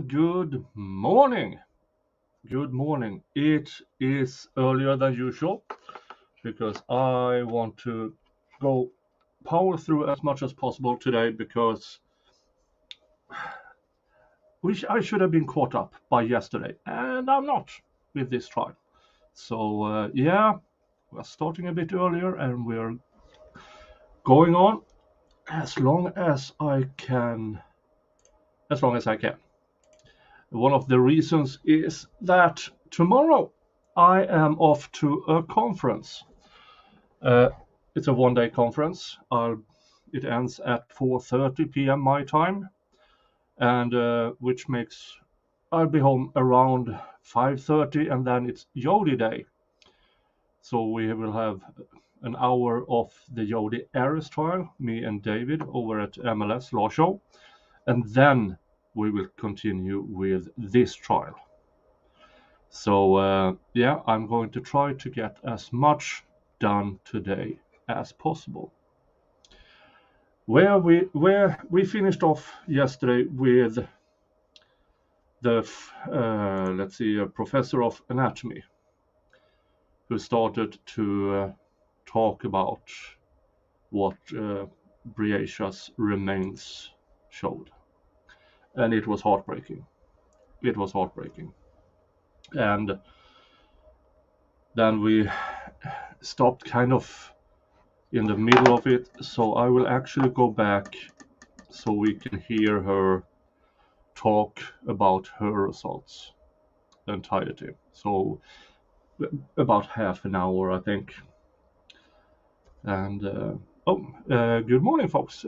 good morning. Good morning. It is earlier than usual because I want to go power through as much as possible today because I should have been caught up by yesterday, and I'm not with this trial. So, we're starting a bit earlier and we're going on as long as I can. One of the reasons is that tomorrow I am off to a conference. It's a one-day conference. It ends at 4:30 p.m. my time, and which makes I'll be home around 5:30, and then it's Geology day. So we will have an hour of the Geology Ares trial, me and David over at MLS Law Show, and then we will continue with this trial. So I'm going to try to get as much done today as possible. Where we finished off yesterday with the a professor of anatomy who started to talk about what Breasias remains showed, and it was heartbreaking. And then we stopped kind of in the middle of it, so I will actually go back so we can hear her talk about her results, the entirety. So about half an hour, I think. And good morning, folks.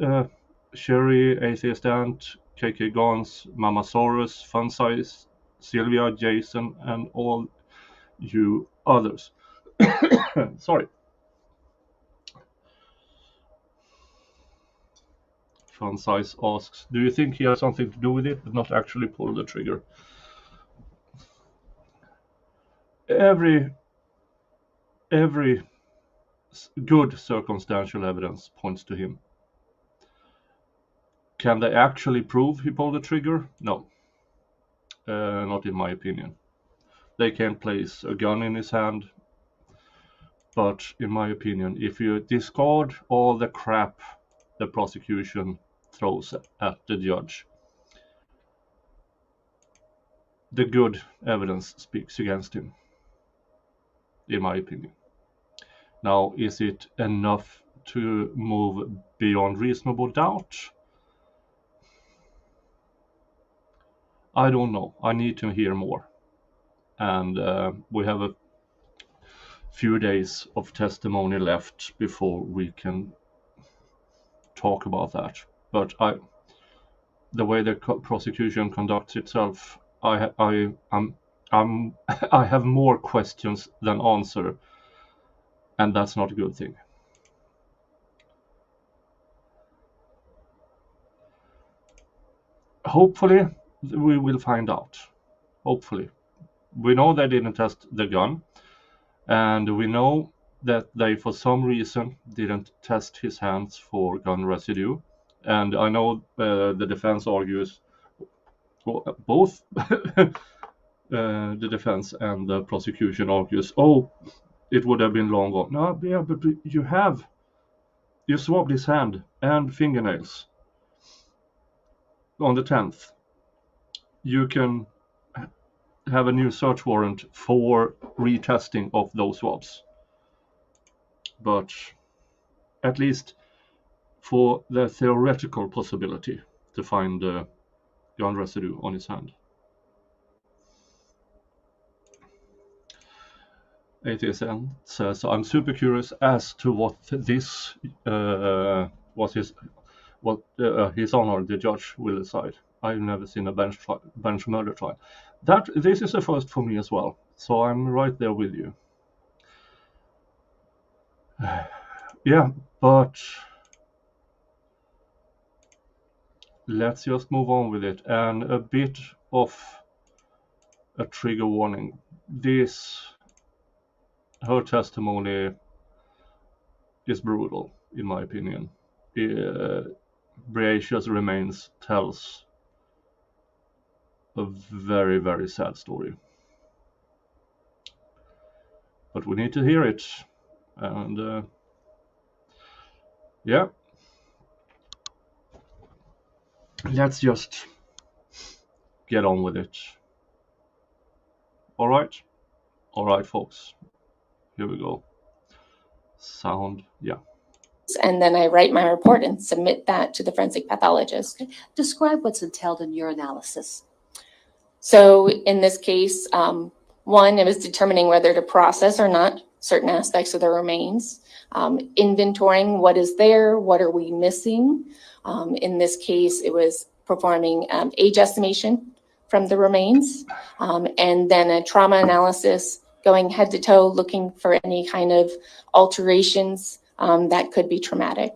Sherry, Atheist Ant, KK Gons, Mamasaurus, Fun Size, Sylvia, Jason, and all you others. Sorry. Fun Size asks, do you think he has something to do with it, but not actually pull the trigger? Every good circumstantial evidence points to him. Can they actually prove he pulled the trigger? No. Not in my opinion. They can place a gun in his hand, but in my opinion, if you discard all the crap the prosecution throws at the judge, the good evidence speaks against him, in my opinion. Now, is it enough to move beyond reasonable doubt? I don't know. I need to hear more. And we have a few days of testimony left before we can talk about that. But the way the prosecution conducts itself, I have more questions than answer, and that's not a good thing. Hopefully, we will find out. Hopefully. We know they didn't test the gun, and we know that they, for some reason, didn't test his hands for gun residue. And I know the defense argues, both the defense and the prosecution argues, it would have been long gone. No, yeah, but you swabbed his hand and fingernails on the 10th. You can have a new search warrant for retesting of those swabs. But at least for the theoretical possibility to find gun residue on his hand. ATSN says, I'm super curious as to what this was his honor, the judge, will decide. I've never seen a bench murder trial. This is a first for me as well, so I'm right there with you. Yeah, but let's just move on with it. And a bit of a trigger warning. Her testimony is brutal, in my opinion. Breasias remains tells a very, very sad story. But we need to hear it. And yeah, let's just get on with it. All right, folks. Here we go. Sound, yeah. And then I write my report and submit that to the forensic pathologist. Okay. Describe what's entailed in your analysis. So in this case, one, it was determining whether to process or not certain aspects of the remains, inventorying what is there, what are we missing. In this case, it was performing age estimation from the remains, and then a trauma analysis, going head to toe, looking for any kind of alterations that could be traumatic.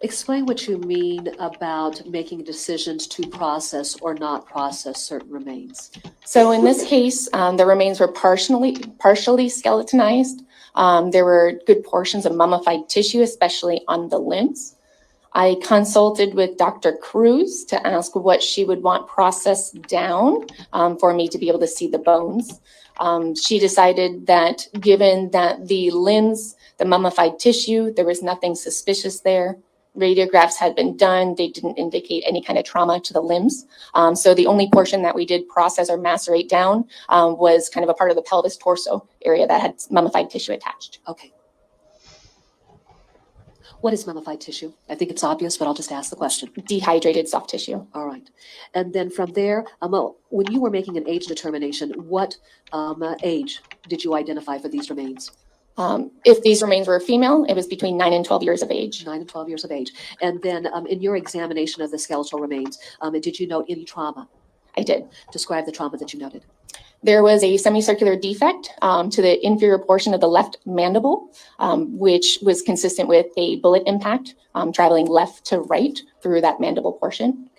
Explain what you mean about making decisions to process or not process certain remains. So in this case, the remains were partially skeletonized. There were good portions of mummified tissue, especially on the limbs. I consulted with Dr. Cruz to ask what she would want processed down for me to be able to see the bones. She decided that given that the limbs, the mummified tissue, there was nothing suspicious there. Radiographs had been done. They didn't indicate any kind of trauma to the limbs. So the only portion that we did process or macerate down was kind of a part of the pelvis torso area that had mummified tissue attached. Okay. What is mummified tissue? I think it's obvious, but I'll just ask the question. Dehydrated soft tissue. All right. And then from there, when you were making an age determination, what age did you identify for these remains? If these remains were female, it was between 9 and 12 years of age. 9 and 12 years of age. And then in your examination of the skeletal remains, did you note any trauma? I did. Describe the trauma that you noted. There was a semicircular defect to the inferior portion of the left mandible, which was consistent with a bullet impact traveling left to right through that mandible portion.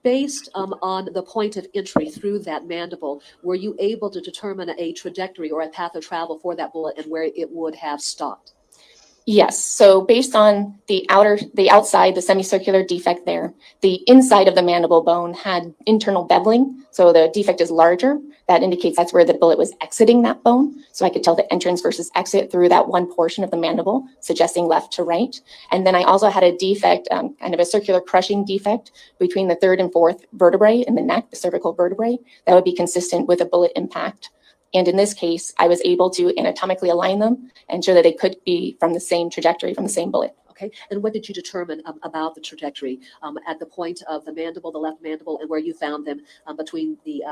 Based on the point of entry through that mandible, were you able to determine a trajectory or a path of travel for that bullet and where it would have stopped? Yes. So based on the outside, the semicircular defect there, the inside of the mandible bone had internal beveling. So the defect is larger. That indicates that's where the bullet was exiting that bone. So I could tell the entrance versus exit through that one portion of the mandible, suggesting left to right. And then I also had a defect, kind of a circular crushing defect between the third and fourth vertebrae in the neck, the cervical vertebrae, that would be consistent with a bullet impact. And in this case, I was able to anatomically align them and show that they could be from the same trajectory, from the same bullet. Okay. And what did you determine about the trajectory at the point of the mandible, the left mandible, and where you found them between the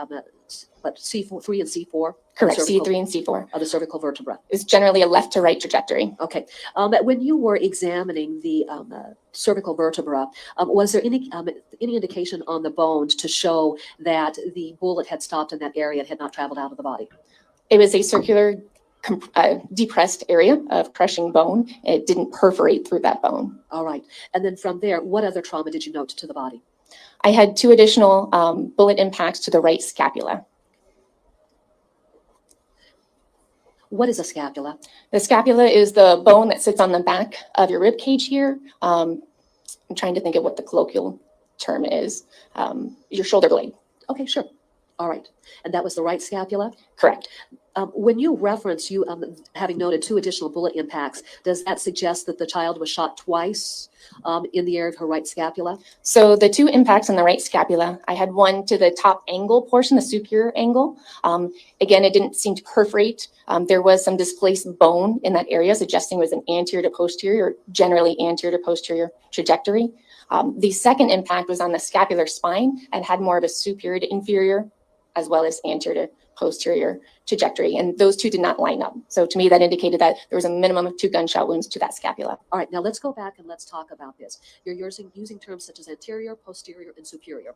C3 and C4? Correct, C3 and C4. Of the cervical vertebra. It's generally a left to right trajectory. Okay. When you were examining the cervical vertebra, was there any indication on the bones to show that the bullet had stopped in that area and had not traveled out of the body? It was a circular depressed area of crushing bone. It didn't perforate through that bone. All right. And then from there, what other trauma did you note to the body? I had 2 additional bullet impacts to the right scapula. What is a scapula? The scapula is the bone that sits on the back of your rib cage here. I'm trying to think of what the colloquial term is. Your shoulder blade. Okay, sure. All right. And that was the right scapula? Correct. When you reference you having noted 2 additional bullet impacts, does that suggest that the child was shot twice in the area of her right scapula? So the 2 impacts on the right scapula, I had one to the top angle portion, the superior angle. Again, it didn't seem to perforate. There was some displaced bone in that area, suggesting it was an anterior to posterior, generally anterior to posterior trajectory. The second impact was on the scapular spine and had more of a superior to inferior, as well as anterior to posterior trajectory, and those 2 did not line up. So to me, that indicated that there was a minimum of 2 gunshot wounds to that scapula. All right, now let's go back and let's talk about this. You're using terms such as anterior, posterior, and superior.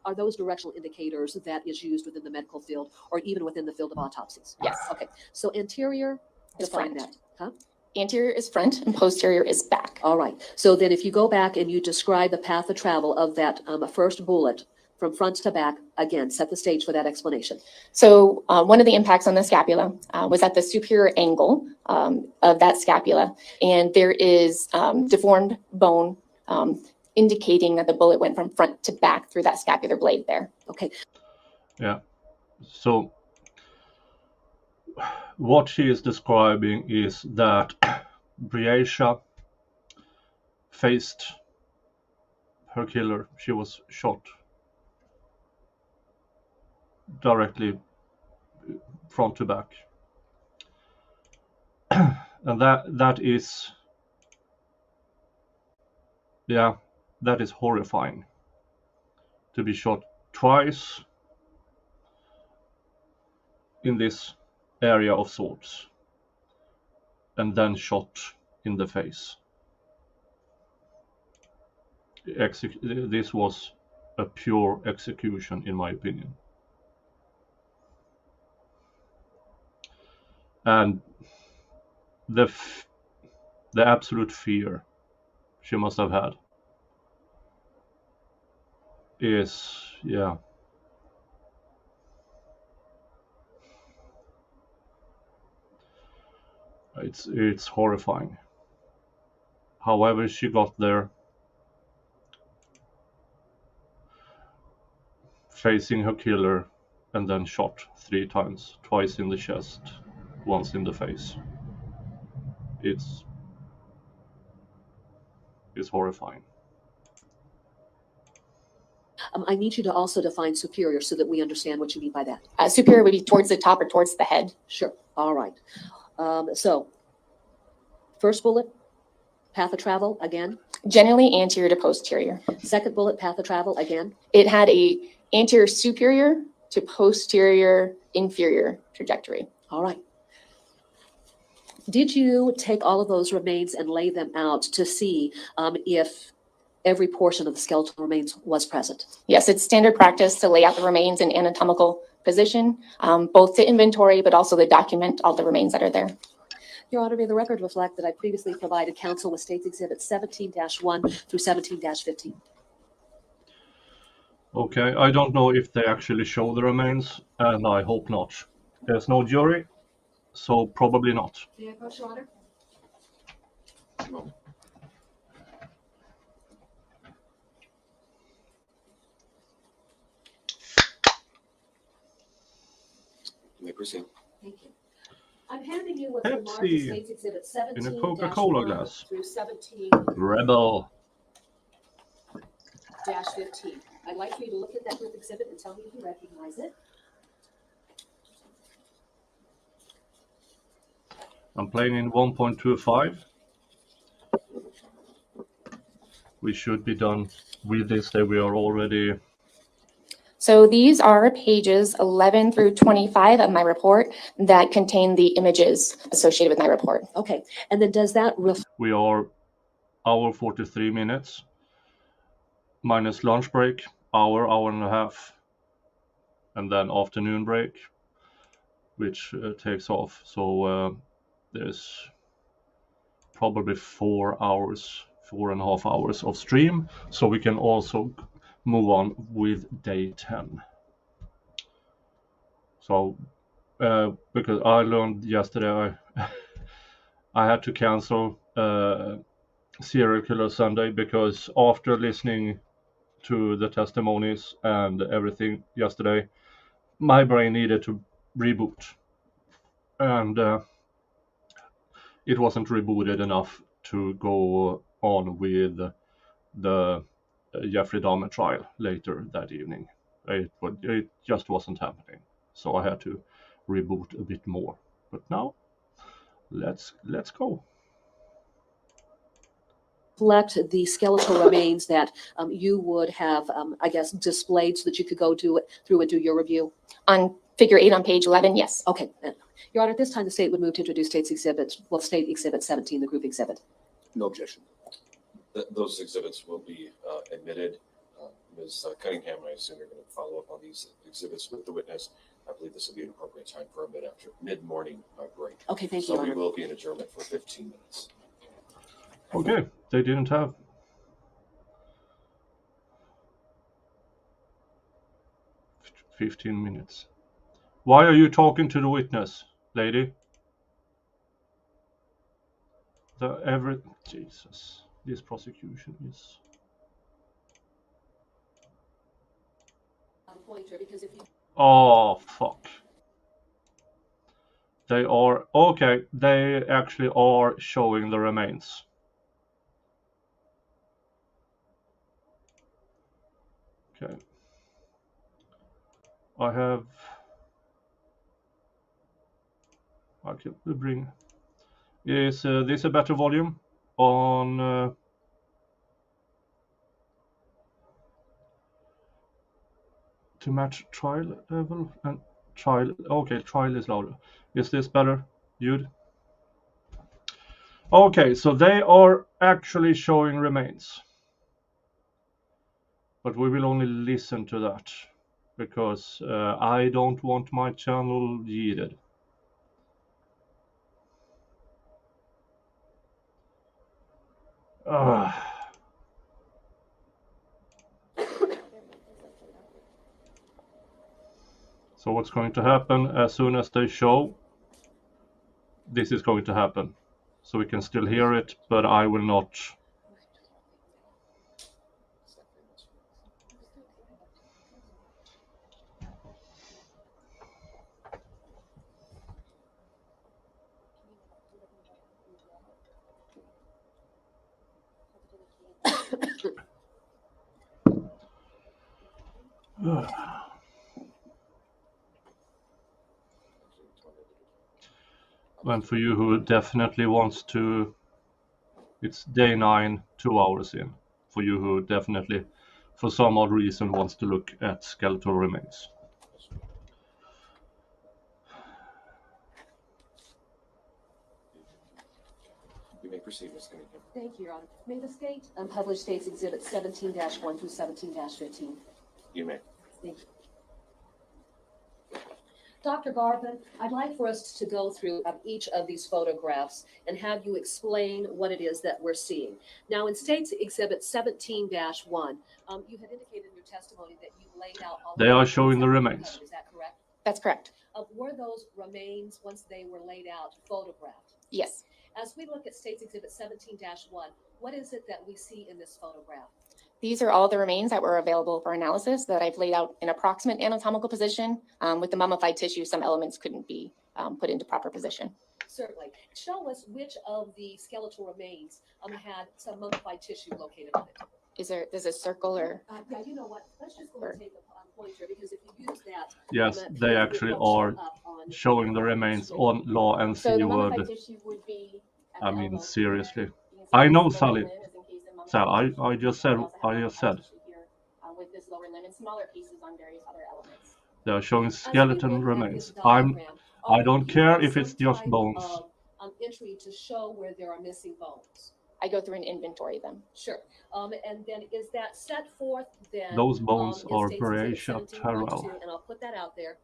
Are those directional indicators that is used within the medical field or even within the field of autopsies? Yes. Okay, so anterior, define that. Huh? Anterior is front and posterior is back. All right, so then if you go back and you describe the path of travel of that first bullet from front to back, again, set the stage for that explanation. So one of the impacts on the scapula was at the superior angle of that scapula, and there is deformed bone indicating that the bullet went from front to back through that scapular blade there. Okay. Yeah. So what she is describing is that Breasias faced her killer. She was shot directly front to back. And that is, yeah, that is horrifying. To be shot twice in this area of sorts, and then shot in the face. This was a pure execution, in my opinion. And the absolute fear she must have had is, yeah, it's horrifying. However she got there, facing her killer, and then shot 3 times, twice in the chest, once in the face. It's horrifying. I need you to also define superior so that we understand what you mean by that. Superior would be towards the top or towards the head. Sure. All right. So first bullet, path of travel again. Generally anterior to posterior. Second bullet, path of travel again. It had a anterior superior to posterior inferior trajectory. All right. Did you take all of those remains and lay them out to see if every portion of the skeletal remains was present? Yes, it's standard practice to lay out the remains in anatomical position, both to inventory, but also to document all the remains that are there. Your Honor, may the record reflect that I previously provided counsel with States Exhibits 17-1 through 17-15. Okay, I don't know if they actually show the remains, and I hope not. There's no jury, so probably not. May I approach, Your Honor? You may proceed. Thank you. I'm handing you what's Pepsi marked as States Exhibit 17 in a Coca-Cola glass. through 17 Rebel. -15. I'd like for you to look at that group exhibit and tell me if you recognize it. I'm playing in 1.25. We should be done with this. That we are already. So these are pages 11 through 25 of my report that contain the images associated with my report. Okay, and then does that We are hour 43 minutes minus lunch break, hour and a half, and then afternoon break, which takes off. So there's probably 4.5 hours of stream, so we can also move on with day 10. So because I learned yesterday, I had to cancel Serial Killer Sunday, because after listening to the testimonies and everything yesterday, my brain needed to reboot, and it wasn't rebooted enough to go on with the Jeffrey Dahmer trial later that evening. It just wasn't happening, so I had to reboot a bit more. But now, let's go. reflect the skeletal remains that you would have, I guess, displayed so that you could go through and do your review? On figure 8 on page 11, yes. Okay. Your Honor, at this time, the state would move to introduce State Exhibit 17, the group exhibit. No objection. Those exhibits will be admitted. Ms. Cunningham, I assume you're going to follow up on these exhibits with the witness. I believe this will be an appropriate time for a mid-morning break. Okay, thank you, So Your we Honor. will be in adjournment for 15 minutes. Okay, they didn't have. "15 minutes. Why are you talking to the witness, lady?" Jesus. this prosecution is. Pointer, because if you Oh, fuck. They are, okay, they actually are showing the remains. Okay. I can bring, is this a better volume on to match trial level and trial, okay, trial is louder. Is this better, Jude? Okay, so they are actually showing remains. But we will only listen to that because I don't want my channel yeeted. So what's going to happen as soon as they show, this is going to happen. So we can still hear it, but I will not. And for you who definitely wants to, it's day 9, 2 hours in. For you who definitely, for some odd reason, wants to look at skeletal remains. You may proceed, Ms. Cunningham. Thank you, Your Honor. May the state publish State's Exhibit 17-1 through 17-15? You may. Thank you. Dr. Garvin, I'd like for us to go through each of these photographs and have you explain what it is that we're seeing. Now, in State's Exhibit 17-1, you had indicated in your testimony that you laid out all They are showing the remains. Is that correct? That's correct. Were those remains, once they were laid out, photographed? Yes. As we look at State's Exhibit 17-1, what is it that we see in this photograph? These are all the remains that were available for analysis that I've laid out in approximate anatomical position. With the mummified tissue, some elements couldn't be put into proper position. Certainly. Show us which of the skeletal remains had some mummified tissue located on it. There's a circle or? Yeah, you know what? Let's just go and take a pointer, because if you use that. Yes, they actually are showing the remains on law and see So the what. mummified tissue would be at I the mean, elbow. seriously. You can see I this know, lower Sally. limb is encased in mummified Sal, tissue. I just said, We also have I just said. mummified tissue here, with this lower limb and smaller pieces on various other elements. They are showing As we skeleton look at remains. this diagram, I don't you care have if it's some just type bones. of, entry to show where there are missing bones. I go through and inventory them. Sure. And then is that set forth then? Those bones in are State's Exhibit Breasias 17.2, and I'll put that out there.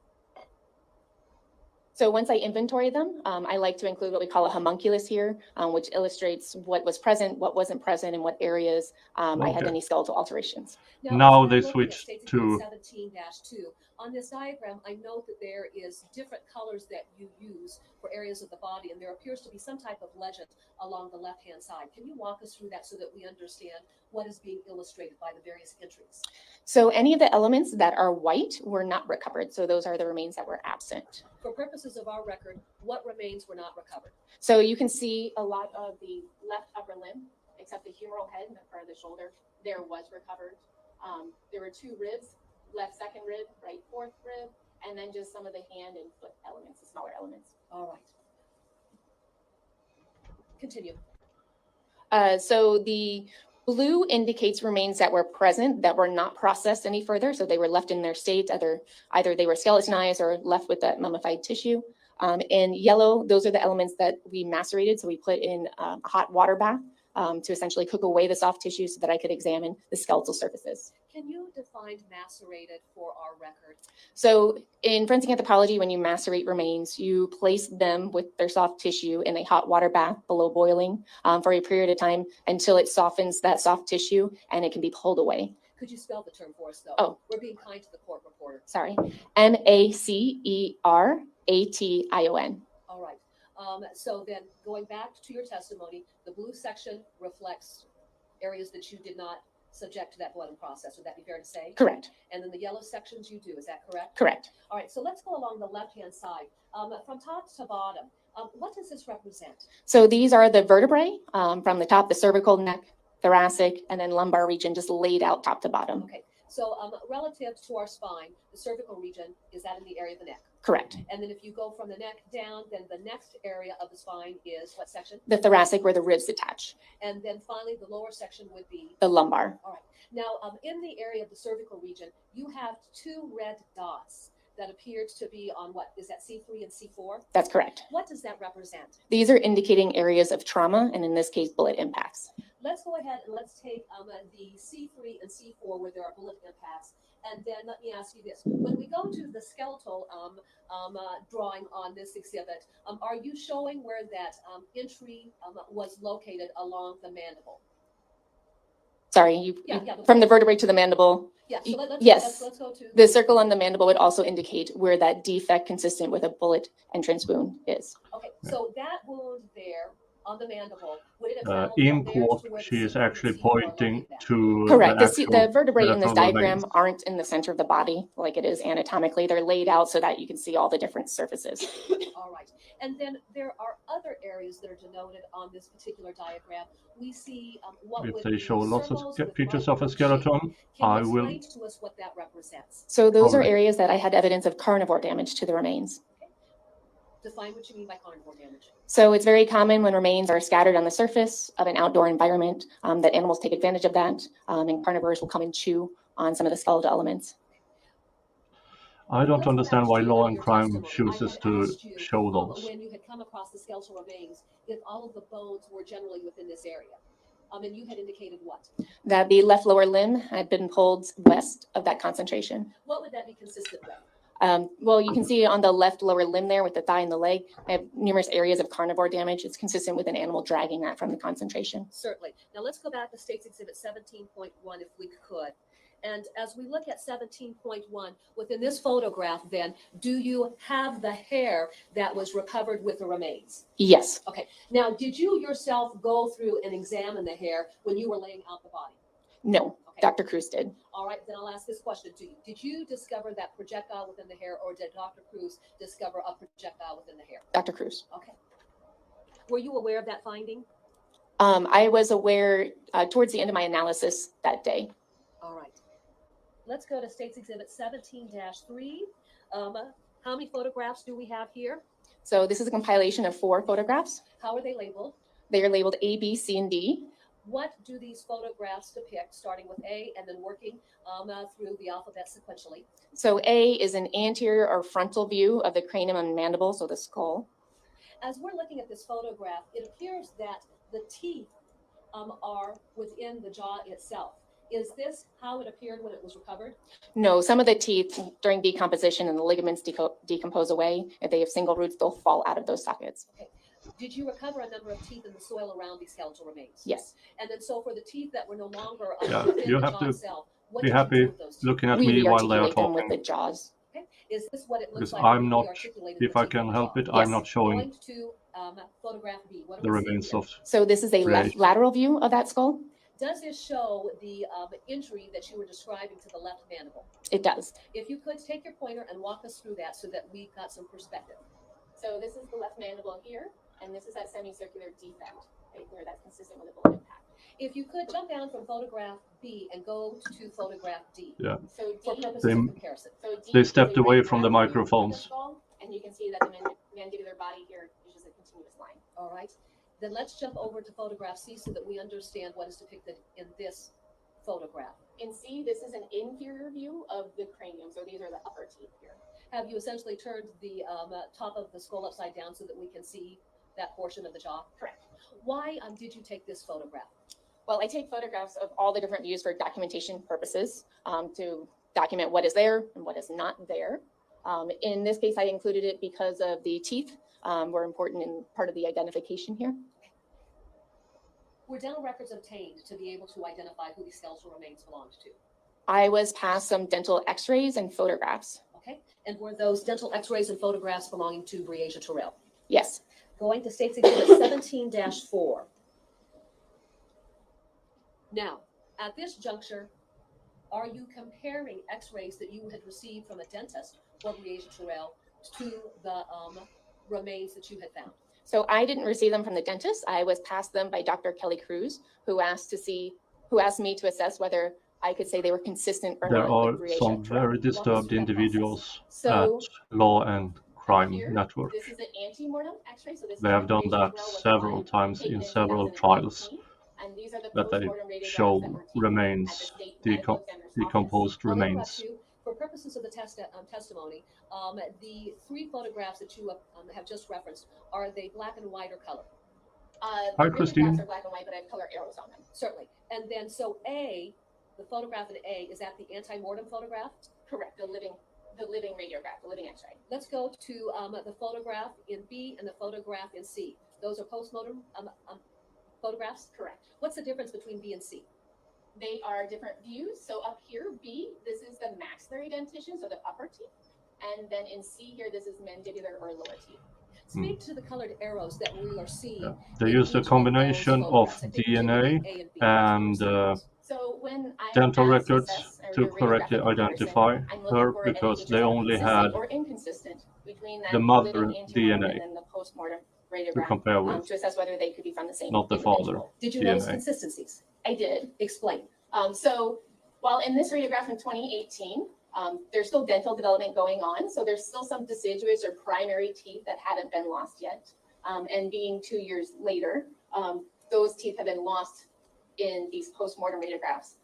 So once I inventory them, I like to include what we call a homunculus here, which illustrates what was present, what wasn't present, and what areas I had Okay. any skeletal alterations. Now as they I'm looking at switched State's to- Exhibit 17-2. On this diagram, I note that there is different colors that you use for areas of the body, and there appears to be some type of legend along the left-hand side. Can you walk us through that so that we understand what is being illustrated by the various entries? So any of the elements that are white were not recovered. So those are the remains that were absent. For purposes of our record, what remains were not recovered? So you can see a lot of the left upper limb, except the humeral head and the front of the shoulder, there was recovered. There were 2 ribs, left second rib, right fourth rib, and then just some of the hand and foot elements, the smaller elements. All right. Continue. So the blue indicates remains that were present that were not processed any further. So they were left in their state, either they were skeletonized or left with that mummified tissue. And yellow, those are the elements that we macerated. So we put in a hot water bath to essentially cook away the soft tissue so that I could examine the skeletal surfaces. Can you define macerated for our record? So in forensic anthropology, when you macerate remains, you place them with their soft tissue in a hot water bath below boiling for a period of time until it softens that soft tissue and it can be pulled away. Could you spell the term for us, though? Oh. We're being kind to the court reporter. Sorry. M-A-C-E-R-A-T-I-O-N. All right. So then going back to your testimony, the blue section reflects areas that you did not subject to that boiling process. Would that be fair to say? Correct. And then the yellow sections you do, is that correct? Correct. All right, so let's go along the left-hand side. From top to bottom, what does this represent? So these are the vertebrae from the top, the cervical, neck, thoracic, and then lumbar region, just laid out top to bottom. Okay, so relative to our spine, the cervical region, is that in the area of the neck? Correct. And then if you go from the neck down, then the next area of the spine is what section? The thoracic, where the ribs attach. And then finally, the lower section would be? The lumbar. All right. Now, in the area of the cervical region, you have 2 red dots that appeared to be on what? Is that C3 and C4? That's correct. What does that represent? These are indicating areas of trauma, and in this case, bullet impacts. Let's go ahead and let's take the C3 and C4 where there are bullet impacts. And then let me ask you this. When we go to the skeletal drawing on this exhibit, are you showing where that entry was located along the mandible? Sorry, Yeah, from the vertebrae to the mandible. Yeah, so yes. Let's go to The circle on the mandible would also indicate where that defect consistent with a bullet entrance wound is. Okay, so that wound there on the mandible, would it have traveled In from there quote, to where she the is C3 and actually C4 are pointing located at? to Correct. the The vertebrae in this skeletal diagram remains. aren't in the center of the body like it is anatomically. They're laid out so that you can see all the different surfaces. All right. And then there are other areas that are denoted on this particular diagram. We see what If would they be show lots of circles with pictures light of a blue skeleton, shade. I Can you will. explain to us what that represents? So those are Alright. areas that I had evidence of carnivore damage to the remains. Define what you mean by carnivore damage. So it's very common when remains are scattered on the surface of an outdoor environment that animals take advantage of that, and carnivores will come and chew on some of the skeletal elements. I don't Let's go understand back why to law and your crime testimony. I chooses had to asked you, show those. when you had come across the skeletal remains, if all of the bones were generally within this area. And you had indicated what? That the left lower limb had been pulled west of that concentration. What would that be consistent with? Well, you can see on the left lower limb there with the thigh and the leg, I have numerous areas of carnivore damage. It's consistent with an animal dragging that from the concentration. Certainly. Now let's go back to States Exhibit 17.1 if we could. And as we look at 17.1, within this photograph then, do you have the hair that was recovered with the remains? Yes. Okay. Now, did you yourself go through and examine the hair when you were laying out the body? No, Okay. Dr. Cruz did. All right, then I'll ask this question to you. Did you discover that projectile within the hair, or did Dr. Cruz discover a projectile within the hair? Dr. Cruz. Okay. Were you aware of that finding? I was aware towards the end of my analysis that day. All right. Let's go to States Exhibit 17-3. How many photographs do we have here? So this is a compilation of 4 photographs. How are they labeled? They are labeled A, B, C, and D. What do these photographs depict, starting with A and then working through the alphabet sequentially? So A is an anterior or frontal view of the cranium and mandible, so the skull. As we're looking at this photograph, it appears that the teeth are within the jaw itself. Is this how it appeared when it was recovered? No, some of the teeth during decomposition and the ligaments decompose away. If they have single roots, they'll fall out of those sockets. Okay. Did you recover a number of teeth in the soil around these skeletal remains? Yes. And then so for the teeth that were no longer Yeah, within you the have jaw to itself, what Be did you do happy with those teeth? looking at We me while they are re-articulate them with the talking. jaws. Okay. Is this what it looks Because like? I'm when not, we articulated if the I teeth can in the help jaw? it, I'm Yes. not showing Going to photograph B. What the are we seeing remains here? of. So this is a left Creation. lateral view of that skull. Does this show the injury that you were describing to the left mandible? It does. If you could take your pointer and walk us through that so that we got some perspective. So this is the left mandible here, and this is that semicircular defect right there that's consistent with a bullet impact. If you could jump down from photograph B and go to photograph D. Yeah. So For D, purposes They- of comparison. so D They is stepped a away right from the lateral view of microphones. skull, and you can see that the mandibular body here is just a continuous line. All right. Then let's jump over to photograph C so that we understand what is depicted in this photograph. In C, this is an inferior view of the cranium. So these are the upper teeth here. Have you essentially turned the top of the skull upside down so that we can see that portion of the jaw? Correct. Why did you take this photograph? Well, I take photographs of all the different views for documentation purposes to document what is there and what is not there. In this case, I included it because of the teeth were important in part of the identification here. Were dental records obtained to be able to identify who these skeletal remains belonged to? I was passed some dental x-rays and photographs. Okay. And were those dental x-rays and photographs belonging to Breasias Terrell? Yes. Going to States Exhibit 17-4. Now, at this juncture, are you comparing x-rays that you had received from a dentist for Breasias to the remains that you had found? So I didn't receive them from the dentist. I was passed them by Dr. Kelly Cruz, who asked me to assess whether I could say they were consistent or There not are with Breasias some very disturbed through that individuals So at Law and Crime here, Network. this is an ante-mortem x-ray. So this They is have when done Breasias that was several alive, times taken in in several trials, 2018. And these are the that they post-mortem radiographs show that were taken at remains, the state medical examiner's office. decomposed I'll interrupt remains. you. For purposes of the testimony, the 3 photographs that you have just referenced, are they black and white or color? Hi, The Christine. radiographs are black and white, but I have color arrows on them. Certainly. And then, so A, the photograph in A, is that the anti-mortem photograph? Correct, the living radiograph, the living x-ray. Let's go to the photograph in B and the photograph in C. Those are post-mortem photographs? Correct. What's the difference between B and C? They are different views. So up here, B, this is the maxillary dentition, so the upper teeth. And then in C here, this is mandibular or lower teeth. Speak to the colored arrows that we are seeing. Yeah. They use a combination of DNA and So when I dental asked records assess or to do a correctly radiographic identify comparison, I'm her looking for any because features they that are only consistent had or inconsistent between that the mother living antemortem DNA and then the postmortem to radiogram compare with, to assess whether they could be from the same not the individual. father Did you notice DNA. consistencies? I did. Explain. So while in this radiograph in 2018, there's still dental development going on. So there's still some deciduous or primary teeth that hadn't been lost yet. And being 2 years later, those teeth have been lost in these post-mortem radiographs.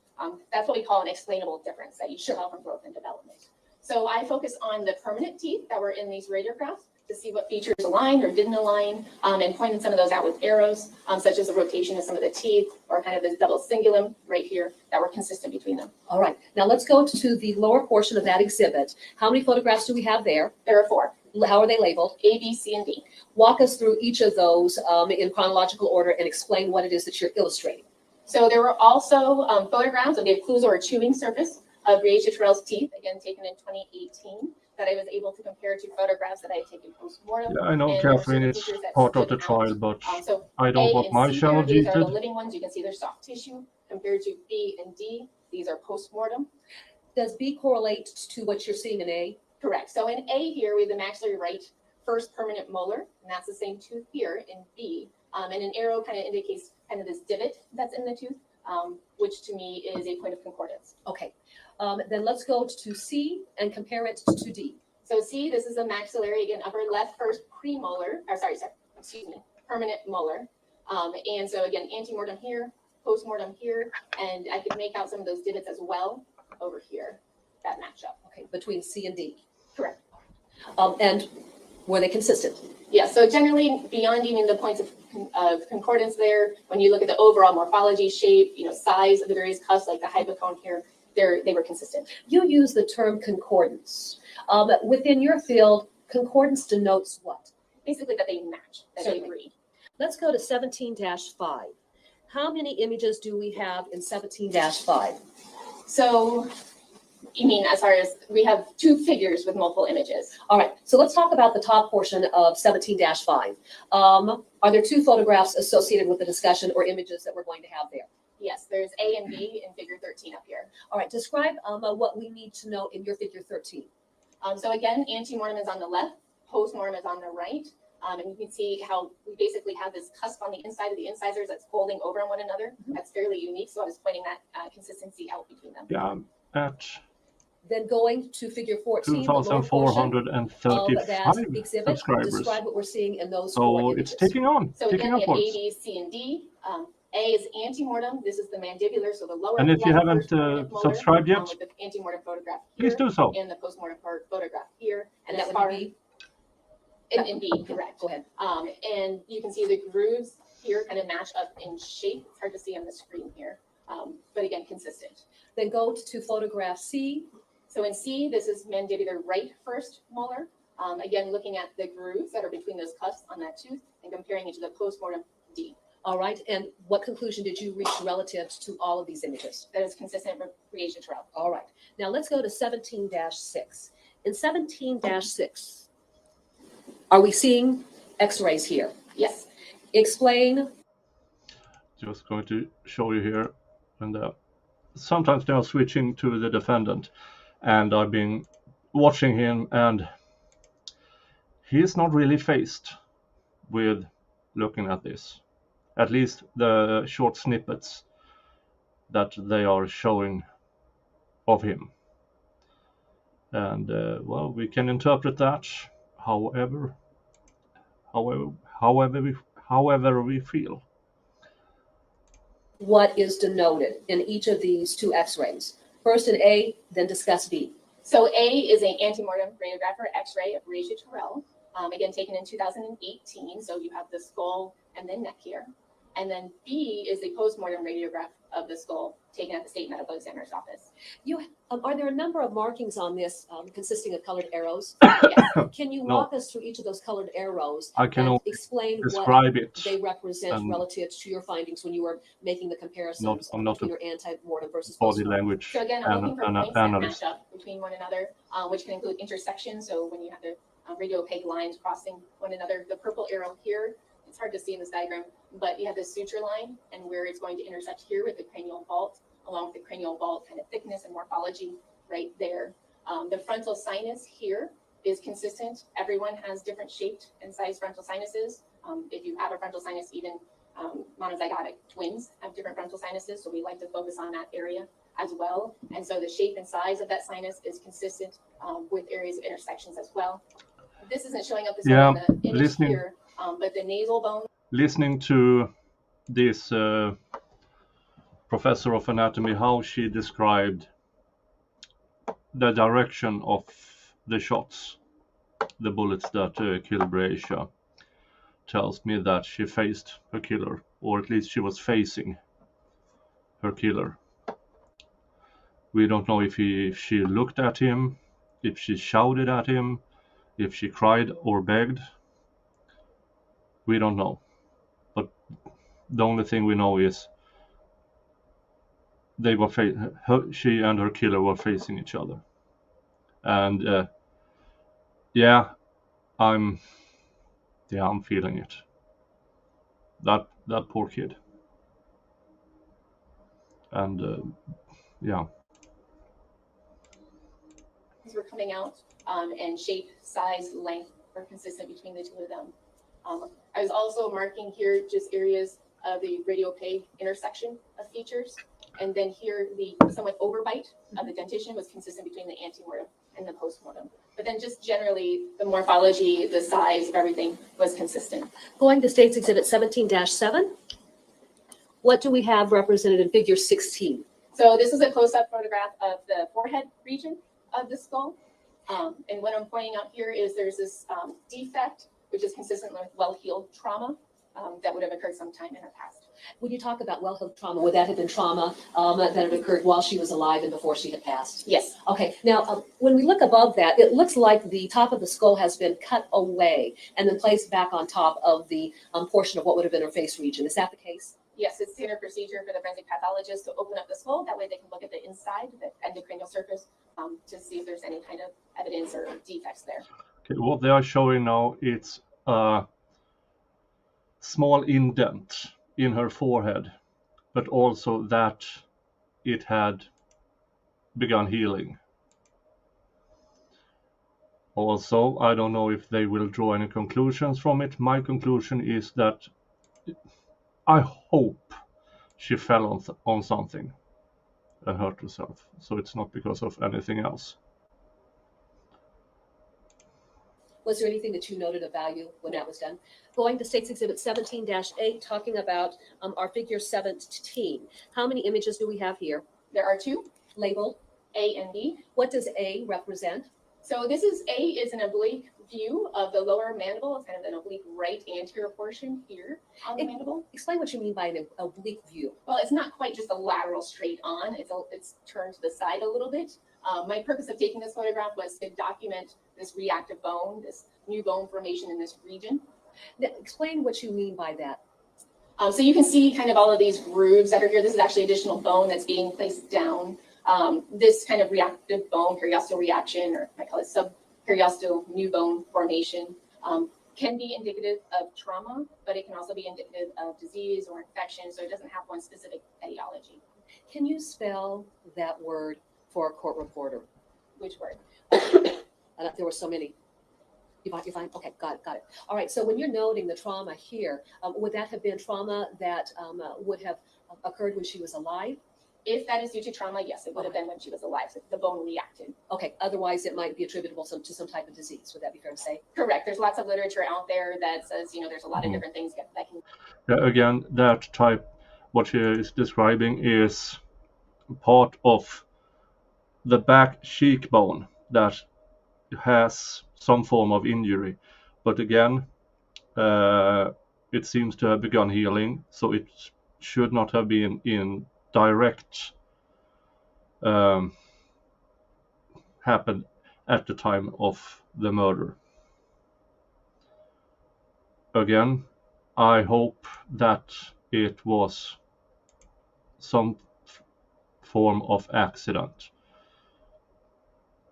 That's what we call an explainable difference that you should have from growth and development. So I focus on the permanent teeth that were in these radiographs to see what features aligned or didn't align, and pointed some of those out with arrows, such as the rotation of some of the teeth or kind of this double cingulum right here that were consistent between them. All right. Now let's go to the lower portion of that exhibit. How many photographs do we have there? There are 4. How are they labeled? A, B, C, and D. Walk us through each of those in chronological order and explain what it is that you're illustrating. So there were also photographs of the occlusal or chewing surface of Breasias' teeth, again taken in 2018, that I was able to compare to photographs that I had taken post-mortem. Yeah, I know, and Catherine, it's features that part of the stood out. trial, but So I don't A want and my C channel here, these are the deleted. living ones. You can see they're soft tissue. Compared to B and D, these are post-mortem. Does B correlate to what you're seeing in A? Correct. So in A here, we have the maxillary right first permanent molar, and that's the same tooth here in B. And an arrow kind of indicates kind of this divot that's in the tooth, which to me is a point of concordance. Okay. Then let's go to C and compare it to D. So C, this is a maxillary, again, upper left first premolar, or excuse me, permanent molar. And so again, antemortem here, postmortem here, and I could make out some of those divots as well over here that match up. Okay, between C and D. Correct. And were they consistent? Yeah, so generally beyond even the points of concordance there, when you look at the overall morphology, shape, size of the various cusps, like the hypocone here, they were consistent. You use the term concordance. Within your field, concordance denotes what? Basically that they match, that they agree. Let's go to 17-5. How many images do we have in 17-5? So you mean as far as we have 2 figures with multiple images? All right, so let's talk about the top portion of 17-5. Are there 2 photographs associated with the discussion or images that we're going to have there? Yes, there's A and B in figure 13 up here. All right, describe what we need to know in your figure 13. So again, antemortem is on the left, postmortem is on the right. And you can see how we basically have this cusp on the inside of the incisors that's folding over on one another. That's fairly unique, so I was pointing that consistency out between them. Yeah, at Then going to figure 14, the lower portion of that 2,435 exhibit, subscribers. describe what we're seeing in those 4 So images. it's taking on, So taking again, we have A, upwards. B, C, and D. A is antemortem. This is the mandibular, so the lower. And if you left haven't first permanent molar, subscribed yet, with the antemortem photograph please here, do so. and the postmortem photograph here, And as that far would be? in B, correct. Go ahead. And you can see the grooves here kind of match up in shape. It's hard to see on the screen here, but again, consistent. Then go to photograph C. So in C, this is mandibular right first molar. Again, looking at the grooves that are between those cusps on that tooth and comparing it to the postmortem D. All right, and what conclusion did you reach relative to all of these images? That is consistent with Breasias. All right, now let's go to 17-6. In 17-6, are we seeing x-rays here? Yes. Explain. Just going to show you here and sometimes they are switching to the defendant, and I've been watching him, and he's not really faced with looking at this. At least the short snippets that they are showing of him. And well, we can interpret that however we feel. What is denoted in each of these two x-rays? First in A, then discuss B. So A is an antemortem radiograph or X-ray of Breasias, again taken in 2018. So you have the skull and then neck here. And then B is a postmortem radiograph of the skull taken at the State Medical Examiner's Office. Are there a number of markings on this consisting of colored arrows? Yes. Can you No. walk us through each of those colored arrows I can and only explain what describe it. they represent and relative to your findings when you were making the comparisons I'm not between your anti-mortem versus body post-mortem? language So again, I'm looking for points that analyst. match up between one another, which can include intersections. So when you have the radiopaque lines crossing one another, the purple arrow here, it's hard to see in this diagram, but you have this suture line and where it's going to intersect here with the cranial vault, along with the cranial vault kind of thickness and morphology right there. The frontal sinus here is consistent. Everyone has different shaped and sized frontal sinuses. If you have a frontal sinus, even monozygotic twins have different frontal sinuses, so we like to focus on that area as well. And so the shape and size of that sinus is consistent with areas of intersections as well. This isn't showing up this way in the image here, but the nasal bone. Listening to this professor of anatomy, how she described the direction of the shots, the bullets that killed Breasias, tells me that she faced her killer, or at least she was facing her killer. We don't know if she looked at him, if she shouted at him, if she cried or begged. We don't know. But the only thing we know is they were she and her killer were facing each other. And yeah, I'm feeling it. That poor kid. And yeah. Were coming out, and shape, size, length were consistent between the two of them. I was also marking here just areas of the radiopaque intersection of features, and then here the somewhat overbite of the dentition was consistent between the antemortem and the postmortem. But then just generally the morphology, the size of everything was consistent. Going to States Exhibit 17-7, what do we have represented in Figure 16? So this is a close-up photograph of the forehead region of the skull. And what I'm pointing out here is there's this defect, which is consistent with well-healed trauma that would have occurred sometime in her past. When you talk about well-healed trauma, would that have been trauma that had occurred while she was alive and before she had passed? Yes. Okay. Now, when we look above that, it looks like the top of the skull has been cut away and then placed back on top of the portion of what would have been her face region. Is that the case? Yes, it's standard procedure for the forensic pathologist to open up the skull. That way they can look at the inside, the endocranial surface, to see if there's any kind of evidence or defects there. Okay, what they are showing now, it's a small indent in her forehead, but also that it had begun healing. Also, I don't know if they will draw any conclusions from it. My conclusion is that I hope she fell on something and hurt herself. So it's not because of anything else. Was there anything that you noted of value when that was done? Going to States Exhibit 17-8, talking about our Figure 17. How many images do we have here? There are two, Labeled. A and B. What does A represent? So this is A is an oblique view of the lower mandible. It's kind of an oblique right anterior portion here on the mandible. Explain what you mean by an oblique view. Well, it's not quite just a lateral straight on. It's turned to the side a little bit. My purpose of taking this photograph was to document this reactive bone, this new bone formation in this region. Now, explain what you mean by that. So you can see kind of all of these grooves that are here. This is actually additional bone that's being placed down. This kind of reactive bone, periosteal reaction, or I call it subperiosteal new bone formation, can be indicative of trauma, but it can also be indicative of disease or infection, so it doesn't have one specific etiology. Can you spell that word for a court reporter? Which word? There were so many. You fine? Okay, got it. All right, so when you're noting the trauma here, would that have been trauma that would have occurred when she was alive? If that is due to trauma, yes, it would have been when she was alive. So the bone reacted. Okay, otherwise it might be attributable to some type of disease. Would that be fair to say? Correct. There's lots of literature out there that says, there's a lot of different things that can. Yeah, again, that type, what she is describing is part of the back cheekbone that has some form of injury. But again, it seems to have begun healing, so it should not have been in direct happened at the time of the murder. Again, I hope that it was some form of accident,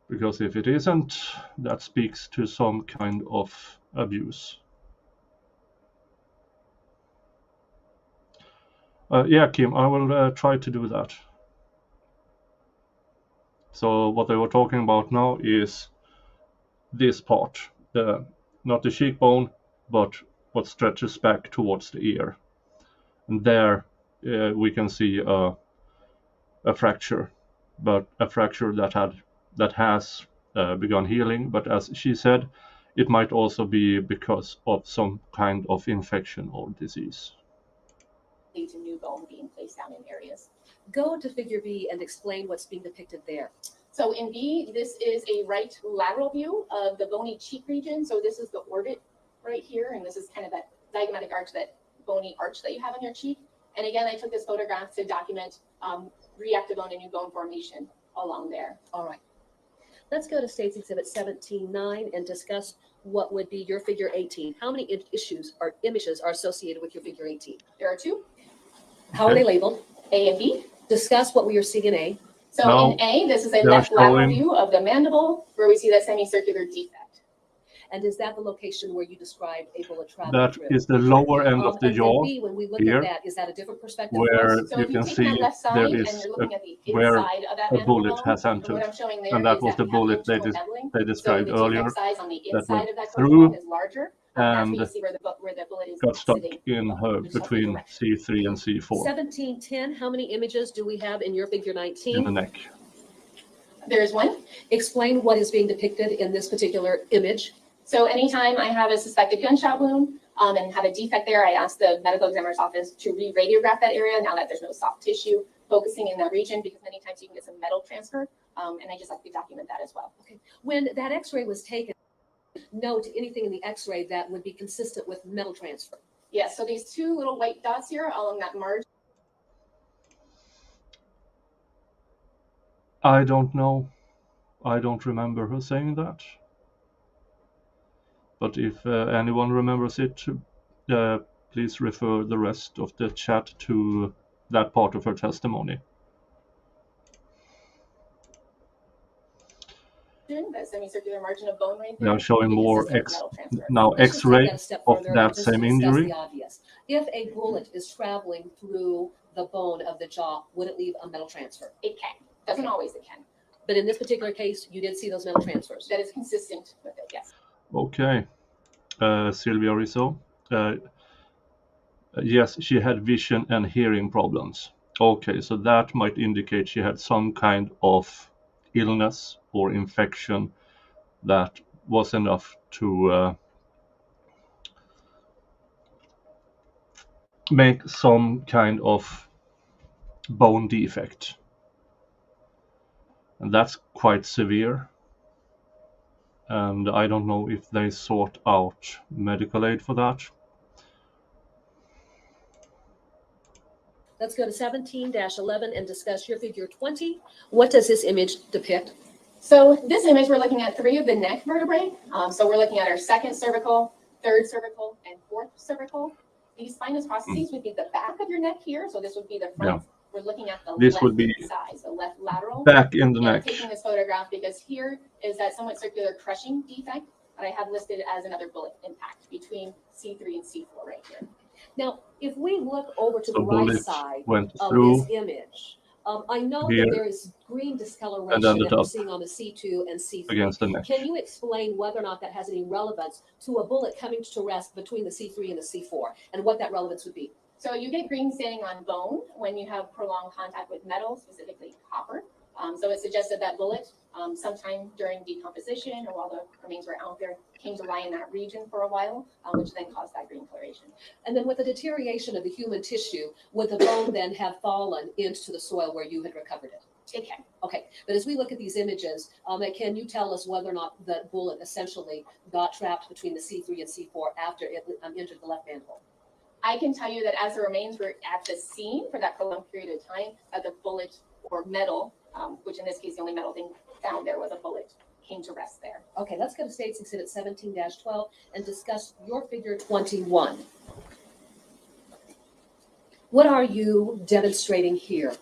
because if it isn't, that speaks to some kind of abuse. Yeah, Kim, I will try to do that. So what they were talking about now is this part, not the cheekbone, but what stretches back towards the ear. And there we can see a fracture, but a fracture that has begun healing. But as she said, it might also be because of some kind of infection or disease. Lead to new bone being placed down in areas. Go to figure B and explain what's being depicted there. So in B, this is a right lateral view of the bony cheek region. So this is the orbit right here, and this is kind of that diagrammatic arch, that bony arch that you have on your cheek. And again, I took this photograph to document reactive bone and new bone formation along there. All right. Let's go to State's Exhibit 17-9 and discuss what would be your figure 18. How many issues or images are associated with your figure 18? There are two. How are they labeled? A and B. Discuss what we are seeing in A. So No, in A, this is a they're left lateral showing- view of the mandible where we see that semicircular defect. And is that the location where you described a bullet traveling That through? is the lower end of the And then jaw, B, when we look here, at that, is that a different perspective? where for us? So you if you can take see that left side there and is you're looking at the where inside of that a mandible bullet bone, has and what entered. I'm showing there And that is was the we have bullet they internal beveling. they described so the earlier defect size on the that inside went of that through bone is larger. That's where you and see where the bullet is got stuck sitting. in her between C3 and C4 17-10, how many images do we have in your figure in the 19? neck. There's one. Explain what is being depicted in this particular image. So anytime I have a suspected gunshot wound and have a defect there, I ask the medical examiner's office to re-radiograph that area now that there's no soft tissue focusing in that region, because many times you can get some metal transfer, and I just like to document that as well. Okay. When that x-ray was taken, note anything in the x-ray that would be consistent with metal transfer. Yes, so these two little white dots here along that margin. I don't know. I don't remember her saying that. But if anyone remembers it, please refer the rest of the chat to that part of her testimony. That semicircular margin of bone right They there. are showing be more consistent with metal transfer. now Let's just take X-ray that a step of further that just to same discuss injury. the obvious. If a bullet is traveling through the bone of the jaw, would it leave a metal transfer? It can. Doesn't always, it can. But in this particular case, you did see those metal transfers. That is consistent with it, yes. Okay, Sylvia Rizzo. Yes, she had vision and hearing problems. Okay, so that might indicate she had some kind of illness or infection that was enough to make some kind of bone defect. And that's quite severe. And I don't know if they sought out medical aid for that. Let's go to 17-11 and discuss your figure 20. What does this image depict? So this image, we're looking at 3 of the neck vertebrae. So we're looking at our 2nd cervical, 3rd cervical, and 4th cervical. These spinous processes would be the back of your neck here. So this would be the front. Yeah. We're looking at the This left would be side, the left lateral. back in the And I'm neck. taking this photograph because here is that somewhat circular crushing defect that I have listed as another bullet impact between C3 and C4 right here. Now, if we look over to So the right bullet side went of through this image, I know here, that there is green and discoloration then the that we're top seeing on the C2 and C3. against the neck. Can you explain whether or not that has any relevance to a bullet coming to rest between the C3 and the C4 and what that relevance would be? So you get green staining on bone when you have prolonged contact with metal, specifically copper. So it suggests that that bullet, sometime during decomposition or while the remains were out there, came to lie in that region for a while, which then caused that green coloration. And then with the deterioration of the human tissue, would the bone then have fallen into the soil where you had recovered it? It can. Okay, but as we look at these images, can you tell us whether or not the bullet essentially got trapped between the C3 and C4 after it entered the left mandible? I can tell you that as the remains were at the scene for that prolonged period of time, the bullet or metal, which in this case the only metal thing found there was a bullet, came to rest there. Okay, let's go to States Exhibit 17-12 and discuss your figure 21. What are you demonstrating here?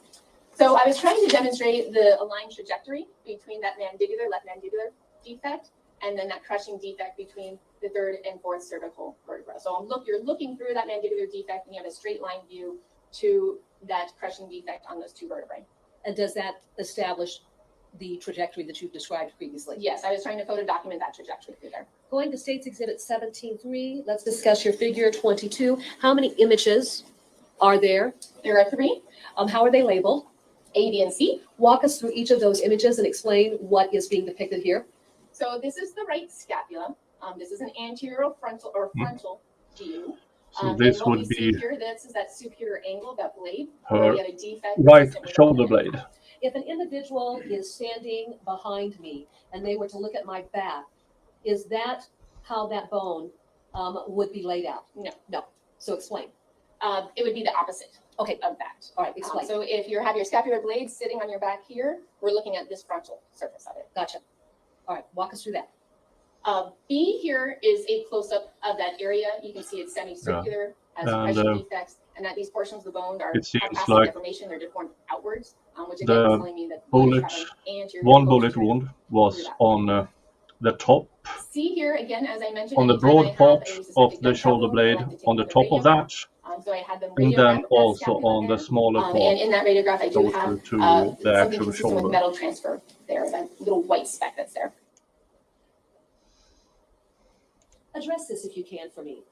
So I was trying to demonstrate the aligned trajectory between that left mandibular defect and then that crushing defect between the third and fourth cervical vertebra. So you're looking through that mandibular defect and you have a straight line view to that crushing defect on those two vertebrae. And does that establish the trajectory that you've described previously? Yes, I was trying to photo document that trajectory through there. Going to States Exhibit 17-3, let's discuss your figure 22. How many images are there? There are three. How are they labeled? A, B, and C. Walk us through each of those images and explain what is being depicted here. So this is the right scapula. This is an anterior frontal view. So this would be here, this is that superior angle, that blade, her where we had a defect. right shoulder blade. If an individual is standing behind me and they were to look at my back, is that how that bone would be laid out? No. No. So explain. It would be the opposite. Okay. Of that. All right, explain. So if you have your scapular blade sitting on your back here, we're looking at this frontal surface of it. Gotcha. All right, walk us through that. B here is a close-up of that area. You can see it's semicircular, has crushing defects, and that these portions of the bone are passing like deformation. They're deformed outwards, which the again is telling me that one bullet wound was on the top. See here again, as I mentioned, on the broad part of the shoulder blade, on the top of that, so I had them and then also on the smaller part. And in that radiograph, I do have to the something actual consistent shoulder. with metal transfer there, that little white speck that's there. Address this if you can for me.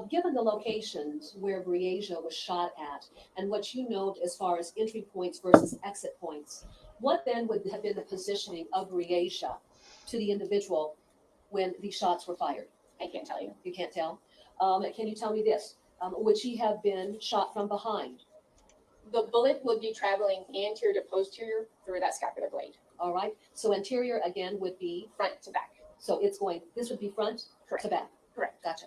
Given the locations where Breasias was shot at and what you note as far as entry points versus exit points, what then would have been the positioning of Breasias to the individual when these shots were fired? I can't tell you. You can't tell? Can you tell me this? Would she have been shot from behind? The bullet would be traveling anterior to posterior through that scapular blade. All right. So anterior again would be front to back. So it's going, this would be front to back. Correct. Gotcha.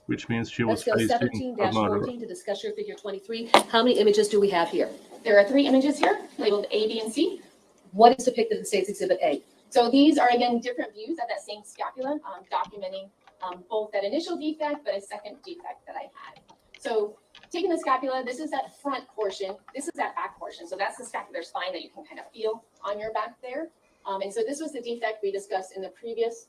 Which means she was Let's go facing a murderer. 17-14 to discuss your figure 23. How many images do we have here? There are three images here labeled A, B, and C. What is depicted in States Exhibit A? So these are, again, different views of that same scapula, documenting both that initial defect, but a second defect that I had. So taking the scapula, this is that front portion. This is that back portion. So that's the scapular spine that you can kind of feel on your back there. And so this was the defect we discussed in the previous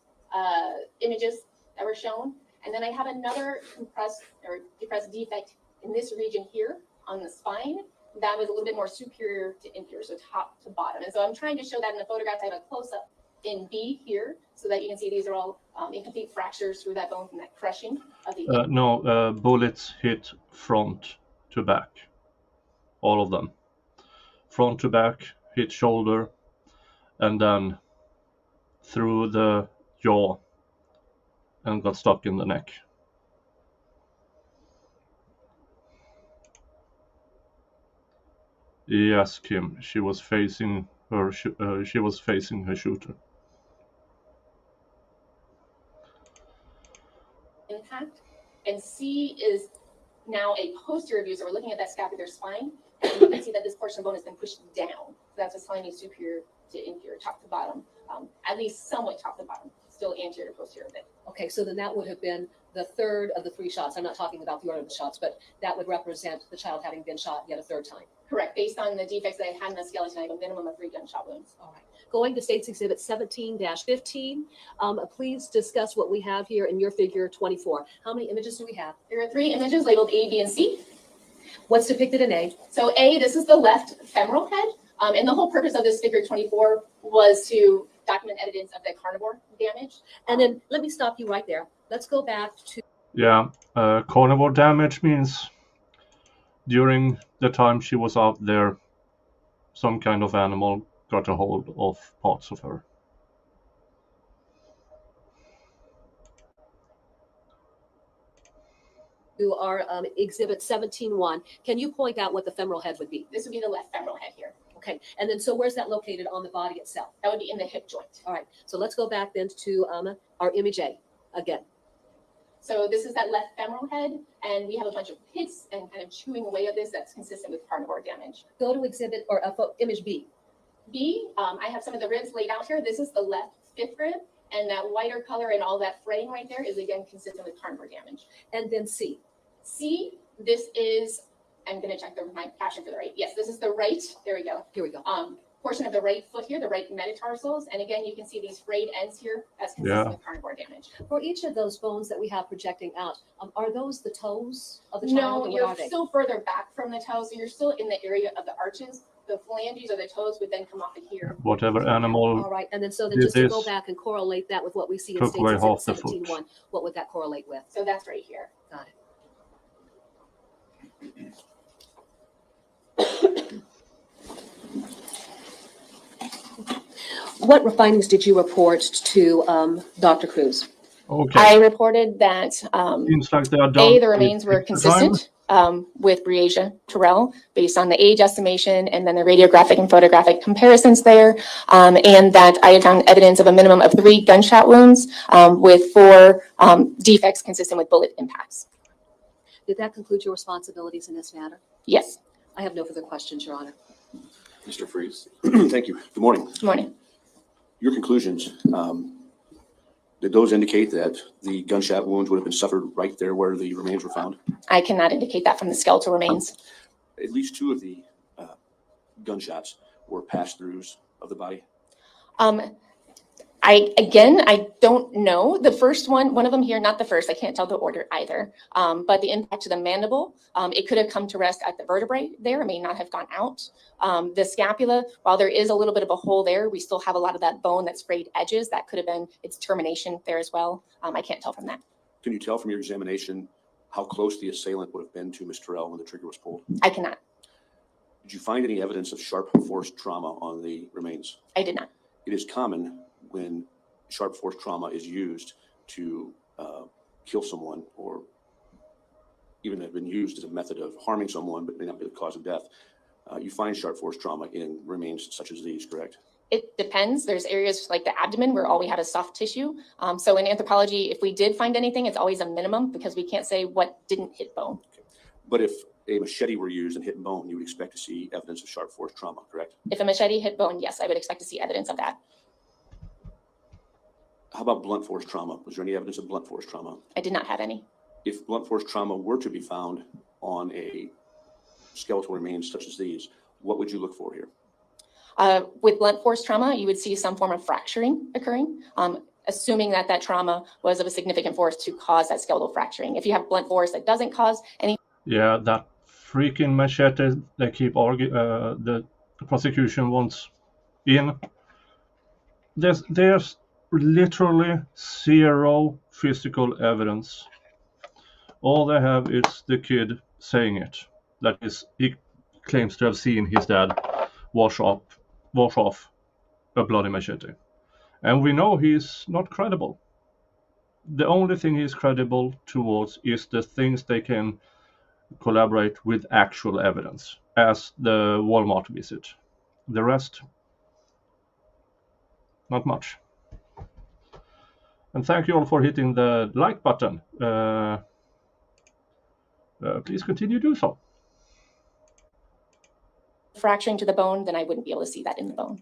images that were shown. And then I have another depressed defect in this region here on the spine. That was a little bit more superior to inferior, so top to bottom. And so I'm trying to show that in the photographs. I have a close-up in B here so that you can see these are all incomplete fractures through that bone from that crushing of the bullets hit front to back. All of them. Front to back, hit shoulder, and then through the jaw and got stuck in the neck. Yes, Kim. She was facing her. She was facing her shooter. Impact, and C is now a posterior view. So we're looking at that scapular spine, and you can see that this portion of bone has been pushed down. So that's what's telling me superior to inferior, top to bottom, at least somewhat top to bottom, still anterior to posterior bit. Okay, so then that would have been the third of the three shots. I'm not talking about the order of the shots, but that would represent the child having been shot yet a third time. Correct. Based on the defects that I had in the skeleton, I have a minimum of 3 gunshot wounds. All right. Going to States Exhibit 17-15, please discuss what we have here in your figure 24. How many images do we have? There are 3 images labeled A, B, and C. What's depicted in A? So A, this is the left femoral head. And the whole purpose of this figure 24 was to document evidence of the carnivore damage. And then let me stop you right there. Let's go back to. Yeah, carnivore damage means during the time she was out there, some kind of animal got a hold of parts of her. To our exhibit 17.1. Can you point out what the femoral head would be? This would be the left femoral head here. Okay, and then so where's that located on the body itself? That would be in the hip joint. All right, so let's go back then to our image A again. So this is that left femoral head, and we have a bunch of pits and kind of chewing away at this that's consistent with carnivore damage. Go to exhibit or image B. B, I have some of the ribs laid out here. This is the left fifth rib, and that whiter color and all that fraying right there is again consistent with carnivore damage. And then C. C, this is, I'm going to check my caption for the right. Yes, this is the right, there we go. Here we go. Portion of the right foot here, the right metatarsals. And again, you can see these frayed ends here. That's consistent with carnivore damage. For each of those bones that we have projecting out, are those the toes of the child? No, or what you're are they? still further back from the toes. So you're still in the area of the arches. The phalanges or the toes would then come off of here. Whatever animal All right, and then so then did just to go this, back and correlate that with what we see in took States away Exhibit half the foot. 17.1, what would that correlate with? So that's right here. Got it. What findings did you report to Dr. Cruz? Okay. I reported that Seems like they are done. A, the remains were consistent with Breasias Terrell based on the age estimation and then the radiographic and photographic comparisons there, and that I had found evidence of a minimum of 3 gunshot wounds with 4 defects consistent with bullet impacts. Did that conclude your responsibilities in this matter? Yes. I have no further questions, Your Honor. Mr. Freeze. Thank you. Good morning. Good morning. Your conclusions, did those indicate that the gunshot wounds would have been suffered right there where the remains were found? I cannot indicate that from the skeletal remains. At least 2 of the gunshots were pass-throughs of the body. I don't know. The first one of them here, not the first, I can't tell the order either. But the impact to the mandible, it could have come to rest at the vertebrae there. It may not have gone out. The scapula, while there is a little bit of a hole there, we still have a lot of that bone that's frayed edges. That could have been its termination there as well. I can't tell from that. Can you tell from your examination how close the assailant would have been to Ms. Terrell when the trigger was pulled? I cannot. Did you find any evidence of sharp force trauma on the remains? I did not. It is common when sharp force trauma is used to kill someone, or even have been used as a method of harming someone, but may not be the cause of death. You find sharp force trauma in remains such as these, correct? It depends. There's areas like the abdomen where all we have is soft tissue. So in anthropology, if we did find anything, it's always a minimum because we can't say what didn't hit bone. Okay. But if a machete were used and hit bone, you would expect to see evidence of sharp force trauma, correct? If a machete hit bone, yes, I would expect to see evidence of that. How about blunt force trauma? Was there any evidence of blunt force trauma? I did not have any. If blunt force trauma were to be found on a skeletal remains such as these, what would you look for here? With blunt force trauma, you would see some form of fracturing occurring, assuming that that trauma was of a significant force to cause that skeletal fracturing. If you have blunt force that doesn't cause any... Yeah, that freaking machete they keep arguing, the prosecution wants in. There's literally 0 physical evidence. All they have is the kid saying it. That is, he claims to have seen his dad wash off a bloody machete. And we know he's not credible. The only thing he's credible towards is the things they can collaborate with actual evidence, as the Walmart visit. The rest, not much. And thank you all for hitting the like button. Please continue to do so. fracturing to the bone, then I wouldn't be able to see that in the bone.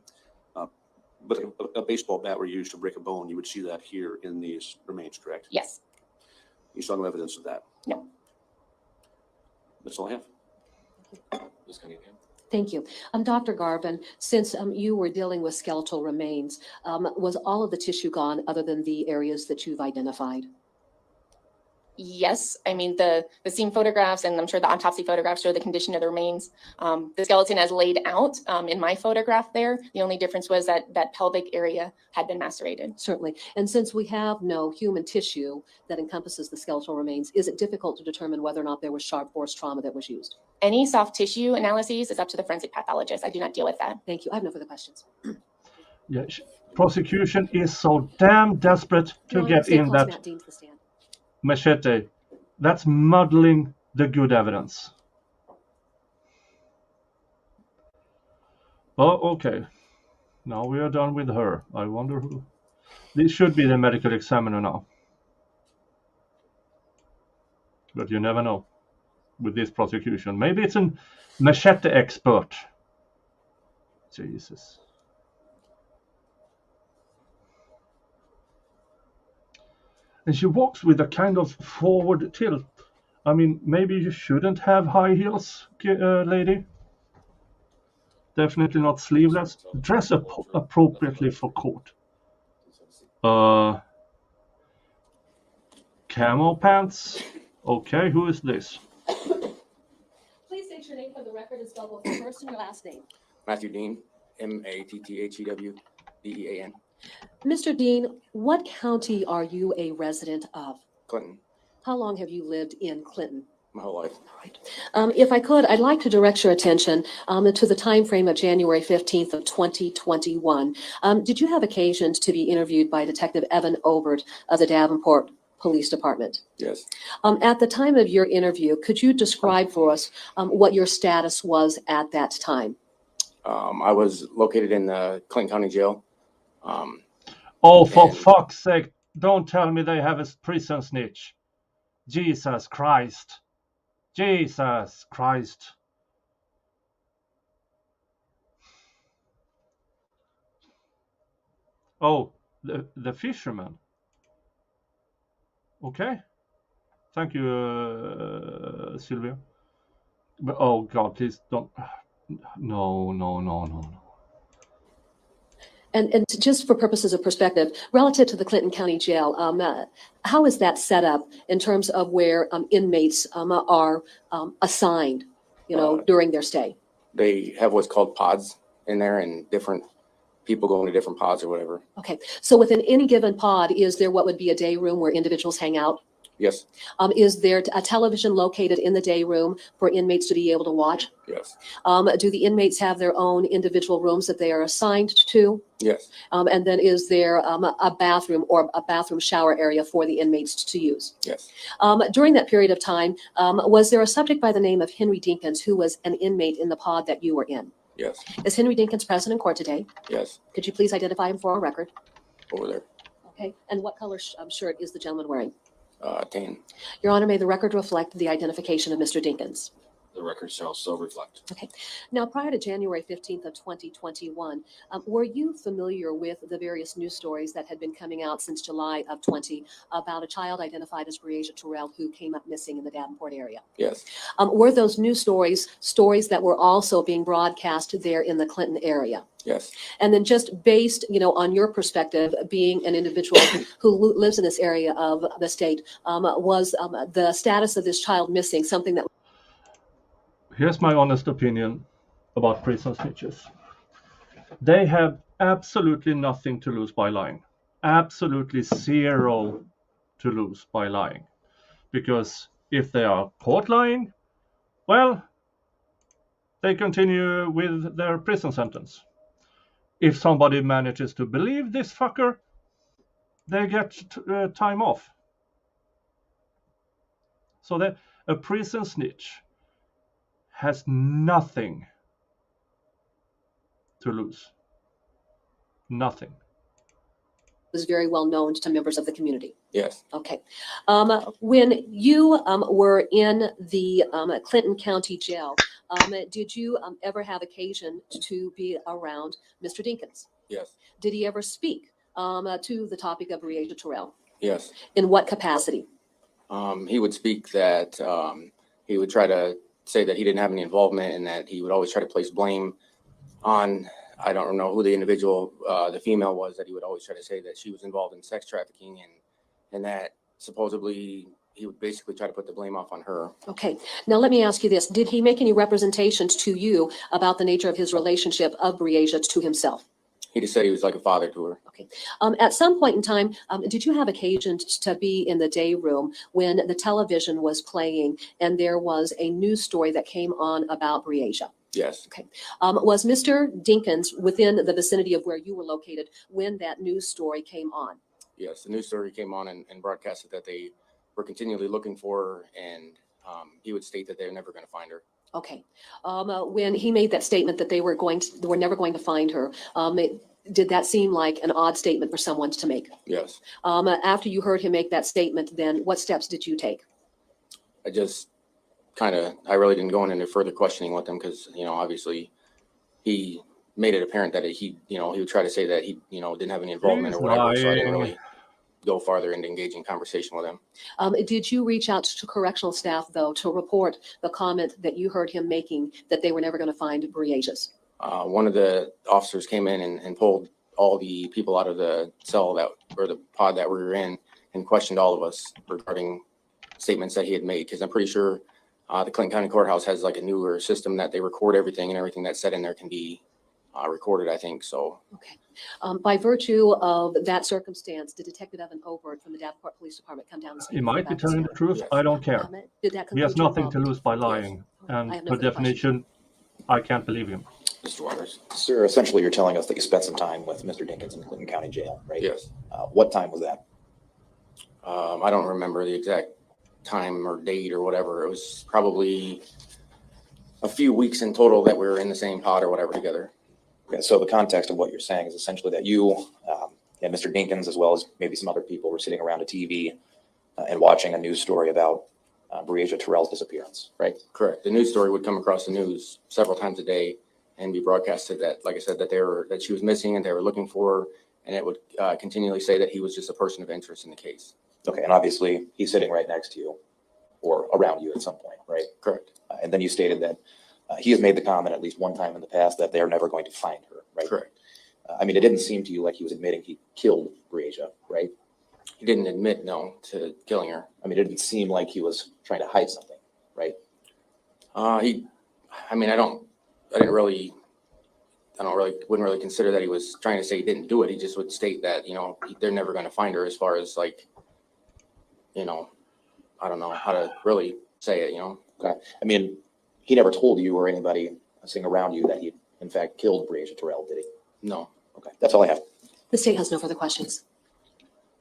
But a baseball bat were used to break a bone, you would see that here in these remains, correct? Yes. You saw no evidence of that? No. That's all I have. Ms. Cunningham. Thank you. Dr. Garvin, since you were dealing with skeletal remains, was all of the tissue gone other than the areas that you've identified? Yes, I mean, the scene photographs, and I'm sure the autopsy photographs show the condition of the remains. The skeleton as laid out in my photograph there, the only difference was that that pelvic area had been macerated. Certainly. And since we have no human tissue that encompasses the skeletal remains, is it difficult to determine whether or not there was sharp force trauma that was used? Any soft tissue analyses is up to the forensic pathologist. I do not deal with that. Thank you. I have no further questions. Yeah, prosecution is so damn desperate to Your Honor, get State in calls that Matt Dean to the stand. machete. That's muddling the good evidence. Oh, okay. Now we are done with her. I wonder who. This should be the medical examiner now. But you never know with this prosecution. Maybe it's a machete expert. Jesus. And she walks with a kind of forward tilt. I mean, maybe you shouldn't have high heels, lady. Definitely not sleeveless. Dress appropriately for court. Camo pants. Okay, who is this? Please state your name for the record and spell both your first and your last name. Matthew Dean, Matthew Mr. Dean, what county are you a resident of? Clinton, How long have you lived in Clinton? my whole life. If I could, I'd like to direct your attention to the time frame of January 15th of 2021. Did you have occasion to be interviewed by Detective Evan Obert of the Davenport Police Department? Yes. At the time of your interview, could you describe for us what your status was at that time? I was located in the Clinton County Jail. Oh, for fuck's sake, don't tell me they have a prison snitch. Jesus Christ. Jesus Christ. Oh, the fisherman. Okay. Thank you, Sylvia. But, oh, God, please don't. No. And just for purposes of perspective, relative to the Clinton County Jail, how is that set up in terms of where inmates are assigned, during their stay? They have what's called pods in there, and different people go into different pods or whatever. Okay, so within any given pod, is there what would be a day room where individuals hang out? Yes. Is there a television located in the day room for inmates to be able to watch? Yes. Do the inmates have their own individual rooms that they are assigned to? Yes. And then is there a bathroom or a bathroom shower area for the inmates to use? Yes. During that period of time, was there a subject by the name of Henry Dinkins who was an inmate in the pod that you were in? Yes. Is Henry Dinkins present in court today? Yes. Could you please identify him for our record? Over there. Okay. And what color shirt is the gentleman wearing? Tan. Your Honor, may the record reflect the identification of Mr. Dinkins. The record shall so reflect. Okay. Now, prior to January 15th of 2021, were you familiar with the various news stories that had been coming out since July of 20 about a child identified as Breasias Terrell who came up missing in the Davenport area? Yes. Were those news stories that were also being broadcast there in the Clinton area? Yes. And then just based, on your perspective, being an individual who lives in this area of the state, was the status of this child missing something that... Here's my honest opinion about prison snitches. They have absolutely nothing to lose by lying. Absolutely zero to lose by lying. Because if they are caught lying, well, they continue with their prison sentence. If somebody manages to believe this fucker, they get time off. So that a prison snitch has nothing to lose. Nothing. was very well known to members of the community. Yes. Okay. When you were in the Clinton County Jail, did you ever have occasion to be around Mr. Dinkins? Yes. Did he ever speak to the topic of Breasias Terrell? Yes. In what capacity? He would speak that he would try to say that he didn't have any involvement and that he would always try to place blame on, I don't know who the individual, the female was, that he would always try to say that she was involved in sex trafficking and that supposedly he would basically try to put the blame off on her. Okay, now let me ask you this. Did he make any representations to you about the nature of his relationship of Breasias to himself? He just said he was like a father to her. Okay. At some point in time, did you have occasion to be in the day room when the television was playing and there was a news story that came on about Breasias? Yes. Okay. Was Mr. Dinkins within the vicinity of where you were located when that news story came on? Yes, the news story came on and broadcasted that they were continually looking for her, and he would state that they're never going to find her. Okay. When he made that statement that they were never going to find her, did that seem like an odd statement for someone to make? Yes. After you heard him make that statement, then what steps did you take? I just I really didn't go into further questioning with him because, obviously he made it apparent that he would try to say that he, didn't have any involvement or whatever. So I didn't really go farther into engaging conversation with him. Did you reach out to correctional staff, though, to report the comment that you heard him making that they were never going to find Breasias? One of the officers came in and pulled all the people out of the cell or the pod that we were in and questioned all of us regarding statements that he had made. Because I'm pretty sure the Clinton County Courthouse has like a newer system that they record everything, and everything that's said in there can be recorded, I think. So. Okay. By virtue of that circumstance, did Detective Evan Overt from the Davenport Police Department come down and speak? He might be telling the truth. Yes. I don't care. Did that He has conclude your nothing to involvement? lose by lying. I And have no per further definition, I can't believe him. Mr. Waters? Sir, essentially you're telling us that you spent some time with Mr. Dinkins in Clinton County Jail, right? Yes. What time was that? I don't remember the exact time or date or whatever. It was probably a few weeks in total that we were in the same pod or whatever together. Okay, so the context of what you're saying is essentially that you and Mr. Dinkins, as well as maybe some other people, were sitting around a TV and watching a news story about Breasias Terrell's disappearance, right? Correct. The news story would come across the news several times a day and be broadcasted that, like I said, that she was missing and they were looking for her, and it would continually say that he was just a person of interest in the case. Okay, and obviously he's sitting right next to you or around you at some point, right? Correct. And then you stated that he has made the comment at least one time in the past that they're never going to find her, right? Correct. I mean, it didn't seem to you like he was admitting he killed Breasias, right? He didn't admit, no, to killing her. I mean, it didn't seem like he was trying to hide something, right? Wouldn't really consider that he was trying to say he didn't do it. He just would state that, they're never going to find her, as far as like, I don't know how to really say it, Okay. I mean, he never told you or anybody sitting around you that he, in fact, killed Breasias Terrell, did he? No. Okay, that's all I have. The state has no further questions.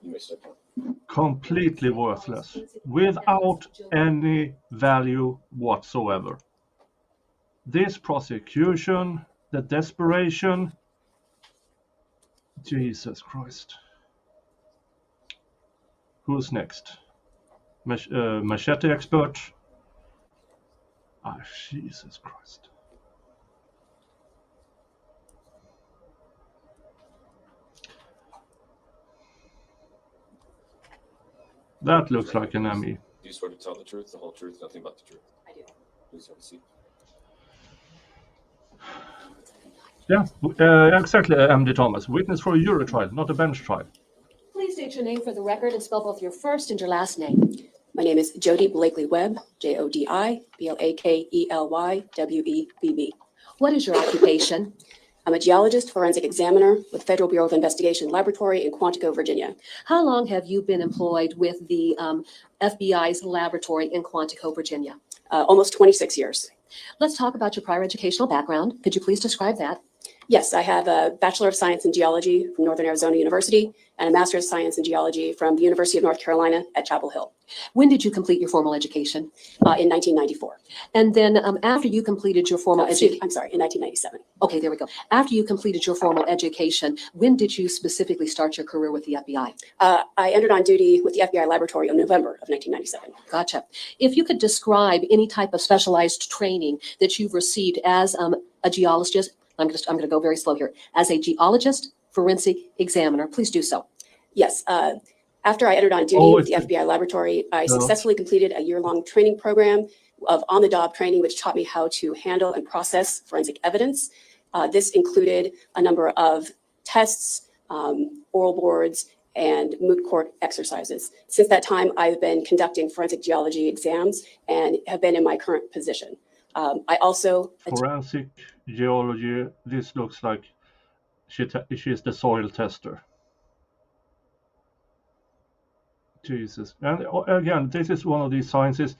You may step down. Completely worthless, without any value whatsoever. This prosecution, the desperation, Jesus Christ. Who's next? Machete expert? Jesus Christ. That looks like an ME. Do you swear to tell the truth, the whole truth, nothing but the truth? I do. Please have a seat. Yeah, exactly, MD Thomas. Witness for a jury trial, not a bench trial. Please state your name for the record and spell both your first and your last name. My name is Jody Blakely Webb, JODI BLAKELYWEBB. What is your occupation? I'm a geologist, forensic examiner with Federal Bureau of Investigation Laboratory in Quantico, Virginia. How long have you been employed with the FBI's laboratory in Quantico, Virginia? Almost 26 years. Let's talk about your prior educational background. Could you please describe that? Yes, I have a Bachelor of Science in Geology from Northern Arizona University and a Master of Science in Geology from the University of North Carolina at Chapel Hill. When did you complete your formal education? In 1994. And then after you completed your formal education, I'm sorry, in 1997. okay, there we go. After you completed your formal education, when did you specifically start your career with the FBI? I entered on duty with the FBI laboratory in November of 1997. Gotcha. If you could describe any type of specialized training that you've received as a geologist, I'm going to go very slow here. As a geologist, forensic examiner, please do so. Yes. After I entered on duty with the FBI laboratory, I successfully completed a year-long training program of on-the-job training, which taught me how to handle and process forensic evidence. This included a number of tests, oral boards, and moot court exercises. Since that time, I've been conducting forensic geology exams and have been in my current position. I also Forensic geology, this looks like she's the soil tester. Jesus. And again, this is one of these sciences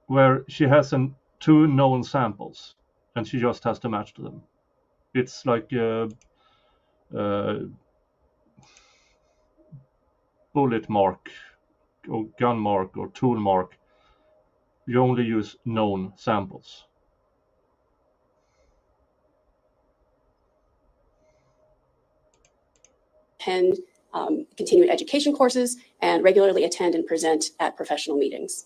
where she has two known samples and she just has to match them. It's like bullet mark or gun mark or tool mark. You only use known samples. attend continuing education courses and regularly attend and present at professional meetings.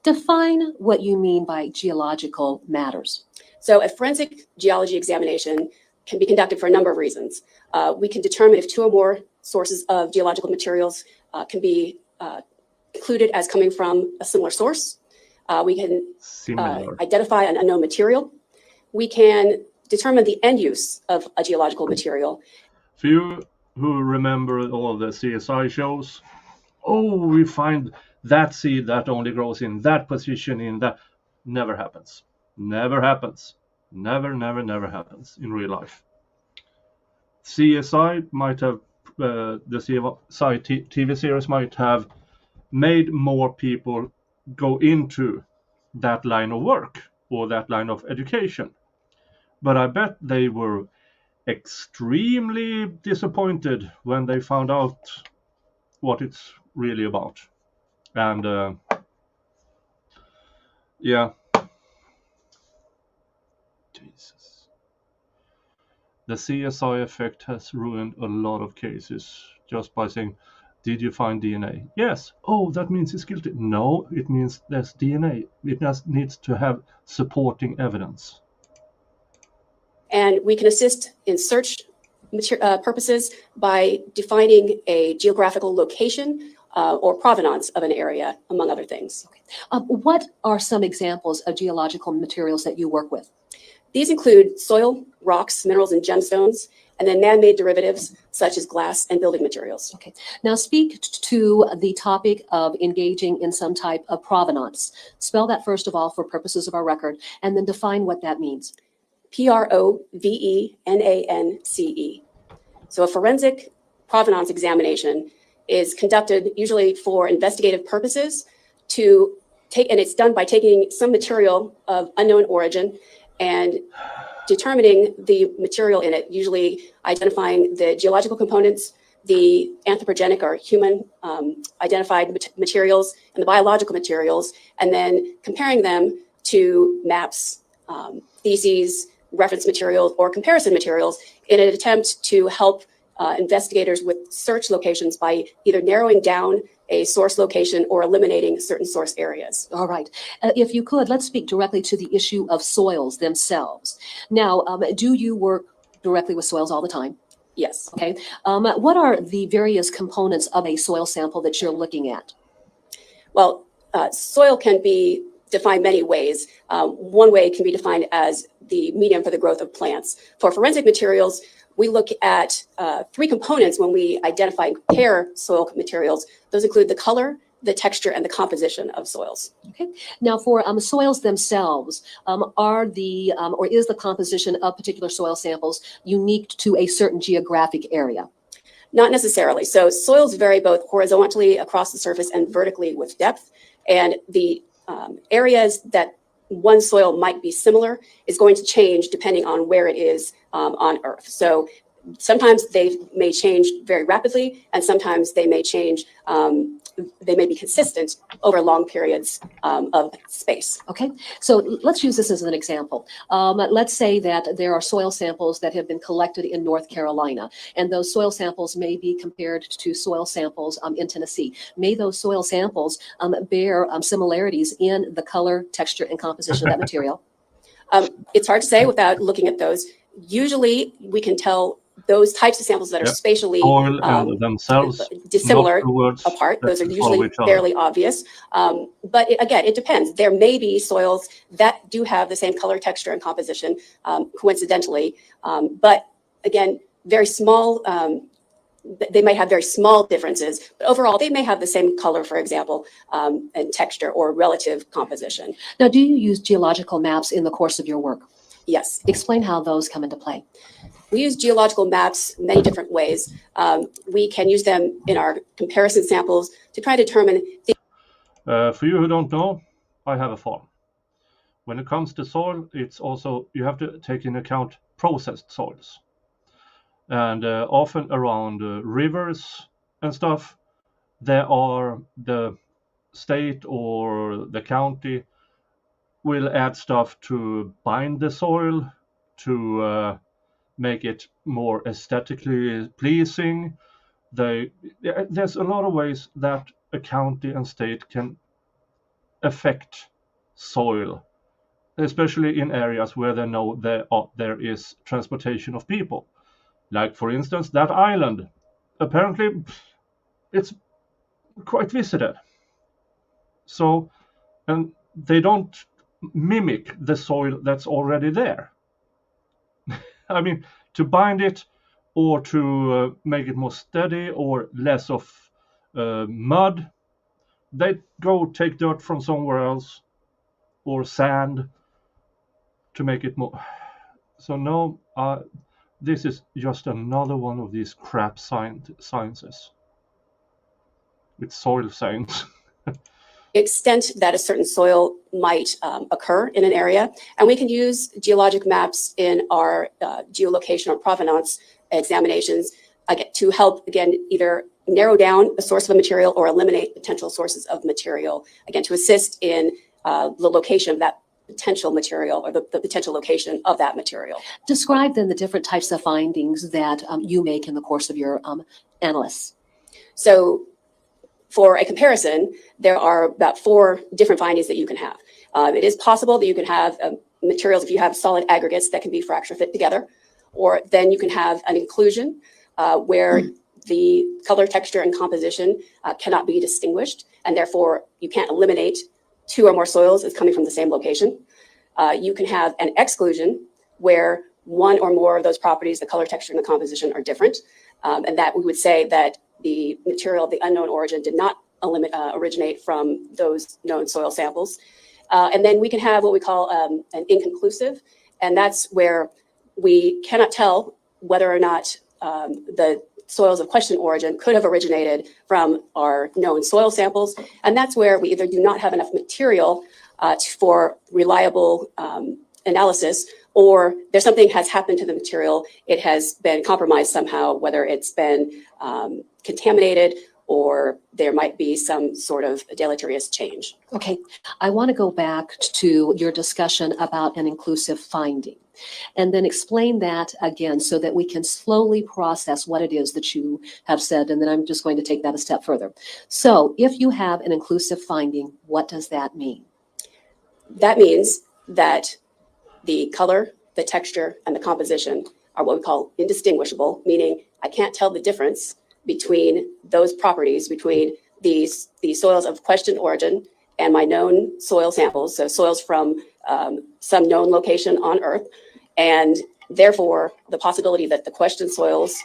Define what you mean by geological matters. So a forensic geology examination can be conducted for a number of reasons. We can determine if two or more sources of geological materials can be included as coming from a similar source. We can identify an unknown material. We can determine the end use of a geological material. For you who remember all the CSI shows, oh, we find that seed that only grows in that position in that. Never happens. Never happens. Never, never, never happens in real life. CSI might have, the CSI TV series might have made more people go into that line of work or that line of education. But I bet they were extremely disappointed when they found out what it's really about. And yeah. Jesus. The CSI effect has ruined a lot of cases just by saying, did you find DNA? Yes. Oh, that means he's guilty. No, it means there's DNA. It just needs to have supporting evidence. And we can assist in search purposes by defining a geographical location or provenance of an area, among other things. Okay. What are some examples of geological materials that you work with? These include soil, rocks, minerals, and gemstones, and then man-made derivatives such as glass and building materials. Okay. Now speak to the topic of engaging in some type of provenance. Spell that first of all for purposes of our record, and then define what that means. Provenance. So a forensic provenance examination is conducted usually for investigative purposes to take, and it's done by taking some material of unknown origin and determining the material in it, usually identifying the geological components, the anthropogenic or human identified materials, and the biological materials, and then comparing them to maps, theses, reference materials, or comparison materials in an attempt to help investigators with search locations by either narrowing down a source location or eliminating certain source areas. All right. If you could, let's speak directly to the issue of soils themselves. Now, do you work directly with soils all the time? Yes. Okay. What are the various components of a soil sample that you're looking at? Well, soil can be defined many ways. One way can be defined as the medium for the growth of plants. For forensic materials, we look at three components when we identify and compare soil materials. Those include the color, the texture, and the composition of soils. Okay. Now, for soils themselves, are the or is the composition of particular soil samples unique to a certain geographic area? Not necessarily. So soils vary both horizontally across the surface and vertically with depth. And the areas that one soil might be similar is going to change depending on where it is on Earth. So sometimes they may change very rapidly, and sometimes they may change, they may be consistent over long periods of space. Okay, so let's use this as an example. Let's say that there are soil samples that have been collected in North Carolina, and those soil samples may be compared to soil samples in Tennessee. May those soil samples bear similarities in the color, texture, and composition of that material? It's hard to say without looking at those. Usually we can tell those types of samples that are spatially themselves dissimilar apart. Those are usually fairly obvious. But again, it depends. There may be soils that do have the same color, texture, and composition coincidentally. But again, very small they might have very small differences, but overall they may have the same color, for example, and texture or relative composition. Now, do you use geological maps in the course of your work? Yes. Explain how those come into play. We use geological maps many different ways. We can use them in our comparison samples to try to determine For you who don't know, I have a farm. When it comes to soil, it's also, you have to take into account processed soils. And often around rivers and stuff, there are the state or the county will add stuff to bind the soil, to make it more aesthetically pleasing. There's a lot of ways that a county and state can affect soil, especially in areas where they know there is transportation of people. Like, for instance, that island. Apparently, it's quite visited. So, and they don't mimic the soil that's already there. I mean, to bind it or to make it more steady or less of mud, they go take dirt from somewhere else or sand to make it more. So no, this is just another one of these crap sciences. It's soil science. extent that a certain soil might occur in an area. And we can use geologic maps in our geolocation or provenance examinations to help, again, either narrow down a source of a material or eliminate potential sources of material, again, to assist in the location of that potential material or the potential location of that material. Describe then the different types of findings that you make in the course of your analysis. So for a comparison, there are about 4 different findings that you can have. It is possible that you can have materials, if you have solid aggregates that can be fracture fit together, or then you can have an inclusion where the color, texture, and composition cannot be distinguished, and therefore you can't eliminate 2 or more soils as coming from the same location. You can have an exclusion where 1 or more of those properties, the color, texture, and the composition, are different, and that we would say that the material of the unknown origin did not originate from those known soil samples. And then we can have what we call an inconclusive, and that's where we cannot tell whether or not the soils of question origin could have originated from our known soil samples. And that's where we either do not have enough material for reliable analysis, or there's something has happened to the material. It has been compromised somehow, whether it's been contaminated or there might be some sort of deleterious change. Okay, I want to go back to your discussion about an inclusive finding and then explain that again so that we can slowly process what it is that you have said, and then I'm just going to take that a step further. So if you have an inclusive finding, what does that mean? That means that the color, the texture, and the composition are what we call indistinguishable, meaning I can't tell the difference between those properties, between the soils of question origin and my known soil samples, so soils from some known location on Earth, and therefore the possibility that the question soils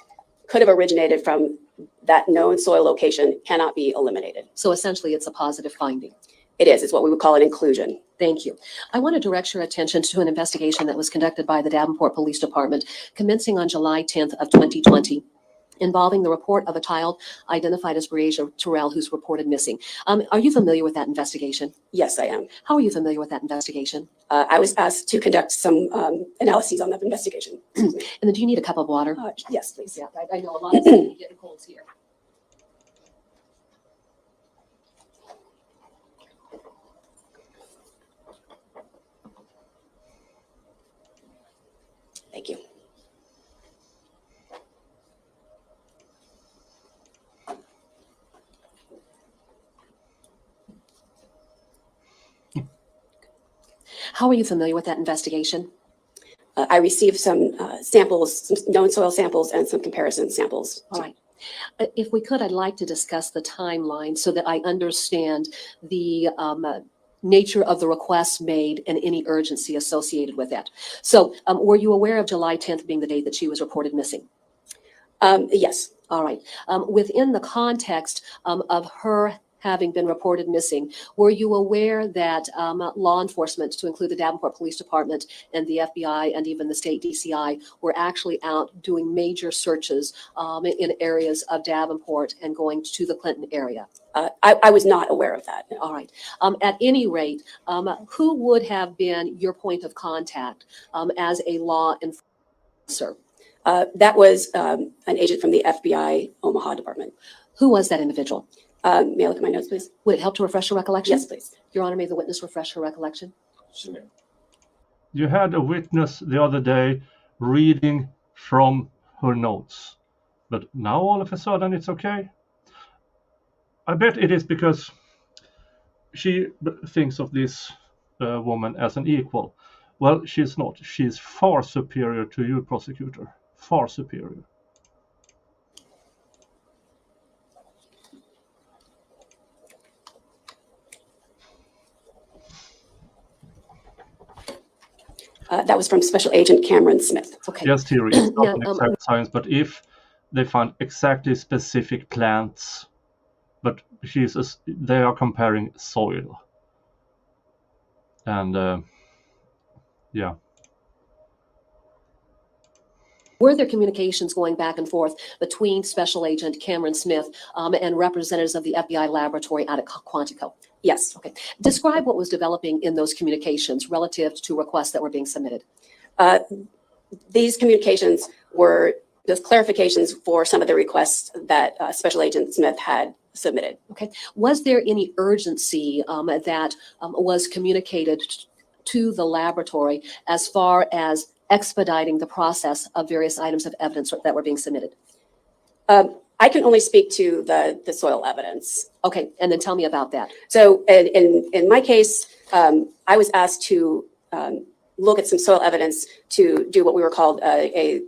could have originated from that known soil location cannot be eliminated. So essentially it's a positive finding. It is. It's what we would call an inclusion. Thank you. I want to direct your attention to an investigation that was conducted by the Davenport Police Department commencing on July 10th of 2020. Involving the report of a child identified as Breasias Terrell, who's reported missing. Are you familiar with that investigation? Yes, I am. How are you familiar with that investigation? I was asked to conduct some analyses on that investigation. And then do you need a cup of water? Yes, please. Yeah, I know a lot of people getting colds here. Thank you. How are you familiar with that investigation? I received some samples, some known soil samples, and some comparison samples. All right. If we could, I'd like to discuss the timeline so that I understand the nature of the requests made and any urgency associated with that. So were you aware of July 10th being the date that she was reported missing? Yes, All right. Within the context of her having been reported missing, were you aware that law enforcement, to include the Davenport Police Department and the FBI and even the state DCI, were actually out doing major searches in areas of Davenport and going to the Clinton area? I was not aware of that. All right. At any rate, who would have been your point of contact as a law enforcer? That was an agent from the FBI Omaha department. Who was that individual? May I look at my notes, please? Would it help to refresh your recollection? Yes, please. Your Honor, may the witness refresh her recollection? Sure, ma'am. You had a witness the other day reading from her notes, but now all of a sudden it's okay? I bet it is because she thinks of this woman as an equal. Well, she's not. She's far superior to you, prosecutor. Far superior. That was from Special Agent Cameron Smith. Okay. Yes, theory. It's not Yeah, an exact science, but if they find exactly specific plants, but they are comparing soil. And yeah. Were there communications going back and forth between Special Agent Cameron Smith and representatives of the FBI laboratory out at Quantico? Yes. Okay. Describe what was developing in those communications relative to requests that were being submitted. These communications were just clarifications for some of the requests that Special Agent Smith had submitted. Okay. Was there any urgency that was communicated to the laboratory as far as expediting the process of various items of evidence that were being submitted? I can only speak to the soil evidence. Okay, and then tell me about that. So in my case, I was asked to look at some soil evidence to do what we were called a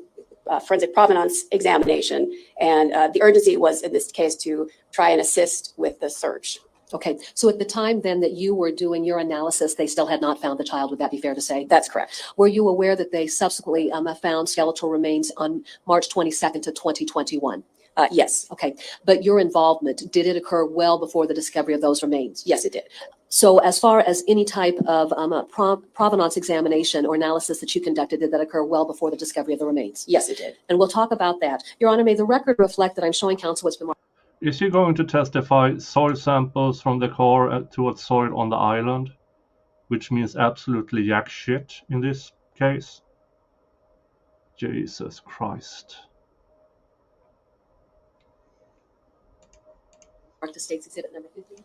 forensic provenance examination. And the urgency was in this case to try and assist with the search. Okay, so at the time then that you were doing your analysis, they still had not found the child. Would that be fair to say? That's correct. Were you aware that they subsequently found skeletal remains on March 22nd to 2021? Yes. Okay, but your involvement, did it occur well before the discovery of those remains? Yes, it did. So as far as any type of provenance examination or analysis that you conducted, did that occur well before the discovery of the remains? Yes, it did. And we'll talk about that. Your Honor, may the record reflect that I'm showing counsel what's been marked. Is she going to testify soil samples from the car towards soil on the island? Which means absolutely jack shit in this case. Jesus Christ. Mark the state's exhibit number 50.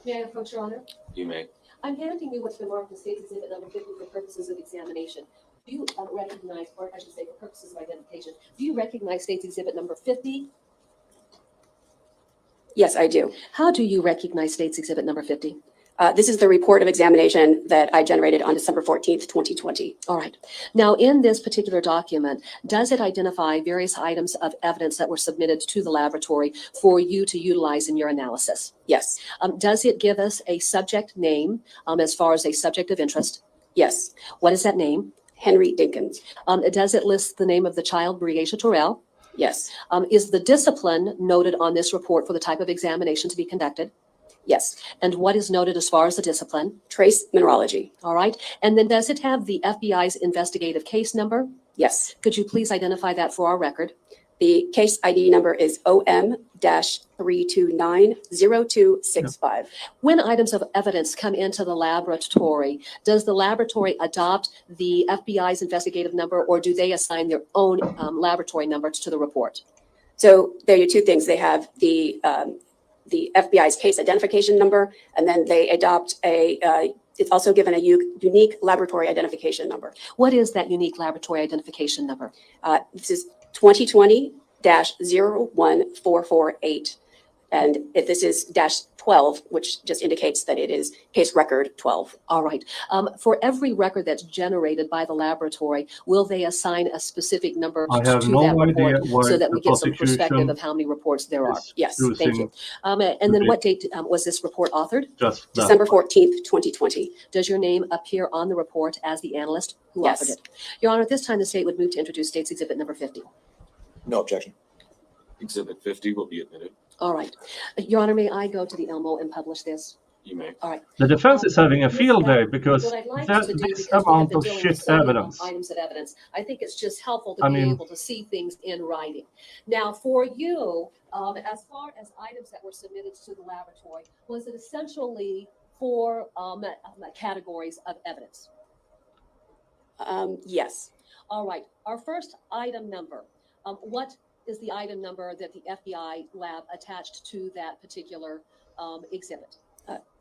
May I approach, Your Honor? You may. I'm handing you what's been marked as state's exhibit number 50 for purposes of examination. Do you recognize, or I should say for purposes of identification, do you recognize state's exhibit number 50? Yes, I do. How do you recognize state's exhibit number 50? This is the report of examination that I generated on December 14th, 2020. All right. Now, in this particular document, does it identify various items of evidence that were submitted to the laboratory for you to utilize in your analysis? Yes. Does it give us a subject name as far as a subject of interest? Yes. What is that name? Henry Dinkins. Does it list the name of the child, Breasias Terrell? Yes. Is the discipline noted on this report for the type of examination to be conducted? Yes. And what is noted as far as the discipline? Trace mineralogy. All right. And then does it have the FBI's investigative case number? Yes. Could you please identify that for our record? The case ID number is OM-3290265. When items of evidence come into the laboratory, does the laboratory adopt the FBI's investigative number, or do they assign their own laboratory number to the report? So there are two things. They have the FBI's case identification number, and then they adopt it's also given a unique laboratory identification number. What is that unique laboratory identification number? This is 2020-01448. And if this is -12, which just indicates that it is case record 12. All right. For every record that's generated by the laboratory, will they assign a specific number I to have that no report idea why so that we the get some perspective prosecution of how many reports there are? is Yes, Thank you. choosing And then what date was this report authored? just that. December 14th, 2020. Does your name appear on the report as the analyst who Yes. authored it? Your Honor, at this time, the state would move to introduce State's Exhibit number 50. No objection. Exhibit 50 will be admitted. All right. Your Honor, may I go to the Elmo and publish this? You may. The defense is having a field day because What I'd like there's to do, this because we have amount been of dealing shit with so many evidence. items of evidence, I think it's just helpful to I be mean- able to see things in writing. Now, for you, as far as items that were submitted to the laboratory, was it essentially four categories of evidence? Yes. All right, our first item number, what is the item number that the FBI lab attached to that particular exhibit?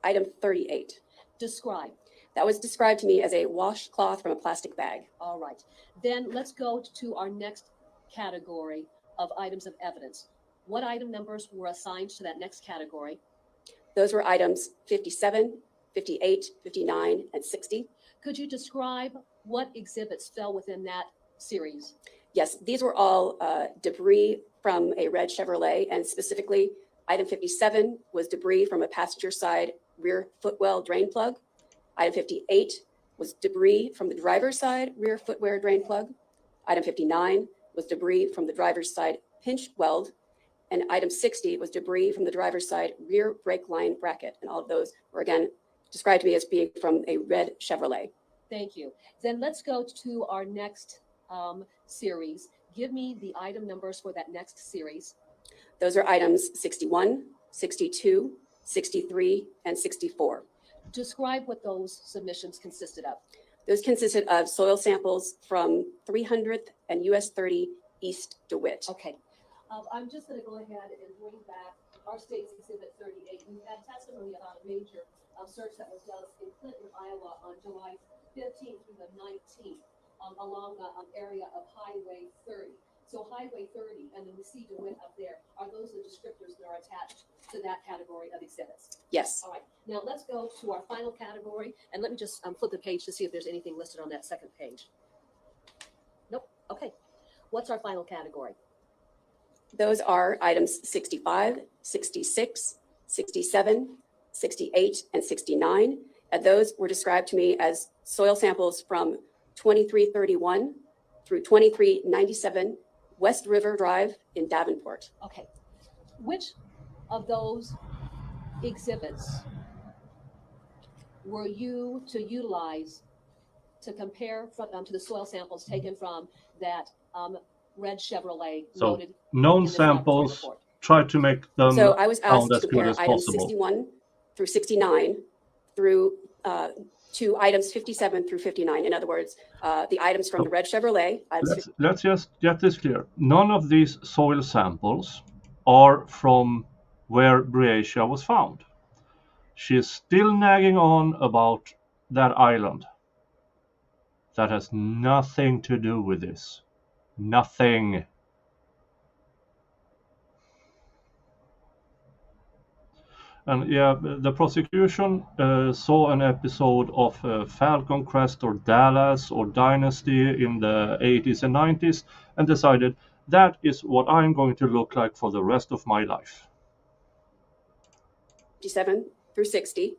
Item 38. Describe. That was described to me as a washcloth from a plastic bag. All right, then let's go to our next category of items of evidence. What item numbers were assigned to that next category? Those were items 57, 58, 59, and 60. Could you describe what exhibits fell within that series? Yes, these were all debris from a red Chevrolet, and specifically, item 57 was debris from a passenger side rear footwell drain plug. Item 58 was debris from the driver's side rear footwear drain plug. Item 59 was debris from the driver's side pinch weld. And item 60 was debris from the driver's side rear brake line bracket. And all of those were again described to me as being from a red Chevrolet. Thank you. Then let's go to our next series. Give me the item numbers for that next series. Those are items 61, 62, 63, and 64. Describe what those submissions consisted of. Those consisted of soil samples from 300th and US 30 East DeWitt. Okay. I'm just going to go ahead and bring back our state's exhibit 38. We had testimony about a major search that was done in Clinton, Iowa on July 15th through the 19th along an area of Highway 30. So Highway 30, and then we see DeWitt up there. Are those the descriptors that are attached to that category of exhibits? Yes. All right. Now let's go to our final category, and let me just flip the page to see if there's anything listed on that second page. Nope. Okay. What's our final category? Those are items 65, 66, 67, 68, and 69. And those were described to me as soil samples from 2331 through 2397 West River Drive in Davenport. Okay. Which of those exhibits were you to utilize to compare to the soil samples taken from that red Chevrolet So loaded known in this laboratory samples, report? try to make them So I was asked sound to as good compare as items possible. 61 through 69 through to items 57 through 59. In other words, the items from the red Chevrolet. Let's just get this clear. None of these soil samples are from where Breasia was found. She is still nagging on about that island. That has nothing to do with this. Nothing. And yeah, the prosecution saw an episode of Falcon Crest or Dallas or Dynasty in the 80s and 90s and decided that is what I'm going to look like for the rest of my life. 57 through 60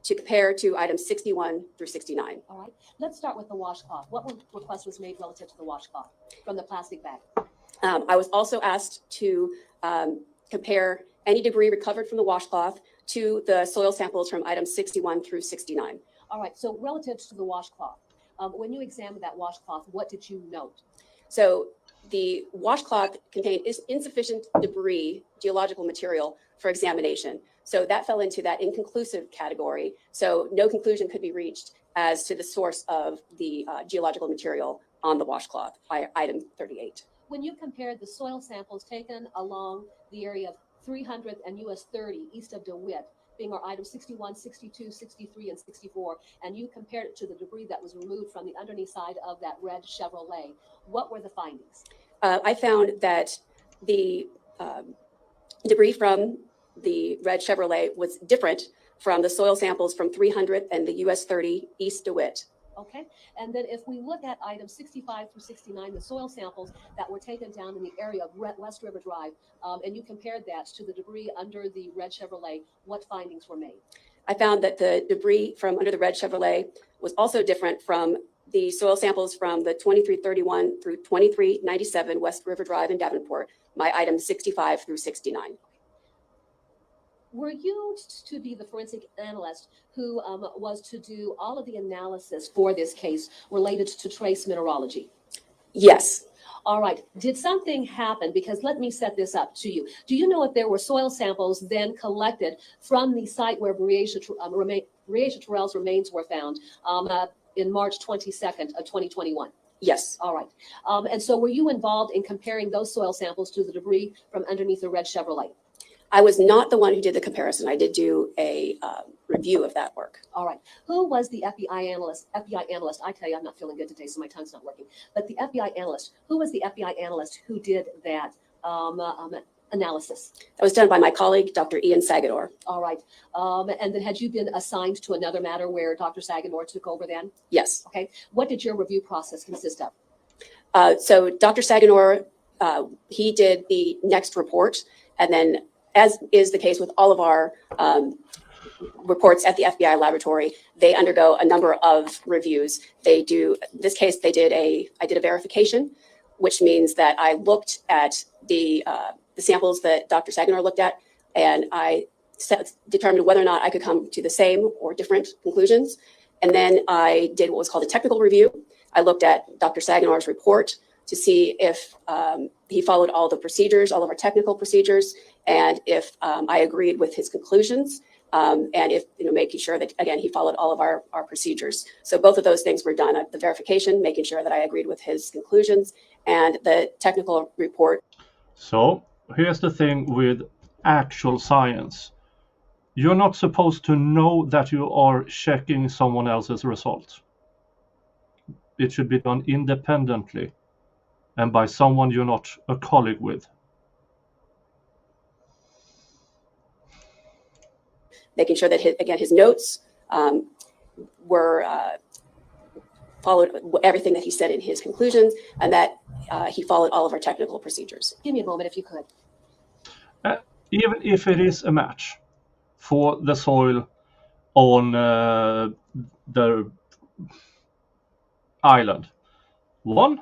to compare to items 61 through 69. All right. Let's start with the washcloth. What request was made relative to the washcloth from the plastic bag? I was also asked to compare any debris recovered from the washcloth to the soil samples from items 61 through 69. All right. So relative to the washcloth, when you examined that washcloth, what did you note? So the washcloth contained insufficient debris, geological material for examination. So that fell into that inconclusive category. So no conclusion could be reached as to the source of the geological material on the washcloth by item 38. When you compared the soil samples taken along the area of 300th and US 30 east of DeWitt, being our items 61, 62, 63, and 64, and you compared it to the debris that was removed from the underneath side of that red Chevrolet, what were the findings? I found that the debris from the red Chevrolet was different from the soil samples from 300 and the US 30 East DeWitt. Okay, and then if we look at items 65 through 69, the soil samples that were taken down in the area of West River Drive, and you compared that to the debris under the red Chevrolet, what findings were made? I found that the debris from under the red Chevrolet was also different from the soil samples from the 2331 through 2397 West River Drive in Davenport, my items 65 through 69. Were you to be the forensic analyst who was to do all of the analysis for this case related to trace mineralogy? Yes. All right. Did something happen? Because let me set this up to you. Do you know if there were soil samples then collected from the site where Breasias Terrell's remains were found in March 22nd of 2021? Yes. All right. And so were you involved in comparing those soil samples to the debris from underneath the red Chevrolet? I was not the one who did the comparison. I did do a review of that work. All right. Who was the FBI analyst? I tell you, I'm not feeling good today, so my tongue's not working. But the FBI analyst, who was the FBI analyst who did that analysis? That was done by my colleague, Dr. Ian Sagador. All right. And then had you been assigned to another matter where Dr. Sagador took over then? Yes. Okay. What did your review process consist of? So Dr. Sagador, he did the next report, and then, as is the case with all of our reports at the FBI laboratory, they undergo a number of reviews. They do, in this case, I did a verification, which means that I looked at the samples that Dr. Sagador looked at, and I determined whether or not I could come to the same or different conclusions. And then I did what was called a technical review. I looked at Dr. Sagador's report to see if he followed all the procedures, all of our technical procedures, and if I agreed with his conclusions, and if, making sure that, again, he followed all of our procedures. So both of those things were done, the verification, making sure that I agreed with his conclusions, and the technical report. So here's the thing with actual science. You're not supposed to know that you are checking someone else's result. It should be done independently and by someone you're not a colleague with. Making sure that, his notes were followed everything that he said in his conclusions, and that he followed all of our technical procedures. Give me a moment if you could. Even if it is a match for the soil on the island, one,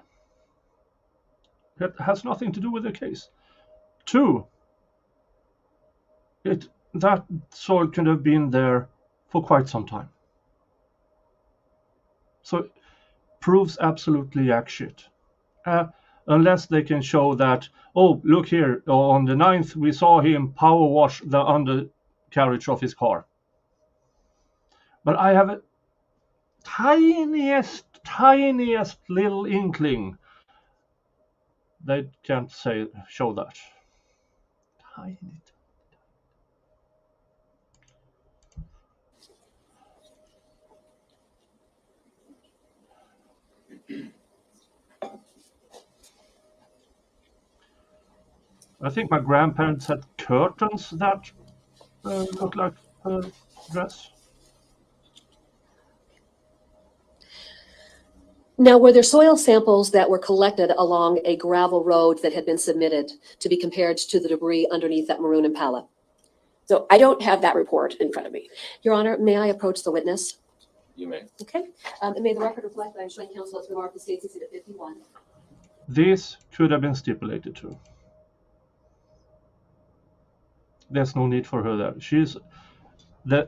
it has nothing to do with the case. Two, that soil could have been there for quite some time. So it proves absolutely jack shit. Unless they can show that, oh, look here, on the 9th we saw him power wash the undercarriage of his car. But I have a tiniest little inkling they can't show that. Tiny. I think my grandparents had curtains that looked like her dress. Now, were there soil samples that were collected along a gravel road that had been submitted to be compared to the debris underneath that maroon Impala? So I don't have that report in front of me. Your Honor, may I approach the witness? You may. Okay. And may the record reflect that I'm showing counsel has been marked the State's Exhibit 51. This could have been stipulated to. There's no need for her there. She's the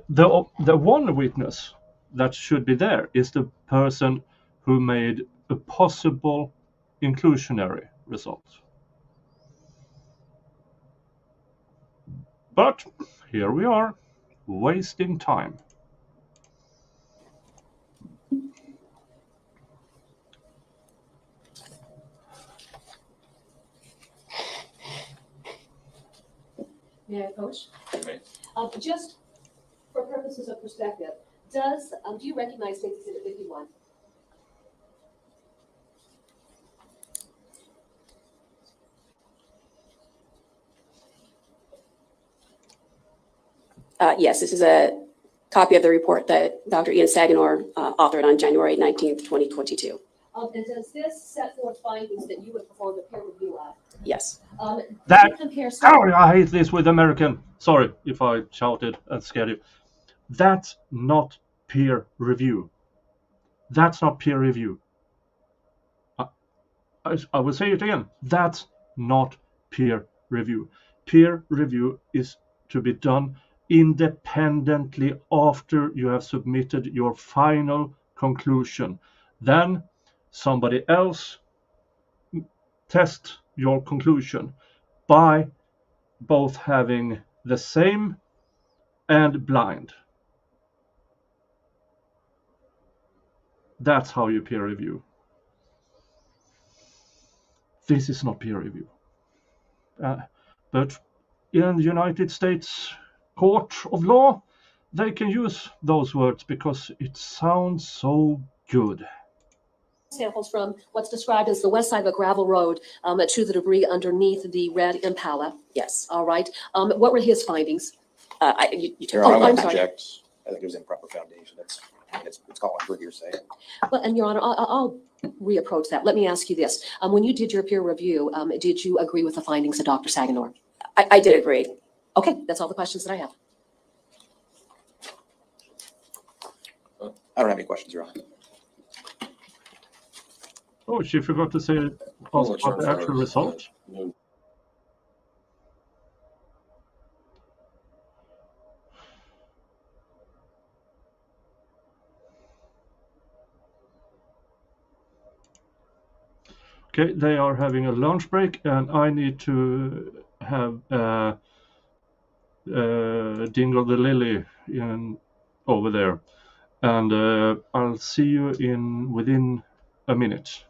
one witness that should be there is the person who made a possible inclusionary result. But here we are, wasting time. May I approach? You may. Just for purposes of perspective, do you recognize State's Exhibit 51? Yes, this is a copy of the report that Dr. Ian Saganor authored on January 19th, 2022. And does this set forth findings that you would perform the peer review of? Yes. Did That- you compare? Sorry, I hate this with American. Sorry if I shouted and scared you. That's not peer review. That's not peer review. I will say it again. That's not peer review. Peer review is to be done independently after you have submitted your final conclusion. Then somebody else test your conclusion by both having the same and blind. That's how you peer review. This is not peer review. But in the United States Court of Law, they can use those words because it sounds so good. Samples from what's described as the west side of a gravel road to the debris underneath the red Impala. Yes. All right. What were his findings? You Your took. Honor, I'm I would sorry. object. I think it was improper foundation. It's calling for hearsay. Well, and Your Honor, I'll reapproach that. Let me ask you this. When you did your peer review, did you agree with the findings of Dr. Saganor? I did agree. Okay, that's all the questions that I have. I don't have any questions, Your Honor. Oh, she forgot to say We'll ask about adjourn the for, actual result. noon. Okay, they are having a lunch break, and I need to have Dingle the Lily in over there, and I'll see you within a minute.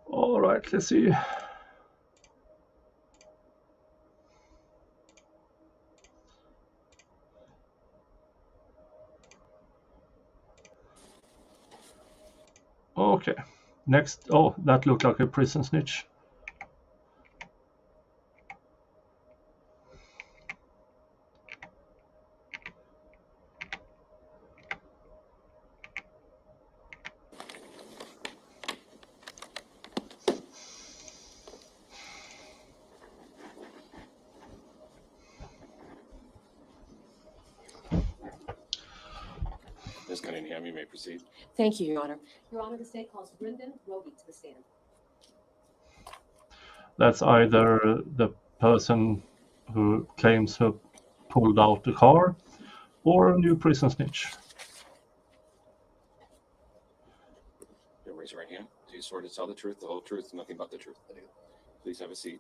All right, let's see. Okay, next. Oh, that looked like a prison snitch. Ms. Cunningham, you may proceed. Thank you, Your Honor. Your Honor, the state calls Brendan Roby to the stand. That's either the person who claims to have pulled out the car or a new prison snitch. You raise your right hand. Do you swear to tell the truth, the whole truth, and nothing but the truth? Please have a seat.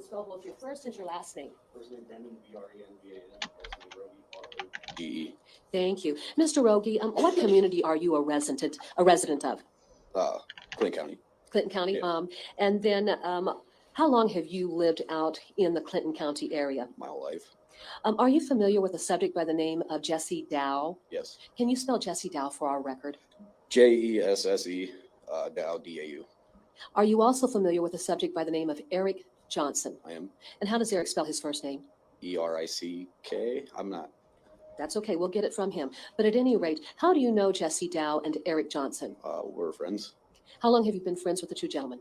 and spell both your first and your last name. First name Brendan, B-R-E-N-D-A-N, last name Roby, R-O-G-E. Thank you. Mr. Rogie, what community are you a resident of? Clinton County. Clinton County? Yeah. And then how long have you lived out in the Clinton County area? My whole life. Are you familiar with a subject by the name of Jesse Dow? Yes. Can you spell Jesse Dow for our record? Jesse, Dow, D-A-U. Are you also familiar with a subject by the name of Eric Johnson? I am. And how does Eric spell his first name? E-R-I-C-K. I'm not. That's okay, we'll get it from him. But at any rate, how do you know Jesse Dow and Eric Johnson? We're friends. How long have you been friends with the two gentlemen?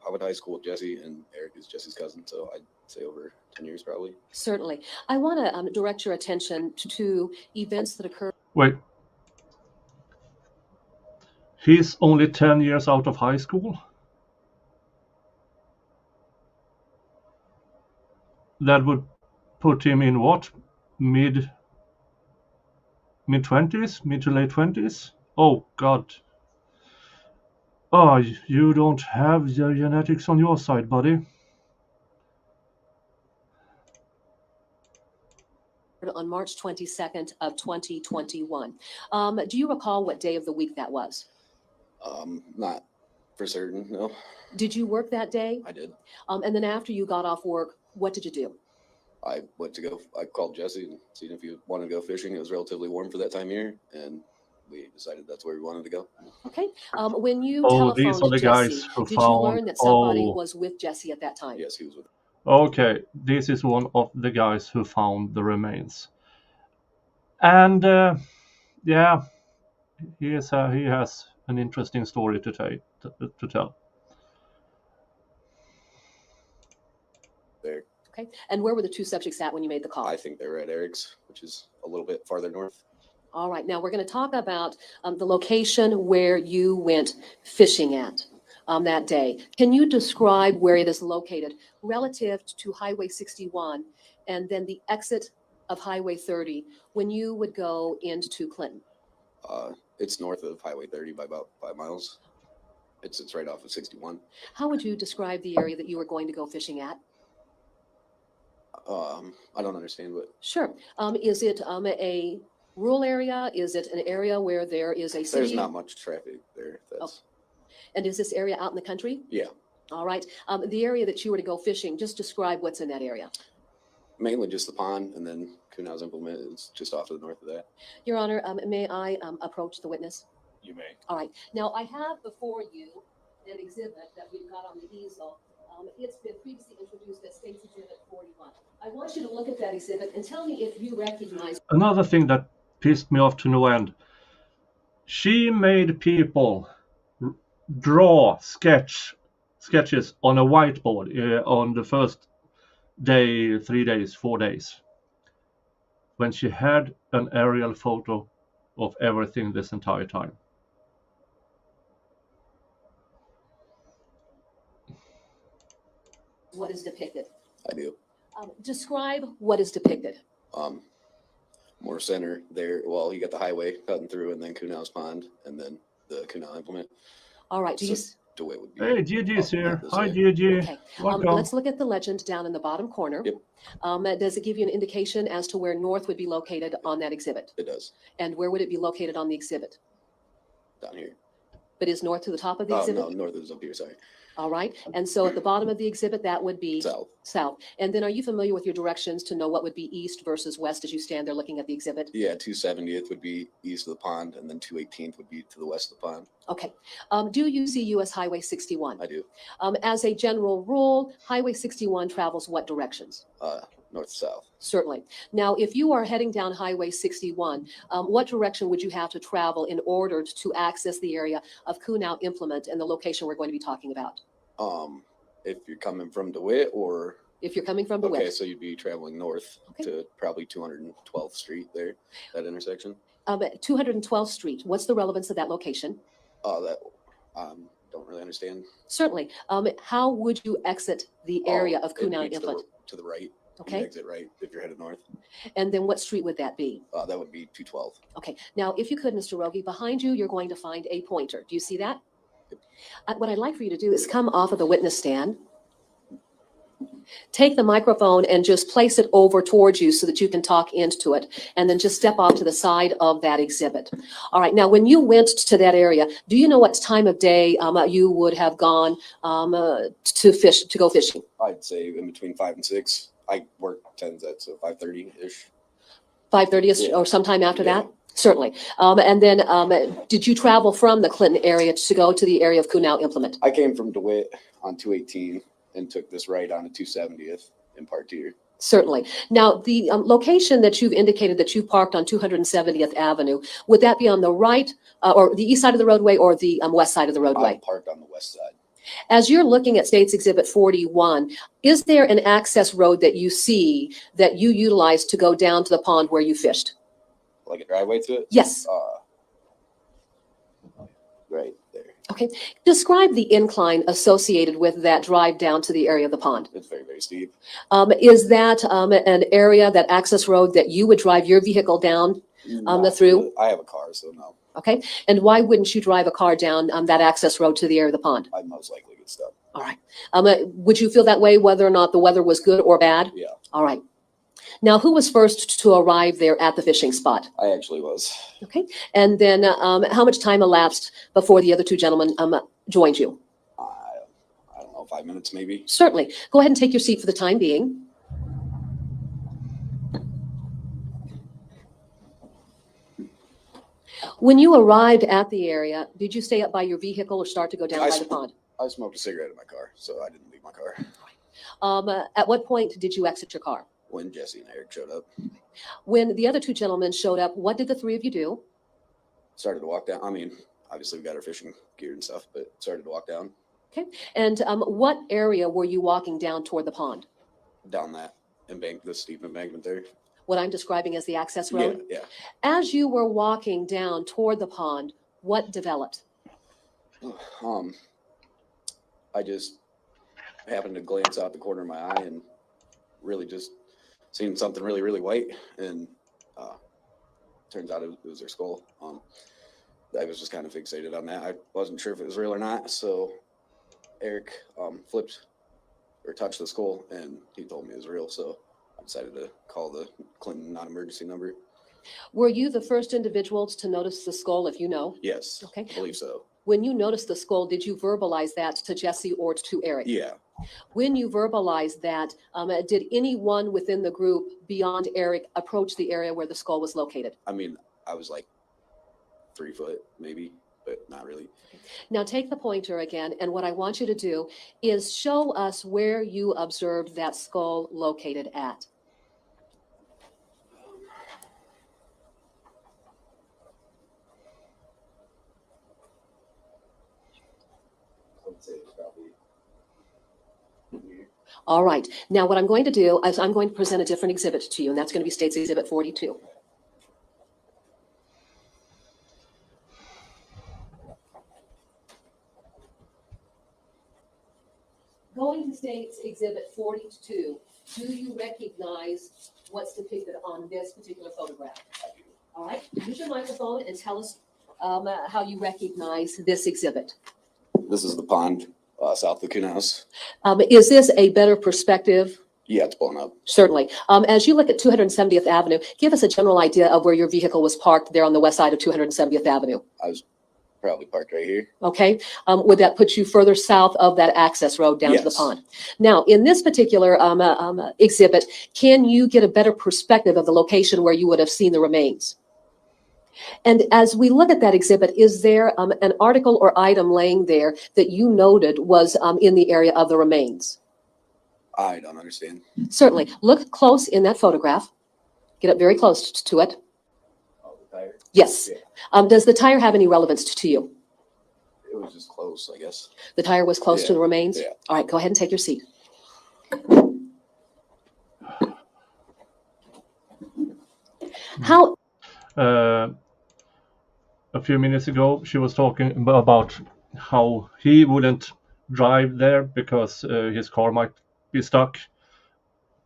I went to high school with Jesse, and Eric is Jesse's cousin, so I'd say over 10 years probably. Certainly. I want to direct your attention to events that occurred. Wait. He's only 10 years out of high school? That would put him in what? Mid-20s? Mid to late 20s? Oh, God. Oh, you don't have the genetics on your side, buddy. On March 22nd of 2021. Do you recall what day of the week that was? Not for certain, no. Did you work that day? I did. And then after you got off work, what did you do? I called Jesse and seen if he wanted to go fishing. It was relatively warm for that time of year, and we decided that's where we wanted to go. Okay. When you Oh, these are telephoned the Jesse, guys who did you learn found. that somebody Oh, was with Jesse at that time? Yes, he was with okay. This is one of the guys who found the remains. And yeah, he has an interesting story to tell. there. Okay. And where were the two subjects at when you made the call? I think they were at Eric's, which is a little bit farther north. All right. Now we're going to talk about the location where you went fishing at that day. Can you describe where it is located relative to Highway 61 and then the exit of Highway 30 when you would go into Clinton? It's north of Highway 30 by about 5 miles. It's right off of 61. How would you describe the area that you were going to go fishing at? I don't understand what. Sure. Is it a rural area? Is it an area where there is a city? There's not much traffic there. That's And is this area out in the country? Yeah. All right. The area that you were to go fishing, just describe what's in that area. mainly just the pond, and then Kuhnau's implement is just off to the north of that. Your Honor, may I approach the witness? You may. All right. Now, I have before you an exhibit that we've got on the easel. It's been previously introduced as State's Exhibit 41. I want you to look at that exhibit and tell me if you recognize. Another thing that pissed me off to no end. She made people draw sketches on a whiteboard on the first day, 3 days, 4 days, when she had an aerial photo of everything this entire time. What is depicted? I do. Describe what is depicted. More center there. Well, you got the highway cutting through, and then Kuhnau's pond, and then the Kuhnau implement. All right. Do you? DeWitt would be. Hey, Gigi's here. this Hi, way. Gigi. Okay. Welcome. Let's look at the legend down in the bottom corner. Yep. Does it give you an indication as to where north would be located on that exhibit? It does. And where would it be located on the exhibit? Down here. But is north to the top of the Oh, exhibit? no, north is up here, sorry. All right. And so at the bottom of the exhibit, that would be South. south. And then are you familiar with your directions to know what would be east versus west as you stand there looking at the exhibit? Yeah, 270th would be east of the pond, and then 218th would be to the west of the pond. Okay. Do you see US Highway 61? I do. As a general rule, Highway 61 travels what directions? North south. Certainly. Now, if you are heading down Highway 61, what direction would you have to travel in order to access the area of Kuhnau Implement and the location we're going to be talking about? If you're coming from DeWitt, or If you're coming from DeWitt. okay, so you'd be traveling north to probably 212th Street there, that intersection. 212th Street, what's the relevance of that location? That don't really understand. Certainly. How would you exit the area of It'd Kuhnau be Implement? to the right. Okay. You'd exit right if you're headed north. And then what street would that be? That would be 212. Okay. Now, if you could, Mr. Rogie, behind you, you're going to find a pointer. Do you see that? What I'd like for you to do is come off of the witness stand Take the microphone and just place it over towards you so that you can talk into it, and then just step off to the side of that exhibit. All right, now when you went to that area, do you know what time of day you would have gone to go fishing? I'd say in between 5 and 6. I work 10s at so 5:30-ish. 5:30 Yeah. or sometime after Yeah. that? Certainly. And then did you travel from the Clinton area to go to the area of Kunau Implement? I came from DeWitt on 218 and took this right on to 270th in Partier. Certainly. Now, the location that you've indicated that you parked on 270th Avenue, would that be on the right or the east side of the roadway or the west side of the roadway? I parked on the west side. As you're looking at States Exhibit 41, is there an access road that you see that you utilize to go down to the pond where you fished? Like a driveway to it? Yes. Right there. Okay. Describe the incline associated with that drive down to the area of the pond. It's very, very steep. Is that an area, that access road that you would drive your vehicle down Not through? really. I have a car, so no. Okay. And why wouldn't you drive a car down that access road to the area of the pond? I'd most likely get stuck. All right. Would you feel that way whether or not the weather was good or bad? Yeah, All right. Now, who was first to arrive there at the fishing spot? I actually was. Okay. And then how much time elapsed before the other two gentlemen joined you? I don't know, 5 minutes maybe. Certainly. Go ahead and take your seat for the time being. When you arrived at the area, did you stay up by your vehicle or start to go down I by the sm- pond? I smoked a cigarette in my car, so I didn't leave my car At what point did you exit your car? when Jesse and Eric showed up. When the other two gentlemen showed up, what did the three of you do? Started to walk down. I mean, obviously we got our fishing gear and stuff, but started to walk down And what area were you walking down toward the pond? that the steep embankment there. What I'm describing as the access road? Yeah, As you were walking down toward the pond, what developed? yeah. I just happened to glance out the corner of my eye and really just seen something really, really white, and turns out it was their skull. I was just kind of fixated on that. I wasn't sure if it was real or not, so Eric flipped or touched the skull, and he told me it was real, so I decided to call the Clinton non-emergency number. Were you the first individuals to notice the skull, if you know? Yes, Okay. I believe so. When you noticed the skull, did you verbalize that to Jesse or to Eric? Yeah, When you verbalized that, did anyone within the group beyond Eric approach the area where the skull was located? I mean, I was like 3 foot maybe, but not really. Now take the pointer again, and what I want you to do is show us where you observed that skull located at. I would say it's probably here. All right. Now what I'm going to do is I'm going to present a different exhibit to you, and that's going to be States Exhibit 42. Going to States Exhibit 42, do you recognize what's depicted on this particular photograph? All right. Use your microphone and tell us how you recognize this exhibit. This is the pond south of Coon House. Is this a better perspective? Yeah, it's blown up. Certainly. As you look at 270th Avenue, give us a general idea of where your vehicle was parked there on the west side of 270th Avenue. I was probably parked right here. Okay. Would that put you further south of that access road down to the Yes. pond? Now, in this particular exhibit, can you get a better perspective of the location where you would have seen the remains? And as we look at that exhibit, is there an article or item laying there that you noted was in the area of the remains? I don't understand. Certainly. Look close in that photograph. Get up very close to it. Oh, the tire? Yes. Yeah. Does the tire have any relevance to you? It was just close, I guess. The tire was close to Yeah, the remains? yeah. All right, go ahead and take your seat. How, A few minutes ago, she was talking about how he wouldn't drive there because his car might be stuck,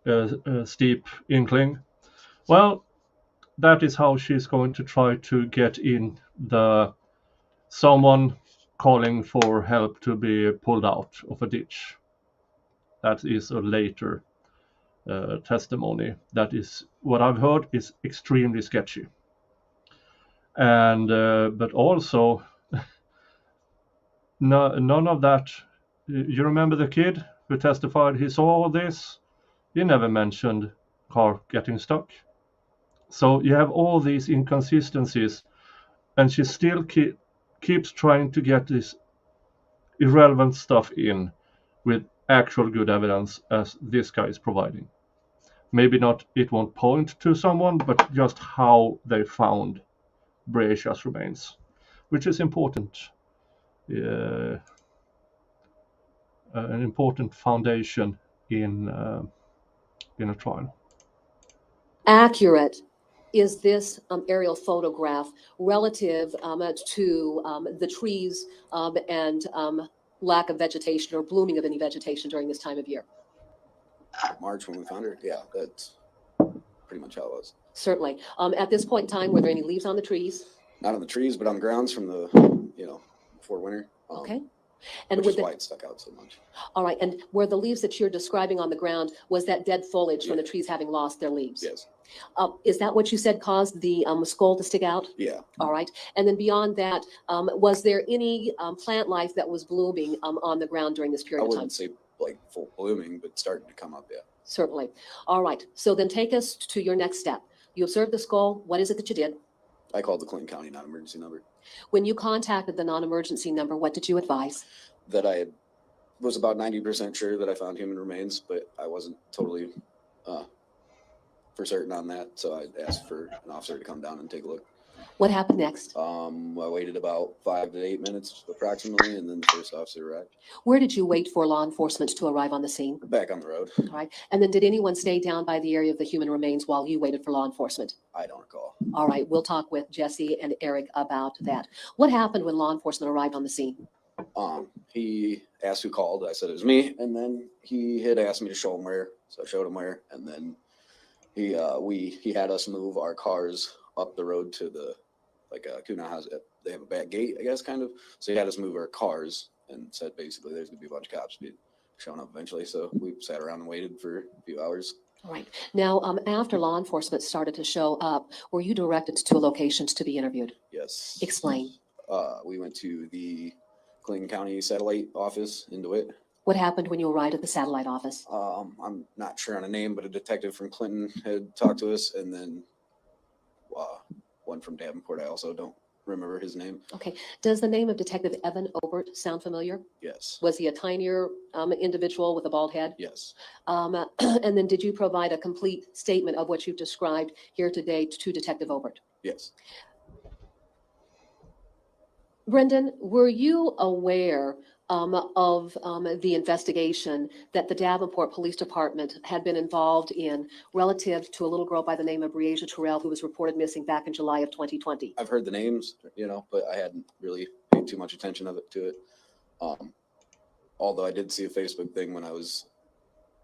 a steep incline. Well, that is how she's going to try to get in someone calling for help to be pulled out of a ditch. that is a later testimony. That is what I've heard is extremely sketchy. And but also none of that. You remember the kid who testified he saw all this? He never mentioned car getting stuck. So you have all these inconsistencies, and she still keeps trying to get this irrelevant stuff in with actual good evidence as this guy is providing. Maybe not, it won't point to someone, but just how they found Breasias remains, which is important. An important foundation in a trial. Accurate is this aerial photograph relative to the trees and lack of vegetation or blooming of any vegetation during this time of year? March when we found her, yeah, that's pretty much how it was. Certainly. At this point in time, were there any leaves on the trees? Not on the trees, but on the grounds from the, before winter. Okay. And Which with is why it stuck out so much. all right, and were the leaves that you're describing on the ground, was that dead foliage from the trees having lost their leaves? Yes. Is that what you said caused the skull to stick out? Yeah. All right, and then beyond that, was there any plant life that was blooming on the ground during this I period of time? wouldn't say like full blooming, but starting to come up, yeah. Certainly. All right, so then take us to your next step. You observed the skull. What is it that you did? I called the Clinton County non-emergency number. When you contacted the non-emergency number, what did you advise? That was about 90% sure that I found human remains, but I wasn't totally for certain on that. So I asked for an officer to come down and take a look. What happened next? I waited about 5 to 8 minutes approximately, and then the first officer arrived. Where did you wait for law enforcement to arrive on the scene? Back on the road. All right, and then did anyone stay down by the area of the human remains while you waited for law enforcement? I don't recall. All right, we'll talk with Jesse and Eric about that. What happened when law enforcement arrived on the scene? He asked who called. I said it was me, and then he had asked me to show him where, so I showed him where, and then he had us move our cars up the road to the Kuna has it. They have a back gate, I guess, kind of. So he had us move our cars and said basically there's gonna be a bunch of cops showing up eventually. So we sat around and waited for a few hours. All right. Now, after law enforcement started to show up, were you directed to locations to be interviewed? Yes. Explain. We went to the Clinton County satellite office in DeWitt. What happened when you arrived at the satellite office? I'm not sure on a name, but a detective from Clinton had talked to us, and then one from Davenport. I also don't remember his name. Okay. Does the name of Detective Evan Obert sound familiar? Yes. Was he a tinier individual with a bald head? Yes. And then did you provide a complete statement of what you've described here today to Detective Obert? Yes. Brendan, were you aware of the investigation that the Davenport Police Department had been involved in relative to a little girl by the name of Breasias Terrell, who was reported missing back in July of 2020? I've heard the names, but I hadn't really paid too much attention to it. Although I did see a Facebook thing when I was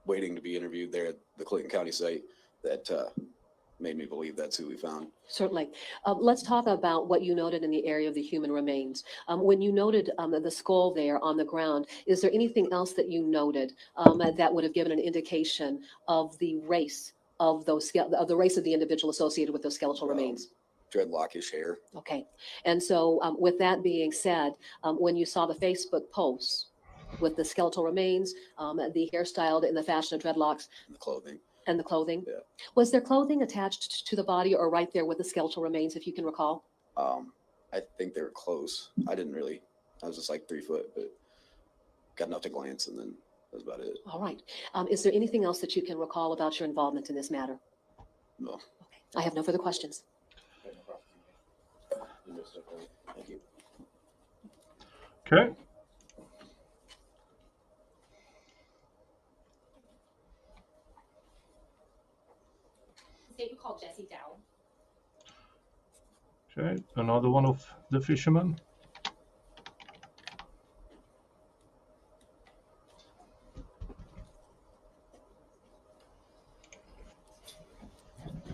waiting to be interviewed there at the Clinton County site that made me believe that's who we found. Certainly. Let's talk about what you noted in the area of the human remains. When you noted the skull there on the ground, is there anything else that you noted that would have given an indication of the race of the race of the individual associated with those skeletal remains? Dreadlockish hair. Okay. And so with that being said, when you saw the Facebook posts with the skeletal remains, the hairstyled in the fashion of dreadlocks, The clothing. and the clothing, Yeah. was there clothing attached to the body or right there with the skeletal remains, if you can recall? I think they were close. I was just like 3 foot, but got enough to glance, and then that was about it. All right. Is there anything else that you can recall about your involvement in this matter? No. Okay. I have no further questions. Thank you. Okay. State you call Jesse Dow. Okay, another one of the fishermen.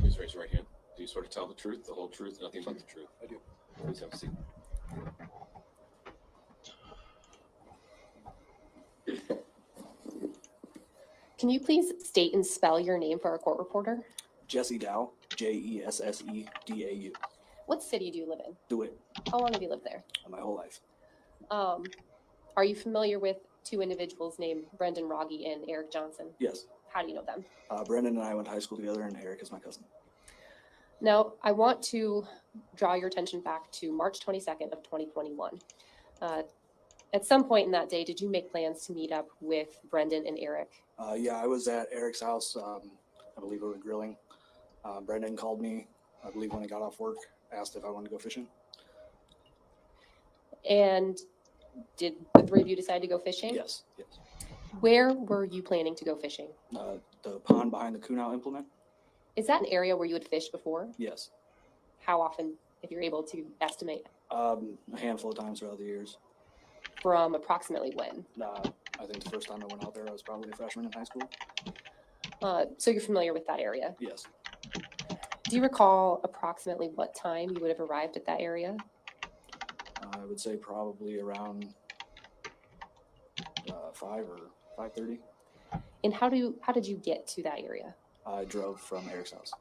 Please raise your right hand. Do you swear to tell the truth, the whole truth, nothing but the truth? I do. Please have a seat. Can you please state and spell your name for our court reporter? Jesse Dow, Jessedau. What city do you live in? DeWitt, How long have you lived there? my whole life. Are you familiar with two individuals named Brendan Rogge and Eric Johnson? Yes. How do you know them? Brendan and I went to high school together, and Eric is my cousin. Now, I want to draw your attention back to March 22nd of 2021. At some point in that day, did you make plans to meet up with Brendan and Eric? Yeah, I was at Eric's house. I believe we were grilling. Brendan called me, I believe when I got off work, asked if I wanted to go fishing. And did the three of you decide to go fishing? Yes, yes. Where were you planning to go fishing? The pond behind the Kuhnau implement? Is that an area where you had fished before? Yes. How often, if you're able to estimate? A handful of times throughout the years. From approximately when? I think the first time I went out there, I was probably a freshman in high school. So you're familiar with that area? Yes. Do you recall approximately what time you would have arrived at that area? I would say probably around 5 or 5:30. And how did you get to that area? I drove from Eric's house.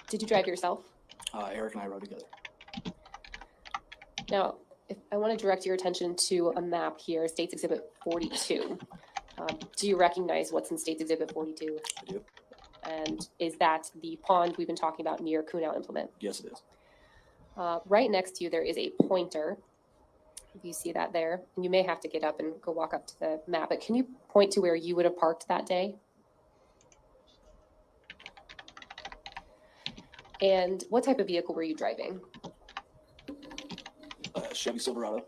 Did you drive yourself? Eric and I rode together. Now, if I want to direct your attention to a map here, States Exhibit 42. Do you recognize what's in States Exhibit 42? I do. And is that the pond we've been talking about near Kuhnau implement? Yes, it is. Right next to you, there is a pointer. If you see that there, and you may have to get up and go walk up to the map, but can you point to where you would have parked that day? And what type of vehicle were you driving? Chevy Silverado.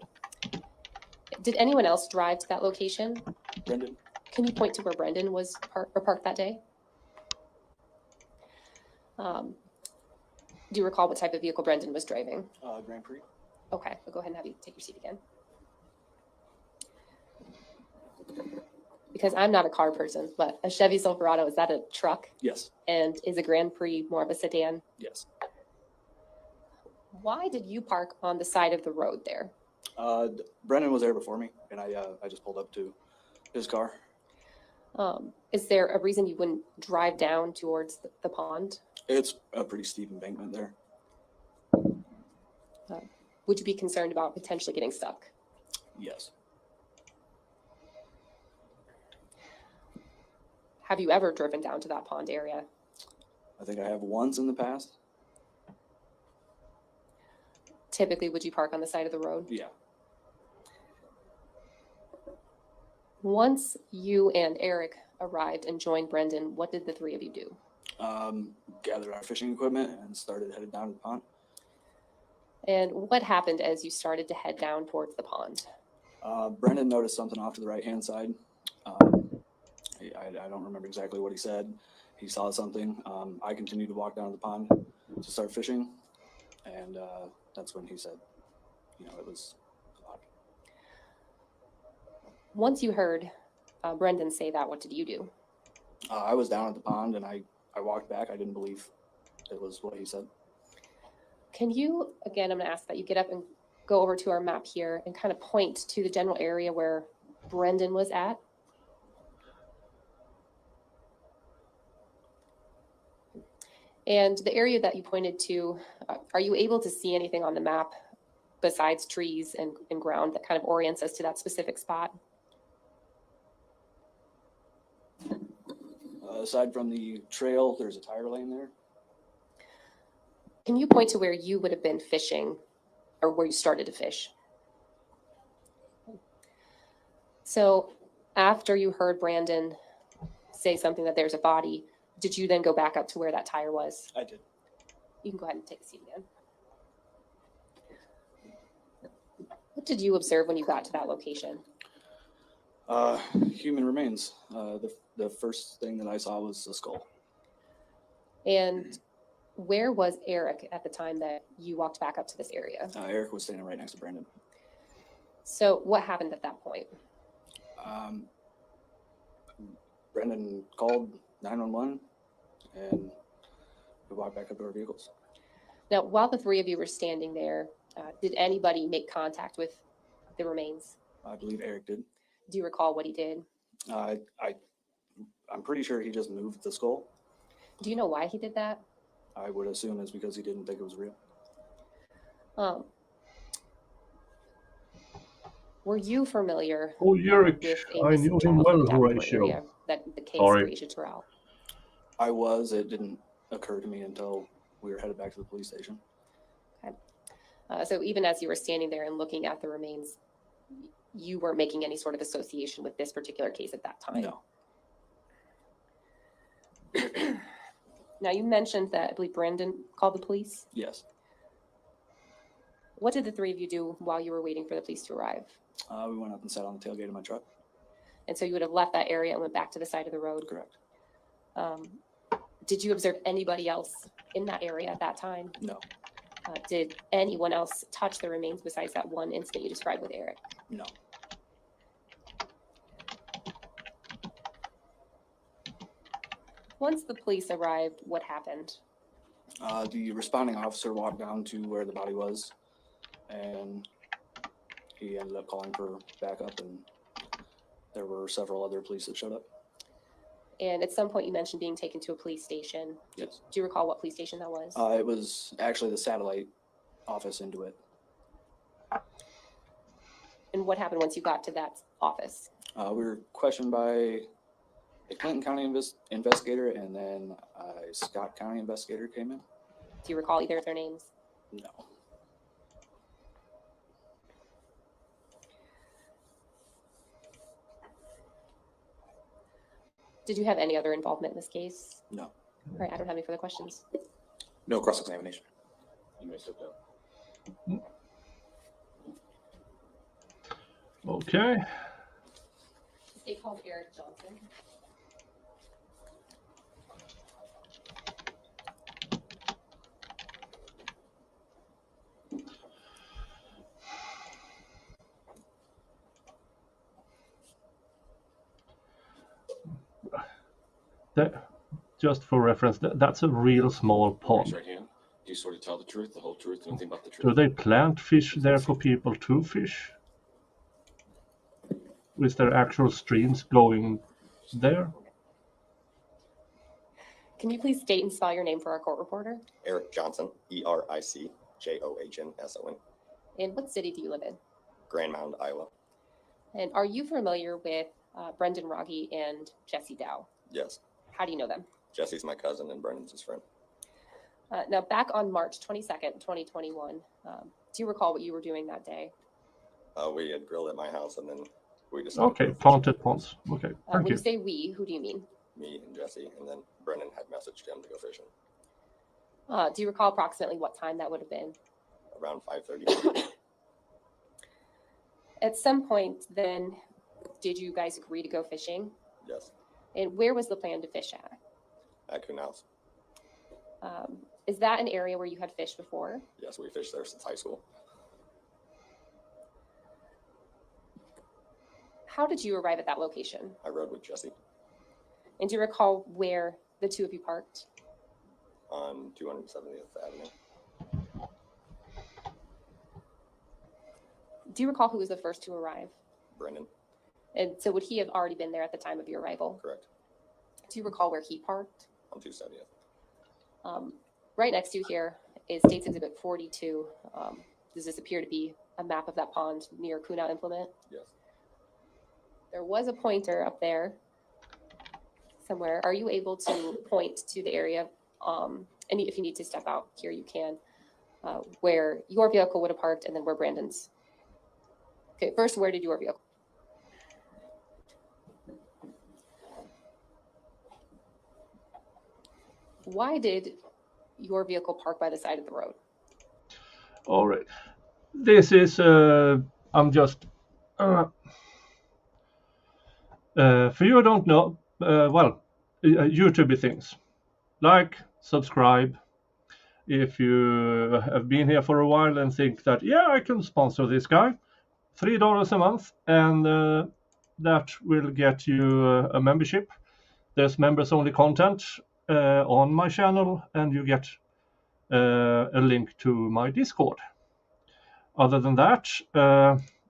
Did anyone else drive to that location? Brendan. Can you point to where Brendan was parked that day? Do you recall what type of vehicle Brendan was driving? Grand Prix. Okay, I'll go ahead and have you take your seat again. Because I'm not a car person, but a Chevy Silverado, is that a truck? Yes. And is a Grand Prix more of a sedan? Yes. Why did you park on the side of the road there? Brendan was there before me, and I just pulled up to his car. Is there a reason you wouldn't drive down towards the pond? It's a pretty steep embankment there. Would you be concerned about potentially getting stuck? Yes. Have you ever driven down to that pond area? I think I have once in the past. Typically, would you park on the side of the road? Yeah. Once you and Eric arrived and joined Brendan, what did the three of you do? Gathered our fishing equipment and started headed down to the pond. And what happened as you started to head down towards the pond? Brendan noticed something off to the right-hand side. I don't remember exactly what he said. He saw something. I continued to walk down to the pond to start fishing. And that's when he said, it was odd. Once you heard Brendan say that, what did you do? I was down at the pond and I walked back. I didn't believe it was what he said. Can you, again, I'm going to ask that you get up and go over to our map here and kind of point to the general area where Brendan was at? And the area that you pointed to, are you able to see anything on the map besides trees and ground that kind of orients us to that specific spot? Aside from the trail, there's a tire lane there. Can you point to where you would have been fishing or where you started to fish? So after you heard Brandon say something that there's a body, did you then go back up to where that tire was? I did. You can go ahead and take a seat again. What did you observe when you got to that location? Human remains. The first thing that I saw was a skull. And where was Eric at the time that you walked back up to this area? Eric was standing right next to Brandon. So what happened at that point? Brandon called 911 and we walked back up to our vehicles. Now, while the three of you were standing there, did anybody make contact with the remains? I believe Eric did. Do you recall what he did? I'm pretty sure he just moved the skull. Do you know why he did that? I would assume it's because he didn't think it was real. Were you familiar Oh, Yurik, with I Amy's knew him childhood well, down in the Horatio. area, that the case Sorry. Breasias Terrell? It didn't occur to me until we were headed back to the police station. So even as you were standing there and looking at the remains, you weren't making any sort of association with this particular case at that time? No. Now, you mentioned that I believe Brandon called the police. Yes. What did the three of you do while you were waiting for the police to arrive? We went up and sat on the tailgate of my truck. And so you would have left that area and went back to the side of the road? Correct. Did you observe anybody else in that area at that time? No. Did anyone else touch the remains besides that one incident you described with Eric? No. Once the police arrived, what happened? The responding officer walked down to where the body was, and he ended up calling for backup, and there were several other police that showed up. And at some point you mentioned being taken to a police station. Yes. Do you recall what police station that was? It was actually the satellite office into it. And what happened once you got to that office? We were questioned by a Clinton County investigator, and then a Scott County investigator came in. Do you recall either of their names? No. Did you have any other involvement in this case? No. All right, I don't have any further questions. No cross-examination. You may sit down. Okay. They called Eric Johnson. Just for reference, that's a real small Raise pond. your hand. Do you sort of tell the truth, the whole truth, anything but the Do truth? they plant fish there for people to fish? Is there actual streams going there? Can you please state and spell your name for our court reporter? Eric Johnson, EricJohnson. And what city do you live in? Grand Mound, Iowa. And are you familiar with Brendan Rogge and Jesse Dow? Yes. How do you know them? Jesse's my cousin and Brendan's his friend. Now, back on March 22nd, 2021, do you recall what you were doing that day? We had grilled at my house and then we decided. Okay, planted ponds. Okay, When thank you you. say we, who do you mean? Me and Jesse, and then Brendan had messaged him to go fishing Do you recall approximately what time that would have been? around 5:30. At some point, then, did you guys agree to go fishing? Yes, And where was the plan to fish at? at Coon House. Is that an area where you had fished before? Yes, we fished there since high school. How did you arrive at that location? I rode with Jesse And do you recall where the two of you parked? on 270th Avenue. Do you recall who was the first to arrive? Brendan, And so would he have already been there at the time of your arrival? correct, Do you recall where he parked? on 270th. Right next to you here is States Exhibit 42. Does this appear to be a map of that pond near Kuna Implement? Yes, There was a pointer up there somewhere. Are you able to point to the area? And if you need to step out here, you can, where your vehicle would have parked and then where Brandon's. Okay, first, where did your vehicle? Why did your vehicle park by the side of the road? All right. This is, I'm just, for you who don't know, YouTube things. Like, subscribe. If you have been here for a while and think that, yeah, I can sponsor this guy, $3 a month, and that will get you a membership. There's members-only content on my channel, and you get a link to my Discord. Other than that,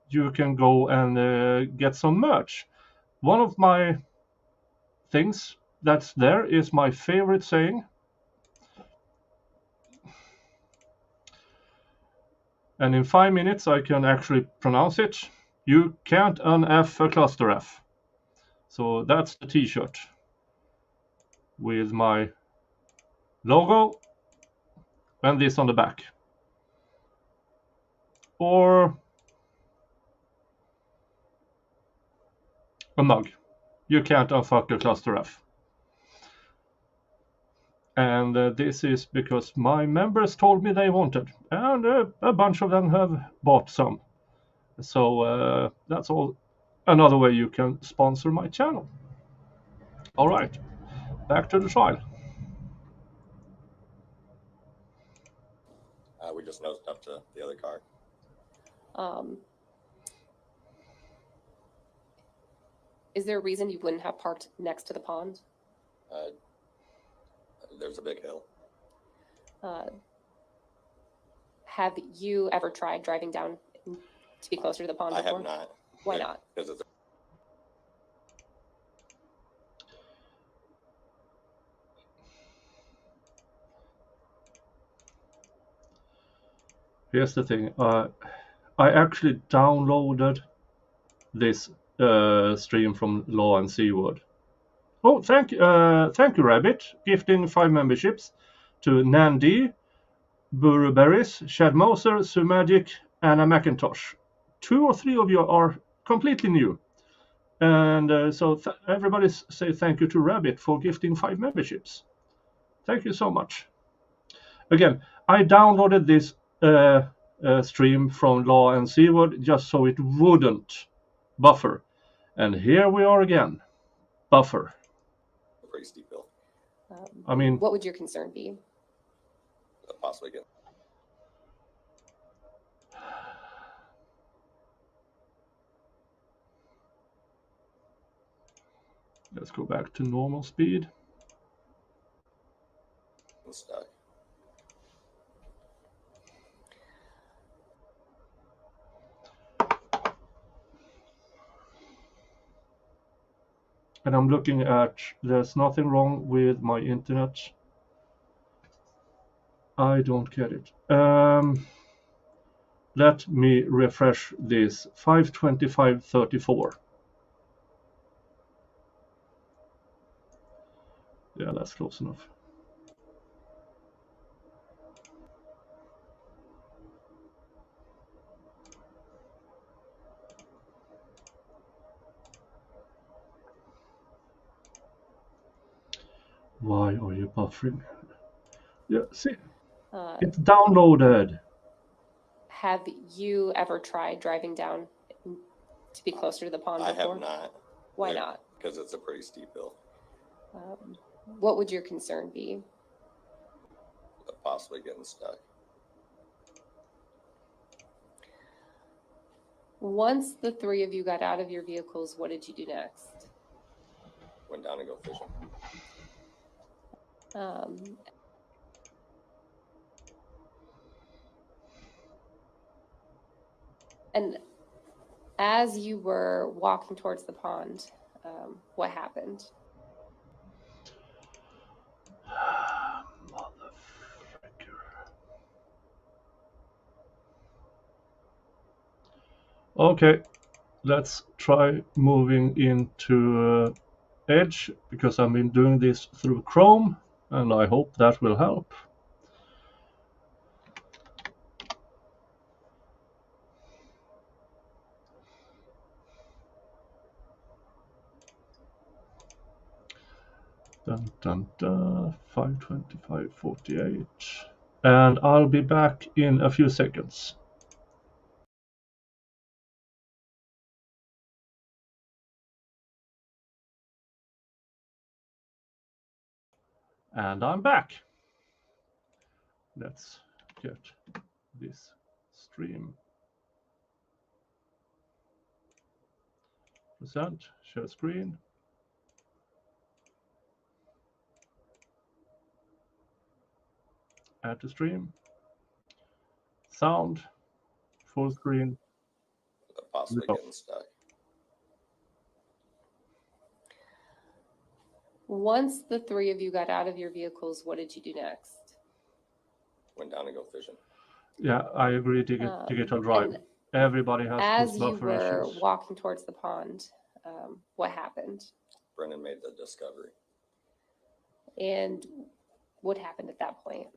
you can go and get some merch. one of my things that's there is my favorite saying. And in 5 minutes I can actually pronounce it. You can't un-F a cluster F. So that's the t-shirt with my logo and this on the back. Or a mug. You can't unfuck a cluster F. And this is because my members told me they wanted. And a bunch of them have bought some. So that's all. Another way you can sponsor my channel. All right, back to the trial. We just nosed up to the other car. Is there a reason you wouldn't have parked next to the pond? There's a big hill. Have you ever tried driving down to be closer to the pond I before? have not. Why not? Because it's Here's the thing. I actually downloaded this stream from Law and Seaward. Oh, thank you, Rabbit, gifting 5 memberships to Nandi, Buruberries, Shad Moser, Sue Magic, Anna McIntosh. 2 or 3 of you are completely new. And so everybody say thank you to Rabbit for gifting 5 memberships. Thank you so much. Again, I downloaded this stream from Law and Seaward just so it wouldn't buffer. And here we are again. Buffer. a pretty steep hill. I mean, What would your concern be? Possibly get. let's go back to normal speed. Stuck. And I'm looking at, there's nothing wrong with my internet. I don't get it. Let me refresh this. 525.34. Yeah, that's close enough. Why are you buffering? Yeah, see, it's downloaded. Have you ever tried driving down to be closer to the pond I before? have not. Why not? Because it's a pretty steep hill. What would your concern be? Possibly getting stuck. Once the 3 of you got out of your vehicles, what did you do next? Went down and go fishing. And as you were walking towards the pond, what happened? Okay, let's try moving into Edge because I've been doing this through Chrome and I hope that will help. Dun, dun, dun, 525.48. And I'll be back in a few seconds. And I'm back. Let's get this stream. Present, share screen. Add to stream. Sound, full screen. Possibly No. getting stuck. Once the three of you got out of your vehicles, what did you do next? Went down to go fishing. Yeah, I agree. Digital drive. And Everybody has as those you buffer were issues. walking towards the pond, what happened? Brendan made the discovery. And what happened at that point?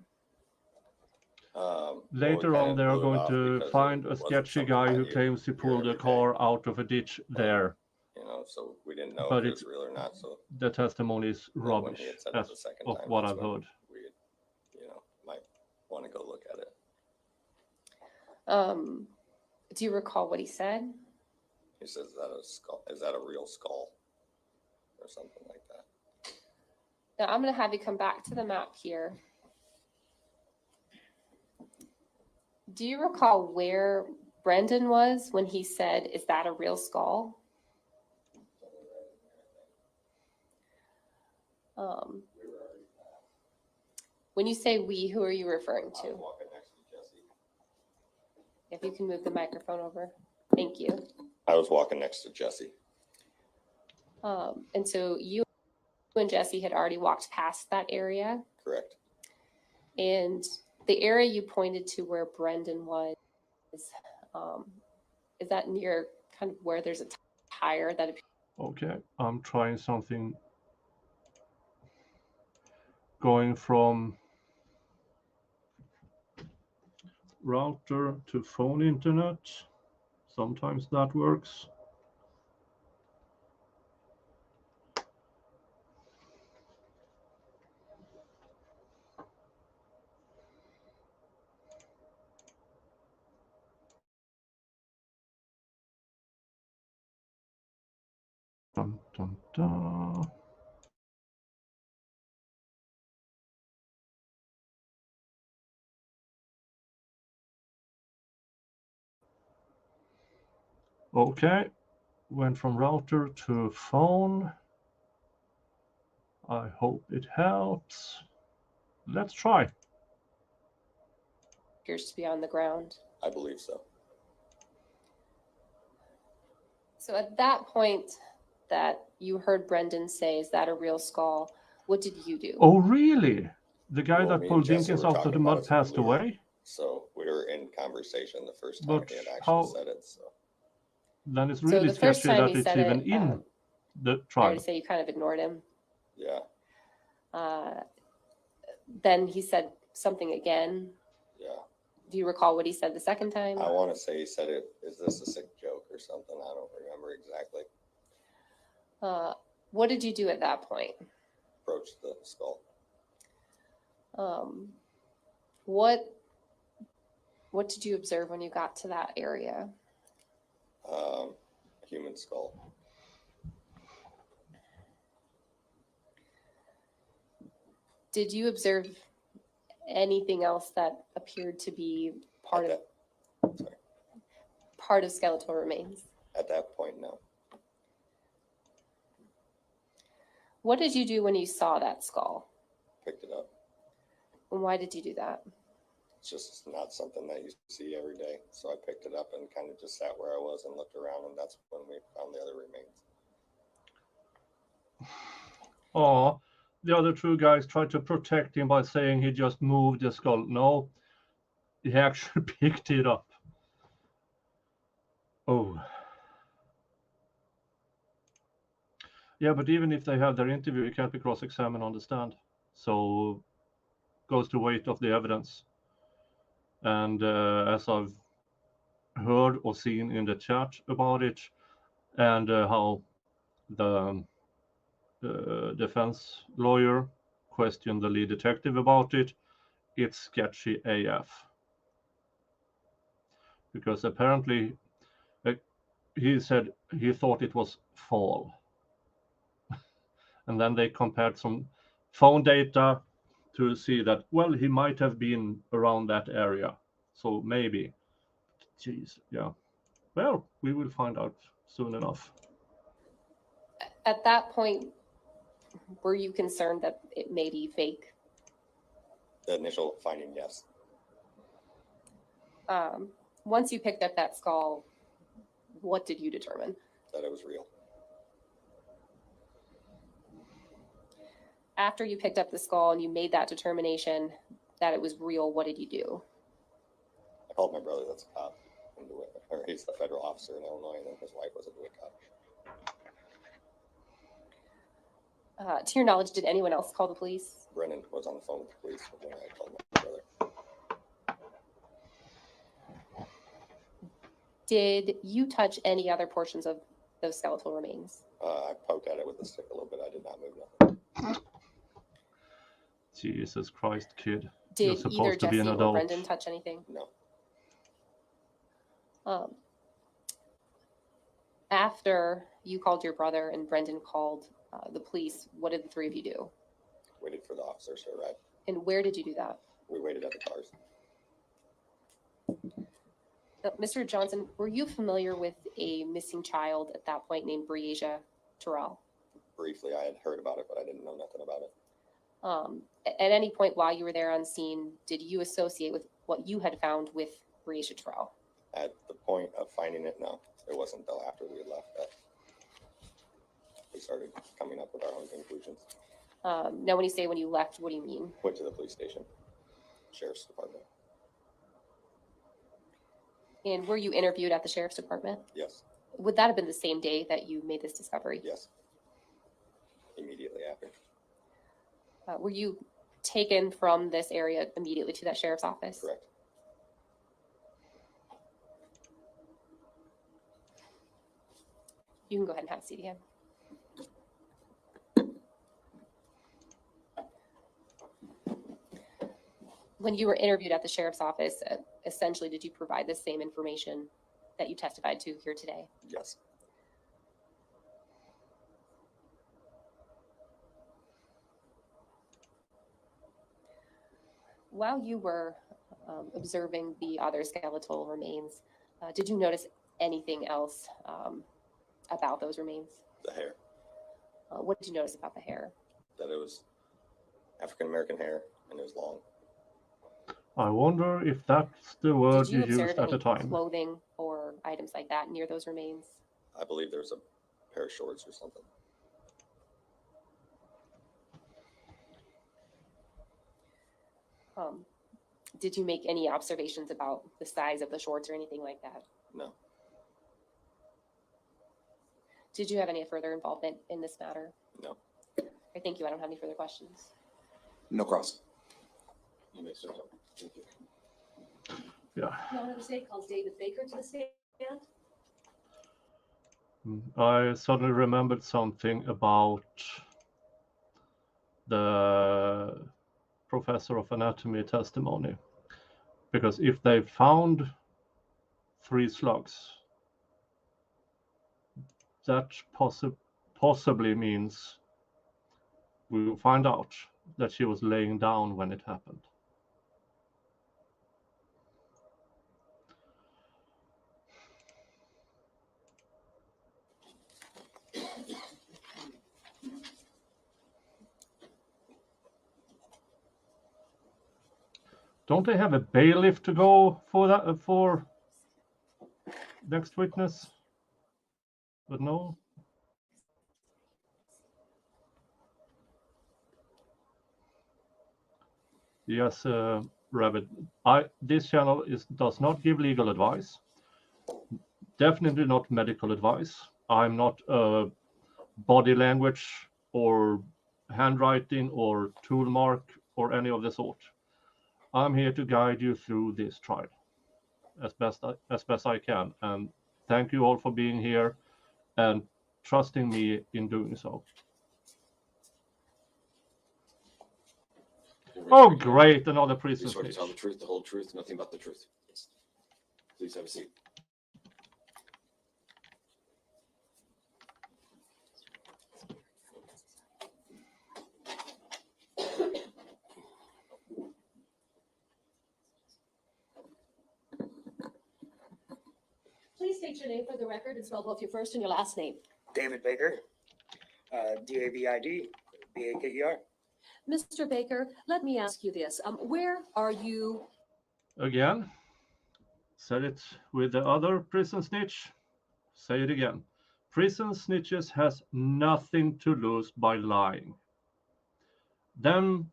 Well, we Later kind on, of they are blew it going off to because find it a wasn't sketchy something guy that who you claims he hear pulled a every day. car out of a ditch there. You know, so we didn't know But if it it- was real or not. So The testimony is then when rubbish, he had said it as the second of time, what that's I've when heard. we, might want to go look at it. Do you recall what he said? He says, "Is that a skull? Is that a real skull?" Or something like that. Now, I'm going to have you come back to the map here. Do you recall where Brendan was when he said, "Is that a real skull?" When you say we, who are you referring I was to? walking next to Jesse. If you can move the microphone over. Thank you. I was walking next to Jesse. And so you and Jesse had already walked past that area. Correct. And the area you pointed to where Brendan was, is that near kind of where there's a tire that appears? Okay, I'm trying something. Going from router to phone internet. Sometimes that works. Dun, dun, dun. Okay, went from router to phone. I hope it helps. Let's try. appears to be on the ground. I believe so. So at that point that you heard Brendan say, "Is that a real skull?" What did you do? Oh, really? The guy Well, that me pulled and Jesse Dinkins were out of talking the about mud it passed earlier. away? So we were in conversation the first time But he had actually how- said it. So Then it's So really the first sketchy time that he it's said even it, in the fair to tribe. say you kind of ignored him. yeah, Then he said something again. yeah. Do you recall what he said the second time? I want to say he said it. Is this a sick joke or something? I don't remember exactly. What did you do at that point? Approach the skull. What did you observe when you got to that area? A human skull. Did you observe anything else that appeared to be part of skeletal remains? At that point, no. What did you do when you saw that skull? Picked it up. And why did you do that? It's just not something that you see every day. So I picked it up and kind of just sat where I was and looked around, and that's when we found the other remains. Oh, the other two guys tried to protect him by saying he just moved the skull. No, he actually picked it up. Oh. Yeah, but even if they have their interview, it can't be cross-examined on the stand. So goes to weight of the evidence. And as I've heard or seen in the chat about it, and how the defense lawyer questioned the lead detective about it, it's sketchy AF. Because apparently he said he thought it was fall. And then they compared some phone data to see that, well, he might have been around that area. So maybe. Jeez, yeah. Well, we will find out soon enough. At that point, were you concerned that it may be fake? The initial finding, yes. Once you picked up that skull, what did you determine? That it was real. After you picked up the skull and you made that determination that it was real, what did you do? I called my brother, that's a cop, in DeWitt, or he's the federal officer in Illinois, and then his wife was a DeWitt cop. To your knowledge, did anyone else call the police? Brennan was on the phone with the police when I called my brother. Did you touch any other portions of those skeletal remains? I poked at it with a stick a little bit. I did not move nothing. Jesus Christ, kid. Did You're either supposed to be an Jesse or adult. Brendan touch anything? No. After you called your brother and Brendan called the police, what did the three of you do? Waited for the officers to arrive. And where did you do that? We waited at the cars. Mr. Johnson, were you familiar with a missing child at that point named Breasias Terrell? Briefly, I had heard about it, but I didn't know nothing about it. At any point while you were there on scene, did you associate with what you had found with Breasias Terrell? At the point of finding it, no. It wasn't until after we had left that we started coming up with our own conclusions. Now, when you say when you left, what do you mean? Went to the police station, sheriff's department. And were you interviewed at the sheriff's department? Yes. Would that have been the same day that you made this discovery? Yes. Immediately after. Were you taken from this area immediately to that sheriff's office? Correct. You can go ahead and have a seat again. When you were interviewed at the sheriff's office, essentially, did you provide the same information that you testified to here today? Yes. While you were observing the other skeletal remains, did you notice anything else about those remains? The hair. What did you notice about the hair? That it was African-American hair and it was long. I wonder if that's the word Did you you observe used at any the time. clothing or items like that near those remains? I believe there was a pair of shorts or something. Did you make any observations about the size of the shorts or anything like that? No. Did you have any further involvement in this matter? No. I thank you. I don't have any further questions. No cross. You may start. Thank you. Yeah. Your Honor, the state calls David Baker to the stand. I suddenly remembered something about the Professor of Anatomy testimony. Because if they found 3 slugs, that possibly means we will find out that she was laying down when it happened. Don't they have a bailiff to go for that for next witness? But no. Yes, Rabbit. This channel does not give legal advice. Definitely not medical advice. I'm not a body language or handwriting or tool mark or any of the sort. I'm here to guide you through this trial as best I can. And thank you all for being here and trusting me in doing so. Oh, great, another prison Please swear to snitch. tell the truth, the whole truth, nothing but the truth. Please have a seat. Please state your name for the record and spell both your first and your last name. David Baker, D-A-V-I-D, B-A-K-E-R. Mr. Baker, let me ask you this. Where are you? Again, said it with the other prison snitch. Say it again. Prison snitches has nothing to lose by lying. Them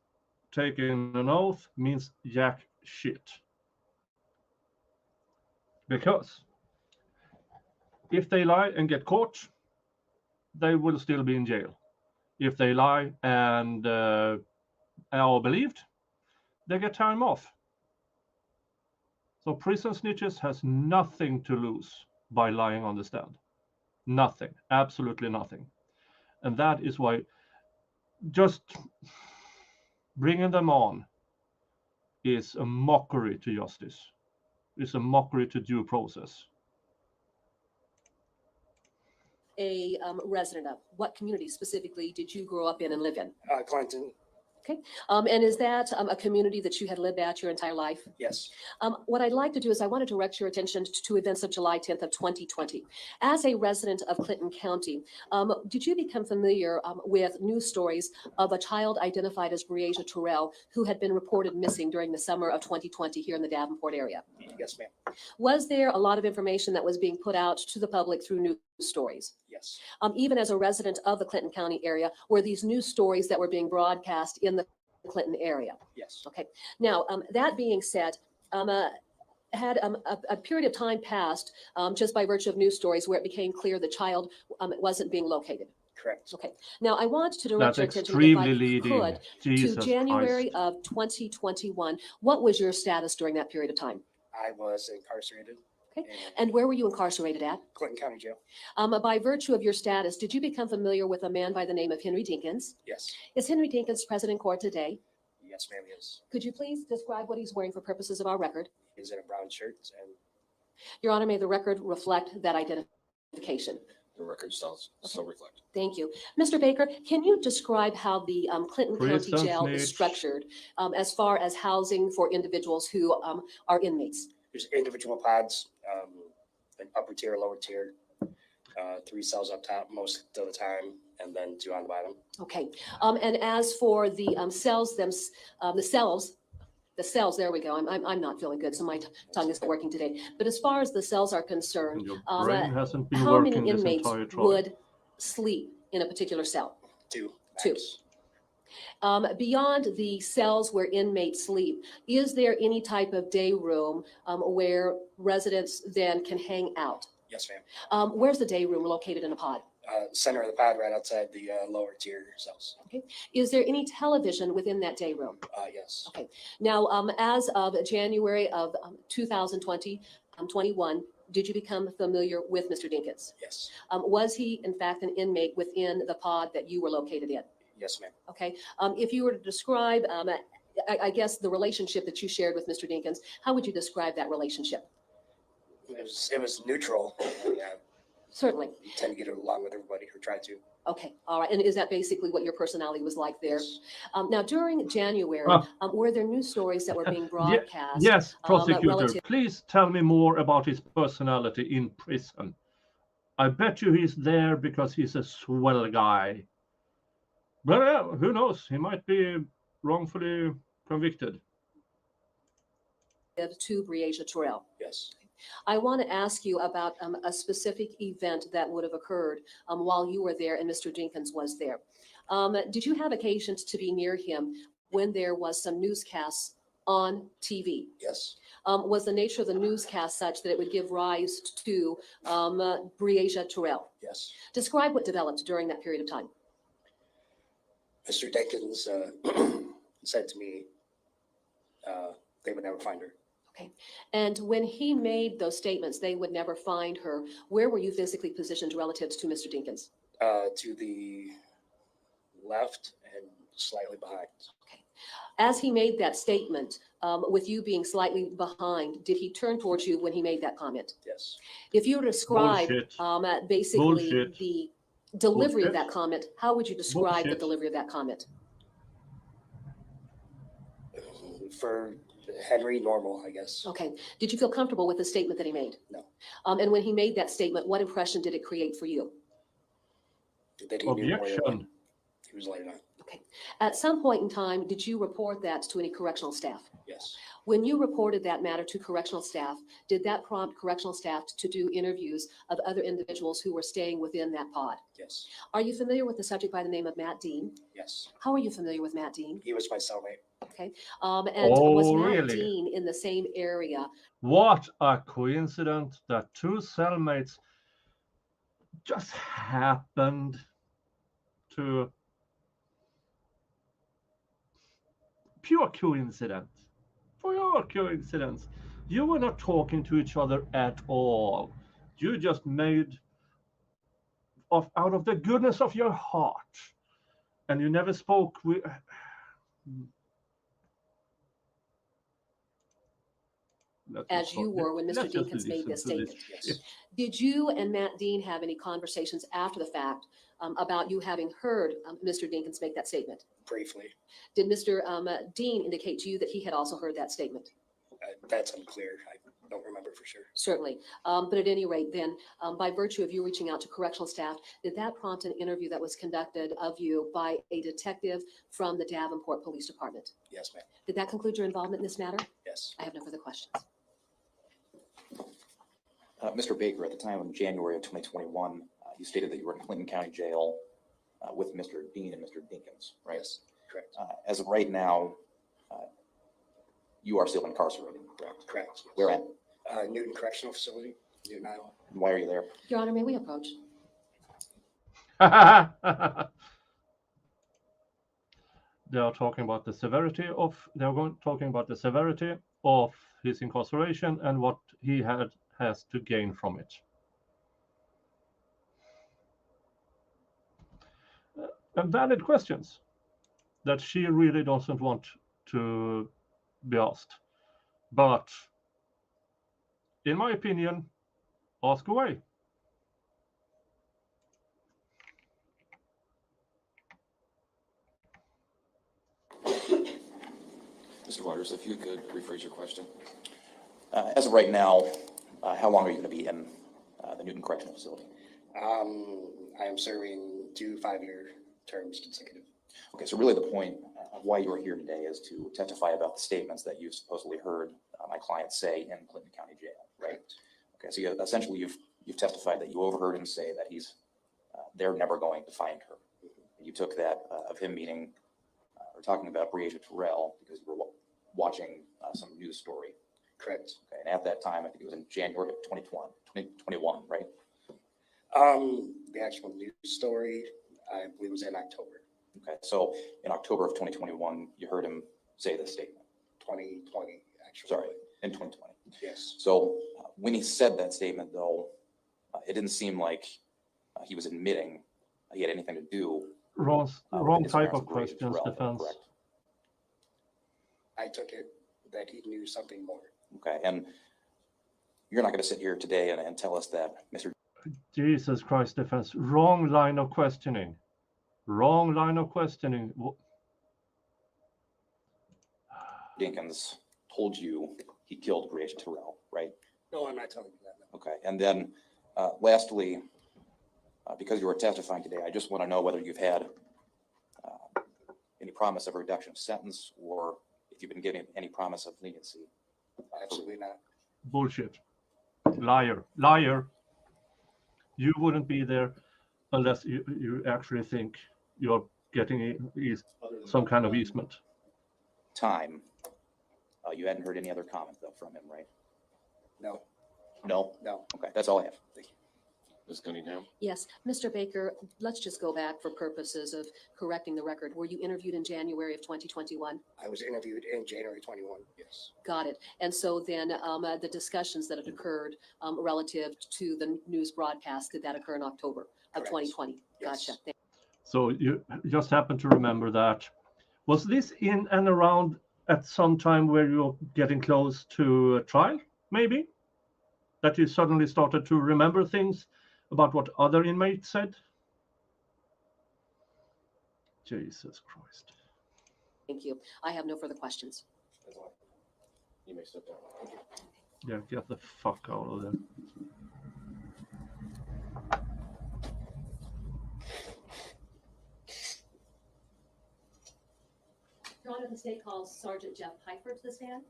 taking an oath means jack shit. Because if they lie and get caught, they will still be in jail. If they lie and are believed, they get time off. So prison snitches has nothing to lose by lying on the stand. Nothing, absolutely nothing. And that is why just bringing them on is a mockery to justice. It's a mockery to due process. A resident of? What community specifically did you grow up in and live in? Clinton, Okay. And is that a community that you had lived at your entire life? yes. What I'd like to do is I want to direct your attention to events of July 10th of 2020. As a resident of Clinton County, did you become familiar with news stories of a child identified as Breasia Terrell who had been reported missing during the summer of 2020 here in the Davenport area? Yes, ma'am. Was there a lot of information that was being put out to the public through news stories? Yes. Even as a resident of the Clinton County area, were these news stories that were being broadcast in the Clinton area? Yes. Okay. Now, that being said, had a period of time passed just by virtue of news stories where it became clear the child wasn't being located? Correct. Okay. Now, I want to direct That's your attention, if extremely I leading. could, Jesus to January Christ. of 2021. What was your status during that period of time? I was incarcerated. Okay. in And where were you incarcerated at? Clinton County Jail. By virtue of your status, did you become familiar with a man by the name of Henry Dinkins? Yes. Is Henry Dinkins present in court today? Yes, ma'am, yes. Could you please describe what he's wearing for purposes of our record? He's in a brown shirt and Your Honor, may the record reflect that identification. The record still reflect. Thank you. Mr. Baker, can you describe how the Clinton County Prison Jail is snitch. structured as far as housing for individuals who are inmates? there's individual pods, like upper tier, lower tier, 3 cells up top most of the time, and then 2 on the bottom. Okay. And as for the cells, the cells, there we go. I'm not feeling good, so my tongue isn't working today. But as far as the cells are concerned, Your brain hasn't been how many working this inmates entire trial. would sleep in a particular cell? 2. Two. max. Beyond the cells where inmates sleep, is there any type of day room where residents then can hang out? Yes, ma'am. Where's the day room located in a pod? Center of the pod, right outside the lower tier cells. Is there any television within that day room? Yes. Okay. Now, as of January of 2021, did you become familiar with Mr. Dinkins? Yes. Was he, in fact, an inmate within the pod that you were located in? Yes, ma'am. Okay. If you were to describe, I guess, the relationship that you shared with Mr. Dinkins, how would you describe that relationship? It was neutral. I Certainly. tend to get along with everybody, or try to. Okay. All right. And is that basically what your personality was like there? Yes. Now, during January, were there news stories that were being broadcast? Yes, prosecutor, relative- please tell me more about his personality in prison. I bet you he's there because he's a swell guy. But who knows? He might be wrongfully convicted. To Breasia Terrell. Yes. I want to ask you about a specific event that would have occurred while you were there and Mr. Dinkins was there. Did you have occasion to be near him when there was some newscasts on TV? Yes. Was the nature of the newscast such that it would give rise to Breasia Terrell? Yes. Describe what developed during that period of time. Mr. Dinkins said to me they would never find her. Okay. And when he made those statements, they would never find her, where were you physically positioned relative to Mr. Dinkins? To the left and slightly behind. Okay. As he made that statement, with you being slightly behind, did he turn towards you when he made that comment? Yes. If you were to describe basically Bullshit. the delivery of Bullshit. that comment, how would you describe the Bullshit. delivery of that comment? For Henry, normal, I guess. Okay. Did you feel comfortable with the statement that he made? No. And when he made that statement, what impression did it create for you? That he knew more than Objection. he was letting on. Okay. At some point in time, did you report that to any correctional staff? Yes. When you reported that matter to correctional staff, did that prompt correctional staff to do interviews of other individuals who were staying within that pod? Yes, Are you familiar with the subject by the name of Matt Dean? yes. How are you familiar with Matt Dean? He was my cellmate. Okay. And was Oh, Matt really? Dean in the same area? What a coincidence that two cellmates just happened to pure coincidence. Pure coincidence. You were not talking to each other at all. You just made out of the goodness of your heart, and you never spoke with. As you were when Mr. Dinkins made this statement. Yes. Did you and Matt Dean have any conversations after the fact about you having heard Mr. Dinkins make that statement? Briefly. Did Mr. Dean indicate to you that he had also heard that statement? That's unclear. I don't remember for sure. Certainly. But at any rate, then, by virtue of you reaching out to correctional staff, did that prompt an interview that was conducted of you by a detective from the Davenport Police Department? Yes, ma'am. Did that conclude your involvement in this matter? Yes. I have no further questions. Mr. Baker, at the time of January of 2021, you stated that you were in Clinton County Jail with Mr. Dean and Mr. Dinkins, right? Yes, correct. As of right now, you are still incarcerated, correct? Correct. Yes. Where at? Newton Correctional Facility, Newton, Iowa. And why are you there? Your Honor, may we approach? They are talking about the severity of. Talking about the severity of his incarceration and what he has to gain from it. And valid questions that she really doesn't want to be asked. But in my opinion, ask away. Mr. Waters, if you could rephrase your question. As of right now, how long are you going to be in the Newton Correctional Facility? I am serving 2 5-year terms consecutive. Okay, so really the point of why you are here today is to testify about the statements that you've supposedly heard my client say in Clinton County Jail, right? Okay, so essentially you've testified that you overheard him say that they're never going to find her. You took that of him meaning or talking about Breasias Terrell because you were watching some news story. Correct. Okay, and at that time, I think it was in January of 2021, right? The actual news story, I believe, was in October. Okay, so in October of 2021, you heard him say this statement. 2020, actually. Sorry, in 2020. Yes. So when he said that statement, though, it didn't seem like he was admitting he had anything to do. Wrong with type of Breasias questions, Terrell, defense. correct? I took it that he knew something more. Okay, and you're not going to sit here today and tell us that Mr. Jesus Christ, defense. Wrong line of questioning. Wrong line of questioning. Dinkins told you he killed Breasias Terrell, right? No, I'm not telling you that. No. Okay, and then lastly, because you were testifying today, I just want to know whether you've had any promise of reduction of sentence or if you've been given any promise of leniency. Absolutely not. Bullshit. Liar. Liar. You wouldn't be there unless you actually think you're getting some kind of easement. Time. You hadn't heard any other comment, though, from him, right? No. No? No. Okay, that's all I have. Thank you. Ms. Cunningham? Yes, Mr. Baker, let's just go back for purposes of correcting the record. Were you interviewed in January of 2021? I was interviewed in January 21. Yes. Got it. And so then the discussions that had occurred relative to the news broadcast, did that occur in October of Correct. 2020? Yes. Gotcha. So you just happen to remember that. Was this in and around at some time where you're getting close to a trial, maybe? That you suddenly started to remember things about what other inmates said? Jesus Christ. Thank you. I have no further questions. You may step down. Thank you. Yeah, get the fuck out of there. Your Honor, the state calls Sergeant Jeff Piper to the stand.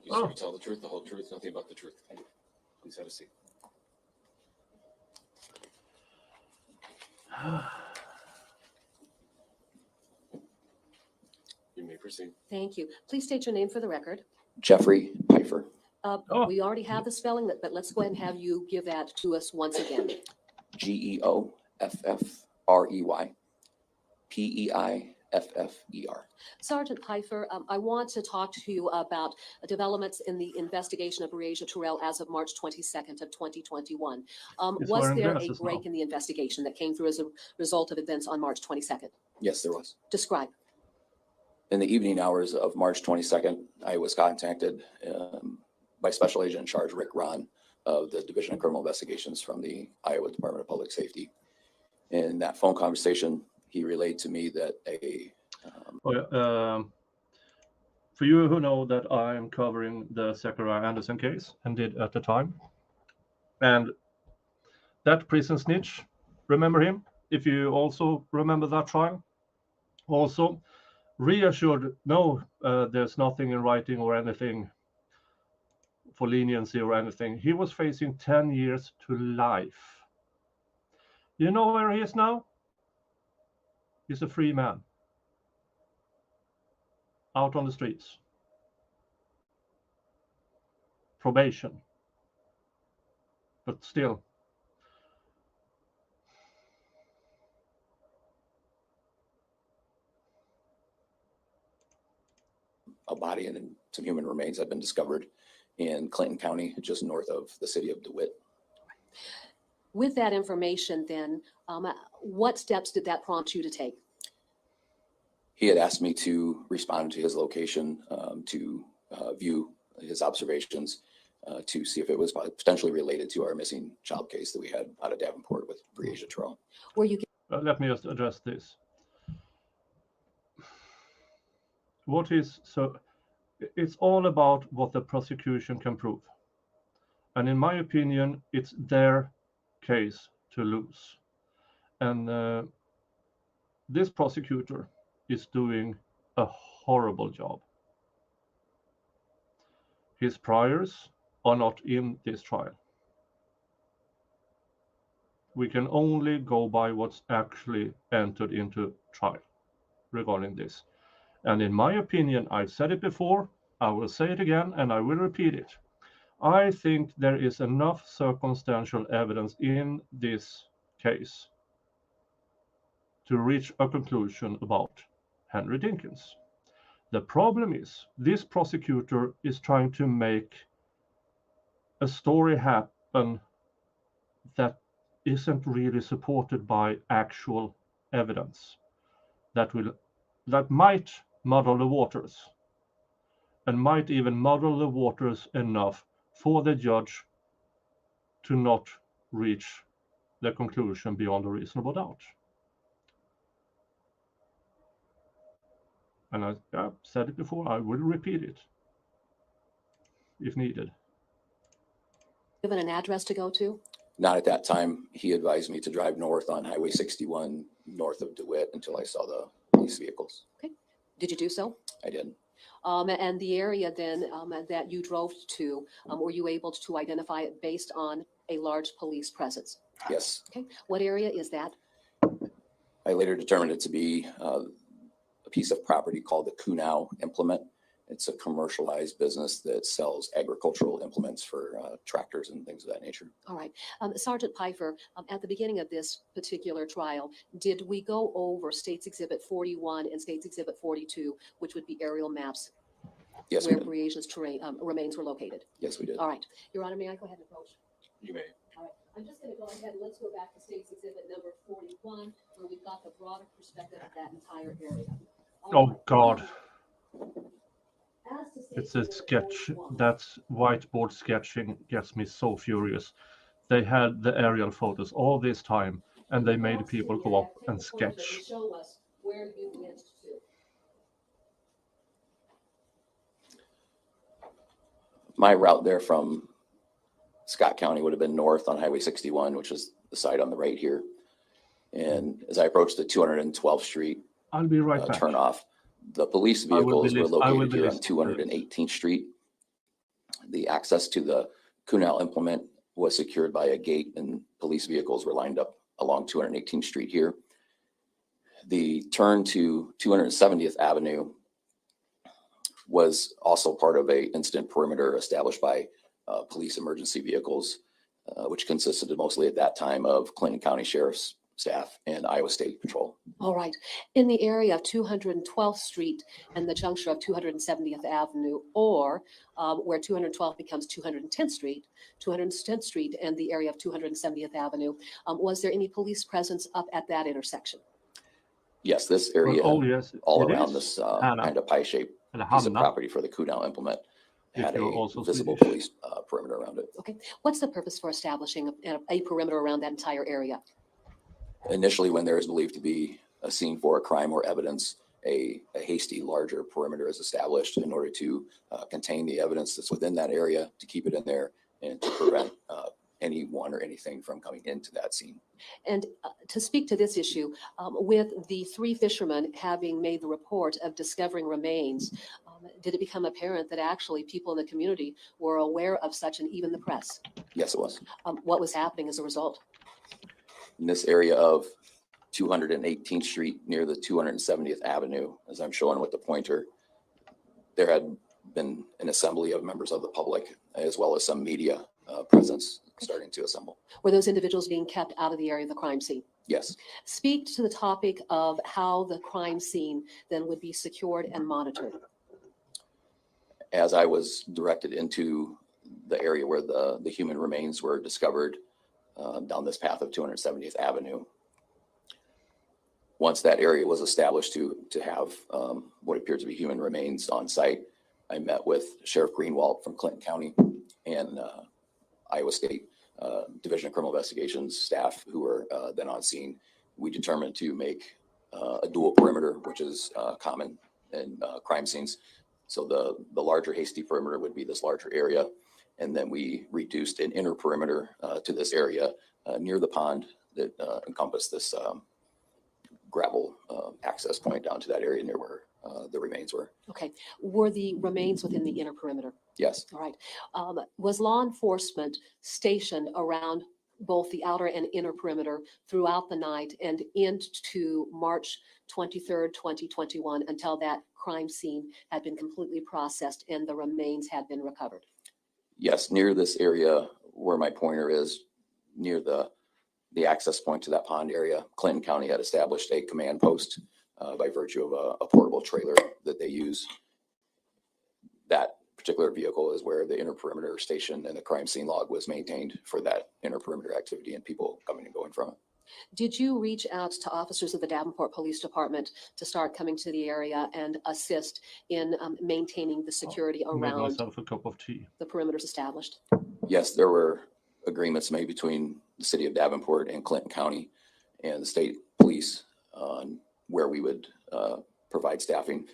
You swear to tell the truth, the whole truth, nothing but the truth. Please have a seat. You may proceed. Thank you. Please state your name for the record. Jeffrey Pfeiffer. Oh. We already have the spelling, but let's go ahead and have you give that to us once again. Geoffrey. Peifer. Sergeant Pfeiffer, I want to talk to you about developments in the investigation of Breasias Terrell as of March 22nd of 2021. He's Was wearing there a glasses break now. in the investigation that came through as a result of events on March 22nd? Yes, there was. Describe. In the evening hours of March 22nd, I was contacted by Special Agent in Charge Rick Ron of the Division of Criminal Investigations from the Iowa Department of Public Safety. In that phone conversation, he relayed to me that for you who know that I am covering the Zachariah Anderson case and did at the time, and that prison snitch, remember him? If you also remember that trial, also reassured, no, there's nothing in writing or anything for leniency or anything. He was facing 10 years to life. You know where he is now? He's a free man. Out on the streets. Probation. But still. a body and some human remains have been discovered in Clinton County, just north of the city of DeWitt. With that information then, what steps did that prompt you to take? He had asked me to respond to his location, to view his observations, to see if it was potentially related to our missing child case that we had out of Davenport with Breasias Terrell. Were you? Let me just address this. What is so? It's all about what the prosecution can prove, and in my opinion, it's their case to lose. And this prosecutor is doing a horrible job. His priors are not in this trial. We can only go by what's actually entered into trial regarding this. And in my opinion, I've said it before, I will say it again, and I will repeat it. I think there is enough circumstantial evidence in this case to reach a conclusion about Henry Dinkins. The problem is, this prosecutor is trying to make a story happen that isn't really supported by actual evidence that might muddle the waters, and might even muddle the waters enough for the judge to not reach the conclusion beyond a reasonable doubt. And I've said it before, I will repeat it if needed. Given an address to go to? Not at that time. He advised me to drive north on Highway 61 north of DeWitt until I saw the police vehicles. Okay. Did you do so? I did. And the area then that you drove to, were you able to identify it based on a large police presence? Yes. Okay. What area is that? I later determined it to be a piece of property called the Kunau Implement. It's a commercialized business that sells agricultural implements for tractors and things of that nature. All right. Sergeant Pfeiffer, at the beginning of this particular trial, did we go over States Exhibit 41 and States Exhibit 42, which would be aerial maps? Yes, where we did. Breasias' remains were located? Yes, we did. All right. Your Honor, may I go ahead and approach? You may. All right, I'm just gonna go ahead and let's go back to State's Exhibit number 41, where we've got the broader perspective of that entire area. All Oh right. God, As to State's it's a Exhibit sketch. 41, That whiteboard sketching gets me so furious. They had the aerial photos all this time, and they made people go up and take the pointer sketch. and show us where you went to. My route there from Scott County would have been north on Highway 61, which is the side on the right here. And as I approached the 212th Street I'll be right back. turnoff, the police I will vehicles be were lis- I will located be here on listening to this. 218th Street. The access to the Kunal implement was secured by a gate, and police vehicles were lined up along 218th Street here. The turn to 270th Avenue was also part of a incident perimeter established by police emergency vehicles, which consisted mostly at that time of Clinton County Sheriff's staff and Iowa State Patrol. All right. In the area of 212th Street and the juncture of 270th Avenue, or where 212 becomes 210th Street, 210th Street and the area of 270th Avenue, was there any police presence up at that intersection? Yes, this area, yes, all it around is. this Hanna. kind of pie-shaped Eller piece of Hanna, property for the Kunal implement if had you're a also visible Swedish. police perimeter around it. Okay. What's the purpose for establishing a perimeter around that entire area? Initially, when there is believed to be a scene for a crime or evidence, a hasty, larger perimeter is established in order to contain the evidence that's within that area, to keep it in there, and to prevent anyone or anything from coming into that scene. And to speak to this issue, with the 3 fishermen having made the report of discovering remains, did it become apparent that actually people in the community were aware of such, and even the press? Yes, it was. What was happening as a result? In this area of 218th Street near the 270th Avenue, as I'm showing with the pointer, there had been an assembly of members of the public, as well as some media presence starting to assemble. Were those individuals being kept out of the area of the crime scene? Yes. Speak to the topic of how the crime scene then would be secured and monitored. As I was directed into the area where the human remains were discovered down this path of 270th Avenue, once that area was established to have what appeared to be human remains on site, I met with Sheriff Greenwald from Clinton County and Iowa State Division of Criminal Investigations staff who were then on scene. We determined to make a dual perimeter, which is common in crime scenes. So the larger hasty perimeter would be this larger area. And then we reduced an inner perimeter to this area near the pond that encompassed this gravel access point down to that area near where the remains were. Okay. Were the remains within the inner perimeter? Yes. All right. Was law enforcement stationed around both the outer and inner perimeter throughout the night and into March 23rd, 2021, until that crime scene had been completely processed and the remains had been recovered? Yes, near this area where my pointer is, near the access point to that pond area, Clinton County had established a command post by virtue of a portable trailer that they use. That particular vehicle is where the inner perimeter station and the crime scene log was maintained for that inner perimeter activity and people coming and going from it. Did you reach out to officers of the Davenport Police Department to start coming to the area and assist in maintaining the security Made around myself a cup of tea. the perimeters established? Yes, there were agreements made between the city of Davenport and Clinton County and the state police on where we would provide staffing.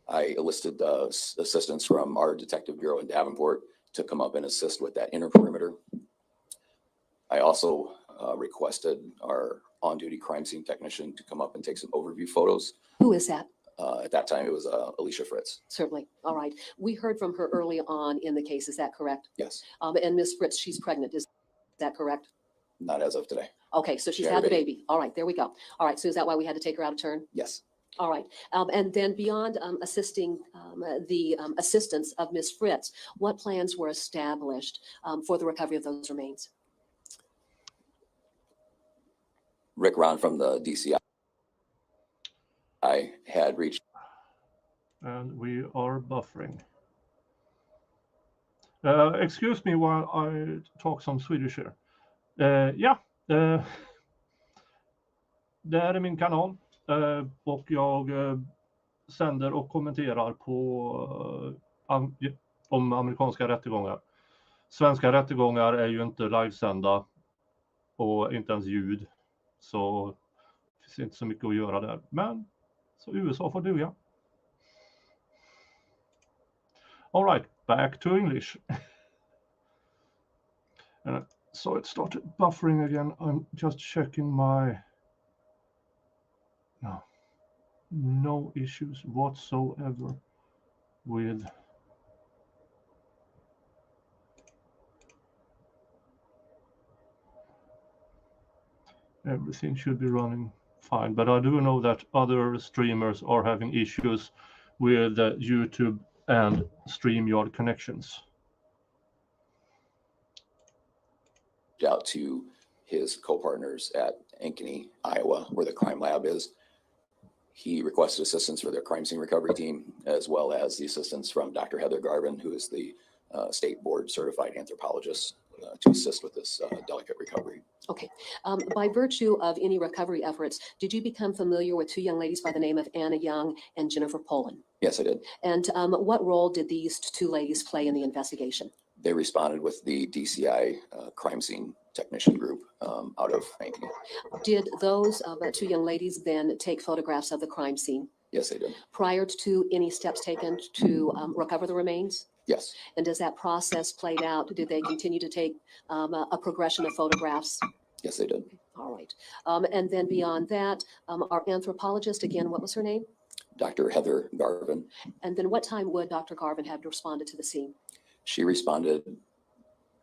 I enlisted assistance from our detective bureau in Davenport to come up and assist with that inner perimeter. I also requested our on-duty crime scene technician to come up and take some overview photos. Who is that? At that time, it was Alicia Fritz. Certainly. All right. We heard from her early on in the case. Is that correct? Yes. And Ms. Fritz, she's pregnant. Is that correct? Not as of today. Okay, so she's She had the baby. All right, there we go. All right, so is that why we had to take her out of turn? Yes. All right. And then beyond assisting the assistance of Ms. Fritz, what plans were established for the recovery of those remains? Rick Ron from the DCI had reached. And we are buffering. Excuse me while I talk some Swedish here. Det här är min kanal och jag sänder och kommenterar på om amerikanska rättegångar. Svenska rättegångar är ju inte livesända och inte ens ljud, så det finns inte så mycket att göra där. Men så USA får duga. All right, back to English. So it started buffering again. I'm just checking my... No issues whatsoever with everything should be running fine. But I do know that other streamers are having issues with YouTube and StreamYard connections. Out to his co-partners at Ankeny, Iowa, where the crime lab is. He requested assistance for their crime scene recovery team, as well as the assistance from Dr. Heather Garvin, who is the state board certified anthropologist, to assist with this delicate recovery. Okay. By virtue of any recovery efforts, did you become familiar with two young ladies by the name of Anna Young and Jennifer Poland? Yes, I did. And what role did these two ladies play in the investigation? They responded with the DCI crime scene technician group out of Ankeny. Did those two young ladies then take photographs of the crime scene? Yes, they did. Prior to any steps taken to recover the remains? Yes. And as that process played out, did they continue to take a progression of photographs? Yes, they did. All right. And then beyond that, our anthropologist, again, what was her name? Dr. Heather Garvin. And then what time would Dr. Garvin have responded to the scene? She responded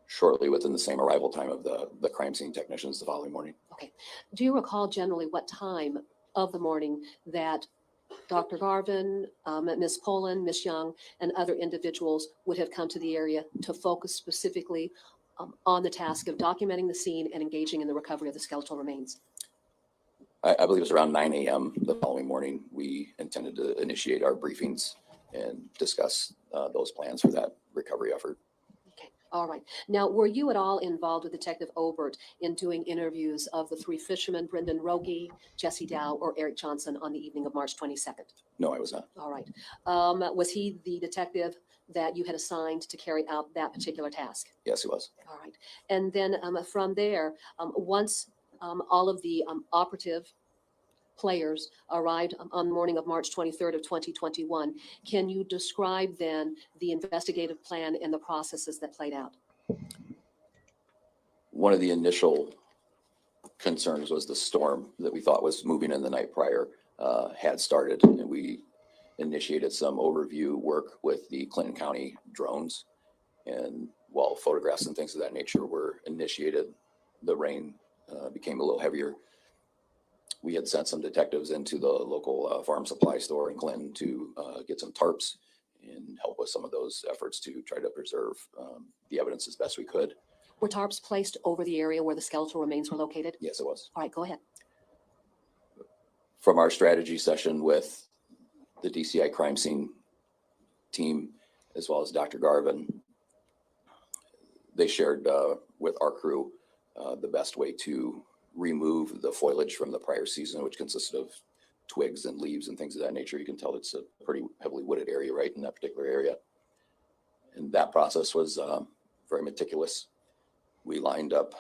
shortly within the same arrival time of the crime scene technicians the following morning. Okay. Do you recall generally what time of the morning that Dr. Garvin, Ms. Poland, Ms. Young, and other individuals would have come to the area to focus specifically on the task of documenting the scene and engaging in the recovery of the skeletal remains? I believe it was around 9 a.m. the following morning. We intended to initiate our briefings and discuss those plans for that recovery effort. Okay, all right. Now, were you at all involved with Detective Obert in doing interviews of the three fishermen, Brendan Rogie, Jesse Dow, or Eric Johnson on the evening of March 22nd? No, I was not. All right. Was he the detective that you had assigned to carry out that particular task? Yes, he was. All right. And then from there, once all of the operative players arrived on the morning of March 23rd of 2021, can you describe then the investigative plan and the processes that played out? One of the initial concerns was the storm that we thought was moving in the night prior had started, and we initiated some overview work with the Clinton County drones. And while photographs and things of that nature were initiated, the rain became a little heavier. We had sent some detectives into the local farm supply store in Clinton to get some tarps and help with some of those efforts to try to preserve the evidence as best we could. Were tarps placed over the area where the skeletal remains were located? Yes, it was. All right, go ahead. From our strategy session with the DCI crime scene team, as well as Dr. Garvin, they shared with our crew the best way to remove the foliage from the prior season, which consisted of twigs and leaves and things of that nature. You can tell it's a pretty heavily wooded area right in that particular area. And that process was very meticulous. We lined up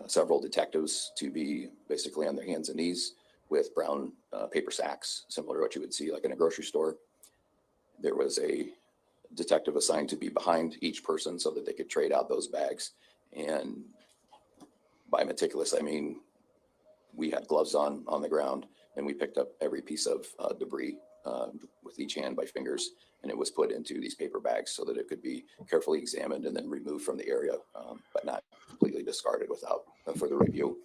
several detectives to be basically on their hands and knees with brown paper sacks, similar to what you would see like in a grocery store. There was a detective assigned to be behind each person so that they could trade out those bags. And by meticulous, I mean, we had gloves on the ground, and we picked up every piece of debris with each hand by fingers, and it was put into these paper bags so that it could be carefully examined and then removed from the area, but not completely discarded without further review.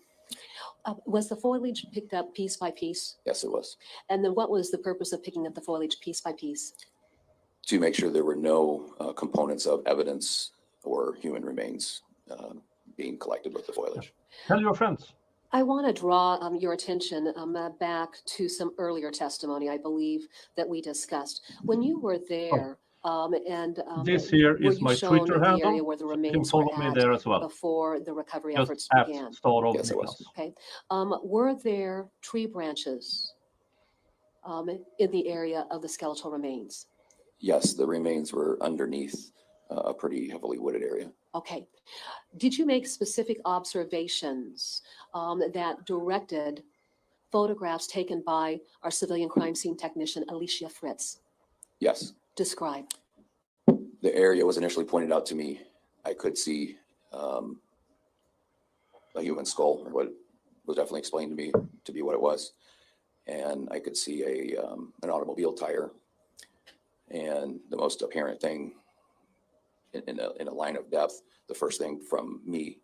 Was the foliage picked up piece by piece? Yes, it was. And then what was the purpose of picking up the foliage piece by piece? To make sure there were no components of evidence or human remains being collected with the foliage. Tell your friends. I want to draw your attention back to some earlier testimony, I believe, that we discussed. When you were there, this here is my Twitter handle. Area where the You can remains follow were me at there as well. before the recovery Just efforts at began. Star of Yes, it was. Okay. Were there tree branches in the area of the skeletal remains? Yes, the remains were underneath a pretty heavily wooded area. Okay. Did you make specific observations that directed photographs taken by our civilian crime scene technician, Alicia Fritz? Yes. Describe. The area was initially pointed out to me. I could see a human skull, or what was definitely explained to me to be what it was. And I could see an automobile tire. And the most apparent thing in a line of depth, the first thing from me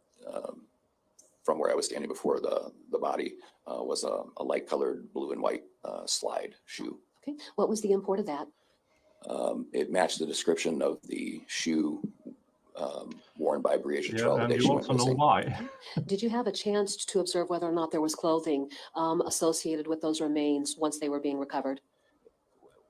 from where I was standing before the body was a light colored blue and white slide shoe. Okay, what was the import of that? It matched the description of the shoe worn by Breasias Yeah, Terrell the and day you she went also know missing. why. Did you have a chance to observe whether or not there was clothing associated with those remains once they were being recovered?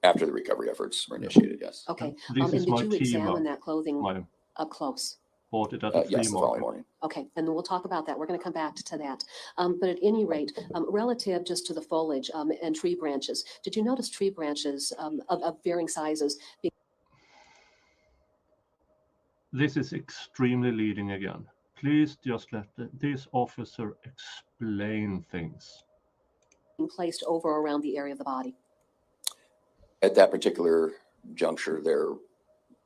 After the recovery efforts were initiated, yes. Okay, This and is did my you examine team. that clothing I up close? bought it at a flea Yes, the following market. morning. Okay, and then we'll talk about that. We're going to come back to that. But at any rate, relative just to the foliage and tree branches, did you notice tree branches of varying sizes? This is extremely leading again. Please just let this officer explain things. Being placed over or around the area of the body? At that particular juncture, there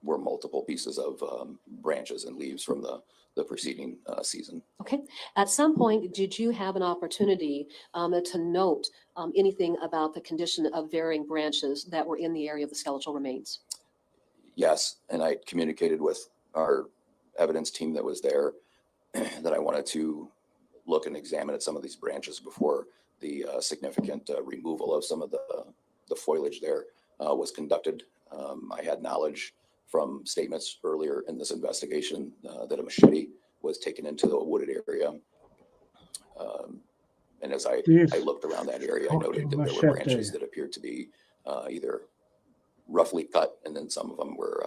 were multiple pieces of branches and leaves from the preceding season. Okay. At some point, did you have an opportunity to note anything about the condition of varying branches that were in the area of the skeletal remains? Yes, and I communicated with our evidence team that was there that I wanted to look and examine at some of these branches before the significant removal of some of the foliage there was conducted. I had knowledge from statements earlier in this investigation that a machete was taken into the wooded area. And as I looked around that area, I noted that there were branches that appeared to be either roughly cut, and then some of them were,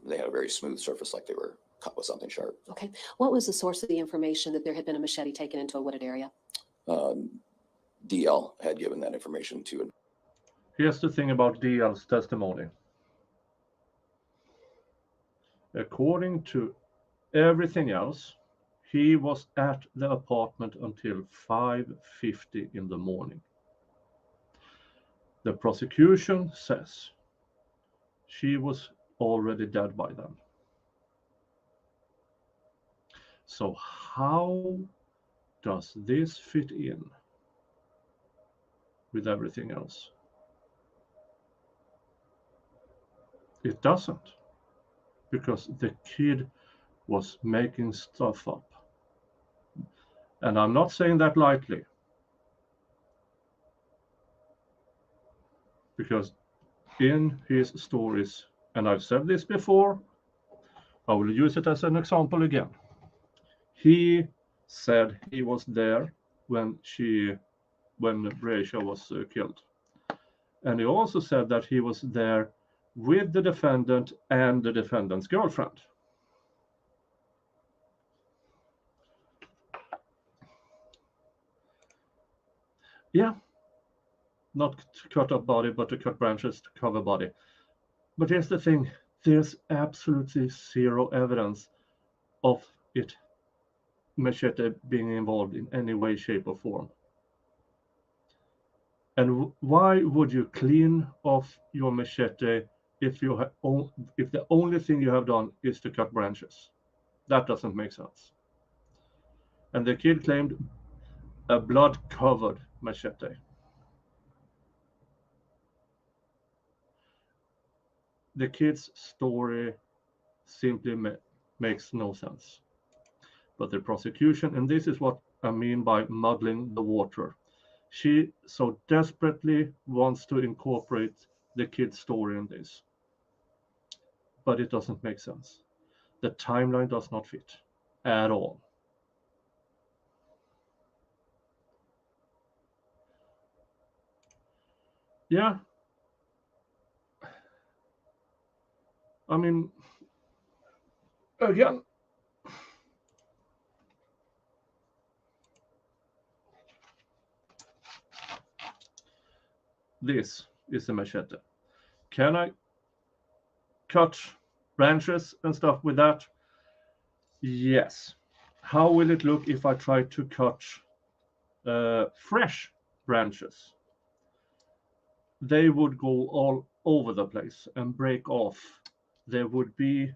they had a very smooth surface, like they were cut with something sharp. Okay. What was the source of the information that there had been a machete taken into a wooded area? DL had given that information to. Here's the thing about DL's testimony. According to everything else, he was at the apartment until 5:50 in the morning. The prosecution says she was already dead by then. So how does this fit in with everything else? It doesn't, because the kid was making stuff up. And I'm not saying that lightly, because in his stories, and I've said this before, I will use it as an example again. He said he was there when Breasias was killed. And he also said that he was there with the defendant and the defendant's girlfriend. Yeah, not to cut up body, but to cut branches to cover body. But here's the thing, there's absolutely zero evidence of it, machete, being involved in any way, shape, or form. And why would you clean off your machete if the only thing you have done is to cut branches? That doesn't make sense. And the kid claimed a blood-covered machete. The kid's story simply makes no sense. But the prosecution, and this is what I mean by muddling the water, she so desperately wants to incorporate the kid's story in this. But it doesn't make sense. The timeline does not fit at all. Yeah. I mean, again, this is a machete. Can I cut branches and stuff with that? Yes. How will it look if I try to cut fresh branches? They would go all over the place and break off. There would be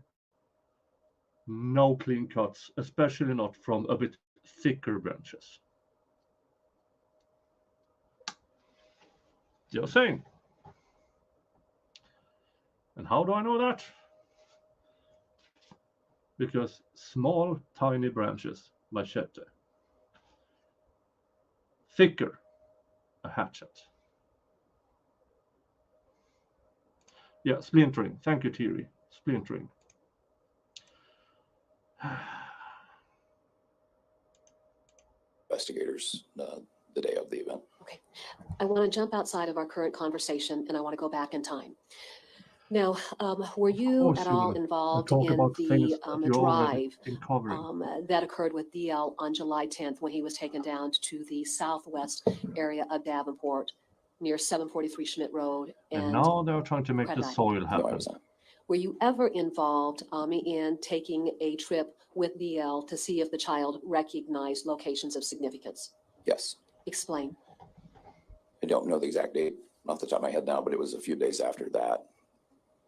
no clean cuts, especially not from a bit thicker branches. Just saying. And how do I know that? Because small, tiny branches, machete. thicker, a hatchet. Yeah, splintering. Thank you, Thierry. Splintering. Investigators the day of the event. Okay. I want to jump outside of our current conversation and I want to go back in time. Now, were you course at you all will. involved Talk in about things the that you already drive been covering. that occurred with DL on July 10th when he was taken down to the southwest area of Davenport near 743 Schmidt Road? And now they're trying to make the Credite. soil No, I happen. was not. Were you ever involved in taking a trip with DL to see if the child recognized locations of significance? Yes. Explain. I don't know the exact date off the top of my head now, but it was a few days after that,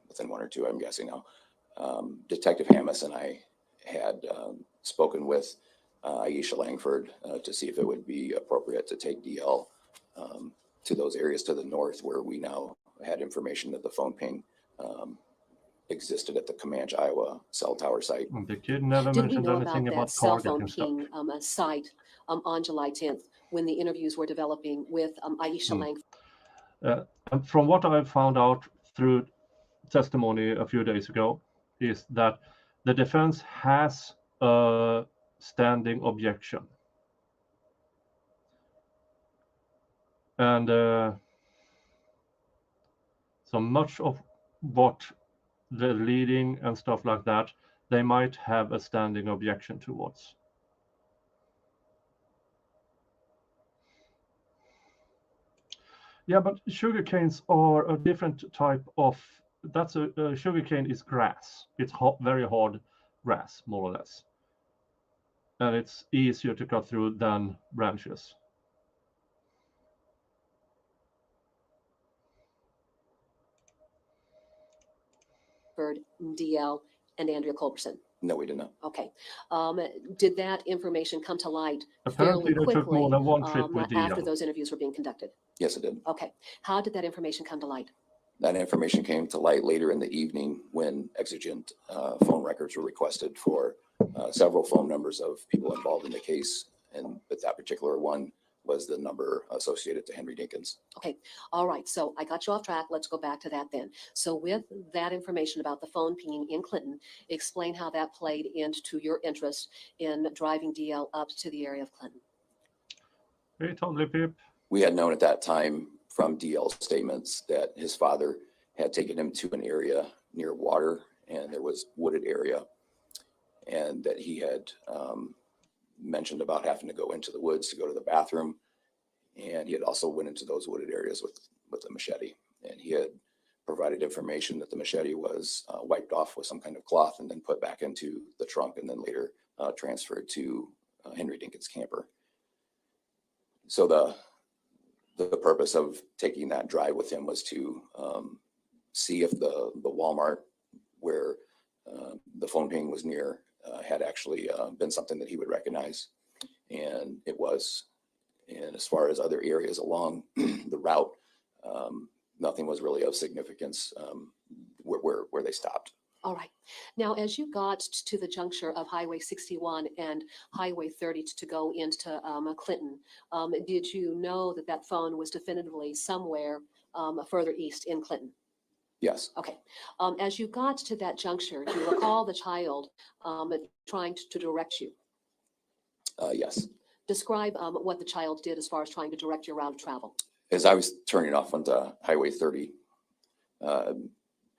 within 1 or 2, I'm guessing now. Detective Hammis and I had spoken with Aisha Langford to see if it would be appropriate to take DL to those areas to the north where we now had information that the phone ping existed at the Comanche, Iowa cell tower site. And the kid never Did we mentioned know anything about about that cell target phone and stuff. ping site on July 10th when the interviews were developing with Aisha Langford? And from what I found out through testimony a few days ago is that the defense has a standing objection. And so much of what the leading and stuff like that, they might have a standing objection towards. Yeah, but sugarcanes are a different type of, that's a sugarcane is grass. It's very hard grass, more or less. And it's easier to cut through than branches. DL and Andrea Culberson. No, we did not. Okay. Did that information come to light Apparently fairly they took more quickly than one trip with after DL. those interviews were being conducted? Yes, it did. Okay. How did that information come to light? That information came to light later in the evening when exigent phone records were requested for several phone numbers of people involved in the case. And but that particular one was the number associated to Henry Dinkins. Okay. All right. So I got you off track. Let's go back to that then. So with that information about the phone pinging in Clinton, explain how that played into your interest in driving DL up to the area of Clinton. Hey, totally, Pip. We had known at that time from DL's statements that his father had taken him to an area near water and there was wooded area, and that he had mentioned about having to go into the woods to go to the bathroom. And he had also went into those wooded areas with a machete. And he had provided information that the machete was wiped off with some kind of cloth and then put back into the trunk and then later transferred to Henry Dinkins' camper. So the purpose of taking that drive with him was to see if the Walmart where the phone ping was near had actually been something that he would recognize. And it was. And as far as other areas along the route, nothing was really of significance where they stopped. All right. Now, as you got to the juncture of Highway 61 and Highway 30 to go into Clinton, did you know that that phone was definitively somewhere further east in Clinton? Yes. Okay. As you got to that juncture, do you recall the child trying to direct you? Yes. Describe what the child did as far as trying to direct your route of travel. As I was turning off onto Highway 30,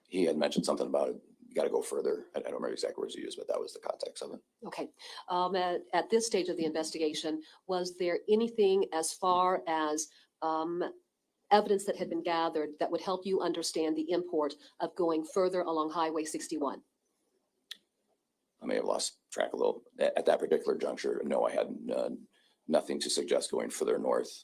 he had mentioned something about it. You got to go further. I don't remember exact words he used, but that was the context of it. Okay. At this stage of the investigation, was there anything as far as evidence that had been gathered that would help you understand the import of going further along Highway 61? I may have lost track a little. At that particular juncture, no, I had nothing to suggest going further north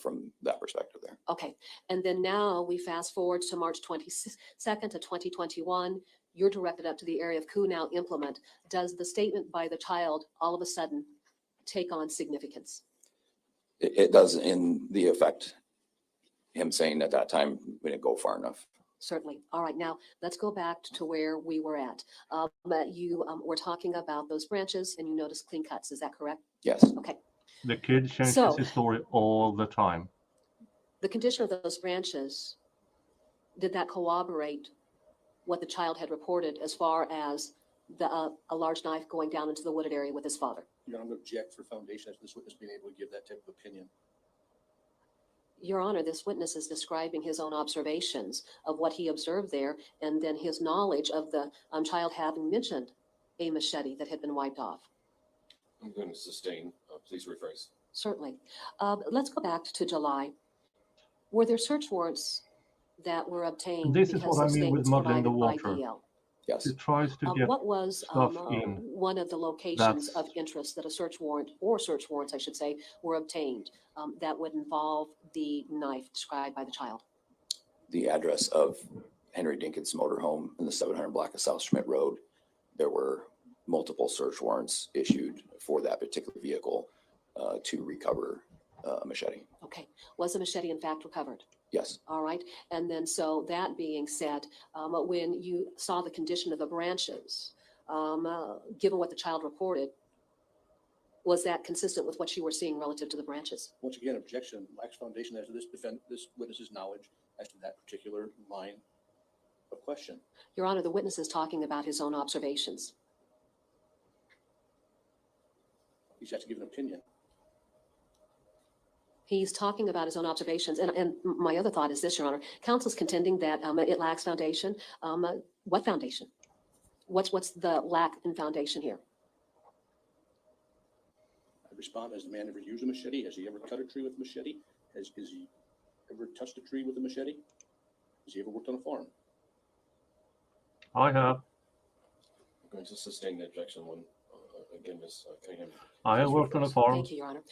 from that perspective there. Okay. And then now we fast forward to March 22nd to 2021. You're directed up to the area of Kuhnau Implement. Does the statement by the child all of a sudden take on significance? It does in the effect, him saying at that time, we didn't go far enough. Certainly. All right. Now let's go back to where we were at. You were talking about those branches and you noticed clean cuts. Is that correct? Yes. Okay. The kid changes So- his story all the time. The condition of those branches, did that corroborate what the child had reported as far as a large knife going down into the wooded area with his father? Your Honor, I'm going to object for foundation as to this witness being able to give that type of opinion. Your Honor, this witness is describing his own observations of what he observed there, and then his knowledge of the child having mentioned a machete that had been wiped off. I'm going to sustain. Please rephrase. Certainly. Let's go back to July. Were there search warrants that were obtained This is because what I of mean with statements muddling the provided by water. DL? Yes. He tries to get What was stuff in. one of the locations That's- of interest that a search warrant, or search warrants, I should say, were obtained that would involve the knife described by the child? The address of Henry Dinkins motorhome in the 700 block of South Schmidt Road. There were multiple search warrants issued for that particular vehicle to recover a machete. Okay. Was a machete in fact recovered? Yes. All right. And then, so that being said, when you saw the condition of the branches, given what the child reported, was that consistent with what you were seeing relative to the branches? Once again, objection lacks foundation as to this witness's knowledge as to that particular line of question. Your Honor, the witness is talking about his own observations. He's has to give an opinion. He's talking about his own observations. And my other thought is this, Your Honor. Counsel's contending that it lacks foundation. What foundation? What's the lack in foundation here? I respond, has the man ever used a machete? Has he ever cut a tree with a machete? Has he ever touched a tree with a machete? Has he ever worked on a farm? I have. I'm going to sustain the objection when, again, Ms. Cunningham. I have worked on a farm. Thank you, Your Honor.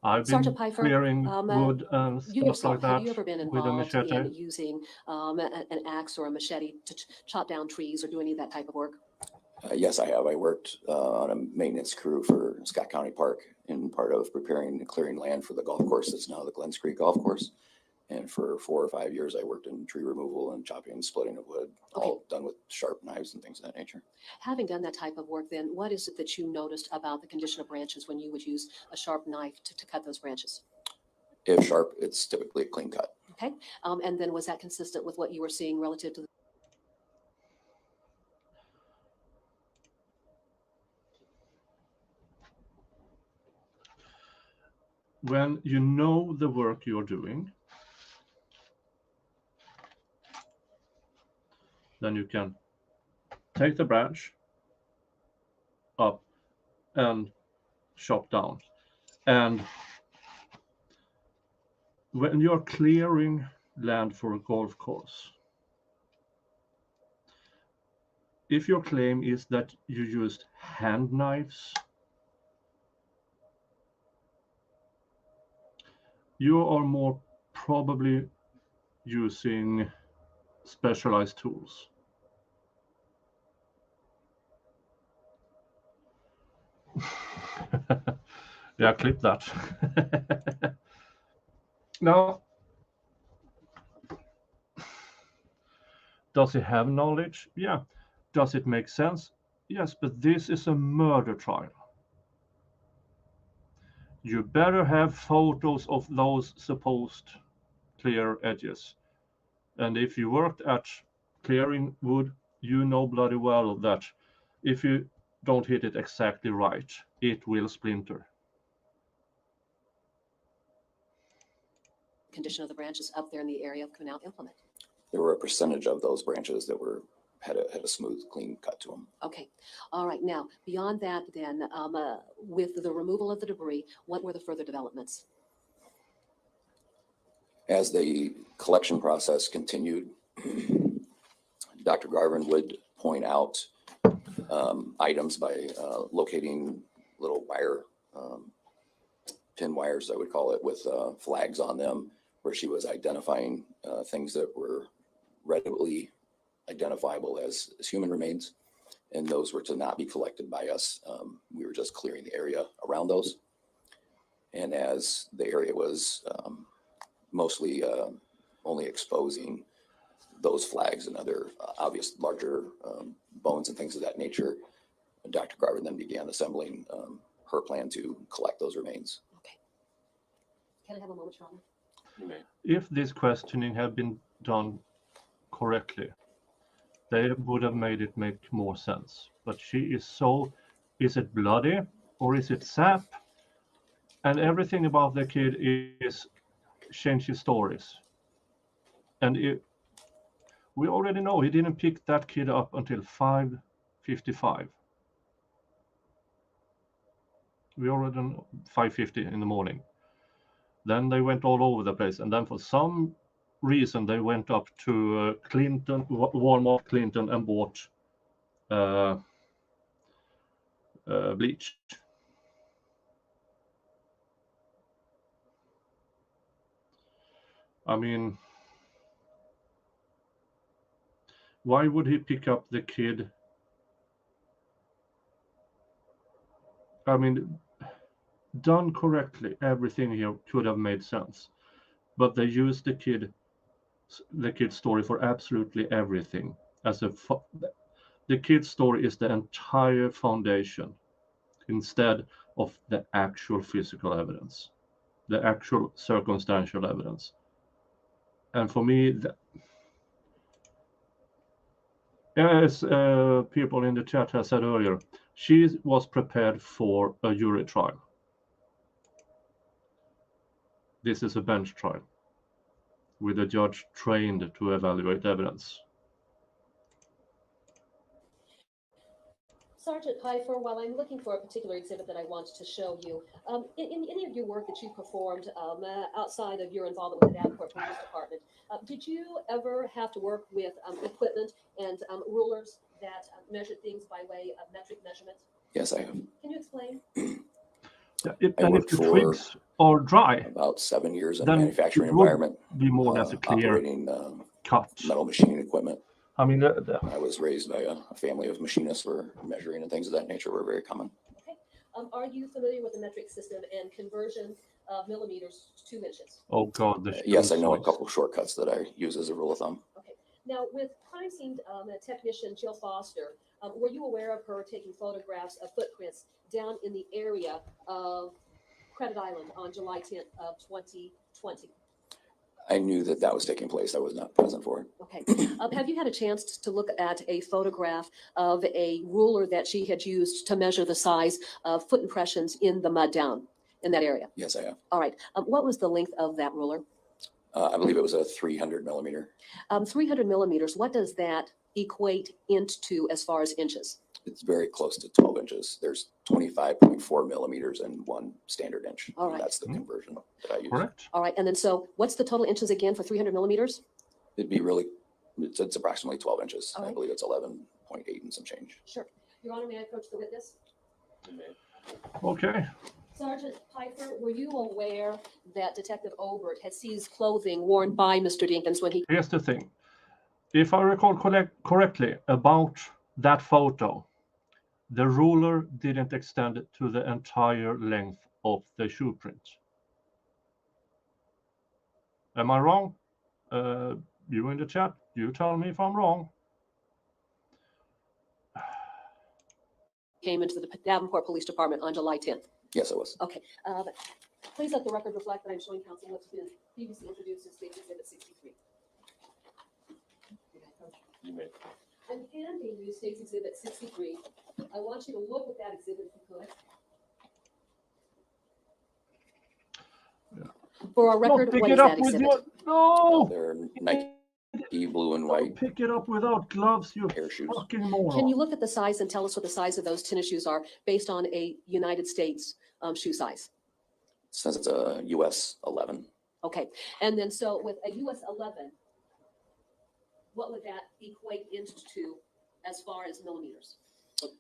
I've been Sergeant Pfeiffer, clearing wood and You stuff yourself, like that have you ever been with a involved machete. in using an axe or a machete to chop down trees or do any of that type of work? Yes, I have. I worked on a maintenance crew for Scott County Park in part of preparing and clearing land for the golf course that's now the Glens Creek Golf Course. And for 4 or 5 years, I worked in tree removal and chopping and splitting of wood, all done with sharp knives and things of that nature. Having done that type of work, then what is it that you noticed about the condition of branches when you would use a sharp knife to cut those branches? If sharp, it's typically a clean cut. Okay. And then was that consistent with what you were seeing relative to the When you know the work you're doing, then you can take the branch up and chop down. And when you're clearing land for a golf course, if your claim is that you used hand knives, you are more probably using specialized tools. Yeah, clip that. Now, does he have knowledge? Yeah. Does it make sense? Yes, but this is a murder trial. You better have photos of those supposed clear edges. And if you worked at clearing wood, you know bloody well that if you don't hit it exactly right, it will splinter. condition of the branches up there in the area of canal implement? There were a percentage of those branches that had a smooth, clean cut to them. Okay, all right. Now, beyond that then, with the removal of the debris, what were the further developments? As the collection process continued, Dr. Garvin would point out items by locating little wire, pin wires, I would call it, with flags on them, where she was identifying things that were readily identifiable as human remains, and those were to not be collected by us. We were just clearing the area around those. And as the area was mostly only exposing those flags and other obvious larger bones and things of that nature, Dr. Garvin then began assembling her plan to collect those remains. Can I have a moment, Your Honor? You may. If this questioning had been done correctly, they would have made it make more sense. But she is so, is it bloody or is it sap? And everything about the kid is changes stories. And we already know he didn't pick that kid up until 5:55. We already know 5:50 in the morning. Then they went all over the place, and then for some reason they went up to Clinton, Walmart Clinton, and bought bleach. I mean, why would he pick up the kid? I mean, done correctly, everything here could have made sense, but they used the kid's story for absolutely everything. The kid's story is the entire foundation instead of the actual physical evidence, the actual circumstantial evidence. And for me, as people in the chat have said earlier, she was prepared for a jury trial. This is a bench trial with a judge trained to evaluate evidence. Sergeant Pfeiffer, while I'm looking for a particular exhibit that I want to show you, in any of your work that you performed outside of your involvement with the Davenport Police Department, did you ever have to work with equipment and rulers that measured things by way of metric measurement? Yes, I have. Can you explain? And if the twigs are dry, about 7 years in then a manufacturing it would environment, be more or less a clear operating cut. metal machining equipment. I mean, I was raised by a family of machinists where measuring and things of that nature were very common. Okay. Are you familiar with the metric system and conversion of millimeters to inches? Oh God, Yes, I know a couple of shortcuts that I use as a rule of thumb. Okay. Now, with crime scene technician Jill Foster, were you aware of her taking photographs of footprints down in the area of Credit Island on July 10th of 2020? I knew that that was taking place. I was not present for it. Okay. Have you had a chance to look at a photograph of a ruler that she had used to measure the size of foot impressions in the mud down in that area? Yes, I have. All right. What was the length of that ruler? I believe it was a 300 millimeter. 300 millimeters. What does that equate into as far as inches? It's very close to 12 inches. There's 25.4 millimeters in 1 standard inch. All right. That's the conversion that I use. Correct. All right. And then so what's the total inches again for 300 millimeters? It'd be really, it's approximately 12 inches. All I right. believe it's 11.8 and some change. Sure. Your Honor, may I approach the witness? Okay. Sergeant Pfeiffer, were you aware that Detective Obert had seized clothing worn by Mr. Dinkins when he... Here's the thing. If I recall correctly about that photo, the ruler didn't extend to the entire length of the shoe print. Am I wrong? You in the chat, you tell me if I'm wrong. came into the Davenport Police Department on July 10th? Yes, it was. Okay. Please let the record reflect that I'm showing counsel what's been previously introduced as State Exhibit 63. You may. I'm handing you State's Exhibit 63. I want you to look at that exhibit if you could. For our record, pick what it is up that with exhibit? your no. They're Nike blue and white. Pick it up without gloves, you Pair of shoes. fucking moron. Can you look at the size and tell us what the size of those tennis shoes are based on a United States shoe size? Since it's a US 11. Okay. And then so with a US 11, what would that equate into as far as millimeters?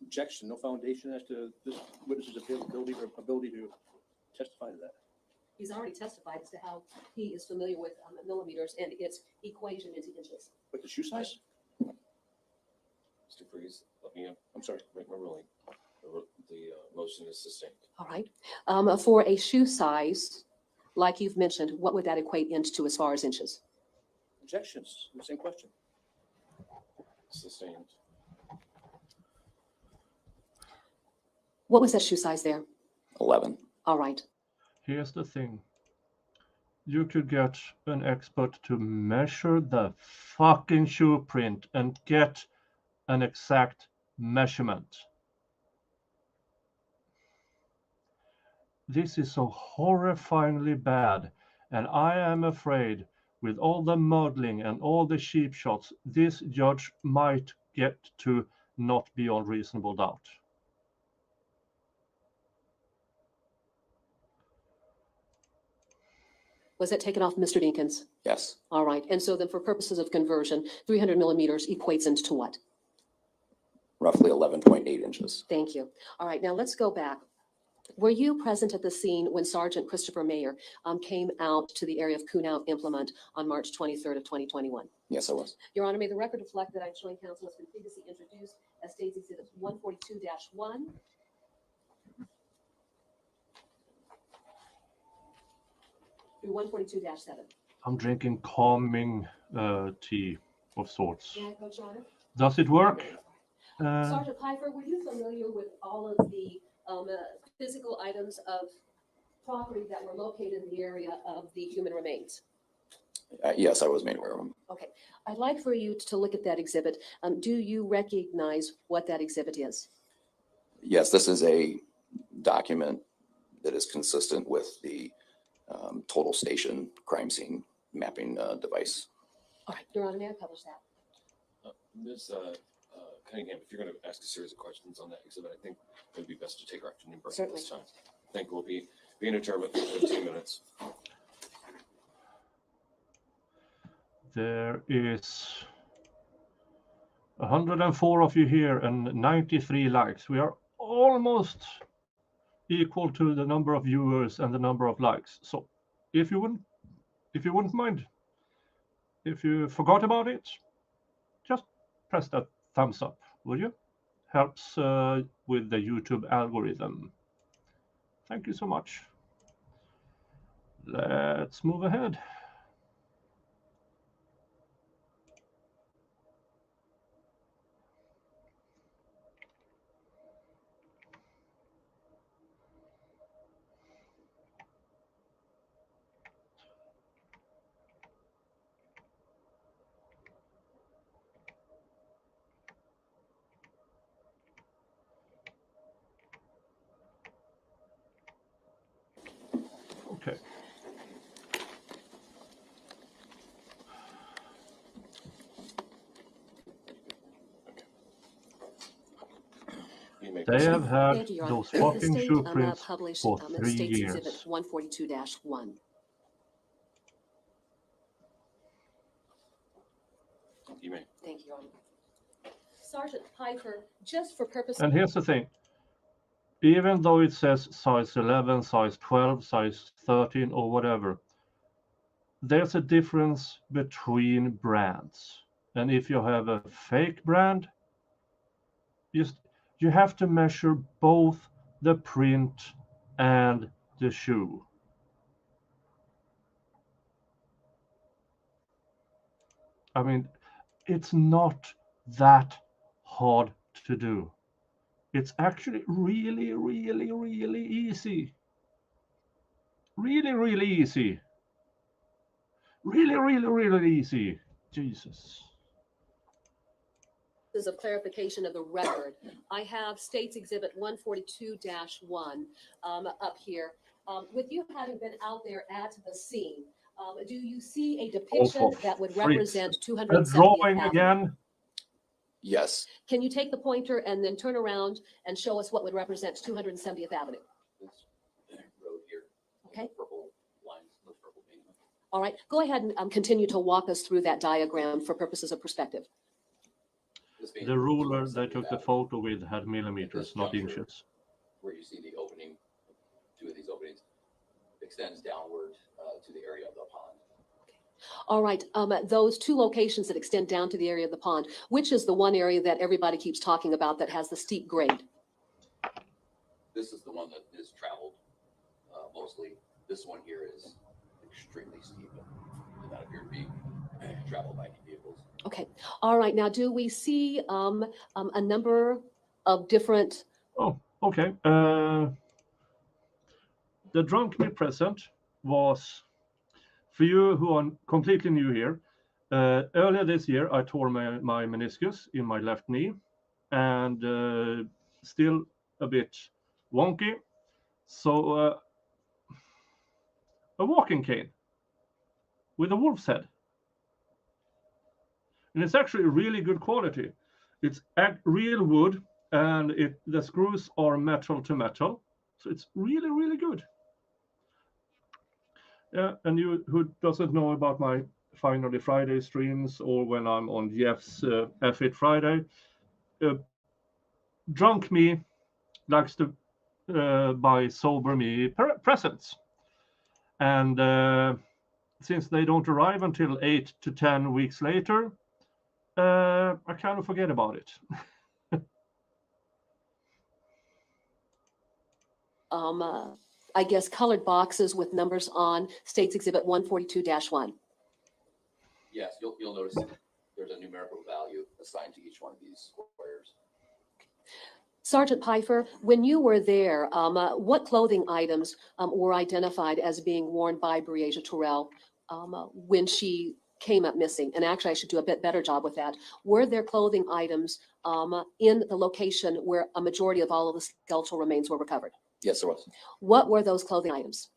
Objection, no foundation as to this witness's ability to testify to that. He's already testified as to how he is familiar with millimeters and its equation into inches. With the shoe size? Mr. Breeze, let me, I'm sorry. make my ruling. The motion is sustained. All right. For a shoe size, like you've mentioned, what would that equate into as far as inches? Objections, the same question. Sustained. What was that shoe size there? 11. All right. Here's the thing. you could get an expert to measure the fucking shoe print and get an exact measurement. This is so horrifyingly bad, and I am afraid with all the modeling and all the cheap shots, this judge might get to not beyond reasonable doubt. Was that taken off, Mr. Dinkins? Yes, All right. And so then for purposes of conversion, 300 millimeters equates into what? roughly 11.8 inches. Thank you. All right. Now let's go back. Were you present at the scene when Sergeant Christopher Mayer came out to the area of Kunow Implement on March 23rd of 2021? Yes, I was. Your Honor, may the record reflect that I'm showing counsel has been previously introduced as State's Exhibit 142-1. Through 142-7. I'm drinking calming tea of sorts. May I approach, Your Honor? Does it work? Sergeant Pfeiffer, were you familiar with all of the physical items of property that were located in the area of the human remains? Yes, I was made aware of them. Okay. I'd like for you to look at that exhibit. Do you recognize what that exhibit is? Yes, this is a document that is consistent with the total station crime scene mapping device. All right, Your Honor, may I publish that? Ms. Cunningham, if you're going to ask a series of questions on that exhibit, I think it would be best to take our afternoon break at this time. I think we'll be in adjournment for 15 minutes. There is 104 of you here and 93 likes. We are almost equal to the number of viewers and the number of likes. So if you wouldn't mind, if you forgot about it, just press that thumbs up, would you? Helps with the YouTube algorithm. Thank you so much. Let's move ahead. Okay. They have had Thank you, Your Honor. those The fucking state shoe prints published for 3 State's Exhibit years. 142-1. You may. Thank you, Your Honor. Sergeant Pfeiffer, just for purposes. And here's the thing. Even though it says size 11, size 12, size 13, or whatever, there's a difference between brands. And if you have a fake brand, you have to measure both the print and the shoe. I mean, it's not that hard to do. It's actually really, really, really easy. Really, really easy. Really, really, really easy. Jesus. Of clarification of the record, I have State's Exhibit 142-1 up here. With you having been out there at the scene, do you see a depiction that would represent 270th A drawing Avenue? again? Yes. Can you take the pointer and then turn around and show us what would represent 270th Avenue? This road here. Okay. Purple lines, those purple paint. All right, go ahead and continue to walk us through that diagram for purposes of perspective. The ruler they took the photo with had millimeters, not juncture, inches. Where you see the opening, two of these openings, extends downward to the area of the pond. All right, those two locations that extend down to the area of the pond, which is the one area that everybody keeps talking about that has the steep grade? This is the one that is traveled mostly. This one here is extremely steep and did not appear to be traveled by any vehicles. Okay, all right, now do we see a number of different... Oh, okay. The drunk me present was For you who are completely new here, earlier this year I tore my meniscus in my left knee, and still a bit wonky. So a walking cane with a wolf's head. And it's actually really good quality. It's real wood, and the screws are metal to metal. So it's really, really good. Yeah, and you who doesn't know about my Finally Friday streams, or when I'm on Jeff's F-It Friday, drunk me likes to buy sober me presents. And since they don't arrive until 8 to 10 weeks later, I kind of forget about it. I guess colored boxes with numbers on States Exhibit 142-1. Yes, you'll notice there's a numerical value assigned to each one of these squares. Sergeant Pfeiffer, when you were there, what clothing items were identified as being worn by Breasia Terrell when she came up missing? And actually, I should do a bit better job with that. Were there clothing items in the location where a majority of all of the skeletal remains were recovered? Yes, there was. What were those clothing items?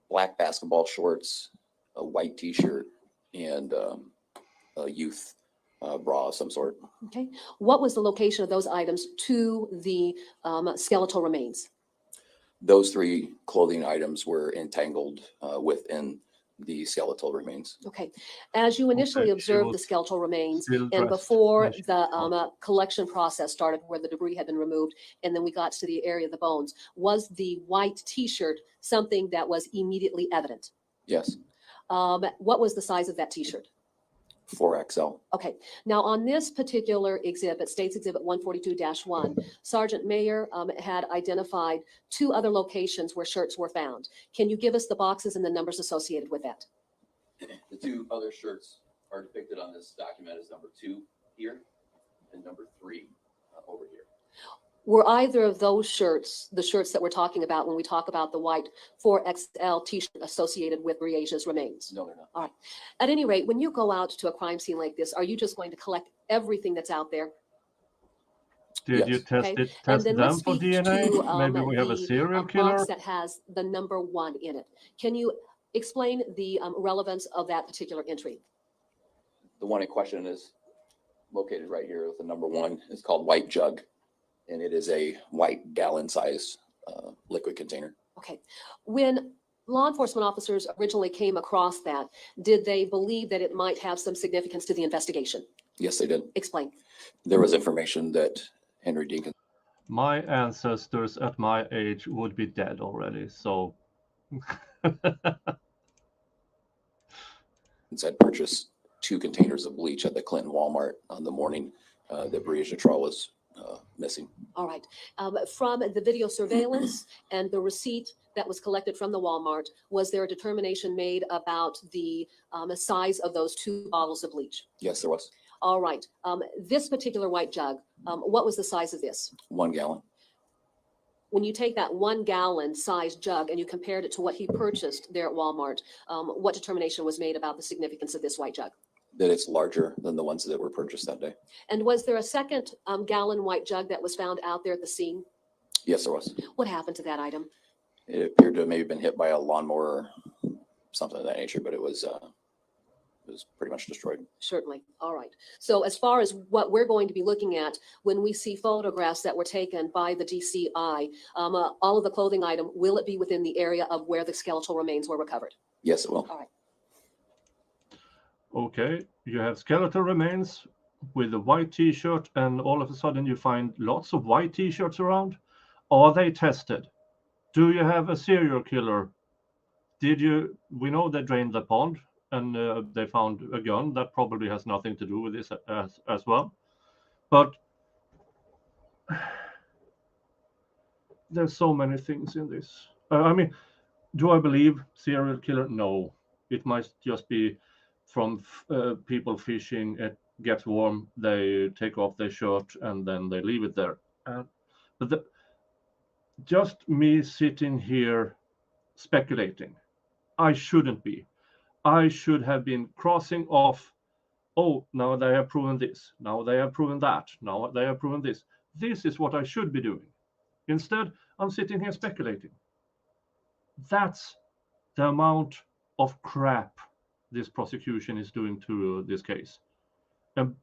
Black basketball shorts, a white T-shirt, and a youth bra of some sort. Okay. What was the location of those items to the skeletal remains? Those three clothing items were entangled within the skeletal remains. Okay. As you initially observed the skeletal remains and before the collection process started where the debris had been removed, and then we got to the area of the bones, was the white T-shirt something that was immediately evident? Yes. What was the size of that T-shirt? 4XL. Okay. Now on this particular exhibit, States Exhibit 142-1, Sergeant Mayer had identified 2 other locations where shirts were found. Can you give us the boxes and the numbers associated with that? The 2 other shirts are depicted on this document as number 2 here and number 3 over here. Were either of those shirts, the shirts that we're talking about when we talk about the white 4XL T-shirt associated with Breasia's remains? No, they're not. All right. At any rate, when you go out to a crime scene like this, are you just going to collect everything that's out there? Did you test them for DNA? Maybe we have a serial killer. Box that has the number 1 in it. Can you explain the relevance of that particular entry? The one in question is located right here with the number 1. It's called White Jug, and it is a white gallon size liquid container. Okay. When law enforcement officers originally came across that, did they believe that it might have some significance to the investigation? Yes, they did. Explain. There was information that Henry Dinkins. My ancestors at my age would be dead already, so. Had purchased 2 containers of bleach at the Clinton Walmart on the morning that Breasia Terrell was missing. All right. From the video surveillance and the receipt that was collected from the Walmart, was there a determination made about the size of those 2 bottles of bleach? Yes, there was. All right. This particular white jug, what was the size of this? 1 gallon. When you take that 1 gallon size jug and you compared it to what he purchased there at Walmart, what determination was made about the significance of this white jug? That it's larger than the ones that were purchased that day. And was there a second gallon white jug that was found out there at the scene? Yes, there was. What happened to that item? It appeared to have maybe been hit by a lawnmower or something of that nature, but it was pretty much destroyed. Certainly. All right. So as far as what we're going to be looking at when we see photographs that were taken by the DCI, all of the clothing item, will it be within the area of where the skeletal remains were recovered? Yes, it will. All right. Okay, you have skeletal remains with a white T-shirt, and all of a sudden you find lots of white T-shirts around. Are they tested? Do you have a serial killer? We know they drained the pond and they found a gun. That probably has nothing to do with this as well. But there's so many things in this. I mean, do I believe serial killer? No. It might just be from people fishing. It gets warm, they take off their shirt and then they leave it there. But just me sitting here speculating, I shouldn't be. I should have been crossing off, oh, now they have proven this, now they have proven that, now they have proven this. This is what I should be doing. Instead, I'm sitting here speculating. That's the amount of crap this prosecution is doing to this case. And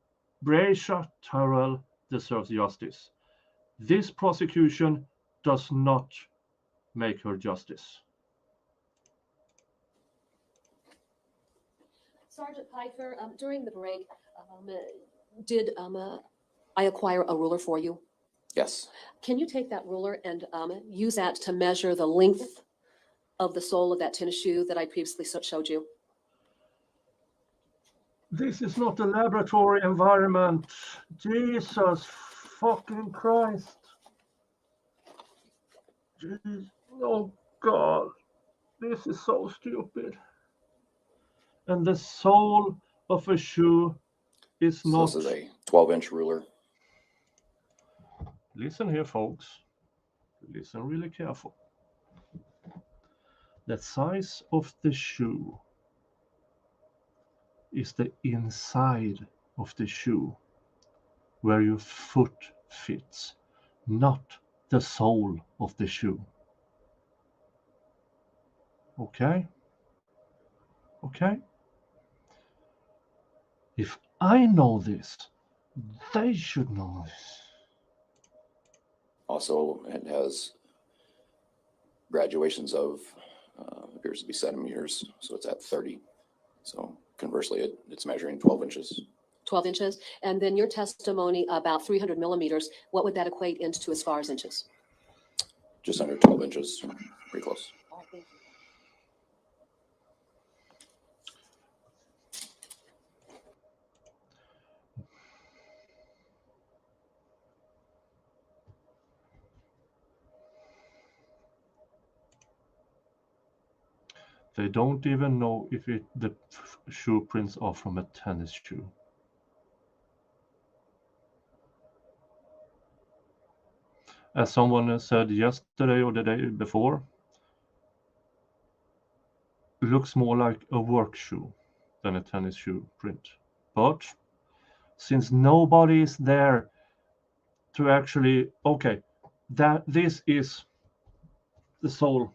Breasias Tyrrell deserves justice. This prosecution does not make her justice. Sergeant Pfeiffer, during the break, did I acquire a ruler for you? Yes, Can you take that ruler and use that to measure the length of the sole of that tennis shoe that I previously showed you? This is not a laboratory environment. Jesus fucking Christ. Jeez. Oh God. This is so stupid. And the sole of a shoe is So not. this is a 12-inch ruler. Listen here, folks. Listen really careful. The size of the shoe is the inside of the shoe where your foot fits, not the sole of the shoe. Okay? Okay? If I know this, they should know this. Also, it has graduations of, appears to be centimeters, so it's at 30. So conversely, it's measuring 12 inches. 12 inches. And then your testimony about 300 millimeters, what would that equate into as far as inches? Just under 12 inches, pretty close. All right, thank you. They don't even know if the shoe prints are from a tennis shoe. As someone said yesterday or the day before, looks more like a work shoe than a tennis shoe print. But since nobody is there to actually, okay, that this is the sole.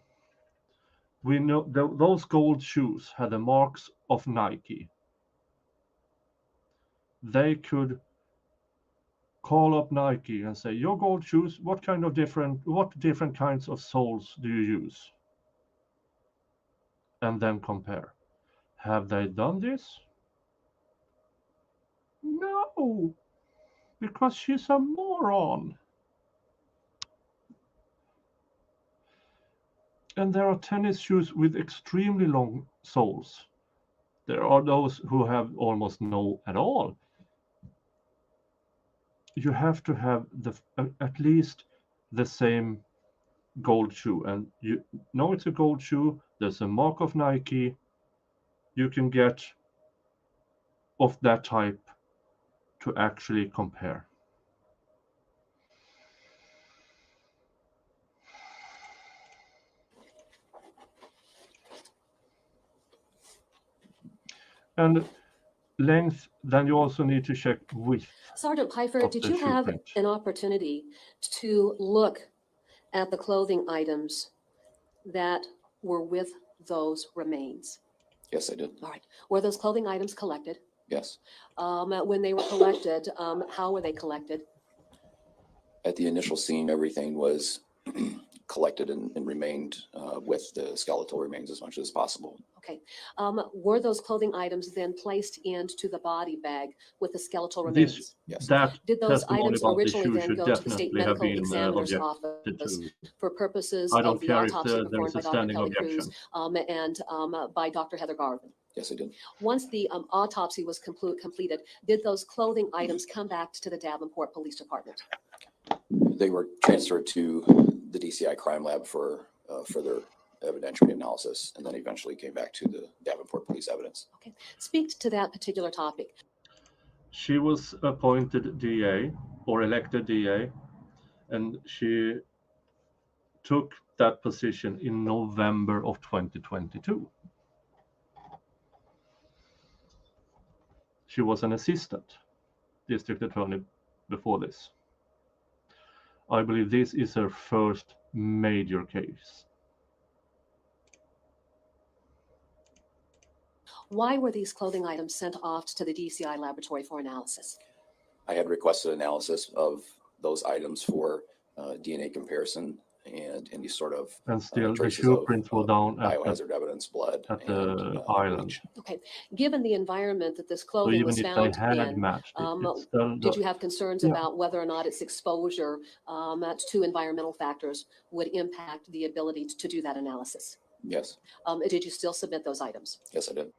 We know those gold shoes had the marks of Nike. They could call up Nike and say, your gold shoes, what different kinds of soles do you use? And then compare. Have they done this? No, because she's a moron. And there are tennis shoes with extremely long soles. There are those who have almost no at all. You have to have at least the same gold shoe, and you know it's a gold shoe. There's a mark of Nike. You can get of that type to actually compare. And length, then you also need to check width. Sergeant Pfeiffer, of did the you shoe have print. an opportunity to look at the clothing items that were with those remains? Yes, I did. All right. Were those clothing items collected? Yes. When they were collected, how were they collected? At the initial scene, everything was collected and remained with the skeletal remains as much as possible. Okay. Were those clothing items then placed into the body bag with the skeletal This, remains? Yes. that Did those testimony items about the originally shoe then should go to the state definitely have medical been examiner's objected office to. for purposes I of don't the care if autopsy there performed is by a Dr. standing Kelly Cruz objection. and by Dr. Heather Garvin? Yes, I did. Once the autopsy was completed, did those clothing items come back to the Davenport Police Department? They were transferred to the DCI crime lab for further evidentiary analysis, and then eventually came back to the Davenport police evidence. Okay. Speak to that particular topic. She was appointed DA or elected DA, and she took that position in November of 2022. She was an assistant district attorney before this. I believe this is her first major case. Why were these clothing items sent off to the DCI laboratory for analysis? I had requested analysis of those items for DNA comparison and any sort of And still the traces shoe of prints were down at biohazard evidence, blood, the and island. bleach. Okay, given the environment that this So clothing even was if they found had in, matched it, it's still did you have concerns Yeah. about whether or not its exposure to environmental factors would impact the ability to do that analysis? Yes, Did you still submit those items? yes, I did.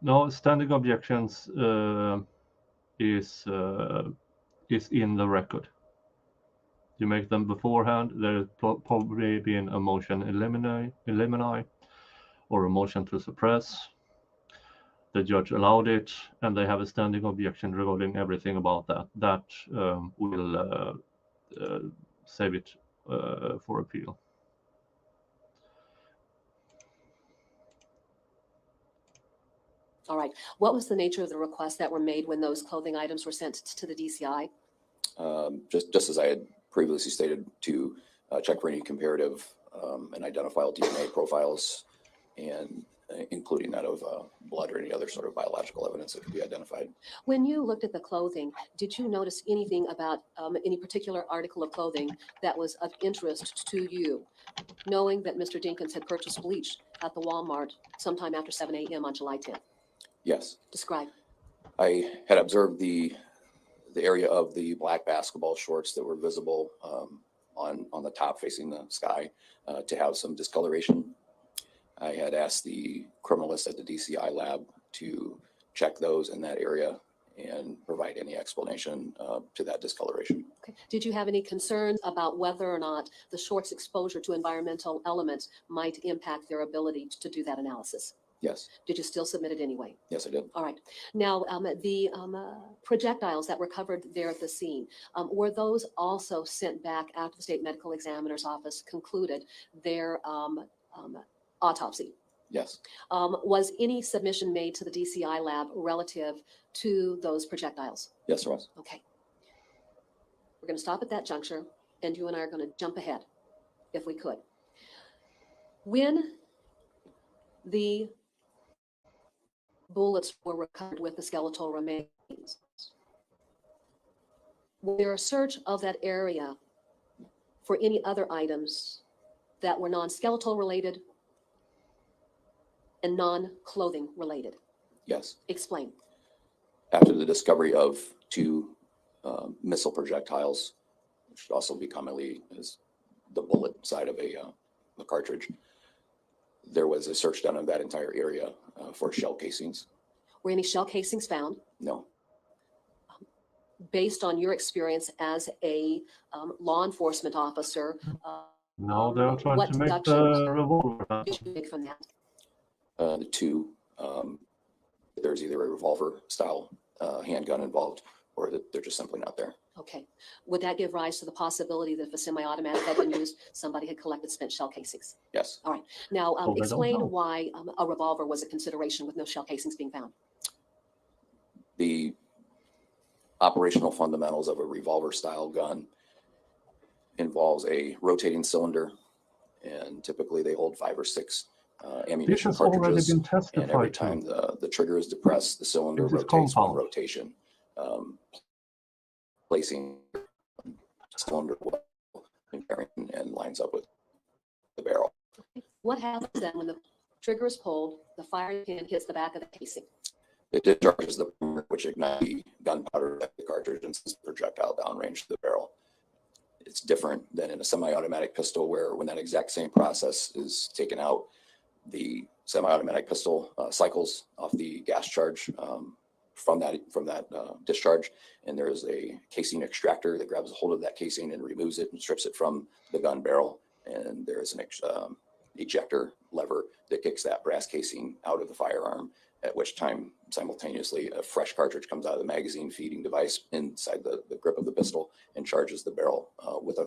No, standing objections is in the record. You make them beforehand. There's probably been a motion eliminate or a motion to suppress. The judge allowed it, and they have a standing objection regarding everything about that. That will save it for appeal. All right. What was the nature of the requests that were made when those clothing items were sent to the DCI? Just as I had previously stated, to check for any comparative and identifiable DNA profiles, and including that of blood or any other sort of biological evidence that could be identified. When you looked at the clothing, did you notice anything about any particular article of clothing that was of interest to you, knowing that Mr. Dinkins had purchased bleach at the Walmart sometime after 7 a.m. on July 10th? Yes. Describe. I had observed the area of the black basketball shorts that were visible on the top facing the sky to have some discoloration. I had asked the criminalist at the DCI lab to check those in that area and provide any explanation to that discoloration. Okay. Did you have any concerns about whether or not the shorts' exposure to environmental elements might impact their ability to do that analysis? Yes. Did you still submit it anyway? Yes, I did. All right. Now, the projectiles that were covered there at the scene, were those also sent back after the state medical examiner's office concluded their autopsy? Yes. Was any submission made to the DCI lab relative to those projectiles? Yes, there was. Okay. We're going to stop at that juncture, and you and I are going to jump ahead, if we could. When the bullets were recovered with the skeletal remains, was there a search of that area for any other items that were non-skeletal related and non-clothing related? Yes. Explain. After the discovery of two missile projectiles, which should also be commonly as the bullet side of a cartridge, there was a search done of that entire area for shell casings. Were any shell casings found? No. Based on your experience as a law enforcement officer, Now they are trying what to make deductions the revolver. did you make from that? The two, there's either a revolver style handgun involved, or that they're just simply not there. Okay. Would that give rise to the possibility that if a semi-automatic had been used, somebody had collected spent shell casings? Yes. All right. Now, they don't explain know. why a revolver was a consideration with no shell casings being found. The operational fundamentals of a revolver style gun involves a rotating cylinder, and typically they hold 5 or 6 This ammunition has already cartridges. been And every testified time to. the trigger is depressed, the cylinder This is rotates one compound. rotation, placing the cylinder well and lines up with the barrel. What happens then when the trigger is pulled, the firing pin hits the back of the casing? It discharges the primer, which ignites the gunpowder at the cartridge and sends the projectile downrange to the barrel. It's different than in a semi-automatic pistol, where when that exact same process is taken out, the semi-automatic pistol cycles off the gas charge from that discharge, and there is a casing extractor that grabs a hold of that casing and removes it and strips it from the gun barrel, and there is an ejector lever that kicks that brass casing out of the firearm at which time simultaneously a fresh cartridge comes out of the magazine feeding device inside the grip of the pistol and charges the barrel with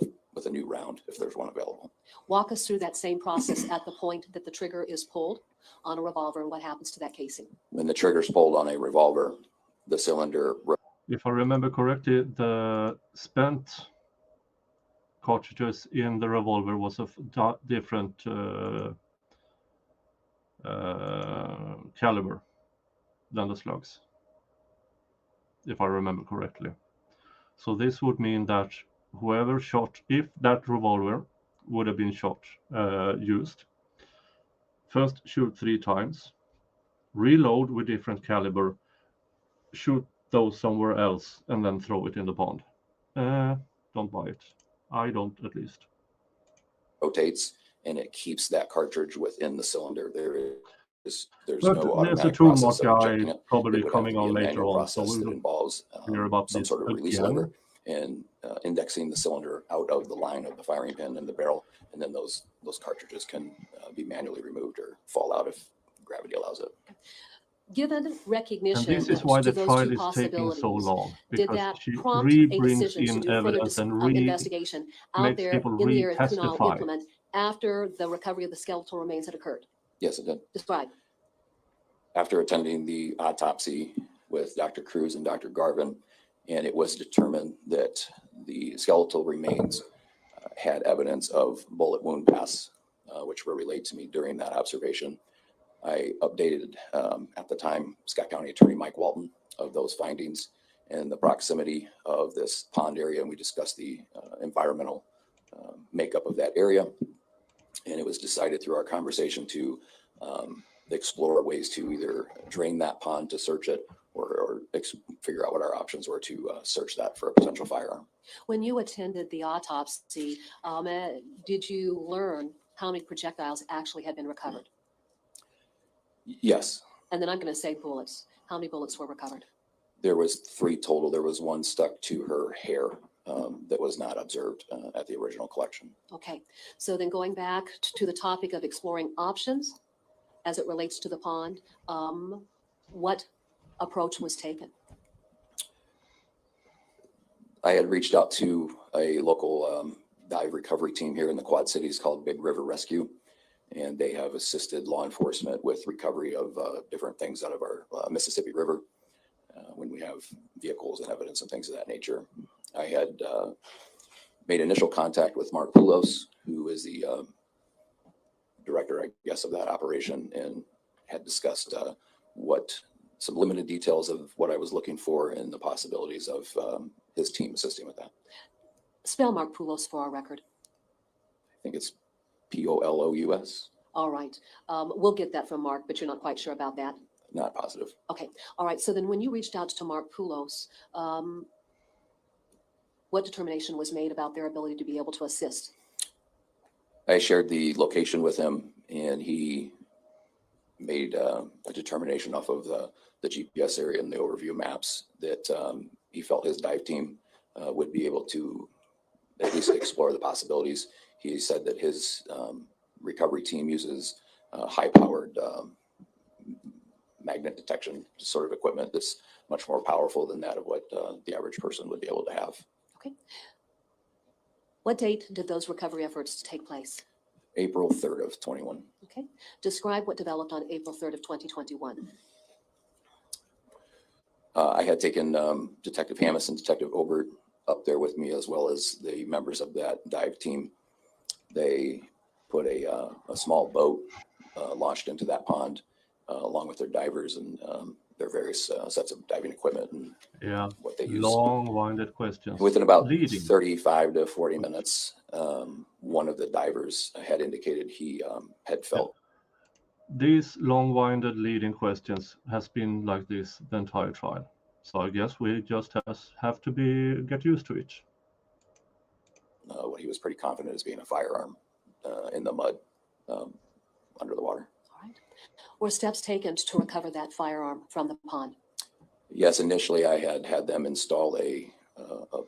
a new round if there's one available. Walk us through that same process at the point that the trigger is pulled on a revolver and what happens to that casing. When the trigger's pulled on a revolver, the cylinder. If I remember correctly, the spent cartridges in the revolver was of different caliber than the slugs, if I remember correctly. So this would mean that whoever shot, if that revolver would have been used, first shoot 3 times, reload with different caliber, shoot those somewhere else, and then throw it in the pond. Don't buy it. I don't, at least. Rotates and it keeps that cartridge within the cylinder. There's But no there's a automatic toolmark process of guy ejecting it. probably It would have coming to be on a later manual on, so process we that will involves hear about some this sort of release again. lever and indexing the cylinder out of the line of the firing pin and the barrel, and then those cartridges can be manually removed or fall out if gravity allows it. Given And recognition this is why to the those trial two is taking so possibilities, long, did because that she prompt a brings decision to in do further evidence and investigation out makes there people in the area that you now re-testify. implement after the recovery of the skeletal remains had occurred? Yes, it did. Describe. After attending the autopsy with Dr. Cruz and Dr. Garvin, and it was determined that the skeletal remains had evidence of bullet wound paths, which were relayed to me during that observation. I updated, at the time, Scott County Attorney Mike Walton of those findings and the proximity of this pond area, and we discussed the environmental makeup of that area. And it was decided through our conversation to explore ways to either drain that pond to search it or figure out what our options were to search that for a potential firearm. When you attended the autopsy, did you learn how many projectiles actually had been recovered? Yes. And then I'm going to say bullets. How many bullets were recovered? There was 3 total. There was 1 stuck to her hair that was not observed at the original collection. Okay, so then going back to the topic of exploring options as it relates to the pond, what approach was taken? I had reached out to a local dive recovery team here in the Quad Cities called Big River Rescue, and they have assisted law enforcement with recovery of different things out of our Mississippi River when we have vehicles and evidence and things of that nature. I had made initial contact with Mark Poulos, who is the director, I guess, of that operation, and had discussed some limited details of what I was looking for and the possibilities of his team assisting with that. Spell Mark Poulos for our record. I think it's Poulous. All right, we'll get that from Mark, but you're not quite sure about that? Not positive. Okay, all right, so then when you reached out to Mark Poulos, what determination was made about their ability to be able to assist? I shared the location with him, and he made a determination off of the GPS area and the overview maps that he felt his dive team would be able to at least explore the possibilities. He said that his recovery team uses high-powered magnet detection sort of equipment that's much more powerful than that of what the average person would be able to have. Okay. What date did those recovery efforts take place? April 3rd of 21. Okay. Describe what developed on April 3rd of 2021. I had taken Detective Hamas and Detective Obert up there with me, as well as the members of that dive team. They put a small boat launched into that pond along with their divers and their various sets of diving equipment and what they use. Long-winded questions. Within about 35 to 40 minutes, one of the divers had indicated he had felt. These long-winded leading questions has been like this the entire trial. So I guess we just have to get used to it. What he was pretty confident as being a firearm in the mud under the water. All right. Were steps taken to recover that firearm from the pond? Yes, initially I had them install a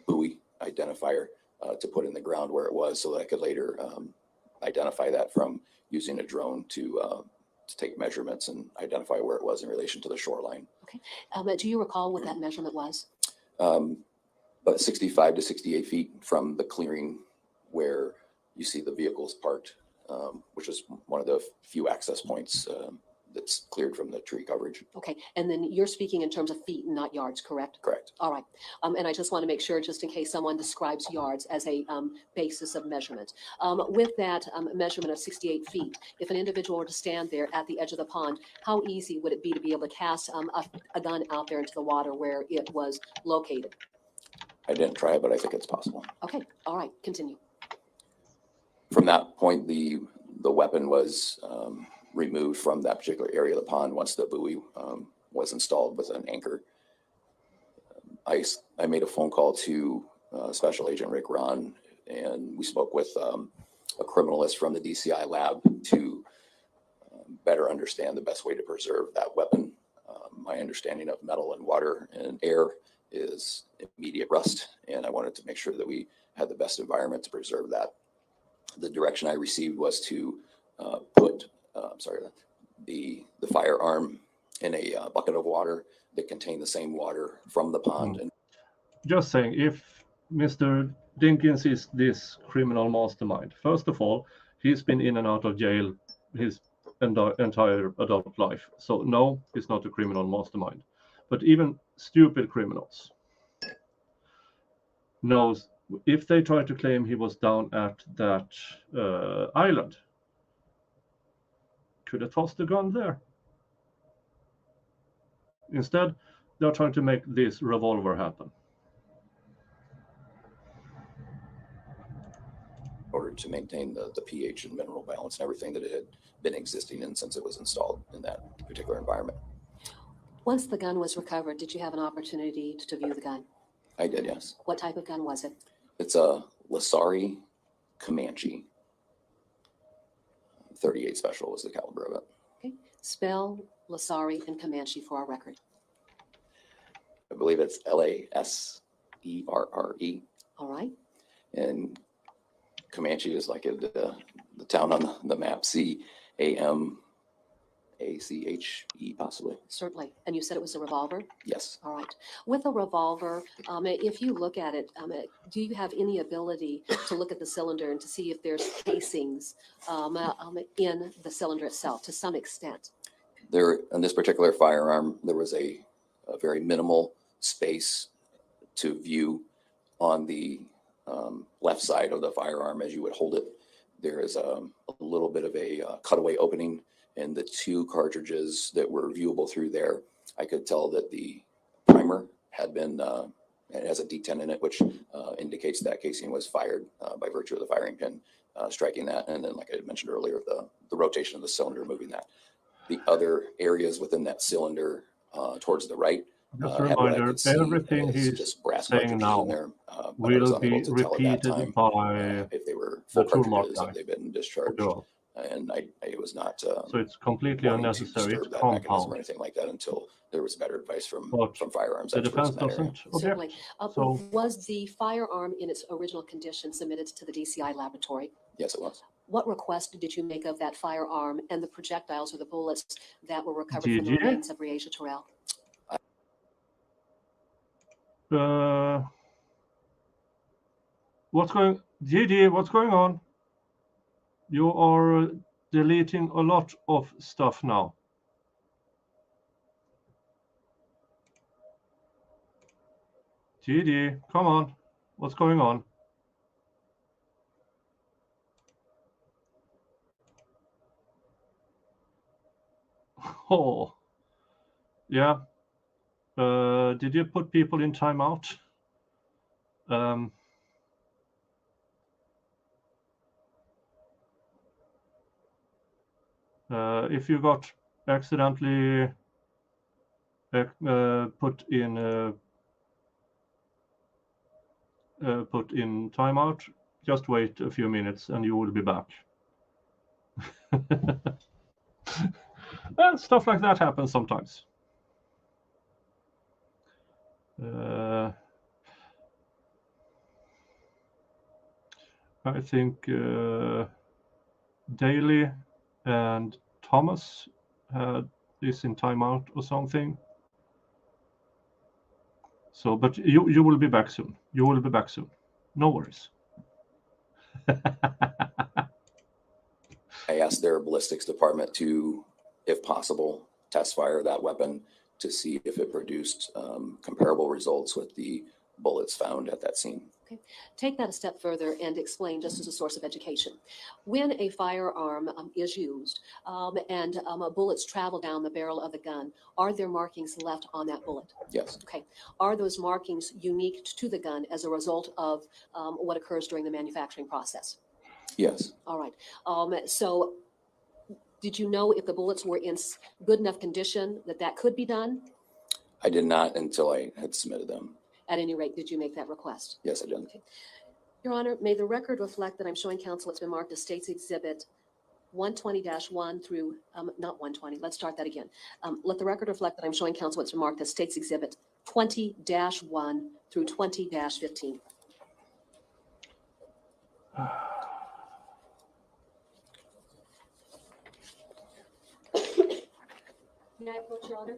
buoy identifier to put in the ground where it was, so that I could later identify that from using a drone to to take measurements and identify where it was in relation to the shoreline. Okay. Do you recall what that measurement was? About 65 to 68 feet from the clearing where you see the vehicles parked, which is one of the few access points that's cleared from the tree coverage. Okay, and then you're speaking in terms of feet and not yards, correct? Correct. All right, and I just want to make sure, just in case someone describes yards as a basis of measurement. With that measurement of 68 feet, if an individual were to stand there at the edge of the pond, how easy would it be to be able to cast a gun out there into the water where it was located? I didn't try it, but I think it's possible. Okay, all right, continue. From that point, the weapon was removed from that particular area of the pond once the buoy was installed with an anchor. I made a phone call to Special Agent Rick Ron, and we spoke with a criminalist from the DCI lab to better understand the best way to preserve that weapon. My understanding of metal and water and air is immediate rust, and I wanted to make sure that we had the best environment to preserve that. The direction I received was to put the firearm in a bucket of water that contained the same water from the pond. And just saying, if Mr. Dinkins is this criminal mastermind, first of all, he's been in and out of jail his entire adult life. So no, he's not a criminal mastermind. But even stupid criminals knows if they try to claim he was down at that island, could have tossed the gun there. Instead, they're trying to make this revolver happen. in order to maintain the pH and mineral balance and everything that it had been existing in since it was installed in that particular environment. Once the gun was recovered, did you have an opportunity to view the gun? I did, yes. What type of gun was it? It's a Lasari Comanche. 38 special was the caliber of it. Okay. Spell Lasari and Comanche for our record. I believe it's Laserre. All right. And Comanche is like the town on the map, Camache, possibly. Certainly. And you said it was a revolver? Yes. All right. With a revolver, if you look at it, do you have any ability to look at the cylinder and to see if there's casings in the cylinder itself to some extent? There, on this particular firearm, there was a very minimal space to view on the left side of the firearm as you would hold it. There is a little bit of a cutaway opening, and the two cartridges that were viewable through there, I could tell that the primer had been, it has a D10 in it, which indicates that casing was fired by virtue of the firing pin striking that. And then, like I had mentioned earlier, the rotation of the cylinder moving that. The other areas within that cylinder towards the right, just a reminder, everything he's saying now will be repeated by if they were the full toolmark cartridges, guy. if they've been discharged. And I was not so it's completely wanting to unnecessary. disturb It's that mechanism compound. or anything like that until there was better advice from But firearms the experts defense in that area. doesn't object. Certainly. So Was the firearm in its original condition submitted to the DCI laboratory? Yes, it was. What request did you make of that firearm and the projectiles or the bullets that were recovered from the GG? remains of Breasias Terrell? What's going on? You are deleting a lot of stuff now. GD, come on. What's going on? Oh, yeah. Did you put people in timeout? If you got accidentally put in timeout, just wait a few minutes and you will be back. Well, stuff like that happens sometimes. I think Daly and Thomas is in timeout or something. So, but you will be back soon. You will be back soon. No worries. I asked their ballistics department to, if possible, test fire that weapon to see if it produced comparable results with the bullets found at that scene. Okay. Take that a step further and explain, just as a source of education. When a firearm is used and bullets travel down the barrel of the gun, are there markings left on that bullet? Yes. Okay. Are those markings unique to the gun as a result of what occurs during the manufacturing process? Yes. All right. So did you know if the bullets were in good enough condition that that could be done? I did not until I had submitted them. At any rate, did you make that request? Yes, I did. Okay. Your Honor, may the record reflect that I'm showing counsel it's been marked as State's Exhibit 120-1 through, not 120, let's start that again. Let the record reflect that I'm showing counsel it's been marked as State's Exhibit 20-1 through 20-15. May I approach, Your Honor?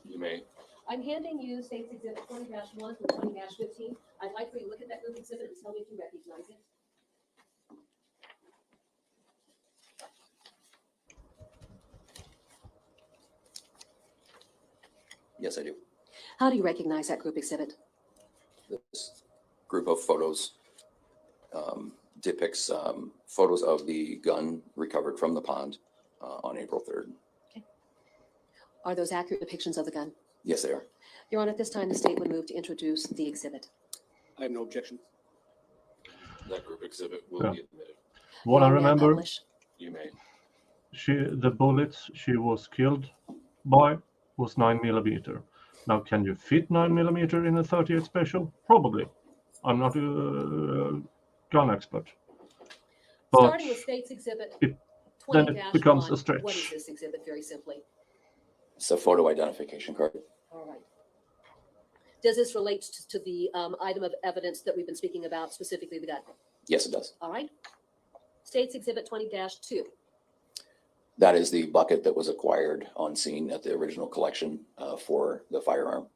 You may. I'm handing you State's Exhibit 20-1 through 20-15. I'd like for you to look at that group exhibit and tell me if you recognize it. Yes, I do. How do you recognize that group exhibit? This group of photos depicts photos of the gun recovered from the pond on April 3rd. Okay. Are those accurate depictions of the gun? Yes, they are. Your Honor, at this time, the state would move to introduce the exhibit. I have no objection. That group exhibit will be admitted. What I May remember, publish? You may. the bullets she was killed by was 9mm. Now, can you fit 9mm in a 38 special? Probably. I'm not a gun expert. But Starting with State's Exhibit then 20-1. it becomes a stretch. What is this exhibit, very simply? It's a photo identification card. All right. Does this relate to the item of evidence that we've been speaking about, specifically the gun? Yes, it does. All right. State's Exhibit 20-2. That is the bucket that was acquired on scene at the original collection for the firearm.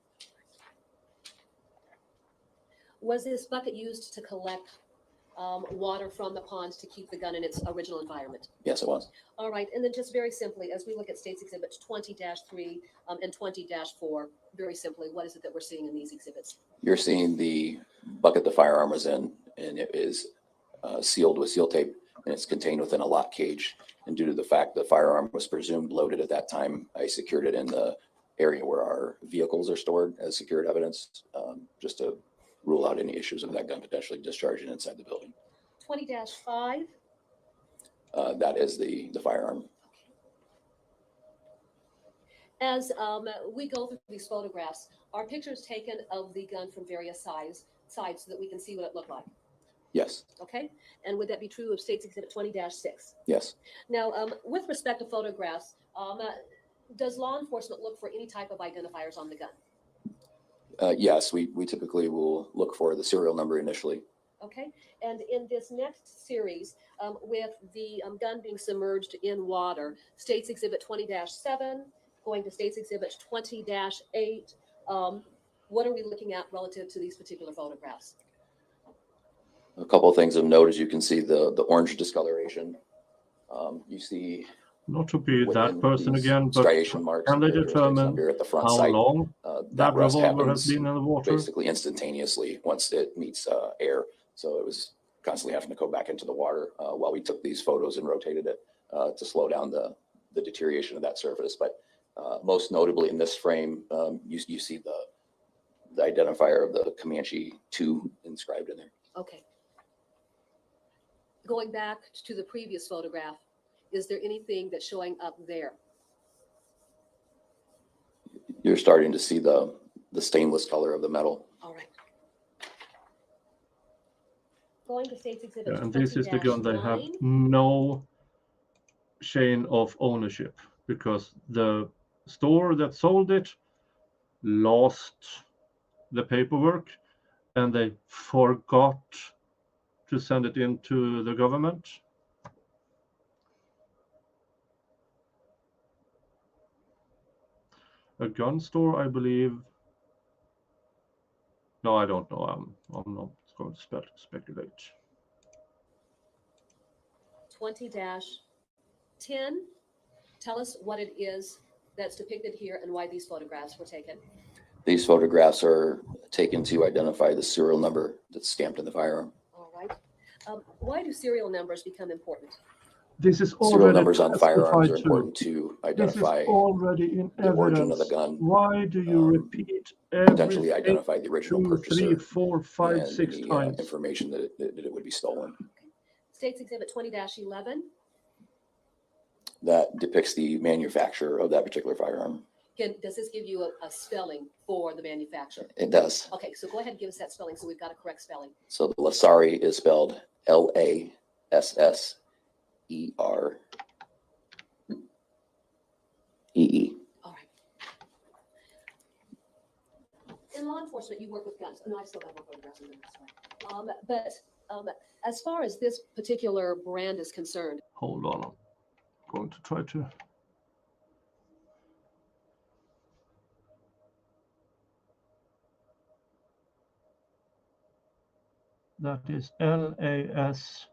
Was this bucket used to collect water from the pond to keep the gun in its original environment? Yes, it was. All right, and then just very simply, as we look at State's Exhibits 20-3 and 20-4, very simply, what is it that we're seeing in these exhibits? You're seeing the bucket the firearm was in, and it is sealed with seal tape, and it's contained within a lock cage. And due to the fact the firearm was presumed loaded at that time, I secured it in the area where our vehicles are stored as secured evidence, just to rule out any issues of that gun potentially discharging inside the building. 20-5. That is the firearm. As we go through these photographs, are pictures taken of the gun from various sides so that we can see what it looked like? Yes. Okay, and would that be true of State's Exhibit 20-6? Yes. Now, with respect to photographs, does law enforcement look for any type of identifiers on the gun? Yes, we typically will look for the serial number initially. Okay, and in this next series, with the gun being submerged in water, State's Exhibit 20-7, going to State's Exhibit 20-8, what are we looking at relative to these particular photographs? A couple of things of note, as you can see, the orange discoloration. You see, not to be within that person these again, but striation marks can they appear determine under at the front how sight. long that rust revolver has happens been in the water? basically instantaneously once it meets air. So it was constantly having to go back into the water while we took these photos and rotated it to slow down the deterioration of that surface. But most notably in this frame, you see the identifier of the Comanche 2 inscribed in there. Okay. Going back to the previous photograph, is there anything that's showing up there? You're starting to see the stainless color of the metal. All right. Going to State's Exhibit 20-9. And this is the gun they have no chain of ownership because the store that sold it lost the paperwork and they forgot to send it into the government. a gun store, I believe. No, I don't know. I'm not going to speculate. 20-10. Tell us what it is that's depicted here and why these photographs were taken. These photographs are taken to identify the serial number that's stamped in the firearm. All right. Why do serial numbers become important? This is Serial already numbers on firearms are testified to. important to identify This is already in the origin of the evidence. gun. Why do you repeat Potentially everything identify the original 2, 3, purchaser 4, 5, and 6 any times? information that it would be stolen. States Exhibit 20-11. That depicts the manufacturer of that particular firearm. Does this give you a spelling for the manufacturer? It does. Okay, so go ahead and give us that spelling so we've got a correct spelling. So the Lasari is spelled Lassere. All right. In law enforcement, you work with guns. No, I still have more photographs in there. But as far as this particular brand is concerned. Hold on. I'm going to try to. That is LASS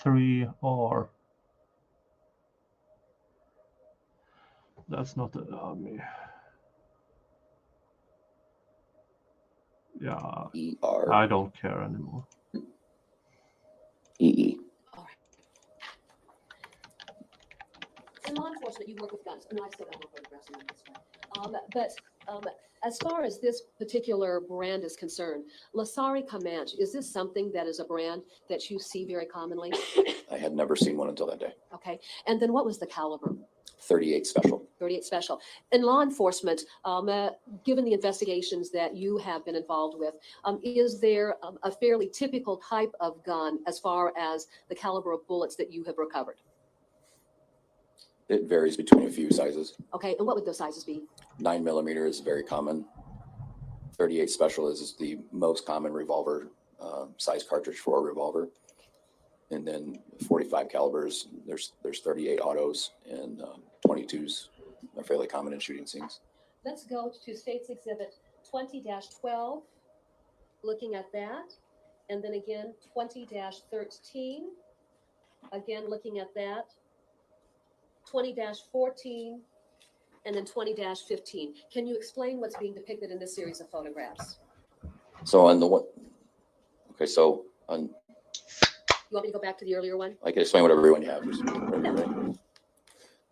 3R. That's not the army. Yeah. ER. I don't care anymore. EE. All right. In law enforcement, you work with guns. No, I still have more photographs in there. But as far as this particular brand is concerned, Lasari Comanche, is this something that is a brand that you see very commonly? I had never seen one until that day. Okay. And then what was the caliber? 38 special. 38 special. In law enforcement, given the investigations that you have been involved with, is there a fairly typical type of gun as far as the caliber of bullets that you have recovered? It varies between a few sizes. Okay, and what would those sizes be? 9mm is very common. 38 special is the most common revolver size cartridge for a revolver. And then 45 calibers, there's 38 autos, and 22s are fairly common in shooting scenes. Let's go to States Exhibit 20-12, looking at that. And then again, 20-13, again, looking at that. 20-14, and then 20-15. Can you explain what's being depicted in this series of photographs? So on the one, okay, so on, You want me to go back to the earlier one? I can explain whatever one you have. Just whatever you're ready.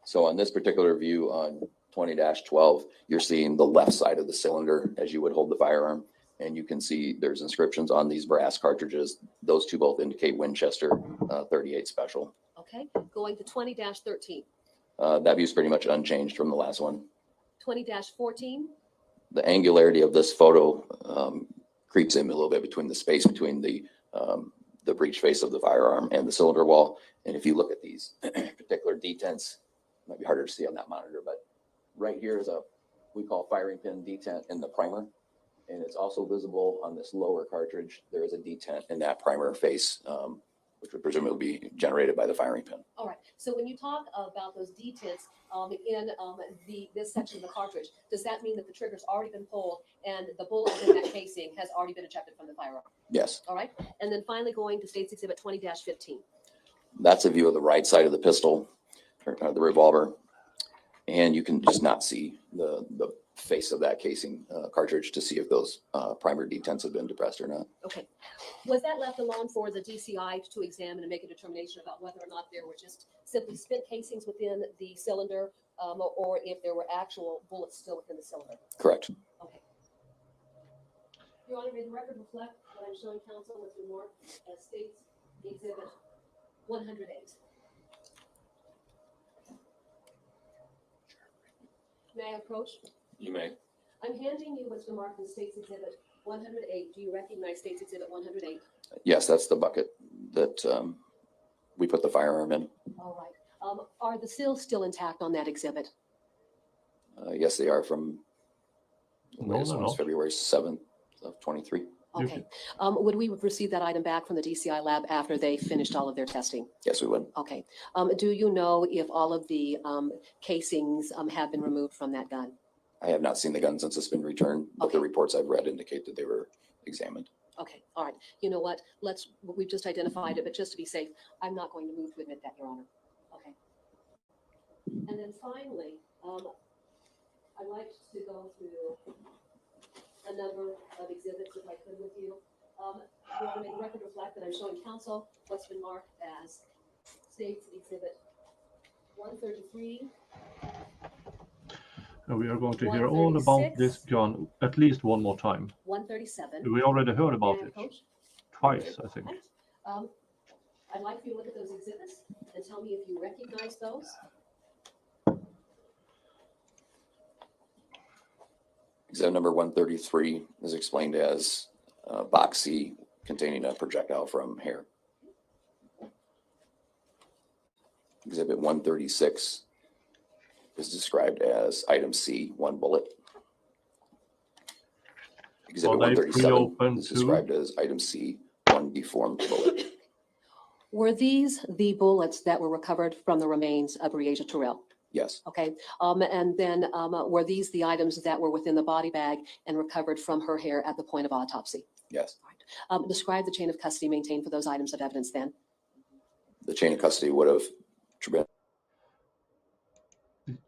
So on this particular view on 20-12, you're seeing the left side of the cylinder as you would hold the firearm. And you can see there's inscriptions on these brass cartridges. Those two both indicate Winchester 38 special. Okay, going to 20-13. That view is pretty much unchanged from the last one. 20-14. The angularity of this photo creeps in a little bit between the space between the breech face of the firearm and the cylinder wall. And if you look at these particular detents, it might be harder to see on that monitor, but right here is a, we call firing pin detent in the primer. And it's also visible on this lower cartridge. There is a detent in that primer face, which would presumably be generated by the firing pin. All right. So when you talk about those detents in this section of the cartridge, does that mean that the trigger's already been pulled and the bullet in that casing has already been ejected from the firearm? Yes. All right. And then finally going to States Exhibit 20-15. That's a view of the right side of the pistol, or the revolver. And you can just not see the face of that casing cartridge to see if those primer detents have been depressed or not. Okay. Was that left alone for the DCI to examine and make a determination about whether or not there were just simply spent casings within the cylinder or if there were actual bullets still within the cylinder? Correct. Okay. Your Honor, may the record reflect what I'm showing counsel with remark as States Exhibit 108. May I approach? You may. I'm handing you what's marked in States Exhibit 108. Do you recognize States Exhibit 108? Yes, that's the bucket that we put the firearm in. All right. Are the seals still intact on that exhibit? Yes, they are from the No, latest they're one is not. February 7th of 23. You Okay. Would we receive that item back from the DCI lab after they finished all of their testing? Yes, we would. Okay. Do you know if all of the casings have been removed from that gun? I have not seen the gun since it's been returned, but the Okay. reports I've read indicate that they were examined. Okay, all right. You know what? We've just identified it, but just to be safe, I'm not going to move to admit that, Your Honor. Okay. And then finally, I'd like to go through a number of exhibits, if I could, with you. You want to make the record reflect that I'm showing counsel what's been marked as State's Exhibit 133. And we are going to hear all about this gun at least one more time. 137. We already heard about And it Coach? twice, I think. I'd like for you to look at those exhibits and tell me if you recognize those. Exhibit number 133 is explained as box C containing a projectile from hair. Exhibit 136 is described as item C, 1 bullet. Exhibit 137 is described as item C, 1 deformed bullet. Were these the bullets that were recovered from the remains of Breasias Terrell? Yes. Okay. And then were these the items that were within the body bag and recovered from her hair at the point of autopsy? Yes. Describe the chain of custody maintained for those items of evidence then. The chain of custody would have been.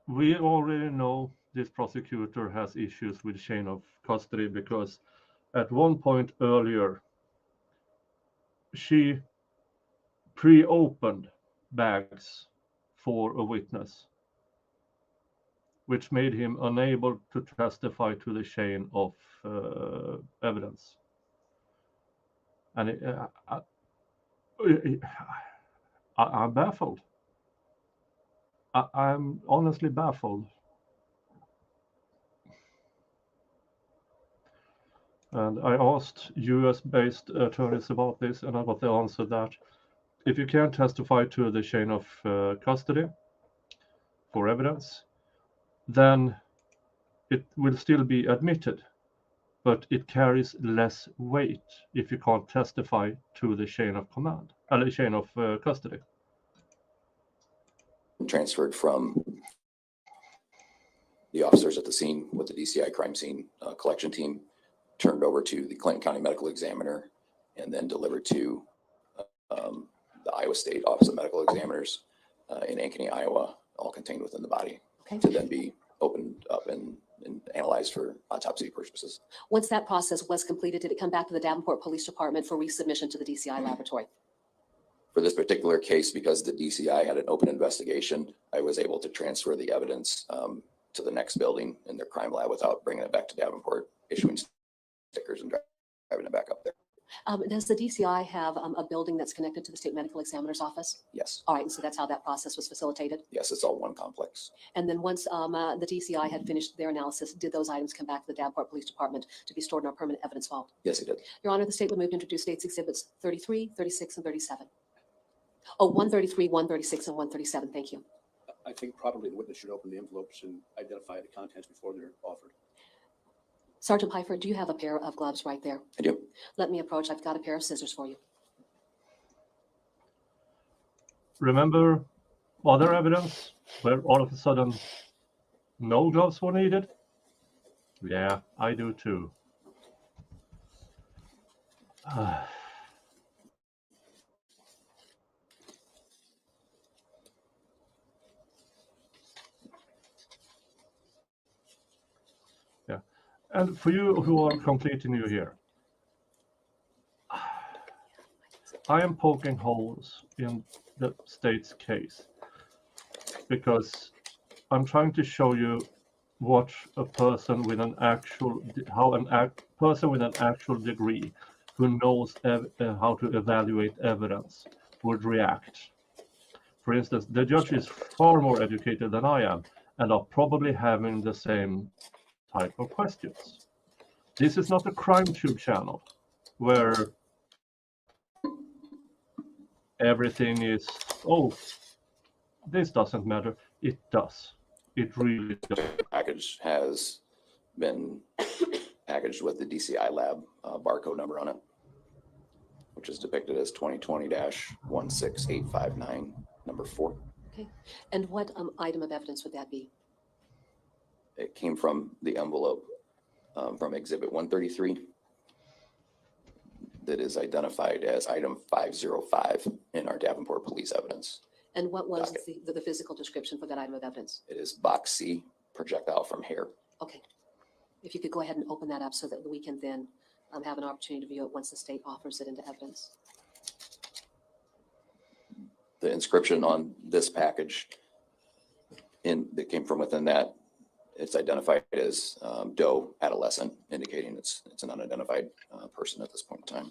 We already know this prosecutor has issues with chain of custody because at one point earlier, she pre-opened bags for a witness, which made him unable to testify to the chain of evidence. And I'm baffled. I'm honestly baffled. And I asked US-based attorneys about this, and I got the answer that if you can't testify to the chain of custody for evidence, then it will still be admitted, but it carries less weight if you can't testify to the chain of command, the chain of custody. Transferred from the officers at the scene with the DCI crime scene collection team, turned over to the Clinton County Medical Examiner, and then delivered to the Iowa State Office of Medical Examiners in Ankeny, Iowa, all contained within the body, to then be opened up and analyzed for autopsy purposes. Once that process was completed, did it come back to the Davenport Police Department for resubmission to the DCI laboratory? For this particular case, because the DCI had an open investigation, I was able to transfer the evidence to the next building in their crime lab without bringing it back to Davenport, issuing stickers and driving it back up there. Does the DCI have a building that's connected to the State Medical Examiner's office? Yes. All right, and so that's how that process was facilitated? Yes, it's all one complex. And then once the DCI had finished their analysis, did those items come back to the Davenport Police Department to be stored in our permanent evidence vault? Yes, it did. Your Honor, the state would move to introduce State's Exhibits 33, 36, and 37. Oh, 133, 136, and 137. Thank you. I think probably the witness should open the envelopes and identify the contents before they're offered. Sergeant Pfeiffer, do you have a pair of gloves right there? I do. Let me approach. I've got a pair of scissors for you. Remember other evidence where all of a sudden no gloves were needed? Yeah, I do too. Yeah, and for you who are completely new here, I am poking holes in the state's case because I'm trying to show you what a person with an actual, person with an actual degree who knows how to evaluate evidence would react. For instance, the judge is far more educated than I am and are probably having the same type of questions. This is not a crime tube channel where everything is, oh, this doesn't matter. It does. It really does. Package has been packaged with the DCI lab barcode number on it, which is depicted as 2020-16859, number 4. Okay. And what item of evidence would that be? It came from the envelope from Exhibit 133 that is identified as item 505 in our Davenport police evidence. And what was the physical description for that item of evidence? It is box C, projectile from hair. Okay. If you could go ahead and open that up so that we can then have an opportunity to view it once the state offers it into evidence. The inscription on this package that came from within that, it's identified as Doe adolescent, indicating it's an unidentified person at this point in time.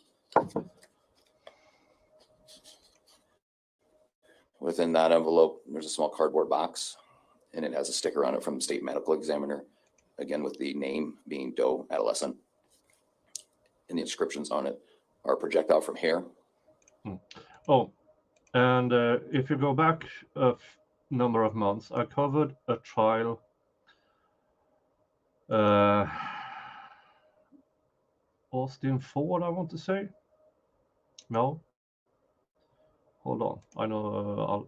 Within that envelope, there's a small cardboard box, and it has a sticker on it from the state medical examiner, again with the name being Doe adolescent. And the inscriptions on it are projectile from hair. Oh, and if you go back a number of months, I covered a trial Austin Ford, I want to say. No, hold on. I know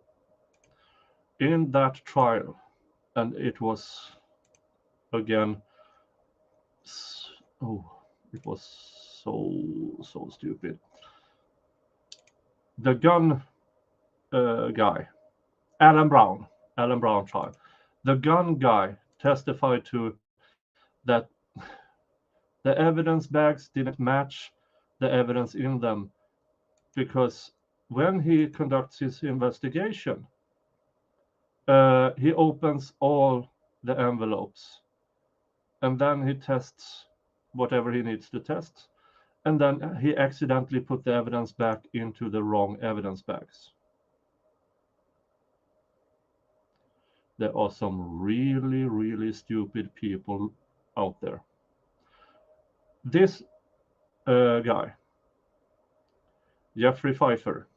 in that trial, and it was again. It was so stupid. The gun guy, Alan Brown trial. The gun guy testified to that the evidence bags didn't match the evidence in them, because when he conducts his investigation, he opens all the envelopes and then he tests whatever he needs to test, and then he accidentally put the evidence back into the wrong evidence bags. There are some really stupid people out there. This guy, Jeffrey Pfeiffer,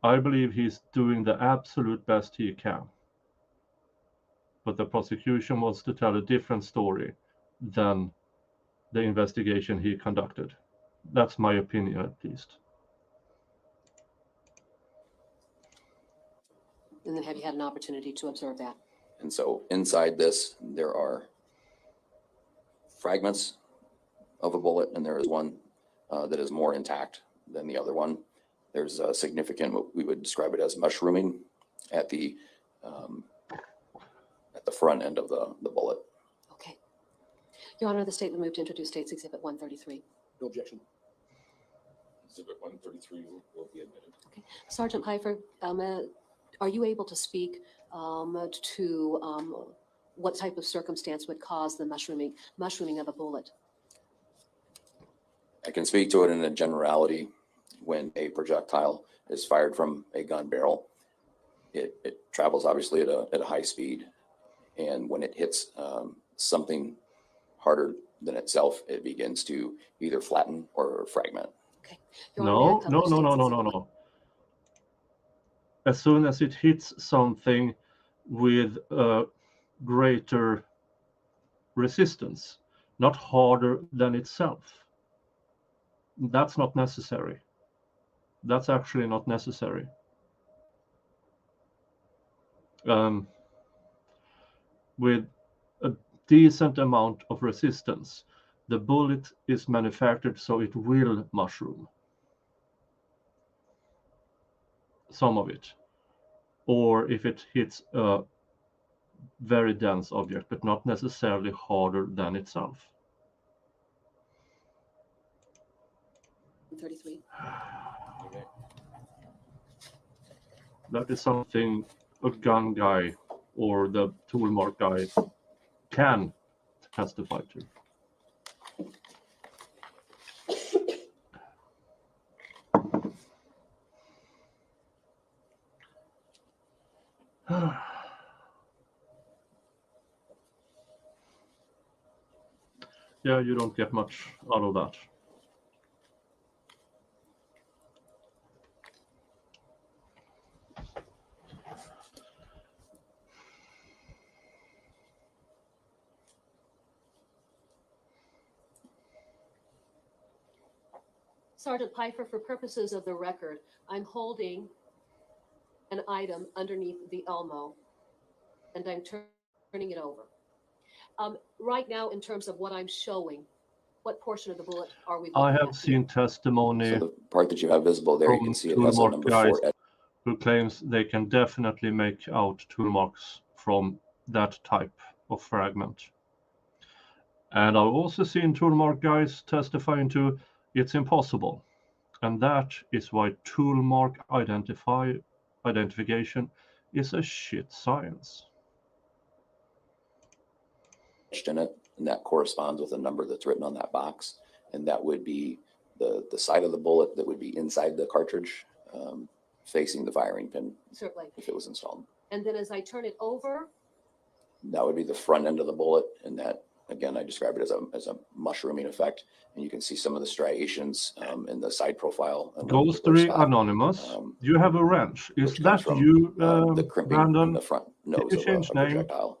I believe he's doing the absolute best he can. But the prosecution wants to tell a different story than the investigation he conducted. That's my opinion, at least. And then have you had an opportunity to observe that? And so inside this, there are fragments of a bullet, and there is one that is more intact than the other one. There's a significant, what we would describe it as mushrooming at the front end of the bullet. Okay. Your Honor, the state will move to introduce State's Exhibit 133. No objection. Exhibit 133 will be admitted. Okay. Sergeant Pfeiffer, are you able to speak to what type of circumstance would cause the mushrooming of a bullet? I can speak to it in a generality. When a projectile is fired from a gun barrel, it travels obviously at a high speed. And when it hits something harder than itself, it begins to either flatten or fragment. Okay. No. As soon as it hits something with greater resistance, not harder than itself. That's not necessary. That's actually not necessary. With a decent amount of resistance, the bullet is manufactured so it will mushroom. Some of it. Or if it hits a very dense object, but not necessarily harder than itself. 33. That is something a gun guy or the tool mark guy can testify to. Yeah, you don't get much out of that. Sergeant Pfeiffer, for purposes of the record, I'm holding an item underneath the Elmo, and I'm turning it over. Right now, in terms of what I'm showing, what portion of the bullet are we looking I at? have seen testimony So the part that you have visible there, you from can see it tool has a mark number guys 4. who claims they can definitely make out tool marks from that type of fragment. And I've also seen tool mark guys testifying to it's impossible. And that is why tool mark identification is a shit science. in it, and that corresponds with a number that's written on that box, and that would be the side of the bullet that would be inside the cartridge, facing the firing pin. Certainly. If it was installed. And then as I turn it over, That would be the front end of the bullet, and that, again, I describe it as a mushrooming effect, and you can see some of the striations in the side profile. Ghostery Anonymous, you have a wrench. Is that from, you, the crimping in Brandon? the front Did nose you of change a name? projectile.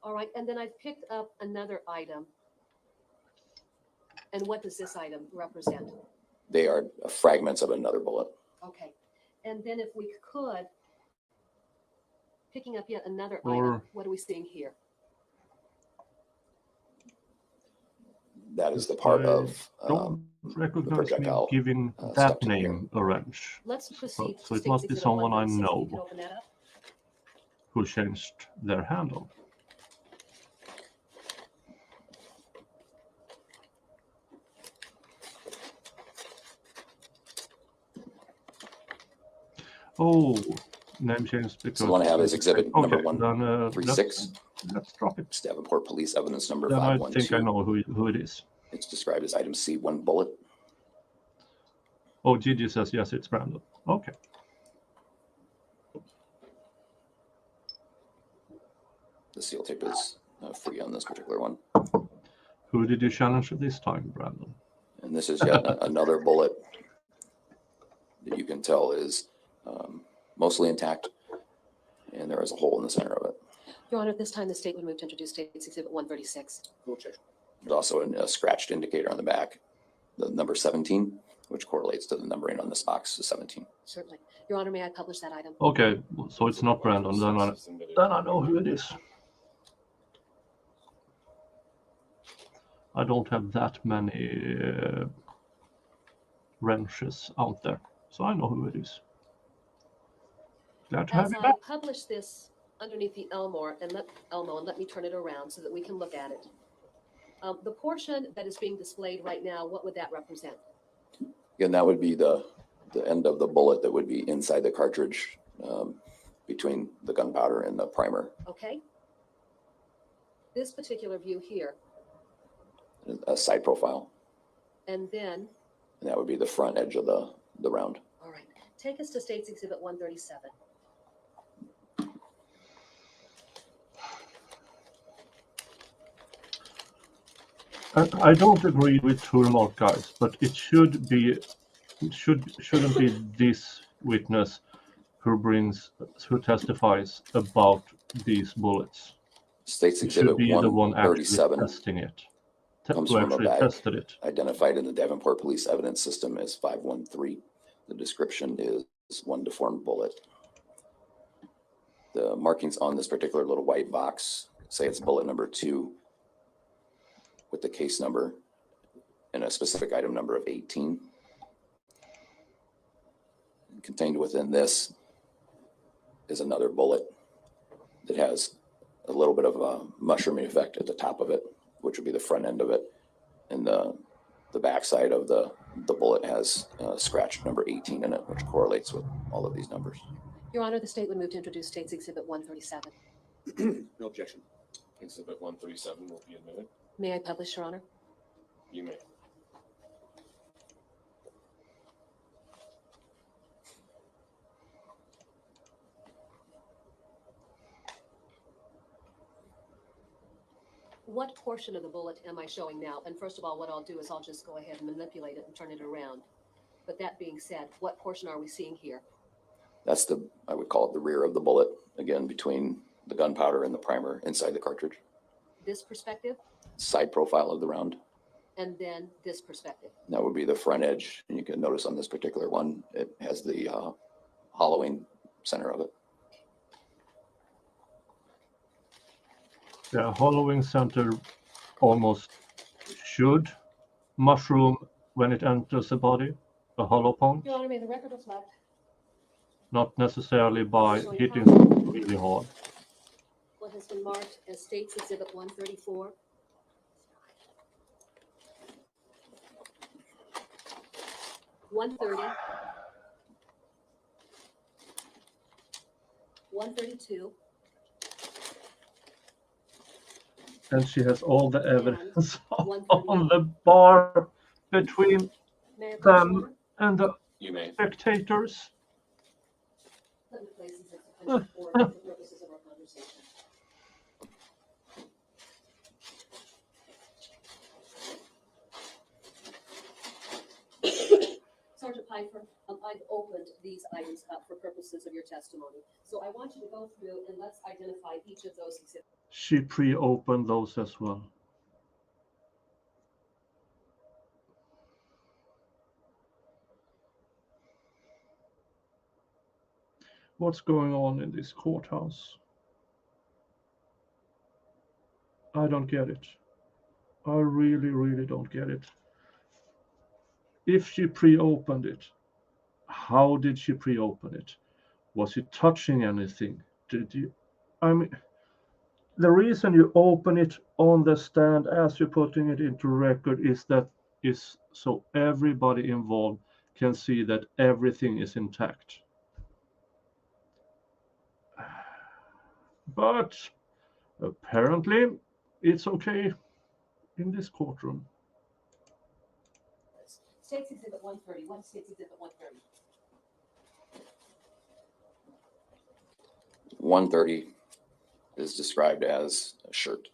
all right, and then I've picked up another item. And what does this item represent? They are fragments of another bullet. Okay, and then if we could, picking up yet another Or- item, what are we seeing here? That is the part of Don't the recognize me projectile giving stuck that to here. name a wrench. Let's proceed. So to it State's must be Exhibit someone I 136. You can know open that up. who changed their handle. Oh, name change because So the one I have is exhibit number okay, then 136. let's drop it. Davenport Police Evidence Number Then I 512. think I know who it is. It's described as item C, 1 bullet. Oh, Gigi says yes, it's Brandon. Okay. The seal tape is free on this particular one. Who did you challenge this time, Brandon? And this is yet another bullet that you can tell is mostly intact, and there is a hole in the center of it. Your Honor, at this time, the state would move to introduce State's Exhibit 136. No objection. There's also a scratched indicator on the back, the number 17, which correlates to the numbering on this box, is 17. Certainly. Your Honor, may I publish that item? Okay, so it's not Brandon. Then I know who it is. I don't have that many wrenches out there, so I know who it is. Glad to have As you I back. publish this underneath the Elmo and let me turn it around so that we can look at it. The portion that is being displayed right now, what would that represent? Again, that would be the end of the bullet that would be inside the cartridge between the gunpowder and the primer. Okay. This particular view here, A side profile, and then, and that would be the front edge of the round. all right, take us to State's Exhibit 137. I don't agree with Turmark, guys, but it shouldn't be this witness who testifies about these bullets. State's It should Exhibit be the one actually 137 testing it. comes Who from a actually bag tested it. identified in the Davenport Police Evidence System as 513. The description is 1 deformed bullet. The markings on this particular little white box say it's bullet number 2 with the case number and a specific item number of 18. Contained within this is another bullet that has a little bit of a mushrooming effect at the top of it, which would be the front end of it. And the back side of the bullet has scratch number 18 in it, which correlates with all of these numbers. Your Honor, the state would move to introduce State's Exhibit 137. No objection. Exhibit 137 will be admitted. May I publish, Your Honor? You may. What portion of the bullet am I showing now? And first of all, what I'll do is I'll just go ahead and manipulate it and turn it around. But that being said, what portion are we seeing here? That's I would call it the rear of the bullet, again, between the gunpowder and the primer inside the cartridge. This perspective? Side profile of the round. and then this perspective. That would be the front edge. And you can notice on this particular one, it has the hollowing center of it. The hollowing center almost should mushroom when it enters the body, the hollow point, Your Honor, may the record reflect. not necessarily by hitting really hard. What has been marked as State's Exhibit 134. $130, $132, And she has all the evidence on the bar between May I place your them and the You may. spectators. Let me place these attention forward for the purposes of our conversation. Sergeant Piper, I've opened these items up for purposes of your testimony. So I want you to go through and let's identify each of those exhibits. She pre-opened those as well. What's going on in this courthouse? I don't get it. I really, really don't get it. If she pre-opened it, how did she pre-open it? Was she touching anything? Did you? I mean, the reason you open it on the stand as you're putting it into record is so everybody involved can see that everything is intact. But apparently it's okay in this courtroom. State's Exhibit 130. What's State's Exhibit 130? 130 is described as a shirt.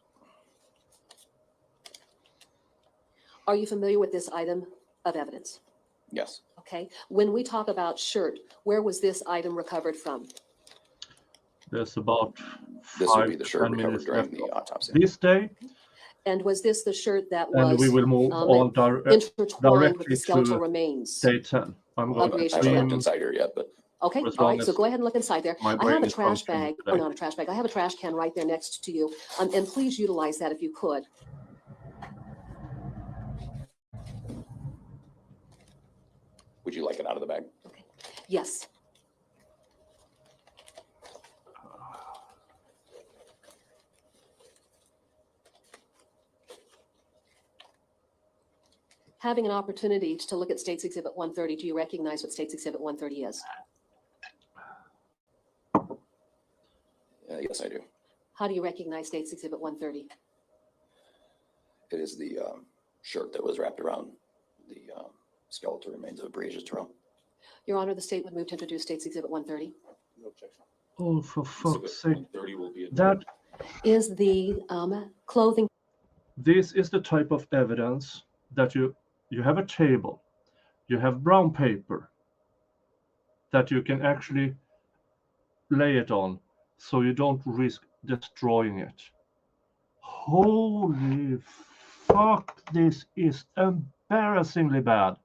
Are you familiar with this item of evidence? Yes. Okay. When we talk about shirt, where was this item recovered from? There's about This would 5 be the to shirt 10 recovered minutes during left the of autopsy. this day, And was this the shirt that and was we will move on intertwined with directly the skeletal to remains? day 10. I'm Well, going I to haven't looked stream inside here yet, but Okay, as all long right, so as go ahead and look inside there. my I brain have a is trash functioning bag, or today. not a trash bag, I have a trash can right there next to you. And please utilize that if you could. would you like it out of the bag? Yes. Having an opportunity to look at State's Exhibit 130, do you recognize what State's Exhibit 130 is? Yes, I do. How do you recognize State's Exhibit 130? It is the shirt that was wrapped around the skeletal remains of Breasias trail. Your Honor, the state would move to introduce State's Exhibit 130. No objection. Oh, for fuck's sake. 130 will be That Is the clothing. this is the type of evidence that you have a table, you have brown paper that you can actually lay it on so you don't risk destroying it. Holy fuck, this is embarrassingly bad.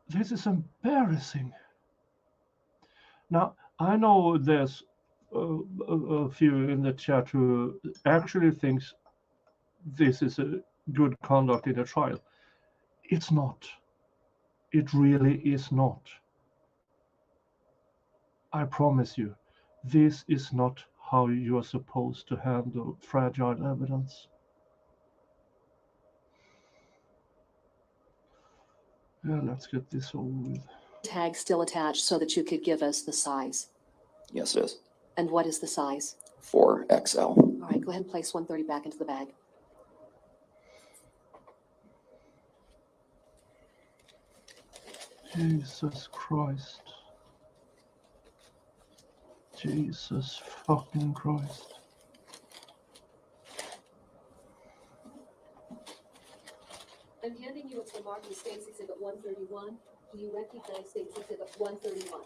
This is embarrassing. Now, I know there's a few in the chat who actually thinks this is a good conduct in a trial. It's not. It really is not. I promise you, this is not how you are supposed to handle fragile evidence. Yeah, let's get this over with. Tag still attached so that you could give us the size. Yes, it is. And what is the size? 4XL. All right, go ahead and place 130 back into the bag. Jesus Christ. Jesus fucking Christ. I'm handing you what's marked as State's Exhibit 131. Do you recognize State's Exhibit 131?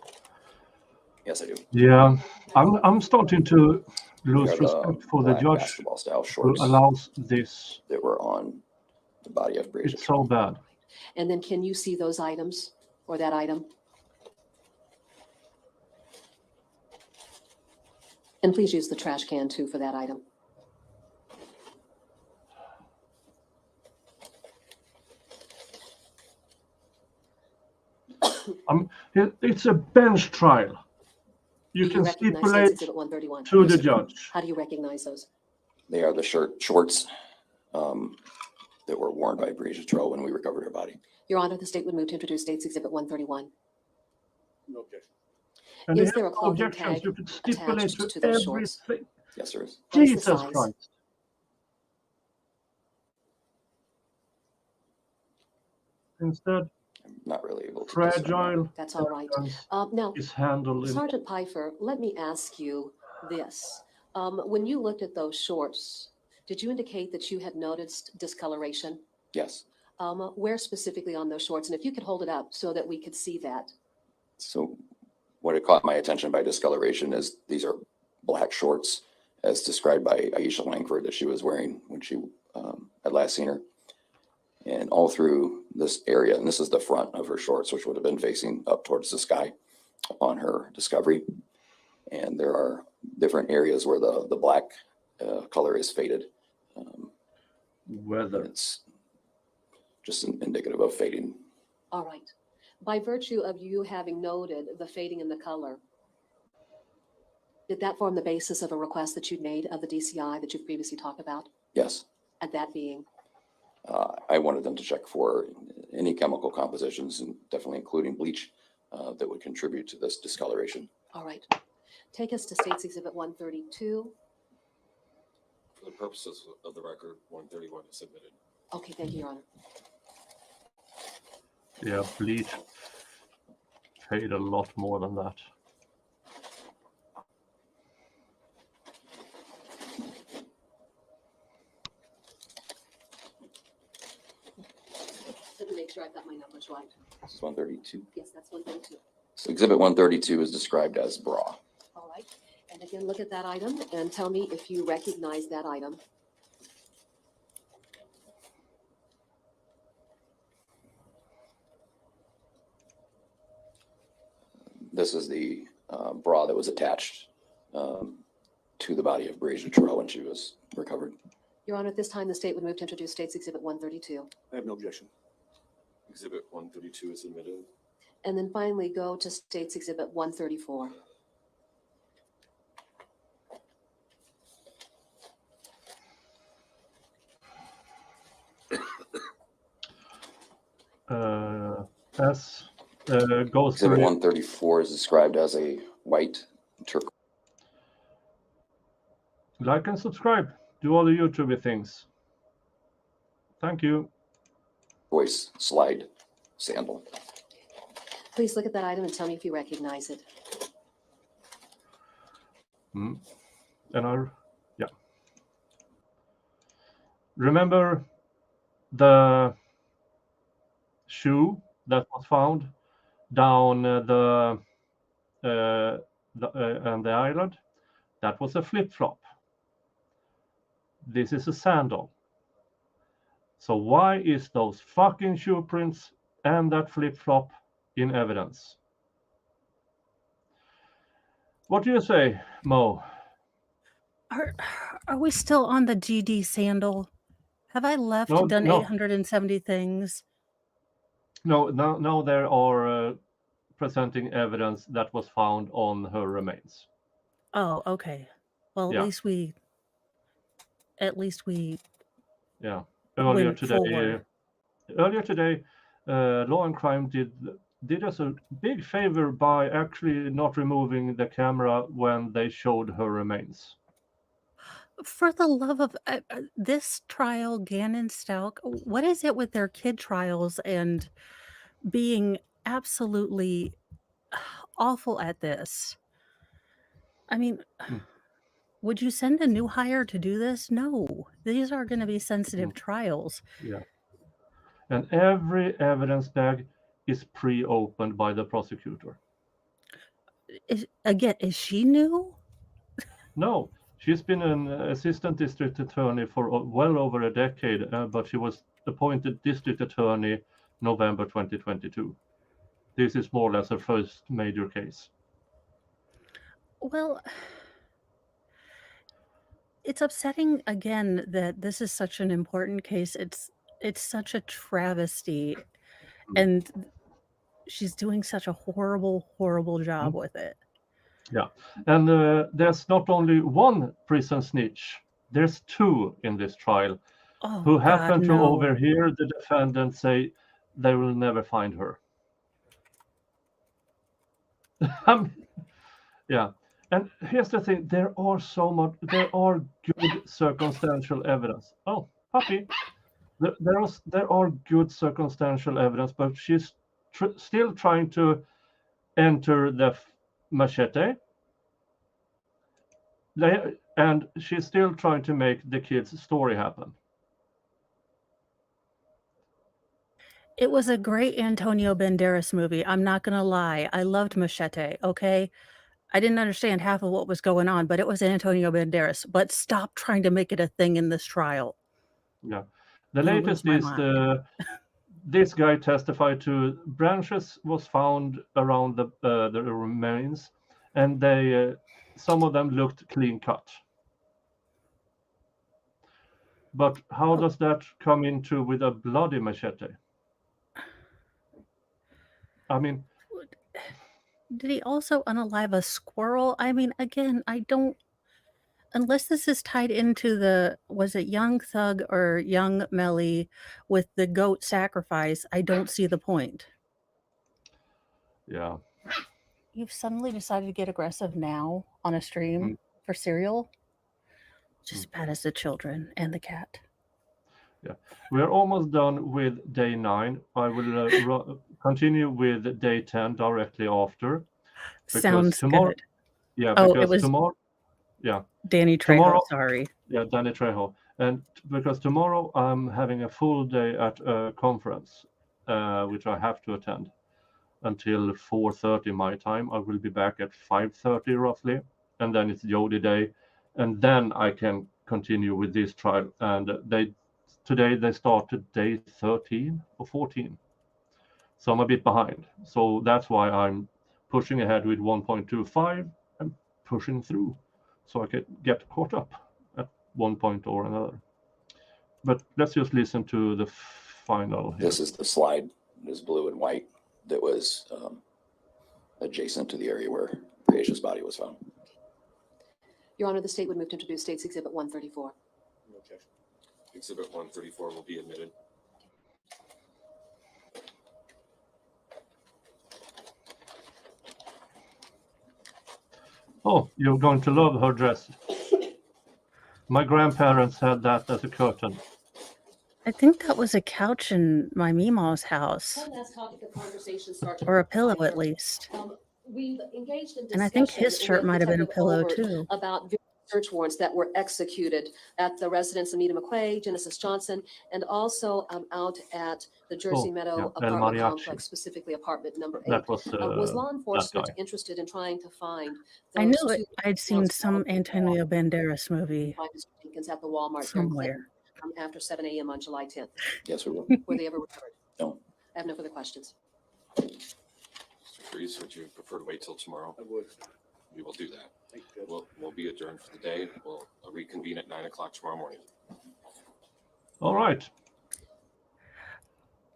Yes, I do. Yeah, I'm starting to They lose are the respect for the black judge basketball style who shorts allows this. that were on the body of Breasias. It's so bad. And then can you see those items or that item? And please use the trash can too for that item. It's a bench trial. You Do can recognize States stipulate Exhibit 131? to Yes, the I do. judge. How do you recognize those? They are the shorts that were worn by Breasias when we recovered her body. Your Honor, the state would move to introduce States Exhibit 131. No objection. And Is they there a have no clothing objections. tag You can stipulate attached to to those shorts? everything. Yes, there is. What is the Jesus size? Christ. Instead, I'm not really able to fragile That's all right. evidence Now, is handled in. Sergeant Pfeiffer, let me ask you this. When you looked at those shorts, did you indicate that you had noticed discoloration? Yes. Where specifically on those shorts? And if you could hold it up so that we could see that. So what it caught my attention by discoloration is these are black shorts as described by Aisha Langford that she was wearing when she had last seen her. And all through this area, and this is the front of her shorts, which would have been facing up towards the sky upon her discovery. And there are different areas where the black color is faded. Weather. It's just indicative of fading. All right. By virtue of you having noted the fading in the color, did that form the basis of a request that you'd made of the DCI that you've previously talked about? Yes. And that being? I wanted them to check for any chemical compositions, and definitely including bleach, that would contribute to this discoloration. All right. Take us to States Exhibit 132. For the purposes of the record, 131 is submitted. Okay, thank you, Your Honor. Yeah, bleach paid a lot more than that. Let me make sure I've got my numbers right. This is 132. Yes, that's 132. So Exhibit 132 is described as bra. All right. And again, look at that item and tell me if you recognize that item. This is the bra that was attached to the body of Breasias when she was recovered. Your Honor, at this time, the state would move to introduce States Exhibit 132. I have no objection. Exhibit 132 is admitted. And then finally go to States Exhibit 134. Goes Exhibit 134 is described as a white turquoise. Like and subscribe. Do all the YouTube things. Thank you. Slide sandal. Please look at that item and tell me if you recognize it. And yeah. Remember the shoe that was found down the island? That was a flip-flop. This is a sandal. So why is those fucking shoe prints and that flip-flop in evidence? What do you say, Mo? Are we still on the GD sandal? Have I left done 870 things? No, now they are presenting evidence that was found on her remains. Oh, okay. Well, Yeah. at least we Yeah. Earlier went today, forward. Law and Crime did us a big favor by actually not removing the camera when they showed her remains. For the love of this trial, Gannon Stalk, what is it with their kid trials and being absolutely awful at this? I mean, would you send a new hire to do this? No, these are going to be sensitive trials. Yeah. And every evidence bag is pre-opened by the prosecutor. is she new? No, she's been an assistant district attorney for well over a decade, but she was appointed district attorney November 2022. This is more or less her first major case. Well, it's upsetting again that this is such an important case. It's such a travesty, and she's doing such a horrible job with it. Yeah, and there's not only one prison snitch, there's two in this trial who happen to overhear the defendant say they will never find her. Yeah, and here's the thing: there are good circumstantial evidence. Oh, puppy! There are good circumstantial evidence, but she's still trying to enter the machete. And she's still trying to make the kid's story happen. It was a great Antonio Banderas movie. I'm not going to lie. I loved Machete, okay? I didn't understand half of what was going on, but it was Antonio Banderas. But stop trying to make it a thing in this trial. Yeah. The latest is this guy testified to branches was found around the remains, and they some of them looked clean cut. But how does that come into with a bloody machete? I mean, did he also unalive a squirrel? I mean, again, I don't, unless this is tied into was it Young Thug or Young Melly with the goat sacrifice, I don't see the point. Yeah. You've suddenly decided to get aggressive now on a stream for cereal? Just bad as the children and the cat. Yeah, we're almost done with day 9. I will continue with day 10 directly after. Sounds tomorrow, good. Yeah, Oh, because it was tomorrow, yeah, Danny Trejo, tomorrow, sorry. Yeah, Danny Trejo, and because tomorrow I'm having a full day at a conference, which I have to attend until 4:30 my time. I will be back at 5:30 roughly, and then it's Jody day, and then I can continue with this trial. And today they started day 13 or 14, so I'm a bit behind. So that's why I'm pushing ahead with 1.25 and pushing through, so I can get caught up at one point or another. But let's just listen to the final here. This is the slide. It is blue and white that was adjacent to the area where Breasias' body was found. Your Honor, the state would move to introduce State's Exhibit 134. No objection. Exhibit 134 will be admitted. Oh, you're going to love her dress. My grandparents had that as a curtain. I think that was a couch in my Meemaw's house. One last topic of conversation starts Or a pillow at least. We've engaged in discussion. And I think his shirt might have been a pillow too. About search warrants that were executed at the residence of Nita McQuay, Genesis Johnson, and also out at the Jersey Meadow apartment complex, specifically apartment number 8. That was law enforcement interested in trying to find I knew it. I'd seen some Antonio Banderas movie Mr. Dinkins at the Walmart somewhere. After 7 a.m. on July 10th. Yes, we will. Were they ever recovered? No. I have no further questions. Mr. Freeze, would you prefer to wait till tomorrow? I would. We will do that. We'll be adjourned for the day. We'll reconvene at 9 o'clock tomorrow morning. All right.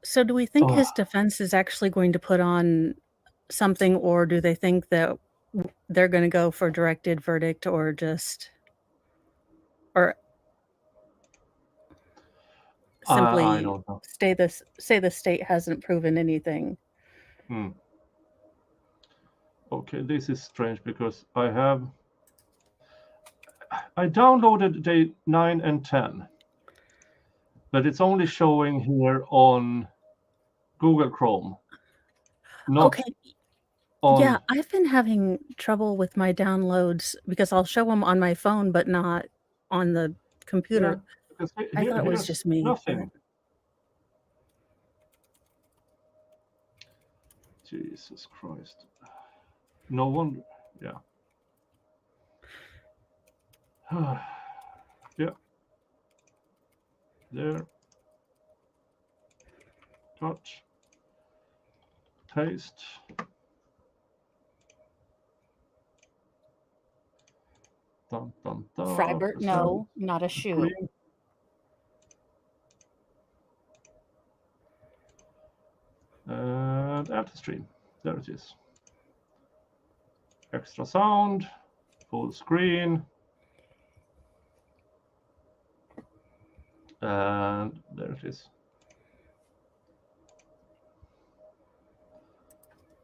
So do we think his defense is actually going to put on something, or do they think that they're going to go for directed verdict, or just, or simply I don't know. say the state hasn't proven anything? Okay, this is strange because I downloaded day 9 and 10, but it's only showing here on Google Chrome. Not on, Yeah, I've been having trouble with my downloads because I'll show them on my phone, but not on the computer. because I thought it was just me. Nothing. Jesus Christ. No wonder. Yeah. Yeah. There. Cut. Paste. Dun, dun, dun. Frybert, Present. no, not a shoe. Screen. And add to stream. There it is. Extra sound. Full screen. And there it is.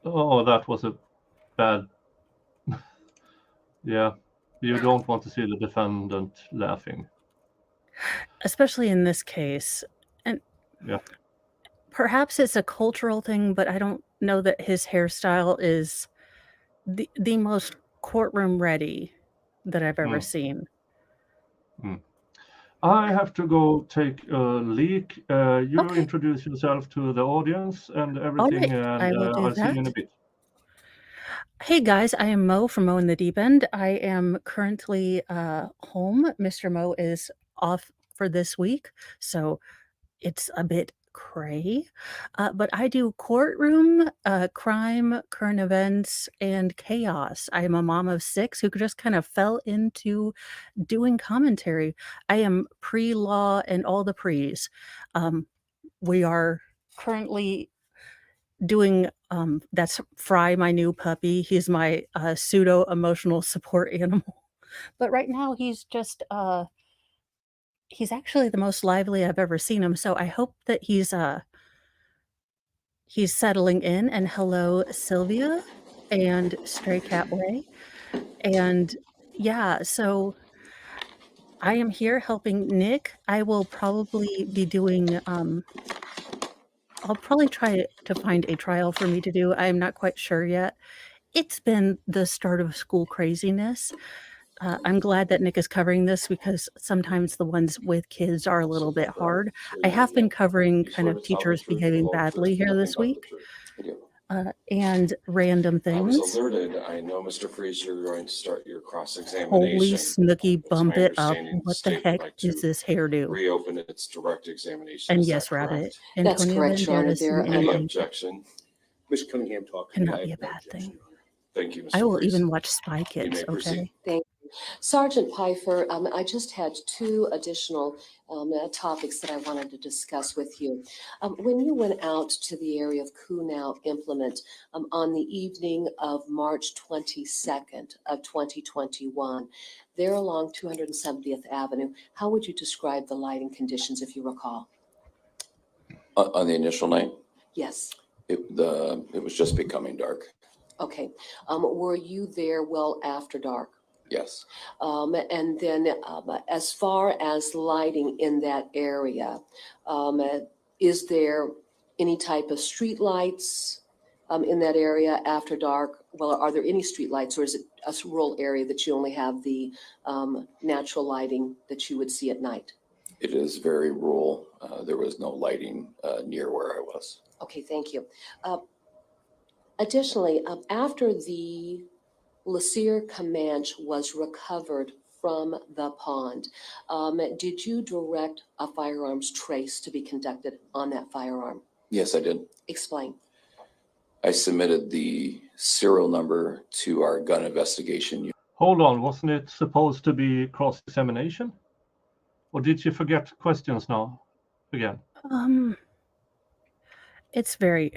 Oh, that was a bad. Yeah, you don't want to see the defendant laughing. Especially in this case. And Yeah. perhaps it's a cultural thing, but I don't know that his hairstyle is the most courtroom ready that I've ever seen. I have to go take a leak. You introduce yourself to the audience and everything, right, I and will do I'll see you in a that. bit. Hey guys, I am Mo from Mo in the Deep End. I am currently home. Mr. Mo is off for this week, so it's a bit cray. But I do courtroom, crime, current events, and chaos. I am a mom of 6 who just kind of fell into doing commentary. I am pre-law and all the pre's. We are currently doing that's Fry, my new puppy. He's my pseudo emotional support animal. But right now he's just he's actually the most lively I've ever seen him. So I hope that he's settling in. And hello Sylvia and Stray Cat Way. And yeah, so I am here helping Nick. I will probably be doing I'll probably try to find a trial for me to do. I'm not quite sure yet. It's been the start of school craziness. I'm glad that Nick is covering this because sometimes the ones with kids are a little bit hard. I have been covering kind of teachers behaving badly here this week and random I was things. alerted. I know, Mr. Freeze, you're going to start your cross-examination. Holy Snooky, bump it up. understanding the What the state would heck like is to this hairdo? Reopen its direct examination. And Is yes, that Rabbit, correct? That's Antonio correct, Your Honor. Banderas There, and Any Andy objection? Ms. Cunningham talking. cannot be a bad thing. Thank you, Mr. I will Freeze. even watch Spy You Kids, may proceed. okay? Thank you. Sergeant Pfeiffer, I just had 2 additional topics that I wanted to discuss with you. When you went out to the area of Kunow Implement on the evening of March 22nd of 2021, there along 270th Avenue, how would you describe the lighting conditions if you recall? On the initial night, Yes. it was just becoming dark. Okay. Were you there well after dark? Yes. And then as far as lighting in that area, is there any type of street lights in that area after dark? Well, are there any street lights, or is it a rural area that you only have the natural lighting that you would see at night? It is very rural. There was no lighting near where I was. Okay, thank you. Additionally, after the Laceer Comanche was recovered from the pond, did you direct a firearms trace to be conducted on that firearm? Yes, I did. Explain. I submitted the serial number to our gun investigation unit. Hold on, wasn't it supposed to be cross-examination? Or did you forget questions now again? It's very...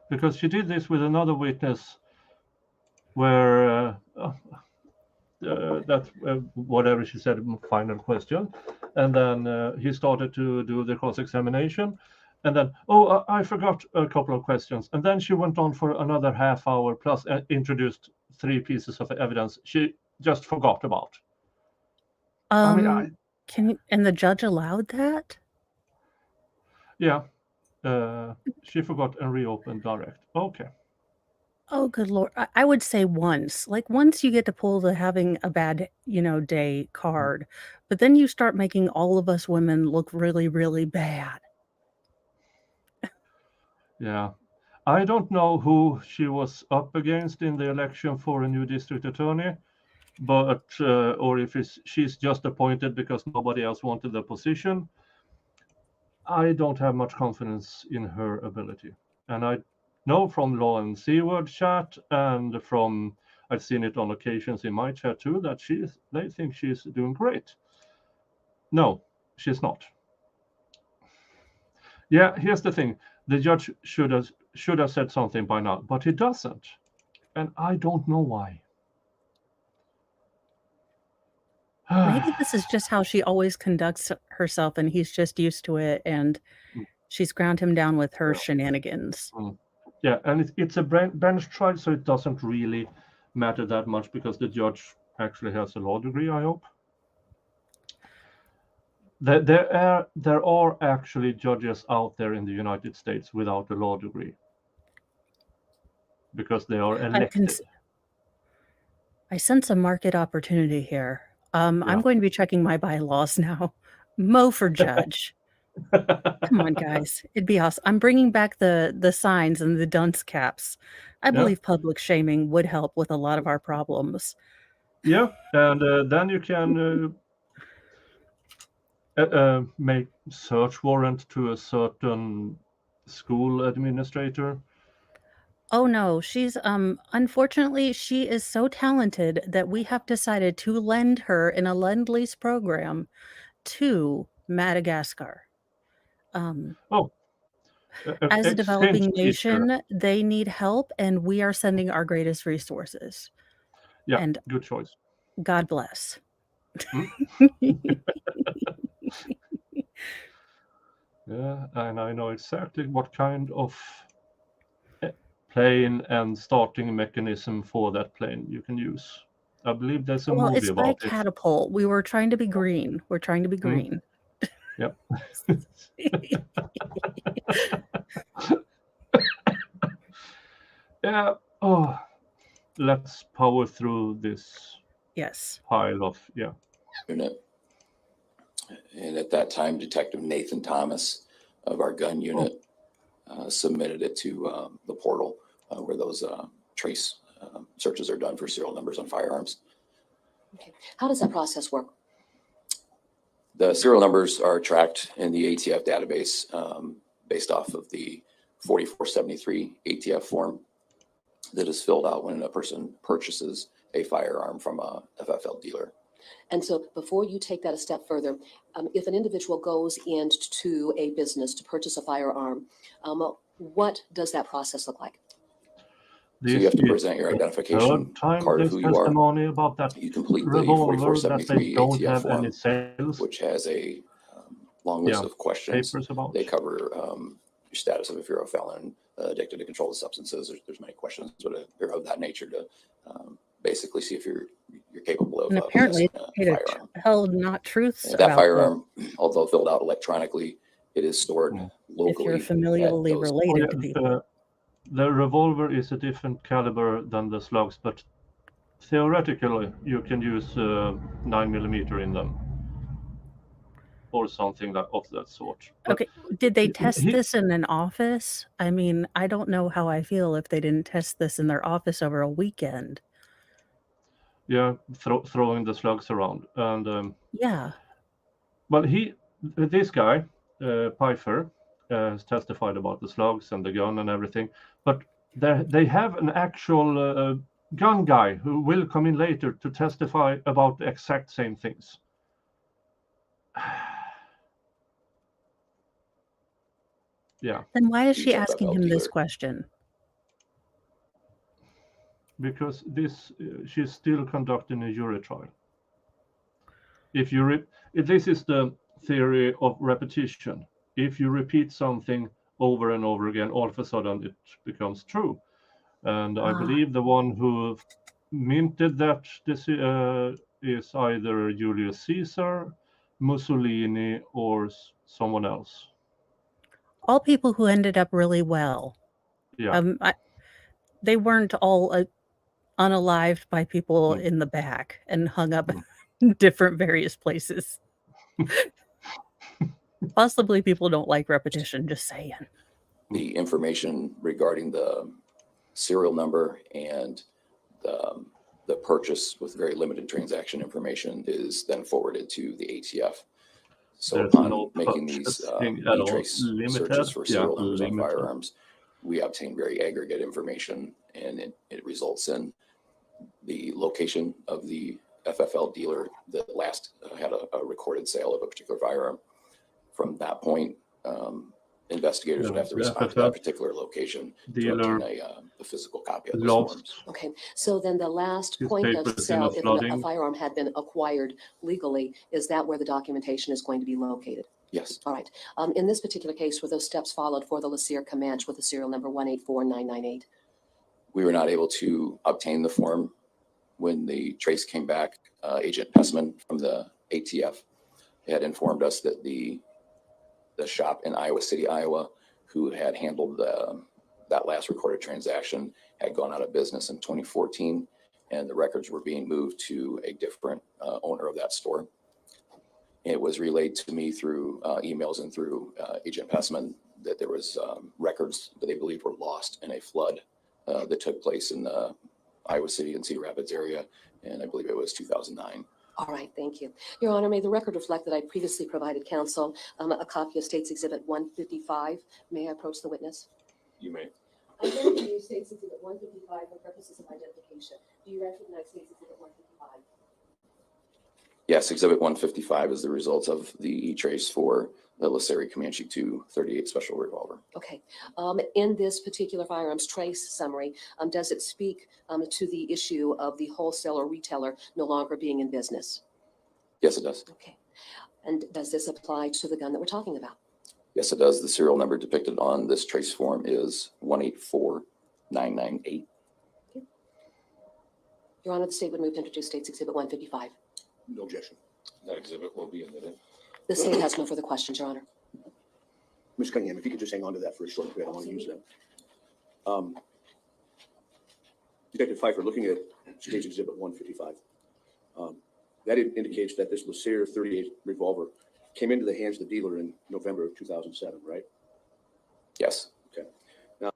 Because she did this with another witness where whatever she said, final question. And then he started to do the cross-examination. And then, I forgot a couple of questions. And then she went on for another half hour plus introduced 3 pieces of evidence she just forgot about. and the judge allowed that? Yeah. She forgot and reopened direct. Okay. Oh, good Lord. I would say once. Like, once you get to pull the having a bad, day card, but then you start making all of us women look really, really bad. Yeah. I don't know who she was up against in the election for a new district attorney, but or if she's just appointed because nobody else wanted the position. I don't have much confidence in her ability. And I know from Law and Seaward chat and from I've seen it on occasions in my chat too that they think she's doing great. No, she's not. Yeah, here's the thing. The judge should have said something by now, but he doesn't. And I don't know why. Maybe this is just how she always conducts herself and he's just used to it and she's ground him down with her shenanigans. Yeah, and it's a bench trial, so it doesn't really matter that much because the judge actually has a law degree, I hope. There are actually judges out there in the United States without a law degree because they are elected. I sense a market opportunity here. I'm going to be checking my bylaws now. Mo for judge. Come on, guys. It'd be awesome. I'm bringing back the signs and the dunce caps. I believe public shaming would help with a lot of our problems. Yeah, and then you can make search warrant to a certain school administrator. Oh no, she's unfortunately she is so talented that we have decided to lend her in a lend-lease program to Madagascar. As a developing nation, they need help and we are sending our greatest resources. Yeah, and good choice. God bless. Yeah, and I know exactly what kind of plane and starting mechanism for that plane you can use. I believe there's a movie It's about by it. catapult. We were trying to be green. We're trying to be green. Yep. Yeah. Oh, let's power through this. Yes. Pile of And at that time, Detective Nathan Thomas of our gun unit submitted it to the portal where those trace searches are done for serial numbers on firearms. Okay. How does that process work? The serial numbers are tracked in the ATF database based off of the 4473 ATF form that is filled out when a person purchases a firearm from a FFL dealer. And so before you take that a step further, if an individual goes into a business to purchase a firearm, what does that process look like? So you have to present your identification card of who you are. About that you complete the 4473 ATF form, which has a long list of questions. They cover your status of if you're a felon, addicted to controlled substances. There's many questions that are of that nature to basically see if you're capable of and apparently held not truths that about firearm, although filled out electronically, it is stored locally. If you're familially related to people. The revolver is a different caliber than the slugs, but theoretically you can use 9mm in them or something of that sort. Okay, did they test this in an office? I mean, I don't know how I feel if they didn't test this in their office over a weekend. Yeah, throwing the slugs around. And yeah. Well, this guy, Pfeiffer, has testified about the slugs and the gun and everything, but they have an actual gun guy who will come in later to testify about the exact same things. Yeah. Then why is she asking him this question? Because she's still conducting a jury trial. If this is the theory of repetition. If you repeat something over and over again, all of a sudden it becomes true. And I believe the one who minted that is either Julius Caesar, Mussolini, or someone else. All people who ended up really well. Yeah. They weren't all unalived by people in the back and hung up in different various places. Possibly people don't like repetition, just saying. The information regarding the serial number and the purchase with very limited transaction information is then forwarded to the ATF. So There's upon no making these purchasing at all. e-trace Limited, searches for yeah, serial numbers on limited. firearms, we obtain very aggregate information, and it results in the location of the FFL dealer that last had a recorded sale of a particular firearm. From that point, investigators would have to respond to that particular location to obtain a physical copy of those forms. Okay, so then the last His point of papers in sale, the if a flooding. firearm had been acquired legally, is that where the documentation is going to be located? Yes. All right. In this particular case, were those steps followed for the LaSere Comanche with the serial number 184998? We were not able to obtain the form when the trace came back. Agent Pessman from the ATF had informed us that the shop in Iowa City, Iowa, who had handled that last recorded transaction had gone out of business in 2014, and the records were being moved to a different owner of that store. It was relayed to me through emails and through Agent Pessman that there was records that they believed were lost in a flood that took place in the Iowa City and Cedar Rapids area, and I believe it was 2009. All right, thank you. Your Honor, may the record reflect that I previously provided counsel a copy of State's Exhibit 155. May I approach the witness? You may. I'm going to use State's Exhibit 155 for purposes of identification. Do you recognize State's Exhibit 155? Yes, Exhibit 155 is the results of the e-trace for the LaSere Comanche 238 special revolver. Okay. In this particular firearms trace summary, does it speak to the issue of the wholesaler retailer no longer being in business? Yes, it does. Okay. And does this apply to the gun that we're talking about? Yes, it does. The serial number depicted on this trace form is 184998. Okay. Your Honor, the state would move to introduce State's Exhibit 155. No objection. That exhibit will be admitted. The state has no further questions, Your Honor. Ms. Cunningham, if you could just hang on to that for a short bit, I don't want to use that. Detective Pfeiffer, looking at State's Exhibit 155, that indicates that this LaSere 38 revolver came into the hands of the dealer in November of 2007, right? Yes. Okay. Now,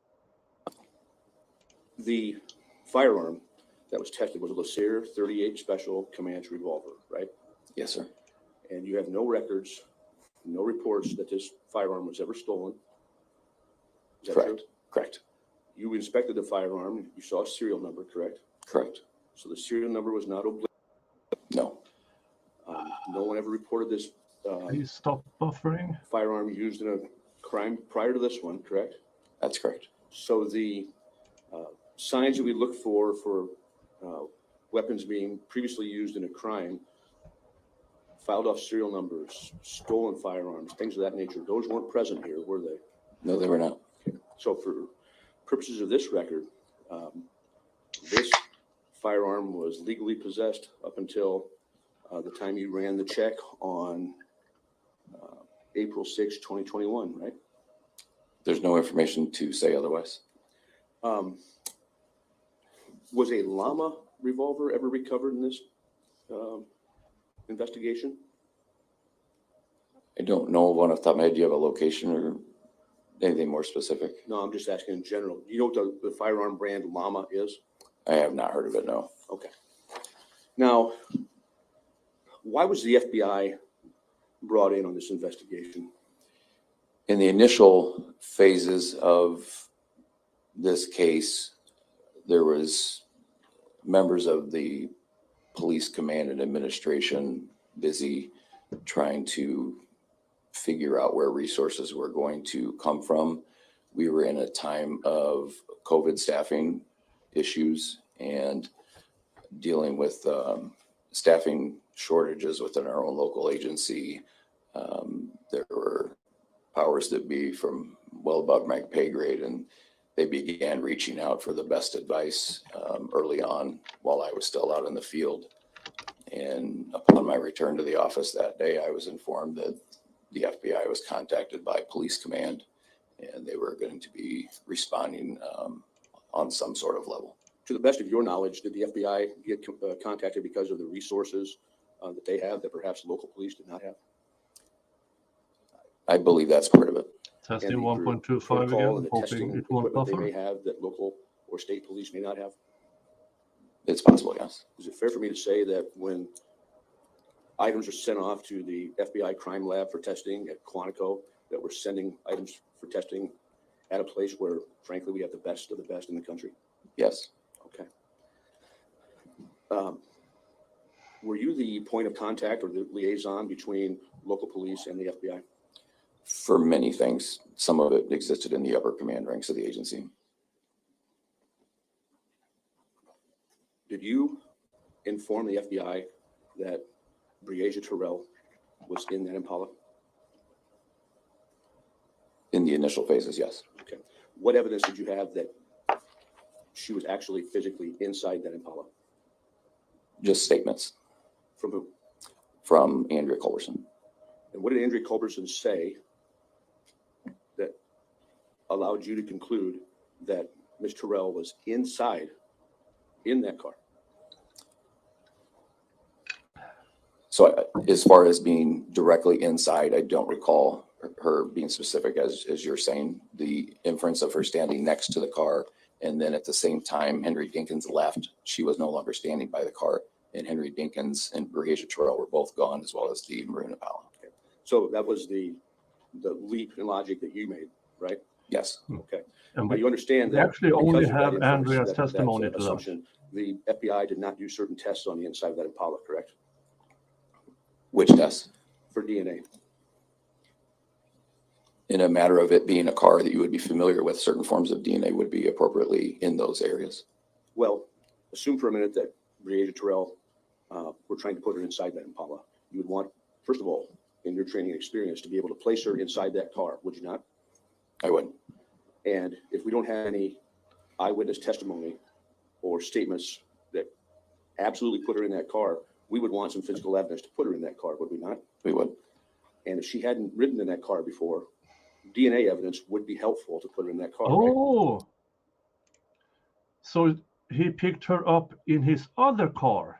the firearm that was tested was a LaSere 38 Special Comanche revolver, right? Yes, sir. And you have no records, no reports that this firearm was ever stolen. Is that Correct. true? Correct. You inspected the firearm, you saw a serial number, correct? Correct. So the serial number was not obliterated? No. No one ever reported this Please stop buffering. firearm used in a crime prior to this one, correct? That's correct. So the signs that we look for weapons being previously used in a crime, filed off serial numbers, stolen firearms, things of that nature, those weren't present here, were they? No, they were not. Okay. So for purposes of this record, this firearm was legally possessed up until the time you ran the check on April 6, 2021, right? There's no information to say otherwise. Was a llama revolver ever recovered in this investigation? I don't know one off the top of my head. Do you have a location or anything more specific? No, I'm just asking in general. You know what the firearm brand llama is? I have not heard of it, no. Okay. Now, why was the FBI brought in on this investigation? In the initial phases of this case, there was members of the police command and administration busy trying to figure out where resources were going to come from. We were in a time of COVID staffing issues and dealing with staffing shortages within our own local agency. There were powers that be from well above my pay grade, and they began reaching out for the best advice early on while I was still out in the field. And upon my return to the office that day, I was informed that the FBI was contacted by police command, and they were going to be responding on some sort of level. To the best of your knowledge, did the FBI get contacted because of the resources that they have that perhaps local police did not have? I believe that's part of it. Testing and the 1.25 protocol again, and the hoping testing it won't equipment they buffer. may have that local or state police may not have? It's possible, yes. Is it fair for me to say that when items are sent off to the FBI crime lab for testing at Quantico, that we're sending items for testing at a place where, frankly, we have the best of the best in the country? Yes. Okay. Were you the point of contact or the liaison between local police and the FBI? For many things, some of it existed in the upper command ranks of the agency. Did you inform the FBI that Breasias Terrell was in that Impala? In the initial phases, yes. Okay. What evidence did you have that she was actually physically inside that Impala? Just statements. From who? From Andrea Culberson. And what did Andrea Culberson say that allowed you to conclude that Ms. Terrell was inside in that car? So as far as being directly inside, I don't recall her being specific as you're saying. The inference of her standing next to the car, and then at the same time Henry Dinkins left, she was no longer standing by the car, and Henry Dinkins and Breasias Terrell were both gone, as well as the maroon Impala. Okay. So that was the leap in logic that you made, right? Yes. Okay. And Now you understand we that actually because only of that have inference, Andrea's that testimony to that. assumption, the FBI did not do certain tests on the inside of that Impala, correct? Which tests? For DNA. In a matter of it being a car that you would be familiar with, certain forms of DNA would be appropriately in those areas. Well, assume for a minute that Breasias Terrell were trying to put her inside that Impala. You would want, first of all, in your training experience, to be able to place her inside that car, would you not? I would. And if we don't have any eyewitness testimony or statements that absolutely put her in that car, we would want some physical evidence to put her in that car, would we not? We would. And if she hadn't ridden in that car before, DNA evidence would be helpful to put her in that car. Right? Oh, so he picked her up in his other car.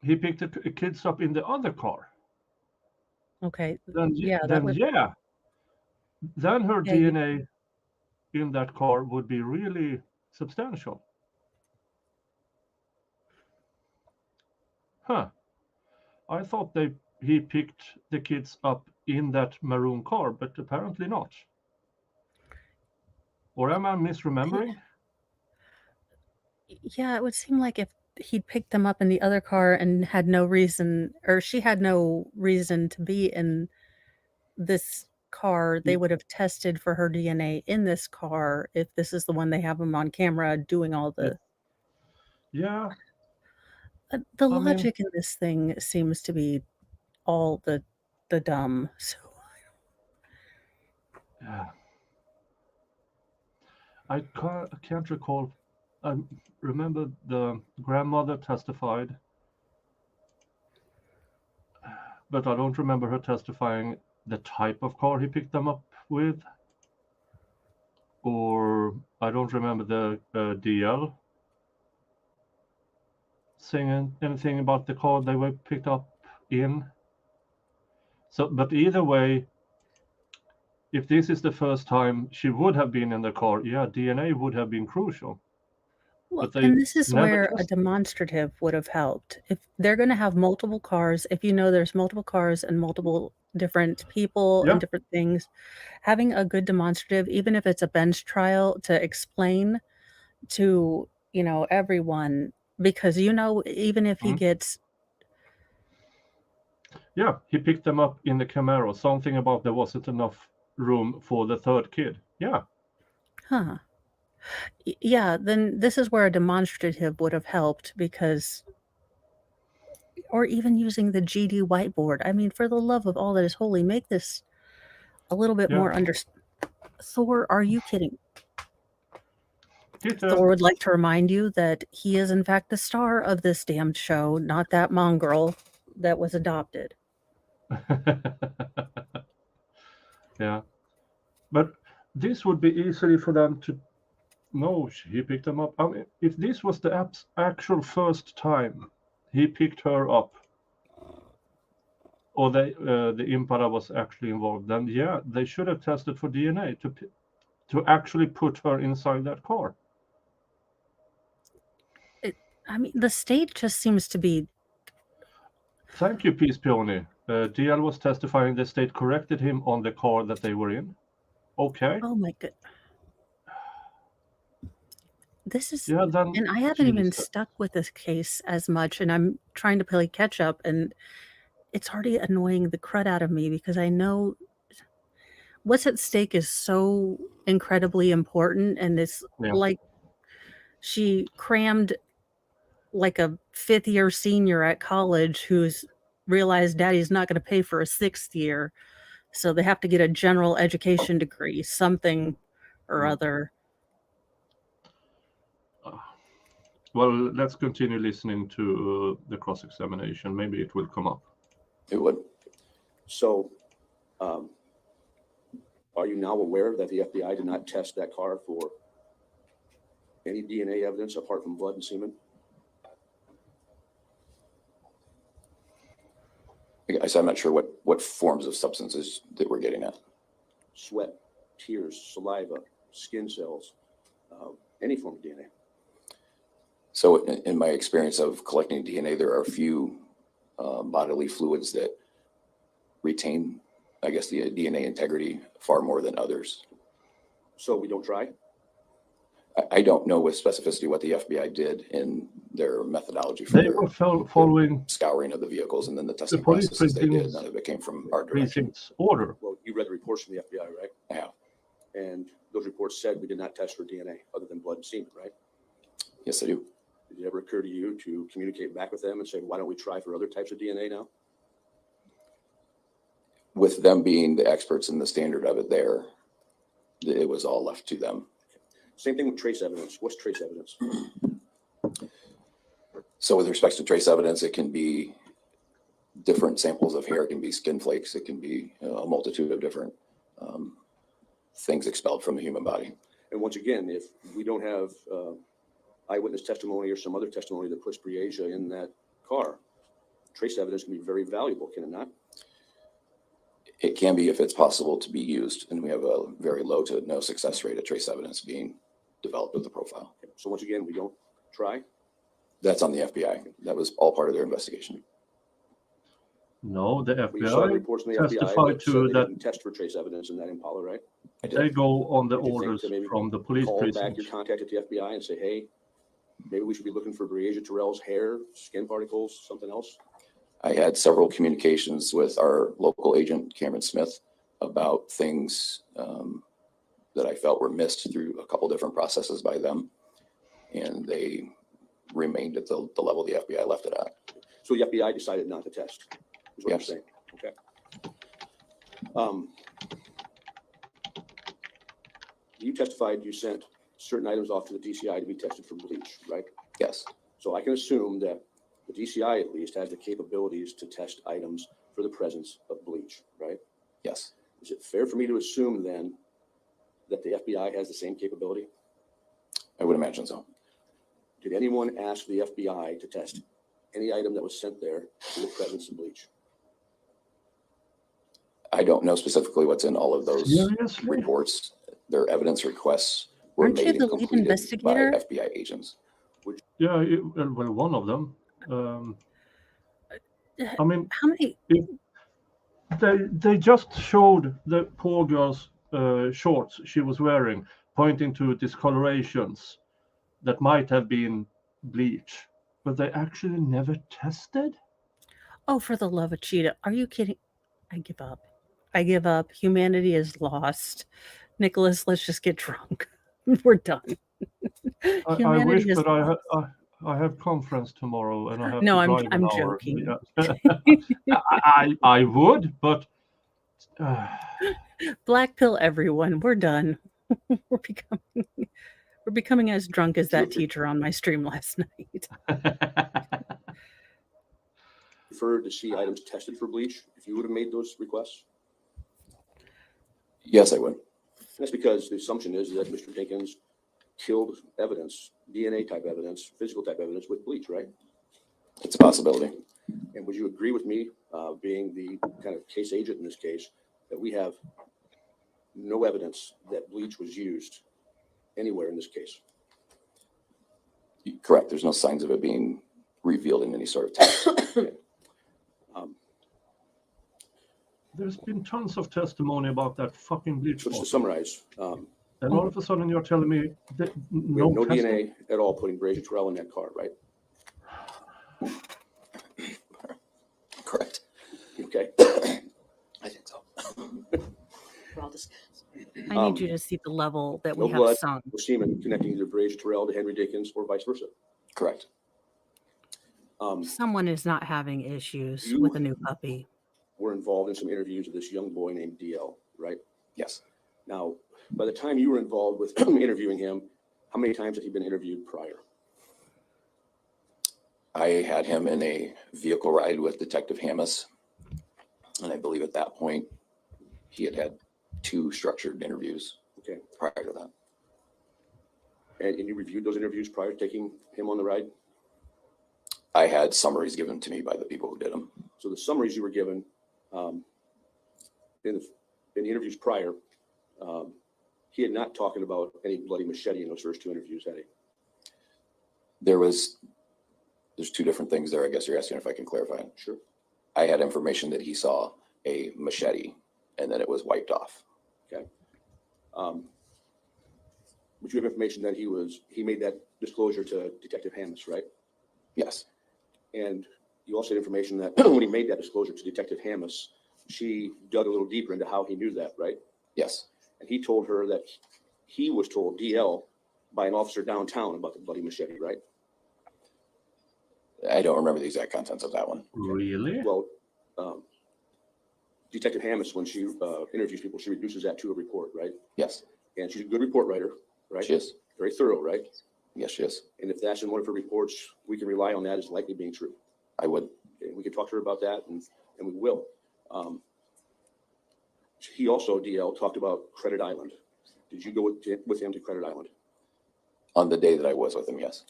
He picked the kids up in the other car. Okay. Then Yeah, that then would. yeah, then her Yeah, you- DNA in that car would be really substantial. Huh. I thought he picked the kids up in that maroon car, but apparently not. Or am I misremembering? Yeah, it would seem like if he'd picked them up in the other car and had no reason, or she had no reason to be in this car, they would have tested for her DNA in this car if this is the one they have them on camera doing all the. Yeah. The I mean- logic in this thing seems to be all the dumb. So Yeah. I can't recall. I remember the grandmother testified, but I don't remember her testifying the type of car he picked them up with. Or I don't remember the DL saying anything about the car they were picked up in. So, but either way, if this is the first time she would have been in the car, yeah, DNA would have been crucial. well, But they and this is never where a tested. demonstrative would have helped. If they're going to have multiple cars, if you know there's multiple cars and multiple different people Yeah. and different things, having a good demonstrative, even if it's a bench trial, to explain to, everyone, because, even if he Mhm. gets, Yeah, he picked them up in the Camaro. Something about there wasn't enough room for the third kid. Yeah. yeah, then this is where a demonstrative would have helped, because, or even using the GD whiteboard. I mean, for the love of all that is holy, make this a little bit Yeah. more Thor, are you kidding? Peter. Thor would like to remind you that he is in fact the star of this damned show, not that mongrel that was adopted. Yeah. But this would be easily for them to know he picked them up. I mean, if this was the actual first time he picked her up, or the Impala was actually involved, then yeah, they should have tested for DNA to actually put her inside that car. I mean, the state just seems to be. Thank you, Peace Peony. DL was testifying the state corrected him on the car that they were in. Okay. Oh my god. This is, Yeah, then and I haven't even Jesus. stuck with this case as much, and I'm trying to play catch up, and it's already annoying the crud out of me because I know what's at stake is so incredibly important, and it's like she crammed like a fifth-year senior at college who's realized daddy's not going to pay for a sixth year, so they have to get a general education degree, something or other. Well, let's continue listening to the cross-examination. Maybe it will come up. It would. So, are you now aware that the FBI did not test that car for any DNA evidence apart from blood and semen? I guess I'm not sure what forms of substances that we're getting at. Sweat, tears, saliva, skin cells, any form of DNA. So in my experience of collecting DNA, there are a few bodily fluids that retain, I guess, the DNA integrity far more than others. So we don't try? I don't know with specificity what the FBI did in their methodology for They their were following scouring of the vehicles and then the testing police processes they did. precinct's- None of it came from our direction. precinct's order. Well, you read the reports from the FBI, right? I have. And those reports said we did not test for DNA other than blood and semen, right? Yes, I do. Did it ever occur to you to communicate back with them and say, why don't we try for other types of DNA now? With them being the experts in the standard of it there, it was all left to them. Same thing with trace evidence. What's trace evidence? So with respect to trace evidence, it can be different samples of hair, it can be skin flakes, it can be a multitude of different things expelled from the human body. And once again, if we don't have eyewitness testimony or some other testimony that puts Breasias in that car, trace evidence can be very valuable, can it not? It can be if it's possible to be used, and we have a very low to no success rate of trace evidence being developed with the profile. Okay. So once again, we don't try? That's on the FBI. That was all part of their investigation. No, the We saw the FBI reports from the FBI testified that said to they that didn't test for trace evidence in that Impala, right? they go on the Did you think orders to maybe from the police call back precinct. your contact at the FBI and say, hey, maybe we should be looking for Breasias Terrell's hair, skin particles, something else? I had several communications with our local agent, Cameron Smith, about things that I felt were missed through a couple different processes by them. And they remained at the level the FBI left it at. So the FBI decided not to test, is what you're Yes. saying? Okay. You testified you sent certain items off to the DCI to be tested for bleach, right? Yes. So I can assume that the DCI at least has the capabilities to test items for the presence of bleach, right? Yes. Is it fair for me to assume then that the FBI has the same capability? I would imagine so. Did anyone ask the FBI to test any item that was sent there for the presence of bleach? I don't know specifically what's in all of those Seriously? reports. Their evidence requests were Aren't you made the and lead completed by investigator? FBI agents. Yeah, well, one of them. I mean, How many? they just showed the poor girl's shorts she was wearing, pointing to discolorations that might have been bleach, but they actually never tested. Oh, for the love of Cheetah. Are you kidding? I give up. I give up. Humanity is lost. Nicholas, let's just get drunk. We're done. I Humanity wish, is but lost. I have conference tomorrow and I have No, to I'm drive an hour. joking. Yeah. I would, but Black pill everyone. We're done. We're becoming as drunk as that teacher on my stream last night. Prefer to see items tested for bleach if you would have made those requests? Yes, I would. That's because the assumption is that Mr. Dinkins killed evidence, DNA type evidence, physical type evidence with bleach, right? It's a possibility. And would you agree with me, being the kind of case agent in this case, that we have no evidence that bleach was used anywhere in this case? Correct. There's no signs of it being revealed in any sort of test. Okay. There's been tons of testimony about that fucking bleach So just bottle. to summarize, And all of a sudden you're telling me that we have no testing? DNA at all putting Breasias Terrell in that car, right? Correct. Okay. I think so. We're all just. I need you to see the level that No we have blood, sung. no semen connecting either Breasias Terrell to Henry Dinkins or vice versa. Correct. Someone is not having issues You- with a new puppy. We're involved in some interviews of this young boy named DL, right? Yes. Now, by the time you were involved with interviewing him, how many times had he been interviewed prior? I had him in a vehicle ride with Detective Hammis. And I believe at that point, he had 2 structured interviews Okay. prior to that. And you reviewed those interviews prior to taking him on the ride? I had summaries given to me by the people who did them. So the summaries you were given in the interviews prior, he had not talking about any bloody machete in those first 2 interviews, had he? There's 2 different things there. I guess you're asking if I can clarify. Sure. I had information that he saw a machete and then it was wiped off. Okay. But you have information that he made that disclosure to Detective Hammis, right? Yes. And you also had information that when he made that disclosure to Detective Hammis, she dug a little deeper into how he knew that, right? Yes. And he told her that he was told, DL, by an officer downtown about the bloody machete, right? I don't remember the exact contents of that one. Really? Well, Detective Hammis, when she interviews people, she reduces that to a report, right? Yes. And she's a good report writer, right? She is. Very thorough, right? Yes, she is. And if that's in one of her reports, we can rely on that as likely being true. I would. Okay, we can talk to her about that, and we will. He also, DL, talked about Credit Island. Did you go with him to Credit Island? On the day that I was with him, yes.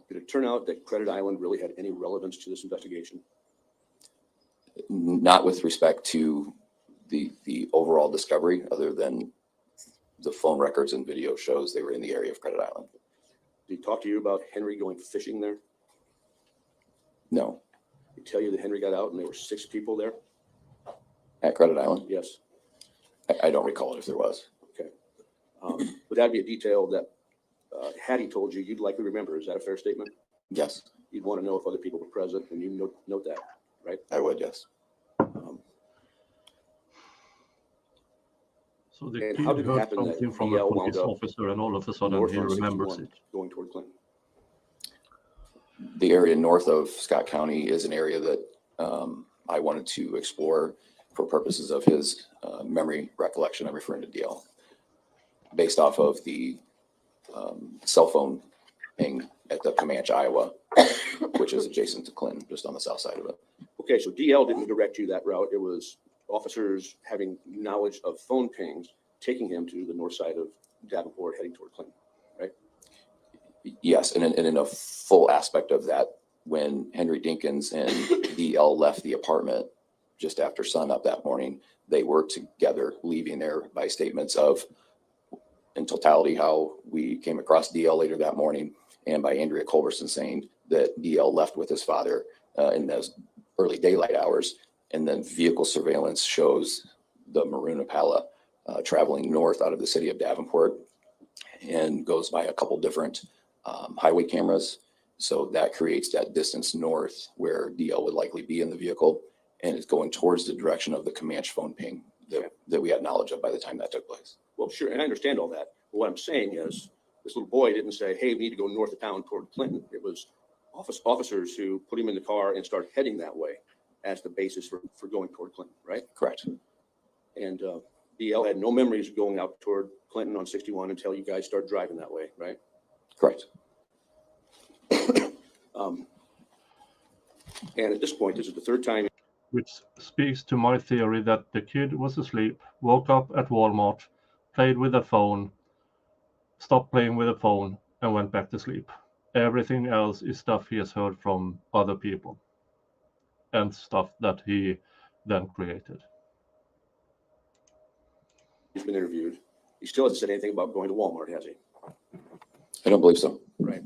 Did it turn out that Credit Island really had any relevance to this investigation? Not with respect to the overall discovery, other than the phone records and video shows they were in the area of Credit Island. Did he talk to you about Henry going fishing there? No. Did he tell you that Henry got out and there were 6 people there? At Credit Island? Yes. I don't recall it if there was. Okay. Would that be a detail that, had he told you, you'd likely remember? Is that a fair statement? Yes. You'd want to know if other people were present, and you note that, right? I would, yes. So the And kid how did it heard happen that something from a DL police wound up officer and all of a sudden north he on remembers 61 it. going toward Clinton? The area north of Scott County is an area that I wanted to explore for purposes of his memory recollection. I'm referring to DL, based off of the cell phone ping at the Comanche, Iowa, which is adjacent to Clinton, just on the south side of it. Okay, so DL didn't direct you that route. It was officers having knowledge of phone pings, taking him to the north side of Davenport, heading toward Clinton, right? Yes, and in a full aspect of that, when Henry Dinkins and DL left the apartment just after sunup that morning, they were together, leaving there by statements of, in totality, how we came across DL later that morning, and by Andrea Culberson saying that DL left with his father in those early daylight hours. And then vehicle surveillance shows the maroon Impala traveling north out of the city of Davenport and goes by a couple different highway cameras. So that creates that distance north where DL would likely be in the vehicle, and it's going towards the direction of the Comanche phone ping that we had knowledge of by the time that took place. Well, sure, and I understand all that. But what I'm saying is, this little boy didn't say, hey, we need to go north of town toward Clinton. It was officers who put him in the car and started heading that way as the basis for going toward Clinton, right? Correct. And DL had no memories of going out toward Clinton on 61 until you guys started driving that way, right? Correct. And at this point, this is the 3rd time. Which speaks to my theory that the kid was asleep, woke up at Walmart, played with the phone, stopped playing with the phone, and went back to sleep. Everything else is stuff he has heard from other people. and stuff that he then created. He's been interviewed. He still hasn't said anything about going to Walmart, has he? I don't believe so. Right.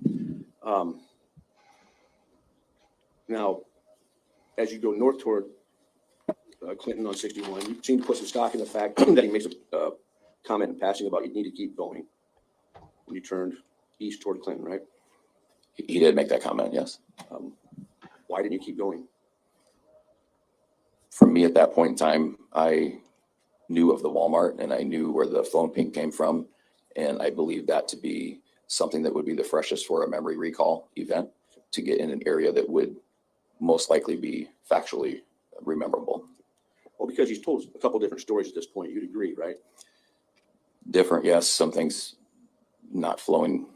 Now, as you go north toward Clinton on 61, you seem to put some stock in the fact that he makes a comment in passing about you need to keep going when you turned east toward Clinton, right? He did make that comment, yes. Why didn't you keep going? For me at that point in time, I knew of the Walmart and I knew where the phone ping came from. And I believe that to be something that would be the freshest for a memory recall event to get in an area that would most likely be factually rememberable. Well, because he's told a couple different stories at this point, you'd agree, right? Different, yes. Some things not flowing.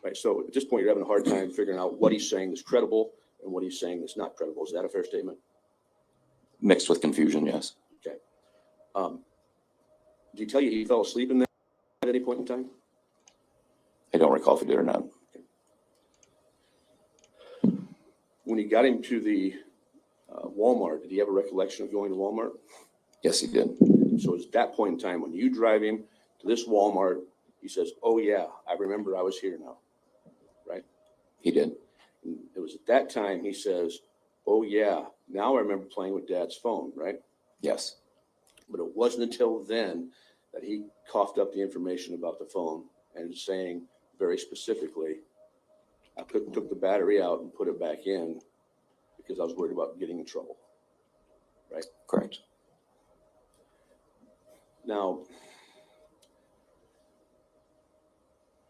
Right. So at this point, you're having a hard time figuring out what he's saying is credible and what he's saying is not credible. Is that a fair statement? Mixed with confusion, yes. Okay. Did he tell you he fell asleep in there at any point in time? I don't recall if he did or not. Okay. When he got him to the Walmart, did he have a recollection of going to Walmart? Yes, he did. So it's that point in time when you drive him to this Walmart, he says, "Oh yeah, I remember I was here now," right? He did. And it was at that time he says, "Oh yeah, now I remember playing with Dad's phone," right? Yes. But it wasn't until then that he coughed up the information about the phone and saying very specifically, I took the battery out and put it back in because I was worried about getting in trouble, right? Correct. Now,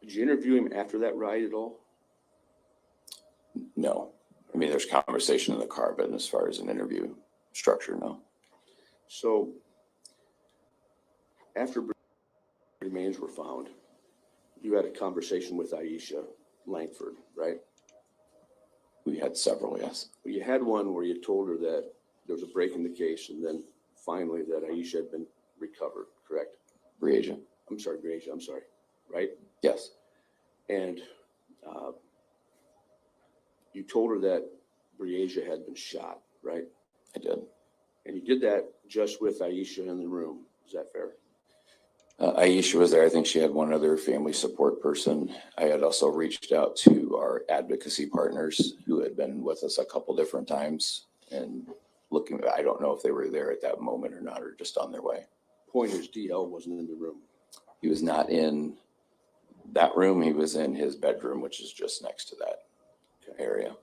did you interview him after that ride at all? No. I mean, there's conversation in the car, but as far as an interview structure, no. So after remains were found, you had a conversation with Aisha Langford, right? We had several, yes. Well, you had one where you told her that there was a break in the case and then finally that Aisha had been recovered, correct? Breasias. I'm sorry, Breasias, I'm sorry, right? Yes. And you told her that Breasias had been shot, right? I did. And you did that just with Aisha in the room. Is that fair? Aisha was there. I think she had one other family support person. I had also reached out to our advocacy partners who had been with us a couple different times and looking, I don't know if they were there at that moment or not, or just on their way. Point is, DL wasn't in the room. He was not in that room. He was in his bedroom, which is just next to that area.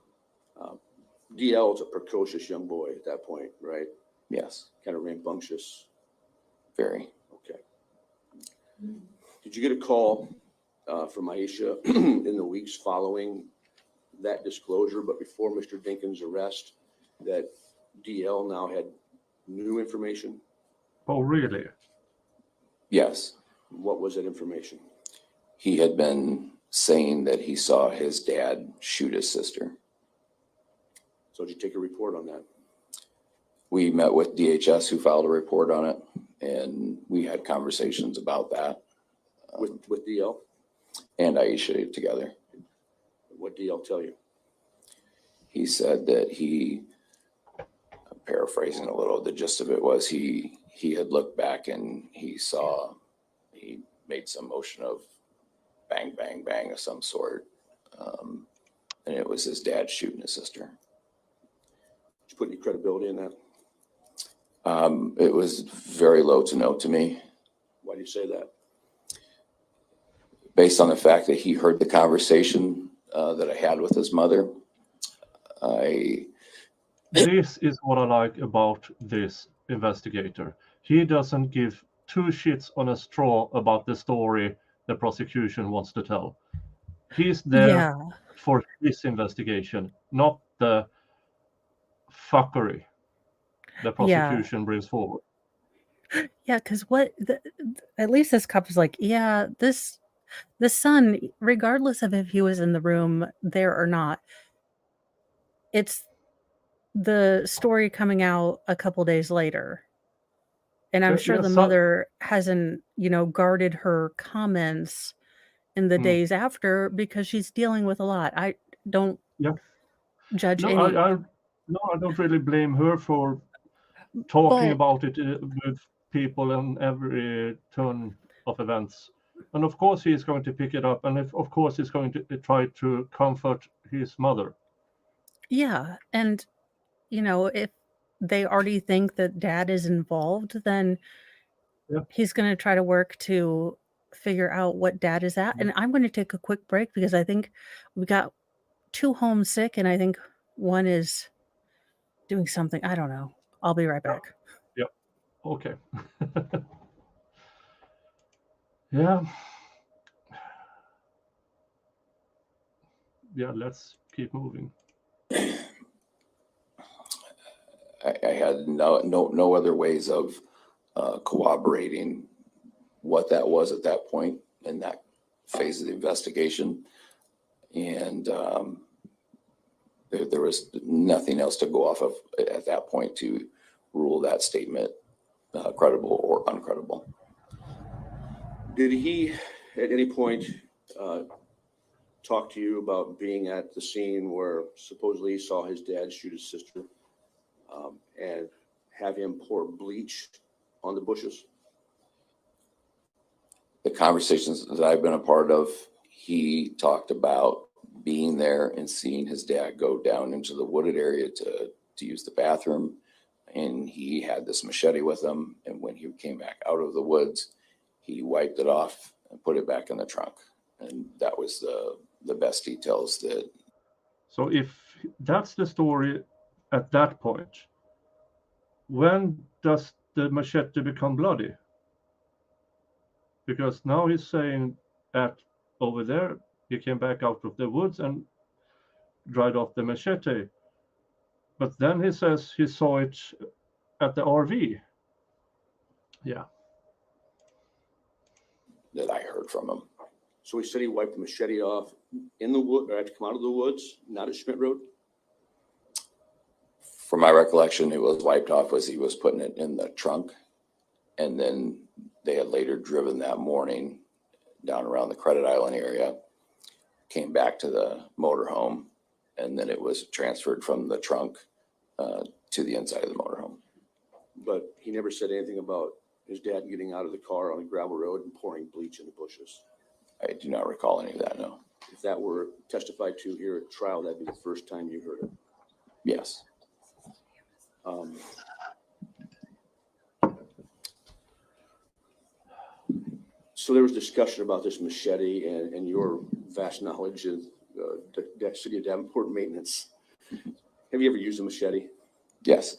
DL is a precocious young boy at that point, right? Yes. Kind of rambunctious. Very. Okay. Did you get a call from Aisha in the weeks following that disclosure, but before Mr. Dinkins' arrest, that DL now had new information? Oh, really? Yes. What was that information? He had been saying that he saw his dad shoot his sister. So did you take a report on that? We met with DHS who filed a report on it, and we had conversations about that. With DL? And Aisha together. What did DL tell you? He said that I'm paraphrasing a little, the gist of it was he had looked back and he made some motion of bang, bang, bang of some sort. And it was his dad shooting his sister. Did you put any credibility in that? It was very low to no to me. Why do you say that? Based on the fact that he heard the conversation that I had with his mother. This is what I like about this investigator. He doesn't give two shits on a straw about the story the prosecution wants to tell. He's there for his investigation, not the fuckery the prosecution brings forward. Yeah, because at least this cop is like, yeah, the son, regardless of if he was in the room there or not, it's the story coming out a couple days later. And I'm sure the mother hasn't, guarded her comments in the days after because she's dealing with a lot. I don't judge any. No, I don't really blame her for talking But about it with people in every turn of events. And of course, he's going to pick it up, and of course, he's going to try to comfort his mother. yeah, and if they already think that dad is involved, then Yeah. he's going to try to work to figure out what dad is at. And I'm going to take a quick break because I think we got 2 homesick, and I think one is doing something. I don't know. I'll be right back. Yeah. Okay. Yeah. Yeah, let's keep moving. I had no other ways of corroborating what that was at that point in that phase of the investigation. And there was nothing else to go off of at that point to rule that statement credible or uncredible. Did he at any point talk to you about being at the scene where supposedly he saw his dad shoot his sister and have him pour bleach on the bushes? The conversations that I've been a part of, he talked about being there and seeing his dad go down into the wooded area to use the bathroom. And he had this machete with him. And when he came back out of the woods, he wiped it off and put it back in the trunk. And that was the best details that. So if that's the story at that point, when does the machete become bloody? Because now he's saying that over there, he came back out of the woods and dried off the machete. But then he says he saw it at the RV. Yeah. That I heard from him. So he said he wiped the machete off in the wood, or had to come out of the woods, not at Schmidt Road? From my recollection, it was wiped off as he was putting it in the trunk. And then they had later driven that morning down around the Credit Island area, came back to the motorhome, and then it was transferred from the trunk to the inside of the motorhome. But he never said anything about his dad getting out of the car on the gravel road and pouring bleach in the bushes. I do not recall any of that, no. If that were testified to here at trial, that'd be the first time you heard it. Yes. So there was discussion about this machete and your vast knowledge of the city of Davenport maintenance. Have you ever used a machete? Yes.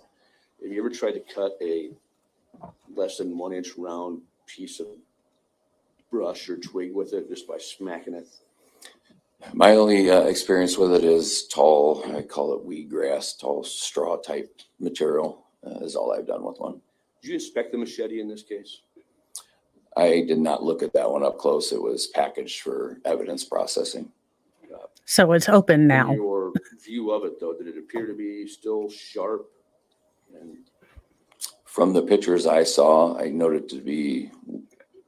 Have you ever tried to cut a less than 1 inch round piece of brush or twig with it just by smacking it? My only experience with it is tall, I call it weed grass, tall straw type material is all I've done with one. Did you inspect the machete in this case? I did not look at that one up close. It was packaged for evidence processing. So it's open now. In your view of it, though, did it appear to be still sharp? And from the pictures I saw, I noted to be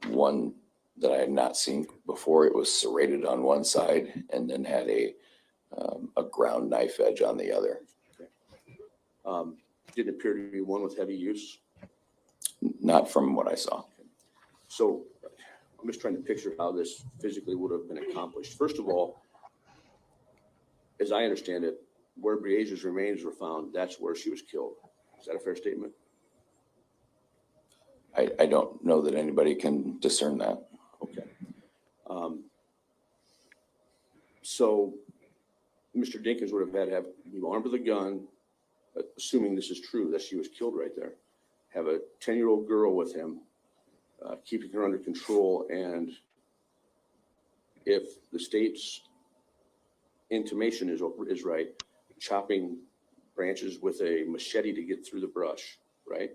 one that I had not seen before. It was serrated on one side and then had a ground knife edge on the other. Okay. Didn't appear to be one with heavy use? Not from what I saw. So I'm just trying to picture how this physically would have been accomplished. First of all, as I understand it, where Breasias' remains were found, that's where she was killed. Is that a fair statement? I don't know that anybody can discern that. Okay. So Mr. Dinkins would have had to have be armed with a gun, assuming this is true, that she was killed right there, have a 10-year-old girl with him, keeping her under control, and if the state's intimation is right, chopping branches with a machete to get through the brush, right?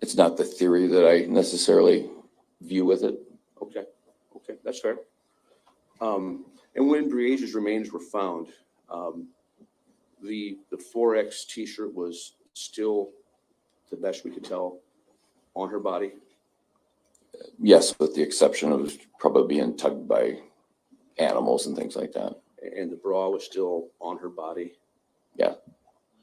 It's not the theory that I necessarily view with it. Okay, that's fair. And when Breasias' remains were found, the 4X T-shirt was still, the best we could tell, on her body? Yes, with the exception of probably being tugged by animals and things like that. And the bra was still on her body. Yeah.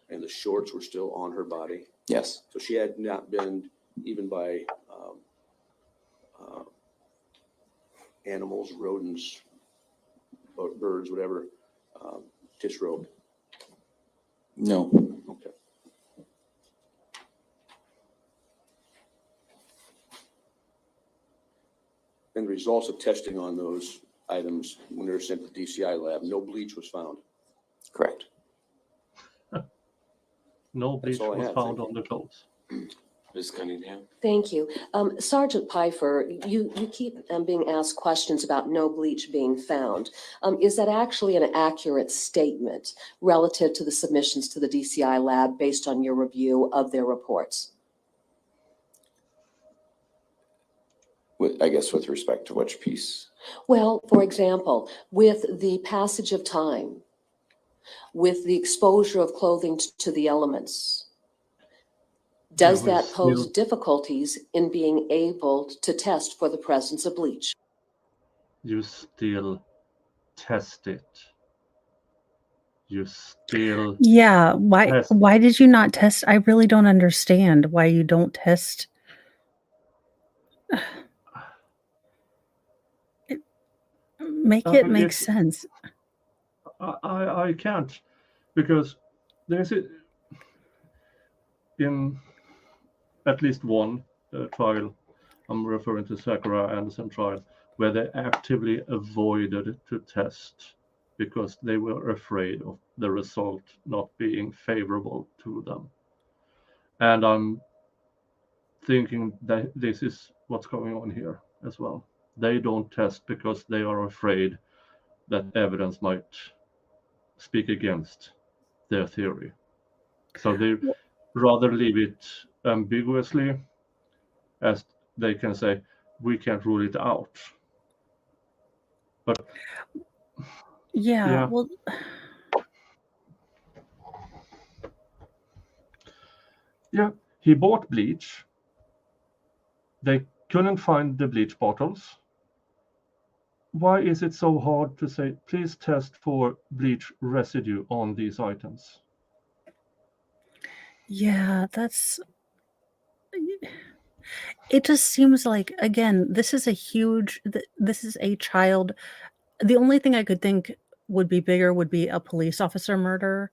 And the shorts were still on her body. Yes. So she had not been, even by animals, rodents, birds, whatever, disrobed. No. Okay. And the results of testing on those items, when they were sent to the DCI lab, no bleach was found. Correct. No bleach all I was had, found thank on the clothes. Ms. Cunningham? Thank you. Sergeant Pfeiffer, you keep being asked questions about no bleach being found. Is that actually an accurate statement relative to the submissions to the DCI lab based on your review of their reports? I guess with respect to which piece? Well, for example, with the passage of time, with the exposure of clothing to the elements, does There that is pose still- difficulties in being able to test for the presence of bleach? You still test it. You still Yeah, test why did you not test? I really don't understand why you don't test. Make it make it's- sense. I can't, because there's in at least one trial, I'm referring to Sakura Anderson trial, where they actively avoided to test because they were afraid of the result not being favorable to them. And I'm thinking that this is what's going on here as well. They don't test because they are afraid that evidence might speak against their theory. So they rather leave it ambiguously, as they can say, we can't rule it out. But Yeah, well, yeah, he bought bleach. They couldn't find the bleach bottles. Why is it so hard to say, please test for bleach residue on these items? yeah, it just seems like, again, this is this is a child. The only thing I could think would be bigger would be a police officer murder.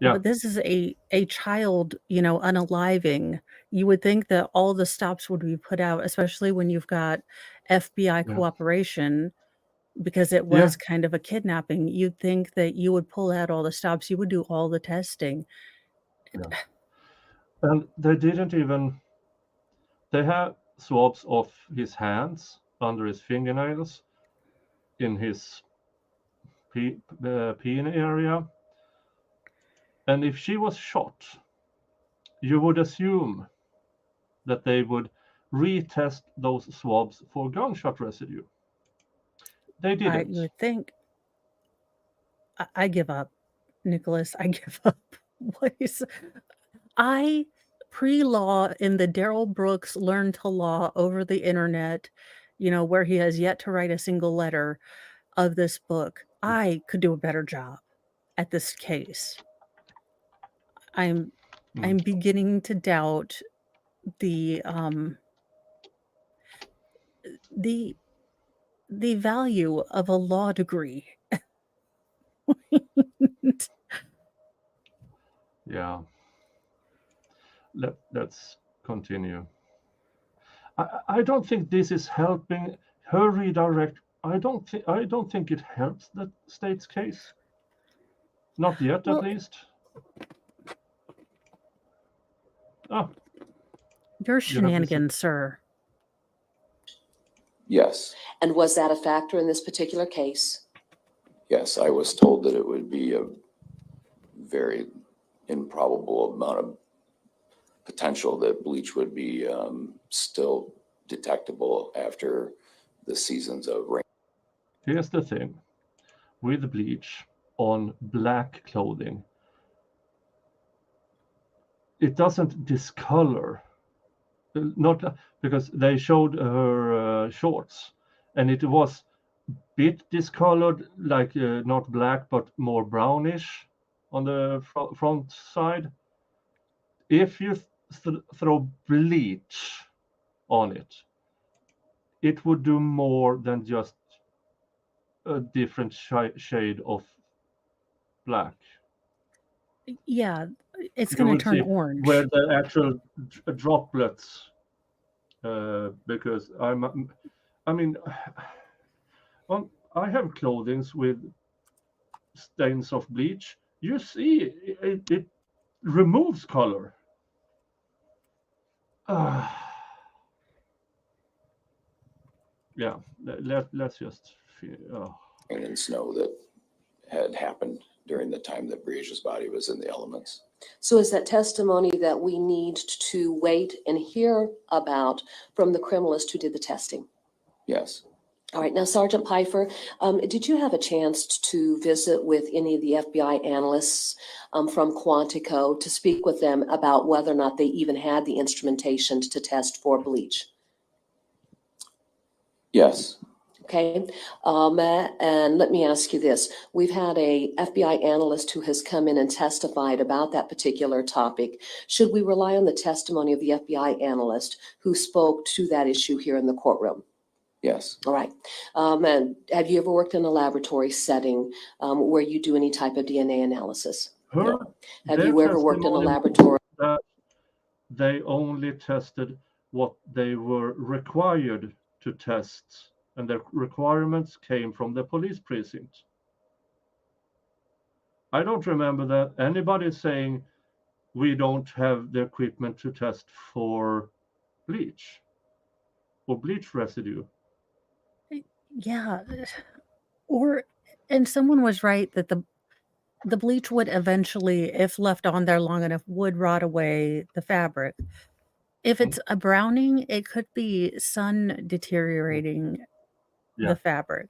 Yeah. But this is a child, unaliving. You would think that all the stops would be put out, especially when you've got FBI Yeah. cooperation, because it was kind of a kidnapping. You'd think that you would pull out all the stops, you would do all the testing. Yeah. And they didn't even, they had swabs of his hands, under his fingernails, in his peen area. And if she was shot, you would assume that they would retest those swabs for gunshot residue. They didn't. You would think. I give up, Nicholas. I give up. I pre-law in the Darrell Brooks Learn to Law over the internet, where he has yet to write a single letter of this book. I could do a better job at this case. I'm beginning to doubt the value of a law degree. Yeah. Let's continue. I don't think this is helping her redirect. I don't think it helps the state's case. Not yet, Well, at least. Oh, your you have to say- shenanigans, sir. Yes. And was that a factor in this particular case? Yes, I was told that it would be a very improbable amount of potential that bleach would be still detectable after the seasons of rain. Here's the thing with bleach on black clothing, it doesn't discolor. Not because they showed her shorts, and it was bit discolored, like not black but more brownish on the front side. If you throw bleach on it, it would do more than just a different shade of black. Yeah, it's You going to will turn see orange. where the actual droplets, because I mean, I have clothing with stains of bleach. You see, it removes color. Yeah, let's just rain and snow that had happened during the time that Breasias' body was in the elements. So is that testimony that we need to wait and hear about from the criminalist who did the testing? Yes. All right. Now, Sergeant Pfeiffer, did you have a chance to visit with any of the FBI analysts from Quantico to speak with them about whether or not they even had the instrumentation to test for bleach? Yes. Okay. And let me ask you this. We've had a FBI analyst who has come in and testified about that particular topic. Should we rely on the testimony of the FBI analyst who spoke to that issue here in the courtroom? Yes. All right. And have you ever worked in a laboratory setting where you do any type of DNA analysis? Have you ever worked in a laboratory? They only tested what they were required to test, and the requirements came from the police precinct. I don't remember that anybody saying we don't have the equipment to test for bleach or bleach residue. Yeah. And someone was right that the bleach would eventually, if left on there long enough, would rot away the fabric. If it's a browning, it could be sun deteriorating the fabric.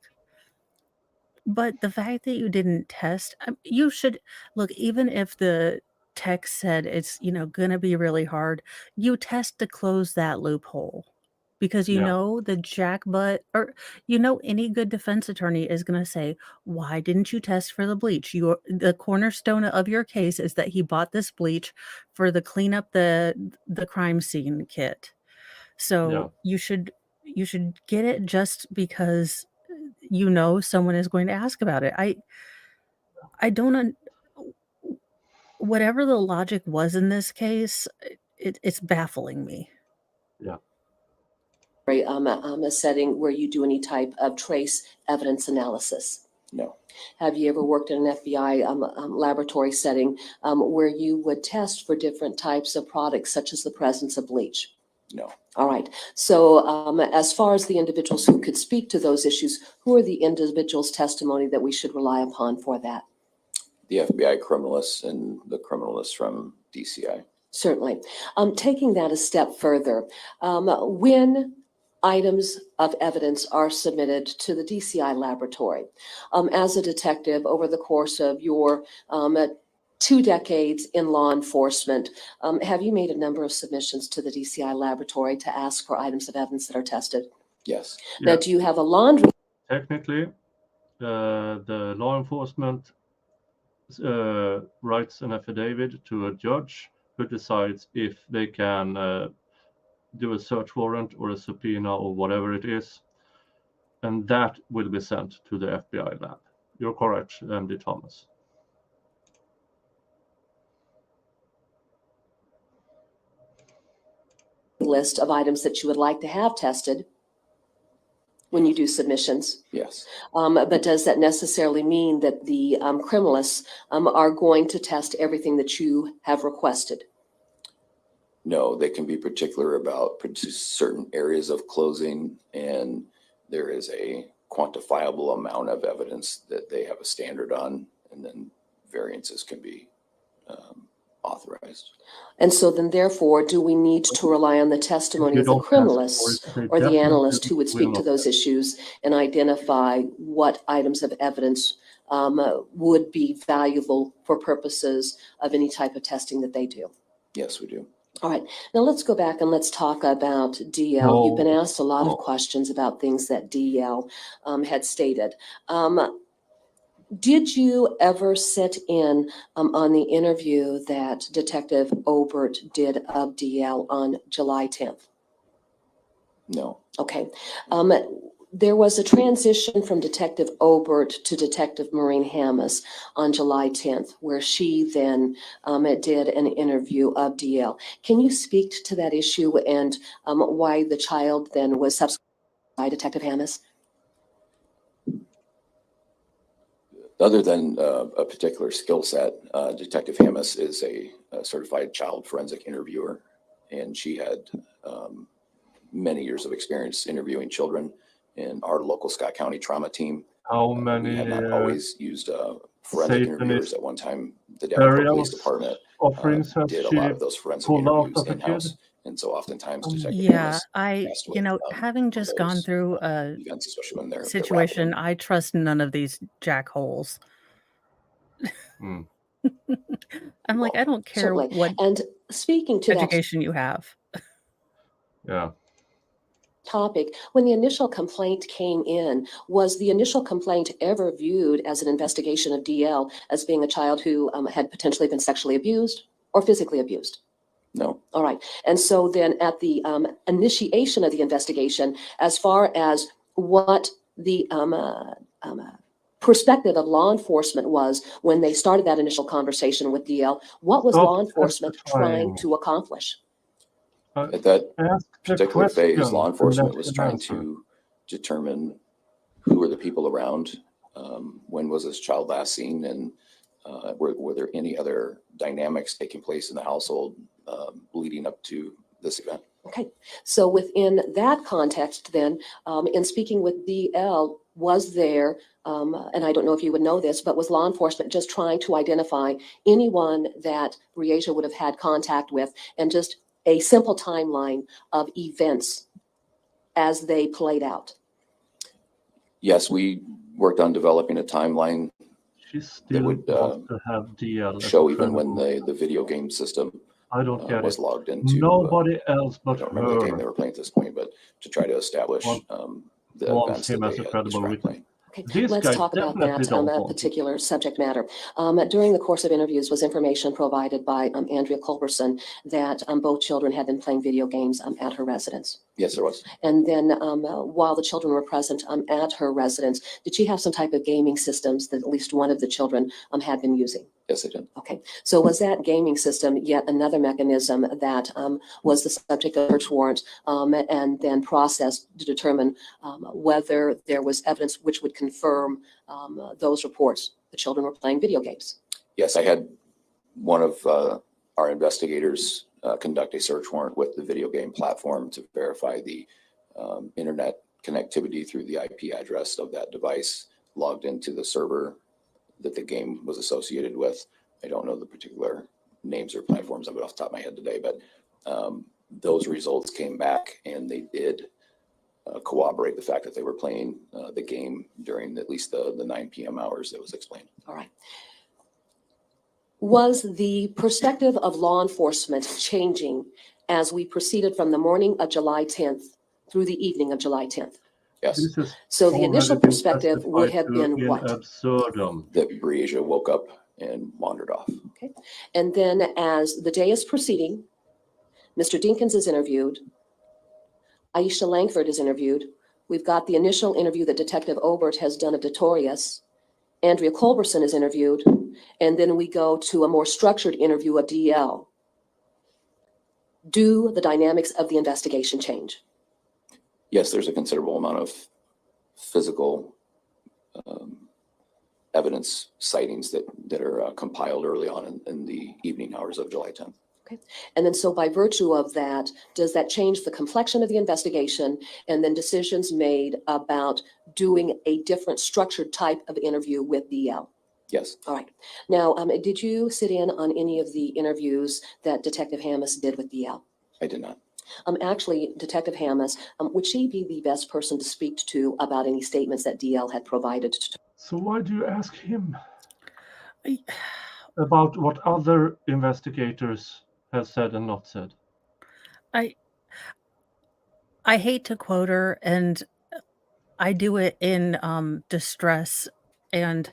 But the fact that you didn't test, you should look, even if the text said it's, gonna be really hard, you test to close that loophole. Because the jackbutt, or any good defense attorney is gonna say, why didn't you test for the bleach? The cornerstone of your case is that he bought this bleach for the clean up the crime scene kit. So you should get it just because someone is going to ask about it. I don't whatever the logic was in this case, it's baffling me. Yeah. A setting where you do any type of trace evidence analysis? No. Have you ever worked in an FBI laboratory setting where you would test for different types of products, such as the presence of bleach? No. All right. So as far as the individuals who could speak to those issues, who are the individuals' testimony that we should rely upon for that? The FBI criminalists and the criminalists from DCI. Certainly. Taking that a step further, when items of evidence are submitted to the DCI laboratory, as a detective over the course of your 2 decades in law enforcement, have you made a number of submissions to the DCI laboratory to ask for items of evidence that are tested? Yes. Now, do you have a laundry? Technically, the law enforcement writes an affidavit to a judge who decides if they can do a search warrant or a subpoena or whatever it is, and that will be sent to the FBI lab. You're correct, MD Thomas. List of items that you would like to have tested when you do submissions. Yes. But does that necessarily mean that the criminalists are going to test everything that you have requested? No, they can be particular about certain areas of closing, and there is a quantifiable amount of evidence that they have a standard on, and then variances can be authorized. And so then therefore, do we need to rely on the testimony of the criminalists or the analyst who would speak to those issues and identify what items of evidence would be valuable for purposes of any type of testing that they do? Yes, we do. All right, now let's go back and let's talk about DL. You've been No. asked a lot of Oh. questions about things that DL had stated. Did you ever sit in on the interview that Detective Obert did of DL on July 10th? No. Okay. There was a transition from Detective Obert to Detective Maureen Hammes on July 10th, where she then did an interview of DL. Can you speak to that issue and why the child then was subsequently by Detective Hammes? Other than a particular skill set, Detective Hammes is a certified child forensic interviewer, and she had many years of experience interviewing children in our local Scott County trauma team. How many We had not always used forensic interviewers. Satanist At one time, the Davenport Police burials Department offerings has did a she lot of those forensic pulled out interviews of a kid? in-house. And so oftentimes Detective Yeah, Hammes passed with having just gone those through a events, especially when they're rapid. situation, I trust none of these jackholes. Hmm. I'm like, I don't care Certainly. what And speaking to that education you have. Yeah. topic, when the initial complaint came in, was the initial complaint ever viewed as an investigation of DL as being a child who had potentially been sexually abused or physically abused? No. All right. And so then at the initiation of the investigation, as far as what the perspective of law enforcement was when they started that initial conversation with DL, what was Stop law enforcement trying testifying. to accomplish? At that Ask the particular phase, question law and enforcement let was him trying answer. to determine who were the people around, when was this child last seen, and were there any other dynamics taking place in the household leading up to this event. Okay, so within that context then, in speaking with DL, was there, and I don't know if you would know this, but was law enforcement just trying to identify anyone that Breasia would have had contact with and just a simple timeline of events as they played out? Yes, we worked on developing a timeline She that still would wants to have DL as show a even when credible. the video game system I don't get was it. logged into. Nobody else I but don't remember the game they her were playing at this point, but to try to establish the wants events that him they as a had credible described witness. playing. Okay, This let's guy talk about definitely that don't want it. particular subject matter. During the course of interviews was information provided by Andrea Culberson that both children had been playing video games at her residence. Yes, there was. And then while the children were present at her residence, did she have some type of gaming systems that at least one of the children had been using? Yes, they did. Okay, so was that gaming system yet another mechanism that was the subject of search warrant and then processed to determine whether there was evidence which would confirm those reports? The children were playing video games. Yes, I had one of our investigators conduct a search warrant with the video game platform to verify the internet connectivity through the IP address of that device logged into the server that the game was associated with. I don't know the particular names or platforms of it off the top of my head today, but those results came back and they did corroborate the fact that they were playing the game during at least the 9 p.m. hours that was explained. All right. Was the perspective of law enforcement changing as we proceeded from the morning of July 10th through the evening of July 10th? Yes. This is So the initial already been perspective would have testified to been in what? absurdum. That Breasia woke up and wandered off. Okay. And then as the day is proceeding, Mr. Dinkins is interviewed. Aisha Langford is interviewed. We've got the initial interview that Detective Obert has done of Detorius. Andrea Culberson is interviewed. And then we go to a more structured interview of DL. Do the dynamics of the investigation change? Yes, there's a considerable amount of physical evidence sightings that are compiled early on in the evening hours of July 10th. Okay. And then so by virtue of that, does that change the complexion of the investigation and then decisions made about doing a different structured type of interview with DL? Yes. All right. Now, did you sit in on any of the interviews that Detective Hammes did with DL? I did not. Actually, Detective Hammes, would she be the best person to speak to about any statements that DL had provided? So why do you ask him about what other investigators have said and not said? I hate to quote her, and I do it in distress and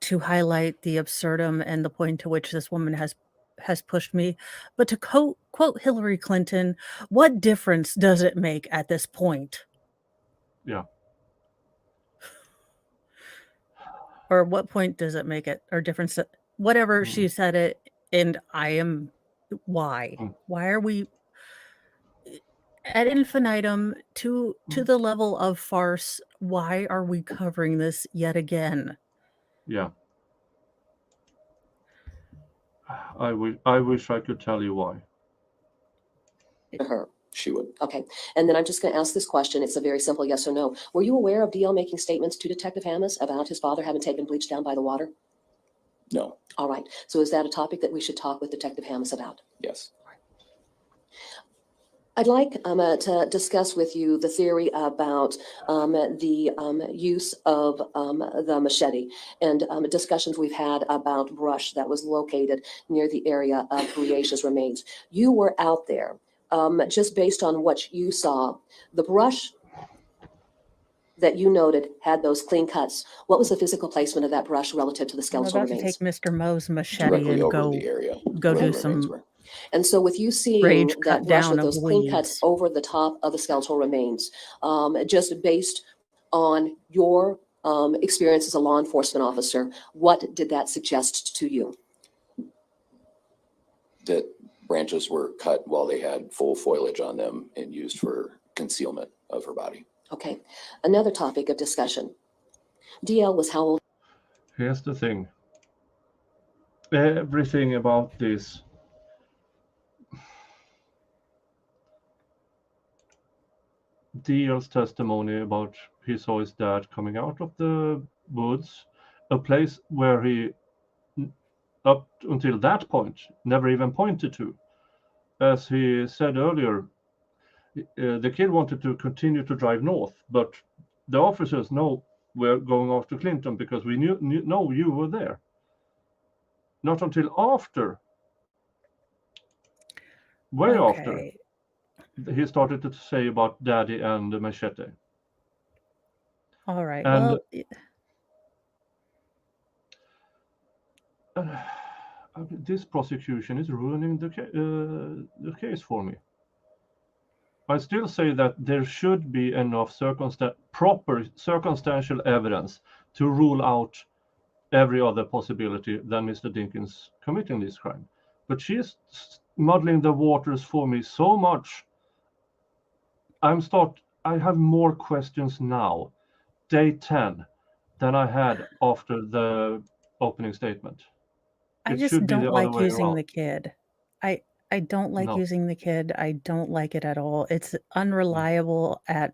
to highlight the absurdum and the point to which this woman has pushed me. But to quote Hillary Clinton, what difference does it make at this point? Yeah. Or what point does it make it or difference? Whatever she said it, and I am why? Why are we ad infinitum to the level of farce? Why are we covering this yet again? Yeah. I wish I could tell you why. Her. She would. Okay. And then I'm just going to ask this question. It's a very simple yes or no. Were you aware of DL making statements to Detective Hammis about his father having taken bleach down by the water? No. All right. So is that a topic that we should talk with Detective Hammis about? Yes. I'd like to discuss with you the theory about the use of the machete and discussions we've had about brush that was located near the area of Breasias remains. You were out there. Just based on what you saw, the brush that you noted had those clean cuts. What was the physical placement of that brush relative to the I'm skeletal about to remains? take Mr. Mo's machete Directly and over go the area go where do the remains some were. And so with you seeing rage that cut brush down with of those clean cuts weeds. over the top of the skeletal remains, just based on your experience as a law enforcement officer, what did that suggest to you? That branches were cut while they had full foliage on them and used for concealment of her body. Okay, another topic of discussion. DL was how old? Here's the thing. Everything about this DL's testimony about he saw his dad coming out of the woods, a place where he, up until that point, never even pointed to. As he said earlier, the kid wanted to continue to drive north, but the officers know we're going after Clinton because we know you were there. Not until after, way after, he started to say about daddy and the machete. All right. And well, this prosecution is ruining the case for me. I still say that there should be enough proper circumstantial evidence to rule out every other possibility than Mr. Dinkins committing this crime. But she's muddling the waters for me so much. I have more questions now, day 10, than I had after the opening statement. I It just should be don't the other like way using around. the kid. I don't like No. using the kid. I don't like it at all. It's unreliable at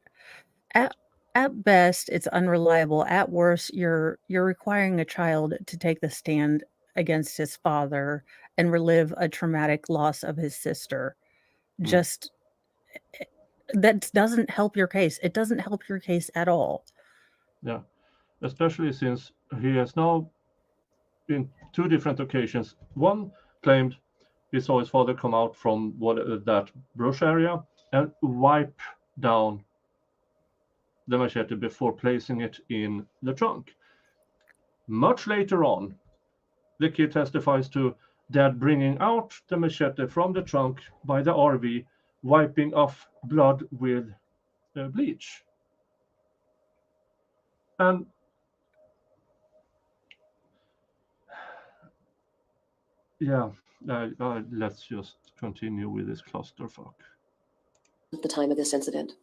best, it's unreliable. At worst, you're requiring a child to take the stand against his father and relive a traumatic loss of his sister. Just that doesn't help your case. It doesn't help your case at all. Yeah, especially since he has now, in 2 different occasions, one claimed he saw his father come out from that brush area and wipe down the machete before placing it in the trunk. Much later on, the kid testifies to dad bringing out the machete from the trunk by the RV, wiping off blood with bleach. And yeah, let's just continue with this clusterfuck. At the time of this incident?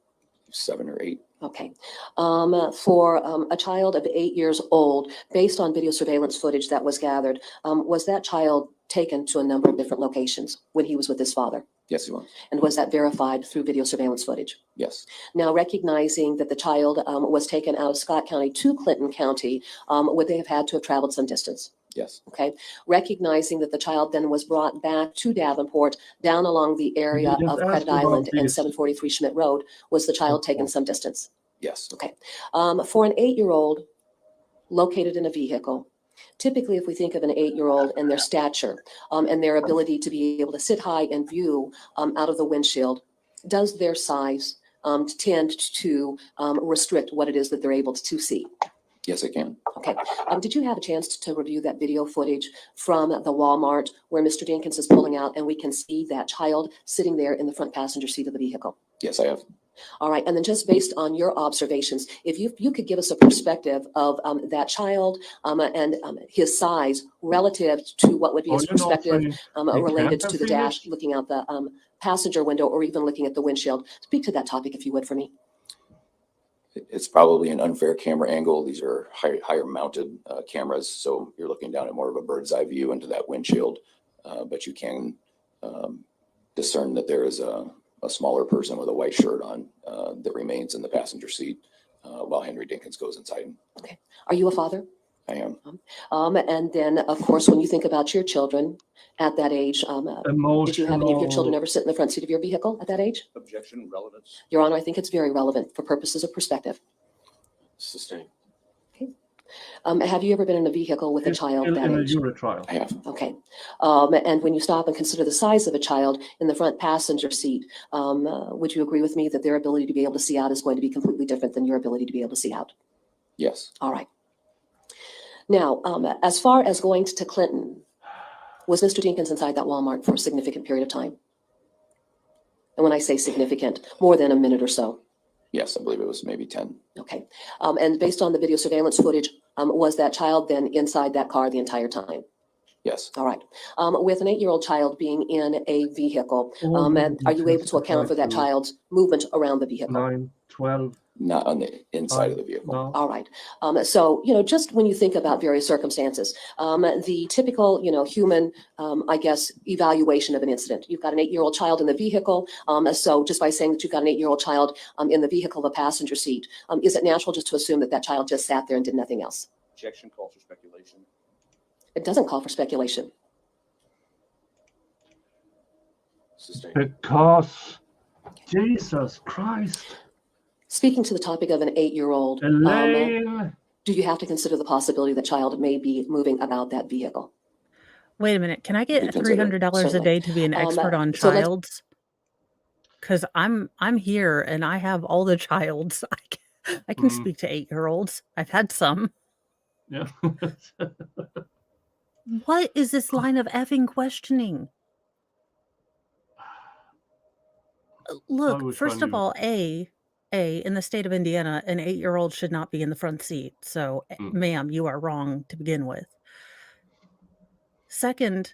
7 or 8. Okay. For a child of 8 years old, based on video surveillance footage that was gathered, was that child taken to a number of different locations when he was with his father? Yes, he was. And was that verified through video surveillance footage? Yes. Now, recognizing that the child was taken out of Scott County to Clinton County, would they have had to have traveled some distance? Yes. Okay. Recognizing that the child then was brought back to Davenport down along the area of Credit Island and 743 Schmidt Road, was the child taken some distance? Yes. Okay. For an 8-year-old located in a vehicle, typically if we think of an 8-year-old and their stature and their ability to be able to sit high and view out of the windshield, does their size tend to restrict what it is that they're able to see? Yes, I can. Okay. Did you have a chance to review that video footage from the Walmart where Mr. Dinkins is pulling out and we can see that child sitting there in the front passenger seat of the vehicle? Yes, I have. All right. And then just based on your observations, if you could give us a perspective of that child and his size relative to what would be his perspective related to the dash, looking out the passenger window or even looking at the windshield. Speak to that topic if you would for me. It's probably an unfair camera angle. These are higher mounted cameras, so you're looking down at more of a bird's eye view into that windshield, but you can discern that there is a smaller person with a white shirt on that remains in the passenger seat while Henry Dinkins goes inside. Okay. Are you a father? I am. And then, of course, when you think about your children at that age, did you have any of your children ever sit in the front seat of your vehicle at that age? Objection, relevance. Your Honor, I think it's very relevant for purposes of perspective. Sustained. Okay. Have you ever been in a vehicle with a child that age? I have. Okay. And when you stop and consider the size of a child in the front passenger seat, would you agree with me that their ability to be able to see out is going to be completely different than your ability to be able to see out? Yes. All right. Now, as far as going to Clinton, was Mr. Dinkins inside that Walmart for a significant period of time? And when I say significant, more than a minute or so. Yes, I believe it was maybe 10. Okay. And based on the video surveillance footage, was that child then inside that car the entire time? Yes. All right. With an 8-year-old child being in a vehicle, and are you able to account for that child's movement around the vehicle? 9, 12. Not on the inside of the vehicle. No. All right. So, just when you think about various circumstances, the typical, human, I guess, evaluation of an incident. You've got an 8-year-old child in the vehicle. So just by saying that you've got an 8-year-old child in the vehicle, the passenger seat, is it natural just to assume that that child just sat there and did nothing else? Objection, calls for speculation. It doesn't call for speculation. Sustained. Because Jesus Christ. Speaking to the topic of an 8-year-old, Elaine. do you have to consider the possibility that child may be moving about that vehicle? Wait a minute. Can I get $300 a day to be an expert on so let's- childs? Because I'm here and I have all the childs. I can speak to 8-year-olds. I've had some. Yeah. What is this line of effing questioning? Look, first of all, in the state of Indiana, an 8-year-old should not be in the front seat. So, ma'am, you are wrong to begin with. Second,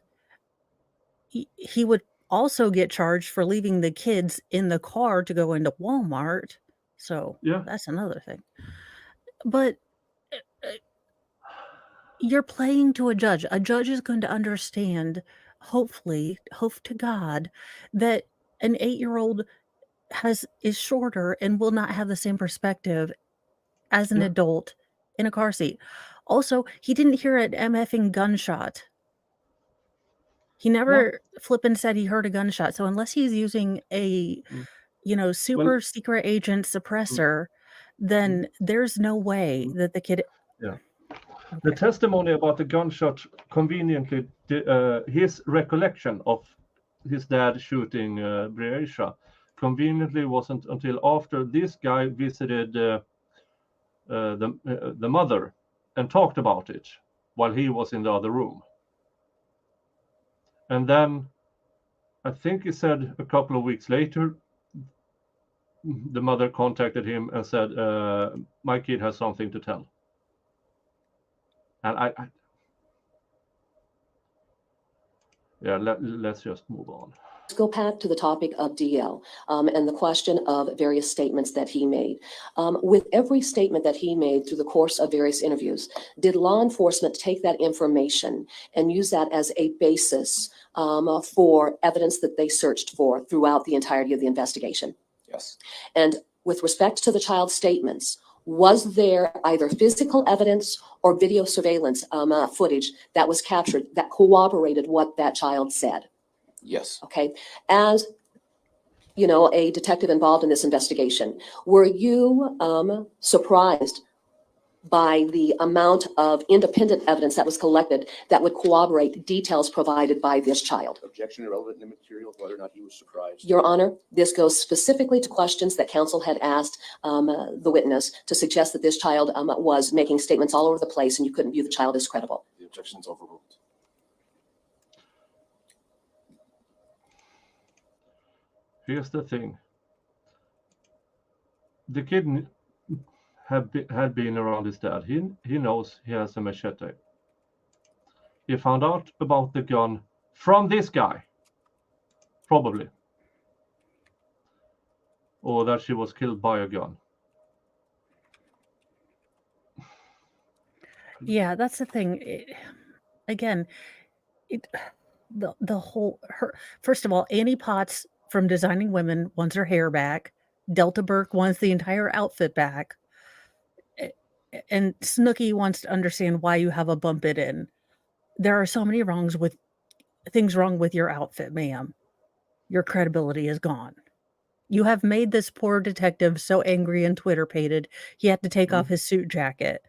he would also get charged for leaving the kids in the car to go into Walmart. So, Yeah. that's another thing. But you're playing to a judge. A judge is going to understand, hopefully, hope to God, that an 8-year-old is shorter and will not have the same perspective as an adult in a car seat. Also, he didn't hear an MFing gunshot. He never flippin' said he heard a gunshot. So unless he's using a, super secret agent suppressor, then there's no way that the kid. Yeah. The testimony about the gunshot conveniently, his recollection of his dad shooting Breasias conveniently wasn't until after this guy visited the mother and talked about it while he was in the other room. And then I think he said a couple of weeks later, the mother contacted him and said, my kid has something to tell. And let's just move on. Let's go back to the topic of DL and the question of various statements that he made. With every statement that he made through the course of various interviews, did law enforcement take that information and use that as a basis for evidence that they searched for throughout the entirety of the investigation? Yes. And with respect to the child's statements, was there either physical evidence or video surveillance footage that was captured that corroborated what that child said? Yes. Okay. As a detective involved in this investigation, were you surprised by the amount of independent evidence that was collected that would corroborate details provided by this child. Objection irrelevant and immaterial, whether or not he was surprised. Your Honor, this goes specifically to questions that counsel had asked the witness to suggest that this child was making statements all over the place and you couldn't view the child as credible. The objection's overruled. Here's the thing. The kid had been around his dad. He knows he has a machete. He found out about the gun from this guy, probably. Or that she was killed by a gun. Yeah, that's the thing. The whole first of all, Annie Potts from Designing Women wants her hair back. Delta Burke wants the entire outfit back. And Snooki wants to understand why you have a bump it in. There are so many things wrong with your outfit, ma'am. Your credibility is gone. You have made this poor detective so angry and Twitter-pated, he had to take off his suit jacket.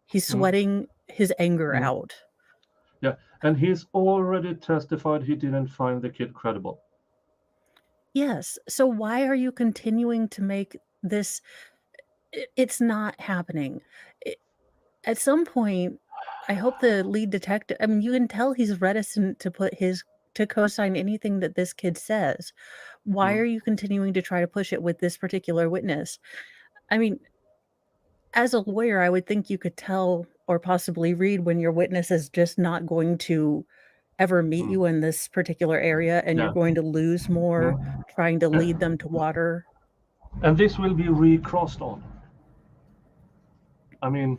He's sweating his anger out. Yeah, and he's already testified he didn't find the kid credible. Yes. So why are you continuing to make this? It's not happening. At some point, I hope the lead detective, I mean, you can tell he's reticent to co-sign anything that this kid says. Why are you continuing to try to push it with this particular witness? I mean, as a lawyer, I would think you could tell or possibly read when your witness is just not going to ever meet you in this particular area and you're going to lose more trying to lead them to water. And this will be recrossed on. I mean,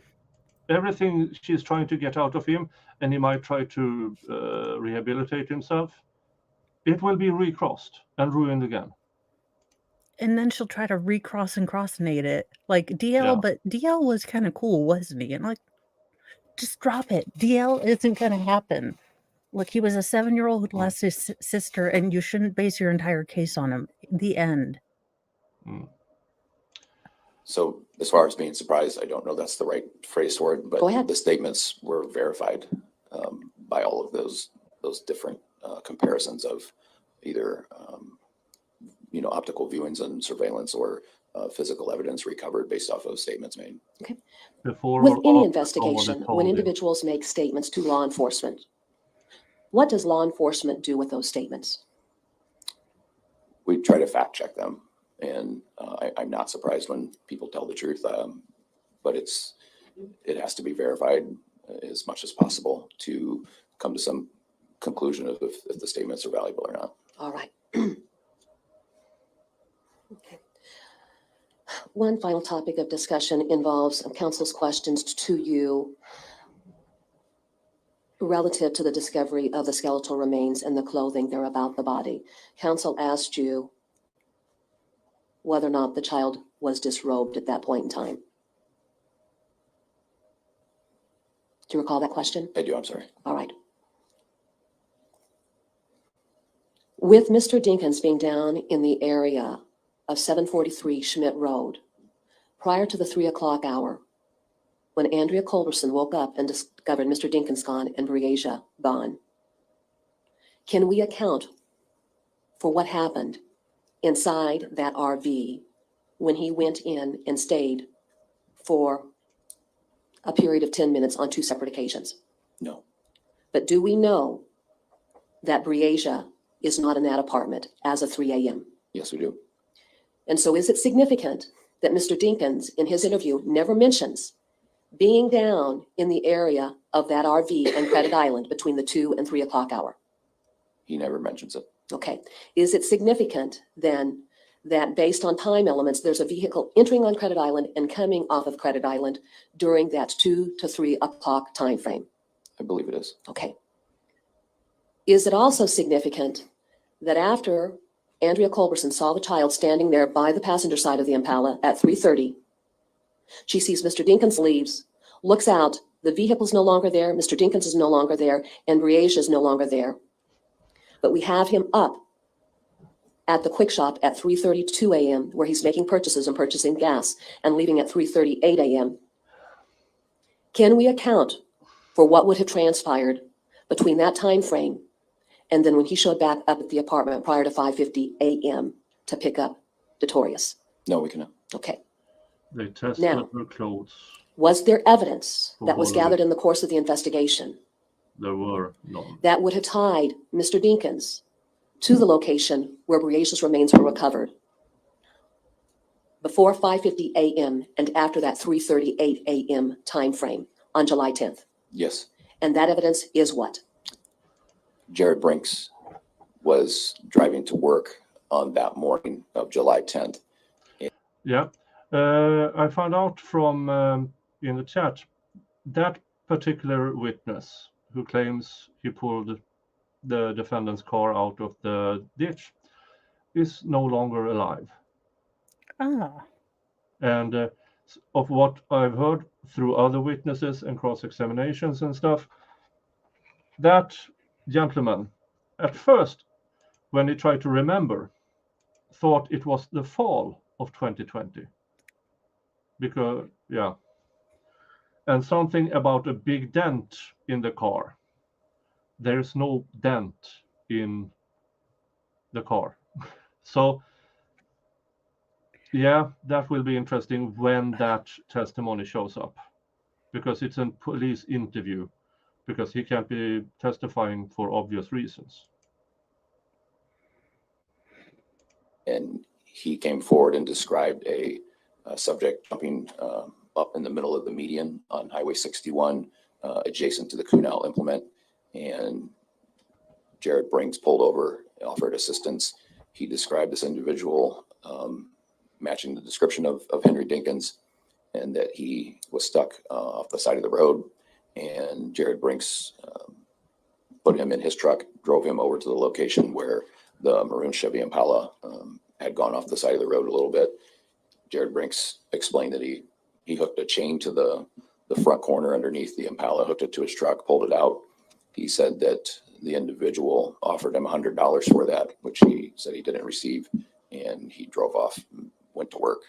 everything she's trying to get out of him, and he might try to rehabilitate himself, it will be recrossed and ruined again. And then she'll try to recross and crossnate it. Like DL, but DL was kind of cool, wasn't he? And like, just drop it. DL isn't going to happen. Look, he was a 7-year-old who lost his sister, and you shouldn't base your entire case on him. The end. So as far as being surprised, I don't know that's the right phrase for it, but Go ahead. the statements were verified by all of those different comparisons of either optical viewings and surveillance or physical evidence recovered based off of statements made. Okay. Before With or any after investigation, someone told when him. individuals make statements to law enforcement, what does law enforcement do with those statements? We try to fact check them, and I'm not surprised when people tell the truth, but it has to be verified as much as possible to come to some conclusion of if the statements are valuable or not. All right. Okay. One final topic of discussion involves counsel's questions to you relative to the discovery of the skeletal remains and the clothing there about the body. Counsel asked you whether or not the child was disrobed at that point in time. Do you recall that question? I do, I'm sorry. All right. With Mr. Dinkins being down in the area of 743 Schmidt Road, prior to the 3 o'clock hour, when Andrea Culberson woke up and discovered Mr. Dinkins gone and Breasia gone, can we account for what happened inside that RV when he went in and stayed for a period of 10 minutes on 2 separate occasions? No. But do we know that Breasia is not in that apartment as of 3 a.m.? Yes, we do. And so is it significant that Mr. Dinkins, in his interview, never mentions being down in the area of that RV on Credit Island between the 2 and 3 o'clock hour? He never mentions it. Okay. Is it significant then that based on time elements, there's a vehicle entering on Credit Island and coming off of Credit Island during that 2 to 3 o'clock time frame? I believe it is. Okay. Is it also significant that after Andrea Culberson saw the child standing there by the passenger side of the Impala at 3:30, she sees Mr. Dinkins leaves, looks out, the vehicle's no longer there, Mr. Dinkins is no longer there, and Breasia is no longer there. But we have him up at the quick shop at 3:32 a.m. where he's making purchases and purchasing gas and leaving at 3:38 a.m. Can we account for what would have transpired between that time frame and then when he showed back up at the apartment prior to 5:50 a.m. to pick up Detorius? No, we cannot. Okay. They tested Now, her clothes. was there evidence For that was Halloween. gathered in the course of the investigation There were none. that would have tied Mr. Dinkins to the location where Breasias remains were recovered before 5:50 a.m. and after that 3:38 a.m. timeframe on July 10th? Yes, And that evidence is what? Jared Brinks was driving to work on that morning of July 10th. Yeah. I found out from in the chat that particular witness who claims he pulled the defendant's car out of the ditch is no longer alive. Ah, And of what I've heard through other witnesses and cross-examinations and stuff, that gentleman, at first, when he tried to remember, thought it was the fall of 2020. Because, yeah. And something about a big dent in the car. There's no dent in the car. So, yeah, that will be interesting when that testimony shows up. Because it's a police interview. Because he can't be testifying for obvious reasons. And he came forward and described a subject jumping up in the middle of the median on Highway 61, adjacent to the Kunal implement. And Jared Brinks pulled over, offered assistance. He described this individual matching the description of Henry Dinkins, and that he was stuck off the side of the road. And Jared Brinks put him in his truck, drove him over to the location where the maroon Chevy Impala had gone off the side of the road a little bit. Jared Brinks explained that he hooked a chain to the front corner underneath the Impala, hooked it to his truck, pulled it out. He said that the individual offered him $100 for that, which he said he didn't receive. And he drove off, went to work,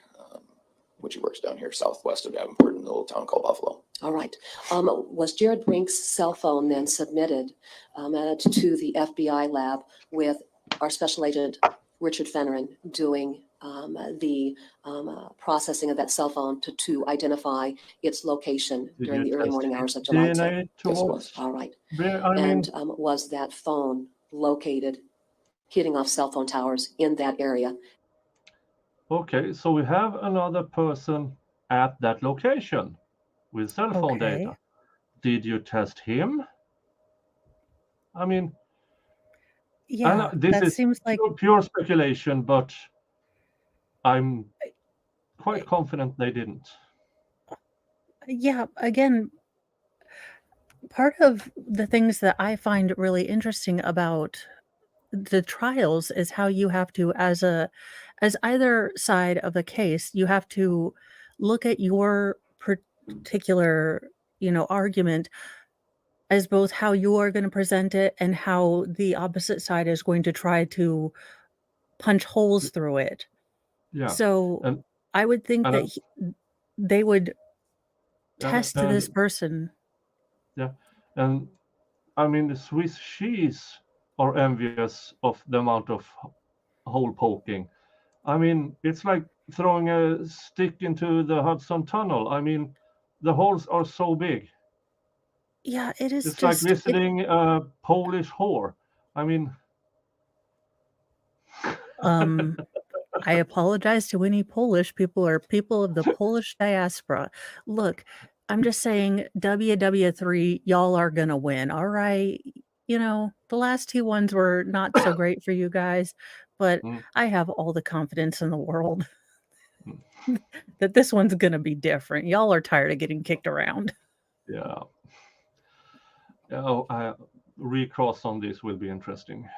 which he works down here southwest of Davenport in a little town called Buffalo. All right. Was Jared Brinks' cell phone then submitted to the FBI lab with our special agent, Richard Fennerin, doing the processing of that cell phone to identify its location Did during you the early test morning hours of July 10th? DNA towards? All right. I mean, And was that phone located, hitting off cell phone towers in that area? okay, so we have another person at that location with cell phone okay. data. Did you test him? I mean, Yeah, this that is seems like pure speculation, but I'm quite confident they didn't. yeah, again, part of the things that I find really interesting about the trials is how you have to, as either side of the case, you have to look at your particular, argument as both how you are going to present it and how the opposite side is going to try to punch holes through it. Yeah. So And I would think that they would test this and person. yeah, and I mean the Swiss cheese are envious of the amount of hole poking. I mean, it's like throwing a stick into the Hudson Tunnel. I mean, the holes are so big. Yeah, it is It's like just visiting a Polish whore. I mean, I apologize to any Polish people or people of the Polish diaspora. Look, I'm just saying WW3, y'all are gonna win, all right? The last two ones were not so great for you guys, but I have all the confidence in the world that this one's gonna be different. Y'all are tired of getting kicked around. yeah. Oh, recross on this will be interesting.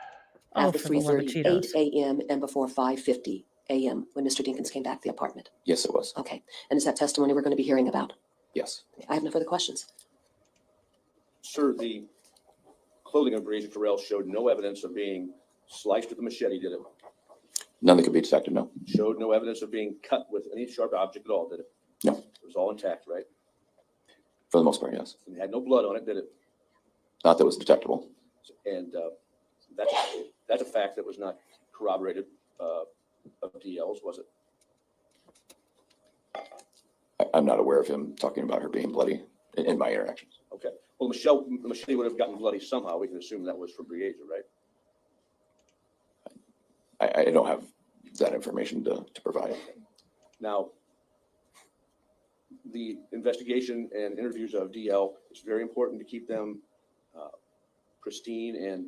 After for the love of 3:38 Cheetos. a.m. and before 5:50 a.m. when Mr. Dinkins came back to the apartment? Yes, it was. Okay. And is that testimony we're going to be hearing about? Yes. I have no further questions. Sir, the clothing of Breasias Terrell showed no evidence of being sliced with a machete, did it? None that could be detected, no. Showed no evidence of being cut with any sharp object at all, did it? No. It was all intact, right? For the most part, yes. And it had no blood on it, did it? Not that was detectable. And that's a fact that was not corroborated of DL's, was it? I'm not aware of him talking about her being bloody in my interactions. Okay. Well, Michelle would have gotten bloody somehow. We can assume that was from Breasias, right? I don't have that information to provide. Now, the investigation and interviews of DL, it's very important to keep them pristine and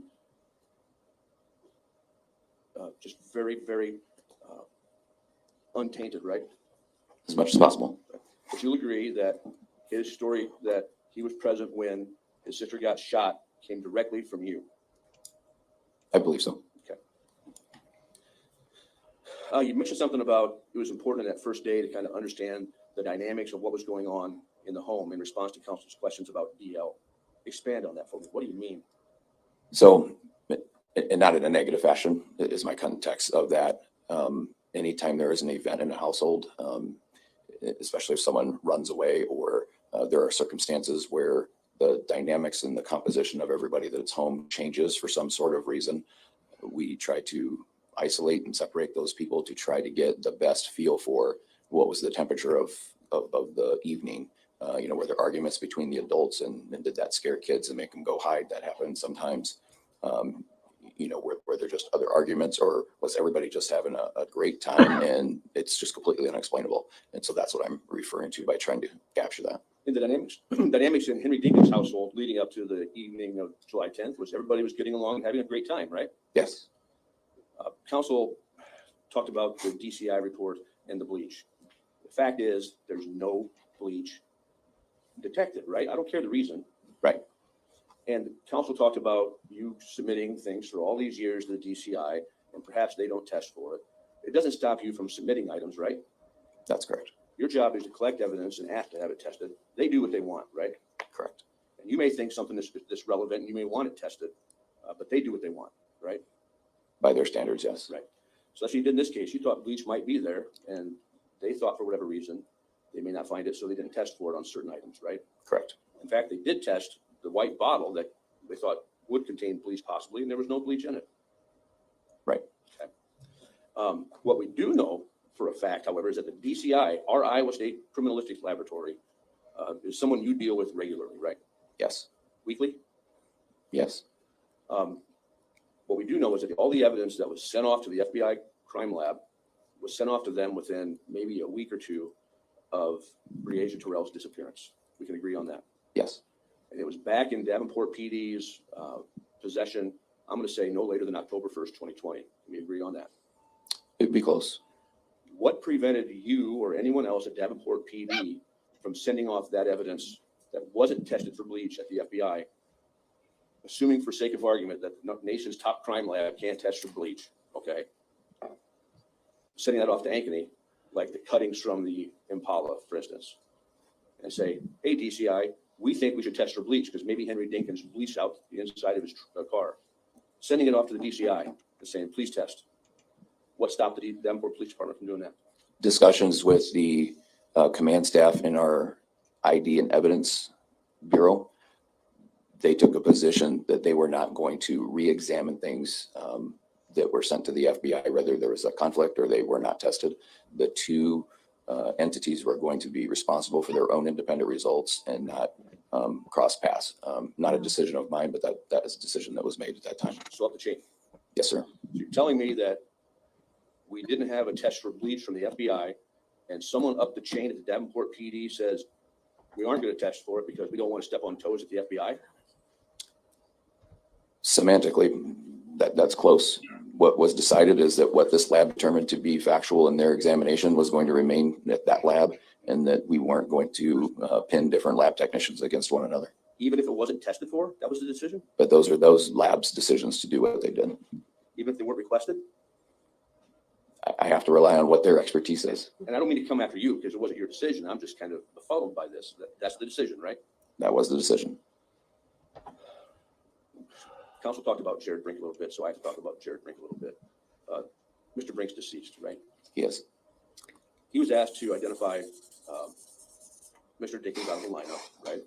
just very, very untainted, right? As much as possible. But you'll agree that his story that he was present when his sister got shot came directly from you. I believe so. Okay. You mentioned something about it was important in that first day to kind of understand the dynamics of what was going on in the home in response to counsel's questions about DL. Expand on that for me. What do you mean? So, and not in a negative fashion is my context of that. Anytime there is an event in a household, especially if someone runs away or there are circumstances where the dynamics and the composition of everybody that's home changes for some sort of reason, we try to isolate and separate those people to try to get the best feel for what was the temperature of the evening. Were there arguments between the adults and did that scare kids and make them go hide? That happens sometimes. Were there just other arguments, or was everybody just having a great time and it's just completely unexplainable? And so that's what I'm referring to by trying to capture that. In the dynamics in Henry Dinkins' household leading up to the evening of July 10th was everybody was getting along, having a great time, right? Yes. Counsel talked about the DCI report and the bleach. The fact is there's no bleach detected, right? I don't care the reason. Right. And counsel talked about you submitting things for all these years to the DCI, and perhaps they don't test for it. It doesn't stop you from submitting items, right? That's correct. Your job is to collect evidence and ask to have it tested. They do what they want, right? Correct. And you may think something is relevant and you may want it tested, but they do what they want, right? By their standards, yes. Right. So that's what you did in this case. You thought bleach might be there, and they thought for whatever reason, they may not find it, so they didn't test for it on certain items, right? Correct. In fact, they did test the white bottle that they thought would contain bleach possibly, and there was no bleach in it. Right. Okay. What we do know for a fact, however, is that the DCI, our Iowa State Criminalistics Laboratory, is someone you deal with regularly, right? Yes. Weekly? Yes. What we do know is that all the evidence that was sent off to the FBI crime lab was sent off to them within maybe a week or two of Breasias Terrell's disappearance. We can agree on that. Yes. And it was back in Davenport PD's possession, I'm going to say no later than October 1st, 2020. Can we agree on that? It'd be close. What prevented you or anyone else at Davenport PD from sending off that evidence that wasn't tested for bleach at the FBI, assuming for sake of argument that the nation's top crime lab can't test for bleach, okay? Sending that off to Ankeny, like the cuttings from the Impala, for instance, and say, hey, DCI, we think we should test for bleach because maybe Henry Dinkins bleached out the inside of his car. Sending it off to the DCI and saying, please test. What stopped the Davenport Police Department from doing that? Discussions with the command staff in our ID and Evidence Bureau. They took a position that they were not going to re-examine things that were sent to the FBI, whether there was a conflict or they were not tested. The two entities were going to be responsible for their own independent results and not cross paths. Not a decision of mine, but that is a decision that was made at that time. So up the chain. Yes, sir. So you're telling me that we didn't have a test for bleach from the FBI, and someone up the chain at the Davenport PD says, we aren't going to test for it because we don't want to step on toes at the FBI? Semantically, that's close. What was decided is that what this lab determined to be factual in their examination was going to remain at that lab, and that we weren't going to pin different lab technicians against one another. Even if it wasn't tested for, that was the decision? But those are those labs' decisions to do what they did. Even if they weren't requested? I have to rely on what their expertise is. And I don't mean to come after you because it wasn't your decision. I'm just kind of befuddled by this. That's the decision, right? That was the decision. Council talked about Jared Brink a little bit, so I have to talk about Jared Brink a little bit. Mr. Brink's deceased, right? Yes. He was asked to identify Mr. Dinkins out of the lineup, right?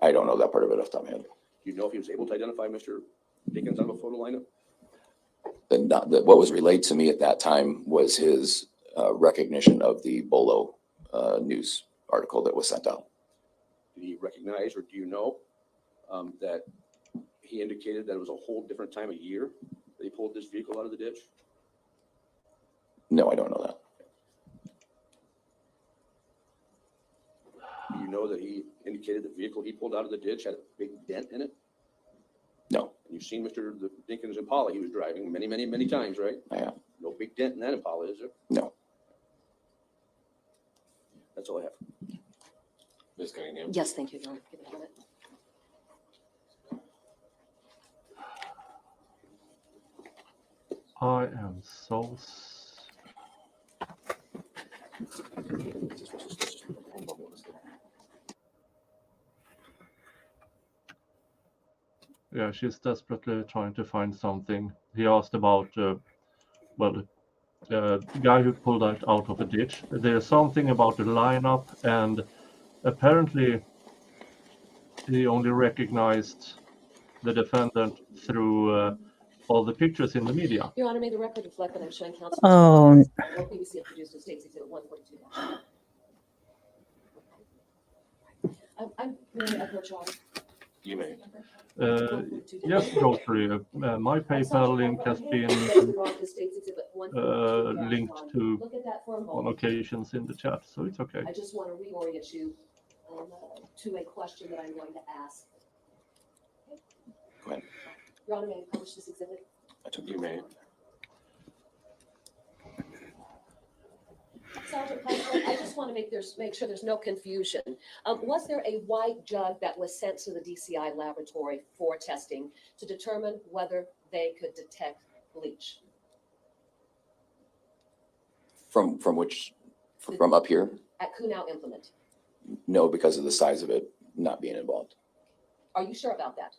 I don't know that part of it off the top of my head. Do you know if he was able to identify Mr. Dinkins on a photo lineup? What was relayed to me at that time was his recognition of the Bolo news article that was sent out. Did he recognize, or do you know that he indicated that it was a whole different time of year that he pulled this vehicle out of the ditch? No, I don't know that. Do you know that he indicated the vehicle he pulled out of the ditch had a big dent in it? No. And you've seen Mr. Dinkins' Impala he was driving many times, right? I have. No big dent in that Impala, is there? No. That's all I have. Ms. Cunningham? Yes, thank you, Your Honor. Give me a minute. I am so. Yeah, she's desperately trying to find something. He asked about, well, the guy who pulled that out of a ditch. There's something about the lineup, and apparently he only recognized the defendant through all the pictures in the media. Your Honor, may the record reflect that I'm showing counsel. Oh. previously introduced in State's Exhibit 142. I'm going to approach Your Honor. You may. Yes, Rotary. My PayPal link has been linked to on occasions in the chat, so it's okay. I just want to reorient you to a question that I'm going to ask. Go ahead. Your Honor, may I publish this exhibit? You may. Sergeant Piper, I just want to make sure there's no confusion. Was there a white jug that was sent to the DCI laboratory for testing to determine whether they could detect bleach? From which, from up here? At Kunow Implement. No, because of the size of it not being involved. Are you sure about that?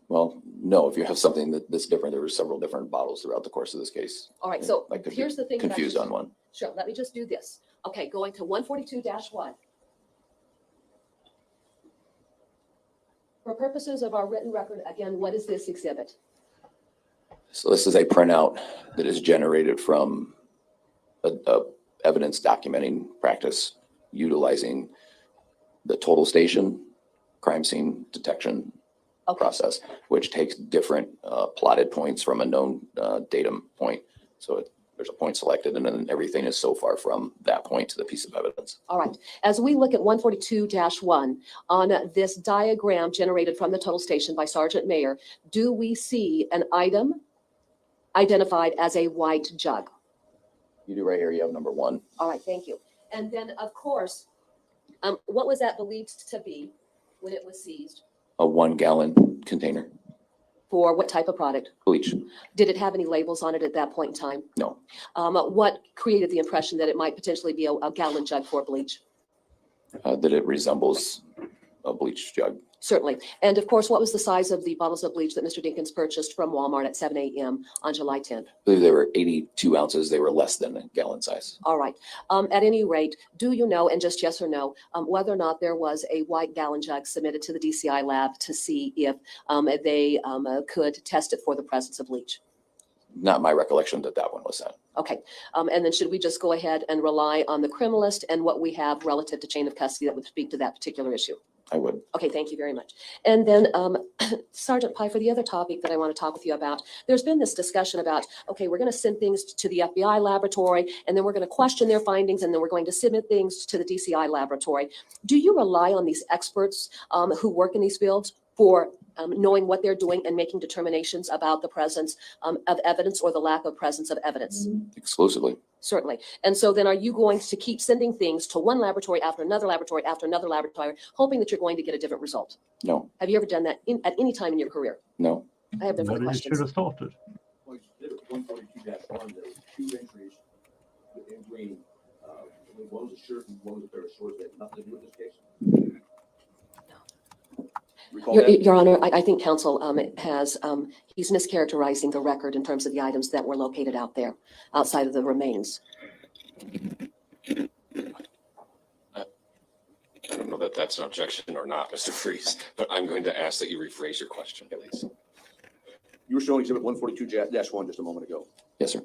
Well, no, if you have something that's different, there were several different bottles throughout the course of this case. All right, so I could be here's the thing. confused on one. Sure, let me just do this. Okay, going to 142-1. For purposes of our written record, again, what is this exhibit? So this is a printout that is generated from a evidence documenting practice utilizing the total station crime scene detection process, which takes different plotted points from a known datum point. So there's a point selected, and then everything is so far from that point to the piece of evidence. All right, as we look at 142-1 on this diagram generated from the total station by Sergeant Mayer, do we see an item identified as a white jug? You do right here, you have number 1. All right, thank you. And then, of course, what was that believed to be when it was seized? A 1-gallon container. For what type of product? Bleach. Did it have any labels on it at that point in time? No. What created the impression that it might potentially be a gallon jug for bleach? That it resembles a bleach jug. Certainly. And of course, what was the size of the bottles of bleach that Mr. Dinkins purchased from Walmart at 7 a.m. on July 10th? I believe they were 82 ounces. They were less than a gallon size. All right. At any rate, do you know, and just yes or no, whether or not there was a white gallon jug submitted to the DCI lab to see if they could test it for the presence of bleach? Not my recollection that one was sent. Okay. And then should we just go ahead and rely on the criminalist and what we have relative to chain of custody that would speak to that particular issue? I would. Okay, thank you very much. And then Sergeant Pye, for the other topic that I want to talk with you about, there's been this discussion about, okay, we're going to send things to the FBI laboratory, and then we're going to question their findings, and then we're going to submit things to the DCI laboratory. Do you rely on these experts who work in these fields for knowing what they're doing and making determinations about the presence of evidence or the lack of presence of evidence? Exclusively. Certainly. And so then are you going to keep sending things to one laboratory after another laboratory after another laboratory, hoping that you're going to get a different result? No. Have you ever done that at any time in your career? No. I have no further Maybe you questions. should have started. Well, you did 142-1, there was 2 entries in green. One was a shirt and one was a pair of shorts that had nothing to do with this case. Your Honor, I think counsel has, he's mischaracterizing the record in terms of the items that were located out there, outside of the remains. I don't know that that's an objection or not, Mr. Freeze, but I'm going to ask that you rephrase your question, please. You were showing exhibit 142-1 just a moment ago. Yes, sir.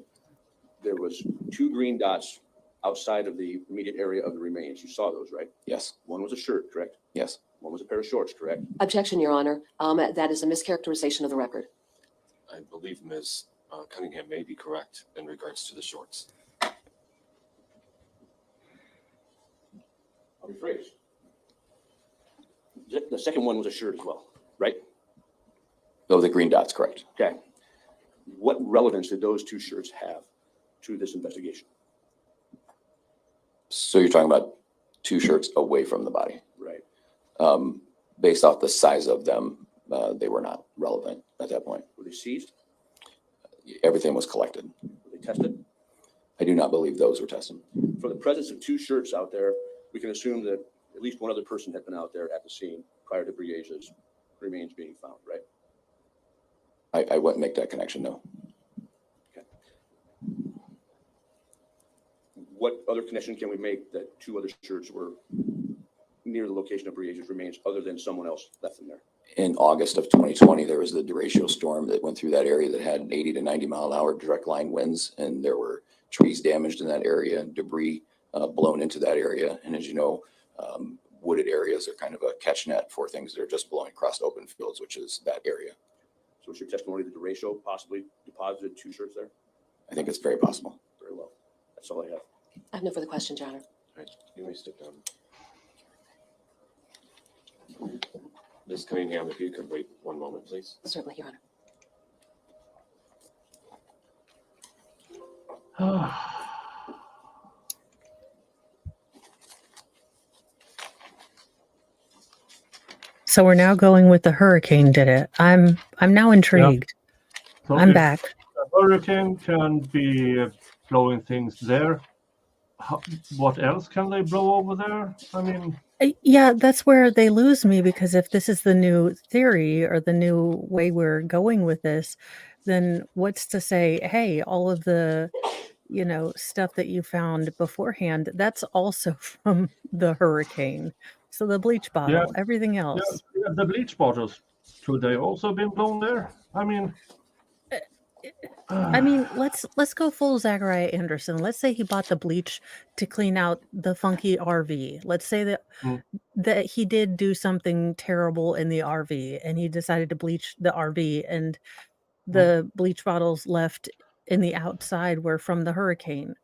There was 2 green dots outside of the immediate area of the remains. You saw those, right? Yes. One was a shirt, correct? Yes. One was a pair of shorts, correct? Objection, Your Honor. That is a mischaracterization of the record. I believe Ms. Cunningham may be correct in regards to the shorts. I'll rephrase. The second one was a shirt as well, right? Oh, the green dots, correct. Okay. What relevance did those 2 shirts have to this investigation? So you're talking about 2 shirts away from the body. Right. Based off the size of them, they were not relevant at that point. Were they seized? Everything was collected. Were they tested? I do not believe those were tested. For the presence of 2 shirts out there, we can assume that at least one other person had been out there at the scene prior to Breasias' remains being found, right? I wouldn't make that connection, no. Okay. What other connection can we make that 2 other shirts were near the location of Breasias' remains other than someone else left them there? In August of 2020, there was the derecho storm that went through that area that had 80 to 90 mile an hour direct line winds, and there were trees damaged in that area and debris blown into that area. And as you know, wooded areas are kind of a catch net for things that are just blowing across open fields, which is that area. So is your testimony that the derecho possibly deposited 2 shirts there? I think it's very possible. Very well. That's all I have. I have no further questions, Your Honor. All right, you may step down. Ms. Cunningham, if you could wait one moment, please. Certainly, Your Honor. So we're now going with the hurricane did it. I'm now intrigued. So I'm if back. A hurricane can be blowing things there. What else can they blow over there? I mean, Yeah, that's where they lose me, because if this is the new theory or the new way we're going with this, then what's to say, hey, all of the, stuff that you found beforehand, that's also from the hurricane. So the bleach bottle, everything else. yeah, the bleach bottles, could they also been blown there? I mean, let's go full Zachariah Anderson. Let's say he bought the bleach to clean out the funky RV. Let's say that he did do something terrible in the RV and he decided to bleach the RV, and the bleach bottles left in the outside were from the hurricane.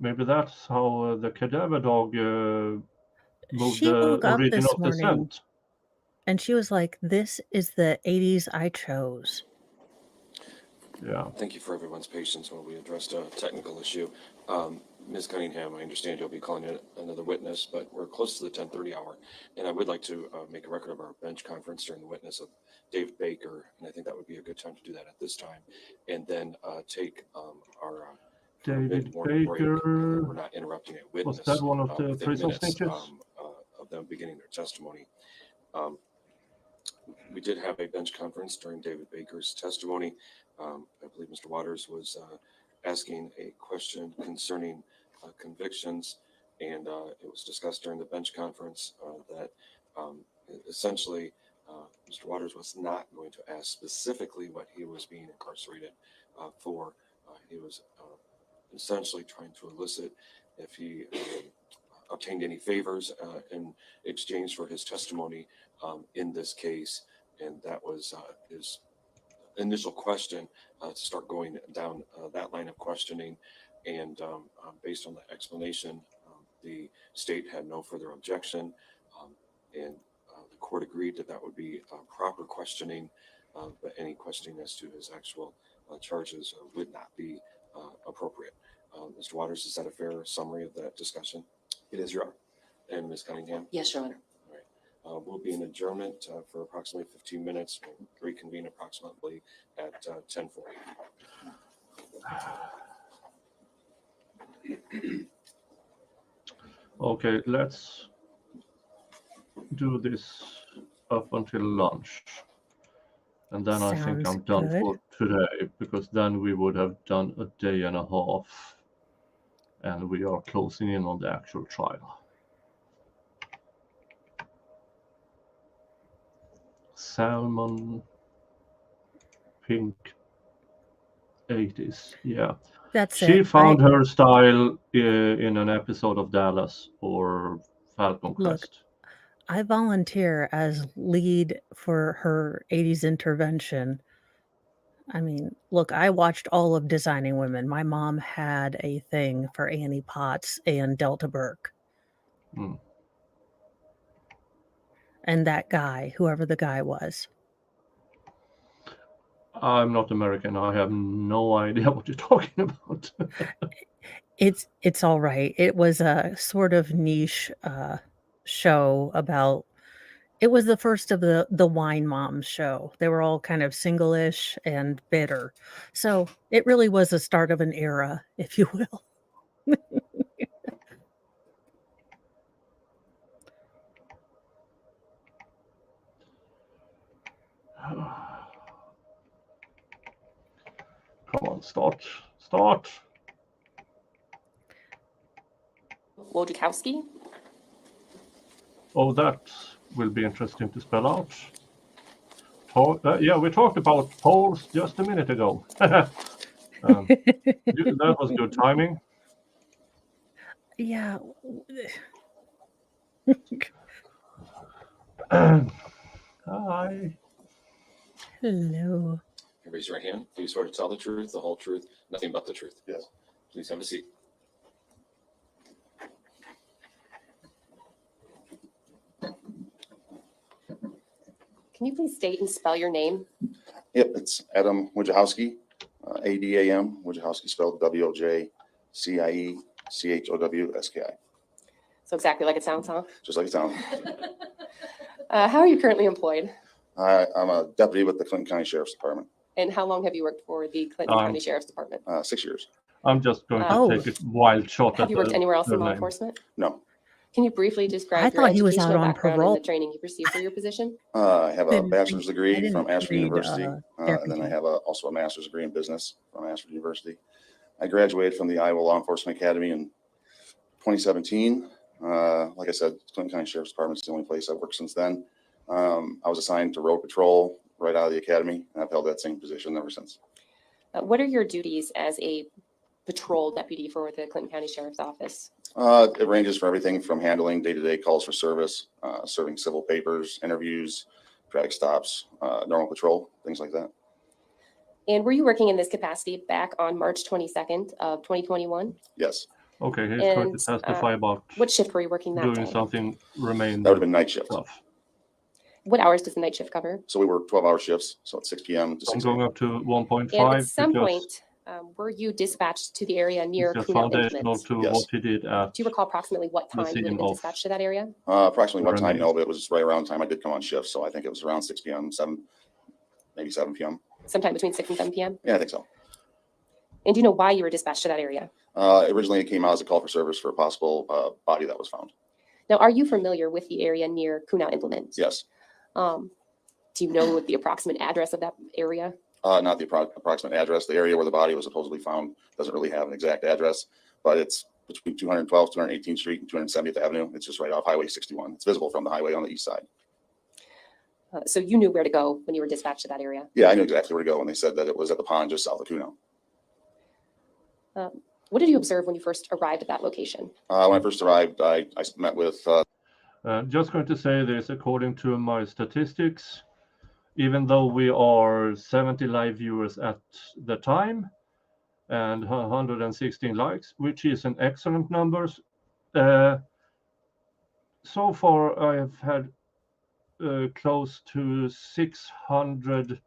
maybe that's how the cadaver dog moved She the woke up origin this of the morning scent. and she was like, "This is the 80s I chose." Yeah. Thank you for everyone's patience while we addressed a technical issue. Ms. Cunningham, I understand you'll be calling in another witness, but we're close to the 10:30 hour. And I would like to make a record of our bench conference during the witness of David Baker. And I think that would be a good time to do that at this time. And then take our David mid-morning break, and Baker. then we're not interrupting a witness. Was that one of the within prison minutes, snitches? of them beginning their testimony. We did have a bench conference during David Baker's testimony. I believe Mr. Waters was asking a question concerning convictions, and it was discussed during the bench conference that essentially Mr. Waters was not going to ask specifically what he was being incarcerated for. He was essentially trying to elicit if he obtained any favors in exchange for his testimony in this case, and that was his initial question to start going down that line of questioning. And based on the explanation, the state had no further objection, and the court agreed that that would be proper questioning, but any questioning as to his actual charges would not be appropriate. Mr. Waters, is that a fair summary of that discussion? It is, Your Honor. And Ms. Cunningham? Yes, Your Honor. All right. We'll be in adjournment for approximately 15 minutes. We'll reconvene approximately at 10:40. Okay, let's do this up until lunch. And then I think I'm Sounds done good. for today, because then we would have done a day and a half. and we are closing in on the actual trial. Salmon, pink, 80s, yeah. That's She it. found her style in an episode of Dallas or Falcon Look, Crest. I volunteer as lead for her 80s intervention. I mean, look, I watched all of Designing Women. My mom had a thing for Annie Potts and Delta Burke. Mm. And that guy, whoever the guy was. I'm not American. I have no idea what you're talking about. It's all right. It was a sort of niche show about. It was the first of the Wine Moms show. They were all kind of single-ish and bitter. So it really was the start of an era, if you will. Come on, start. Wojciechowski? Oh, that will be interesting to spell out. Yeah, we talked about polls just a minute ago. That was good timing. Yeah. Hi. Hello. Raise your right hand. Please swear to tell the truth, the whole truth, nothing but the truth. Yes. Please have a seat. Can you please state and spell your name? Yep, it's Adam Wojciechowski, A-D-A-M, Wojciechowski spelled W-O-J-C-I-E-C-H-O-W-S-K-I. So exactly like it sounds, huh? Just like it sounds. How are you currently employed? I'm a deputy with the Clinton County Sheriff's Department. And how long have you worked for the Clinton County Sheriff's Department? 6 years. I'm just going to take a wild shot Have at you worked anywhere else in law name. enforcement? No. Can you briefly I describe your thought he was educational out on background parole. and the training you've received for your position? I have a Didn't bachelor's read- I degree didn't from Ashford read, University, and then I deputy. have also a master's degree in business from Ashford University. I graduated from the Iowa Law Enforcement Academy in 2017. Like I said, Clinton County Sheriff's Department is the only place I've worked since then. I was assigned to road patrol right out of the academy, and I've held that same position ever since. What are your duties as a patrol deputy for the Clinton County Sheriff's Office? It ranges for everything from handling day-to-day calls for service, serving civil papers, interviews, drag stops, normal patrol, things like that. And were you working in this capacity back on March 22nd of 2021? Yes. Okay, he's going to testify about what shift were you working that doing day? something remain. That would have been night shift. Stuff. What hours does the night shift cover? So we work 12-hour shifts, so it's 6 p.m. to 6 I'm a.m. going up to 1.5. And at some because point, were you dispatched to the area near it's just Kuhnel foundational Implements? to Yes. what he did at Do you recall approximately what the time you would have scene been of dispatched to that area? Approximately what time? Remains. No, but it was right around time I did come on shift, so I think it was around 6 p.m., maybe 7 p.m. Sometime between 6 and 7 p.m.? Yeah, I think so. And do you know why you were dispatched to that area? Originally, it came out as a call for service for a possible body that was found. Now, are you familiar with the area near Kuhnel Implements? Yes. Do you know the approximate address of that area? Not the approximate address. The area where the body was supposedly found doesn't really have an exact address, but it's between 212th, 218th Street, and 270th Avenue. It's just right off Highway 61. It's visible from the highway on the east side. So you knew where to go when you were dispatched to that area? Yeah, I knew exactly where to go when they said that it was at the pond just south of Kuno. What did you observe when you first arrived at that location? When I first arrived, I met with... just going to say this, according to my statistics, even though we are 70 live viewers at the time and 116 likes, which is an excellent numbers, so far I have had close to 600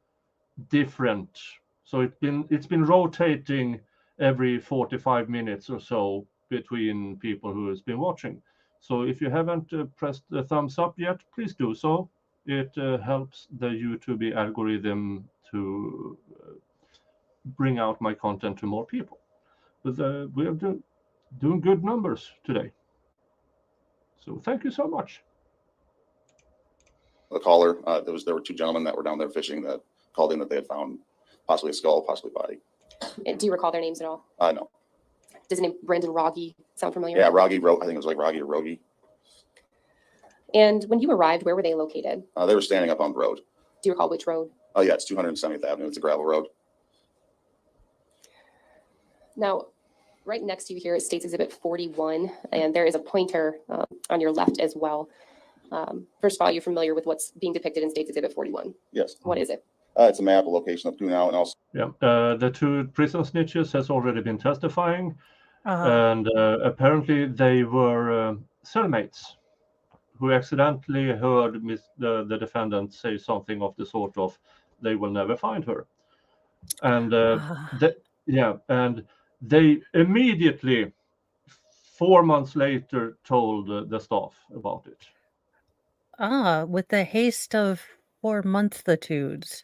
different. So it's been rotating every 45 minutes or so between people who has been watching. So if you haven't pressed the thumbs up yet, please do so. It helps the YouTube algorithm to bring out my content to more people. But we are doing good numbers today. So thank you so much. The caller, there were two gentlemen that were down there fishing that called in that they had found possibly a skull, possibly a body. Do you recall their names at all? No. Does the name Brendan Rogge sound familiar? Yeah, Rogge, I think it was like Rogge or Rogie. And when you arrived, where were they located? They were standing up on the road. Do you recall which road? Oh yeah, it's 270th Avenue. It's a gravel road. Now, right next to you here, it states Exhibit 41, and there is a pointer on your left as well. First of all, you're familiar with what's being depicted in States Exhibit 41? Yes. What is it? It's a map of location of now and also. Yeah, the two prison snitches has already been testifying, and apparently they were cellmates who accidentally heard the defendant say something of the sort of, "They will never find her," and and they immediately, 4 months later, told the staff about it. With the haste of 4 monthitudes.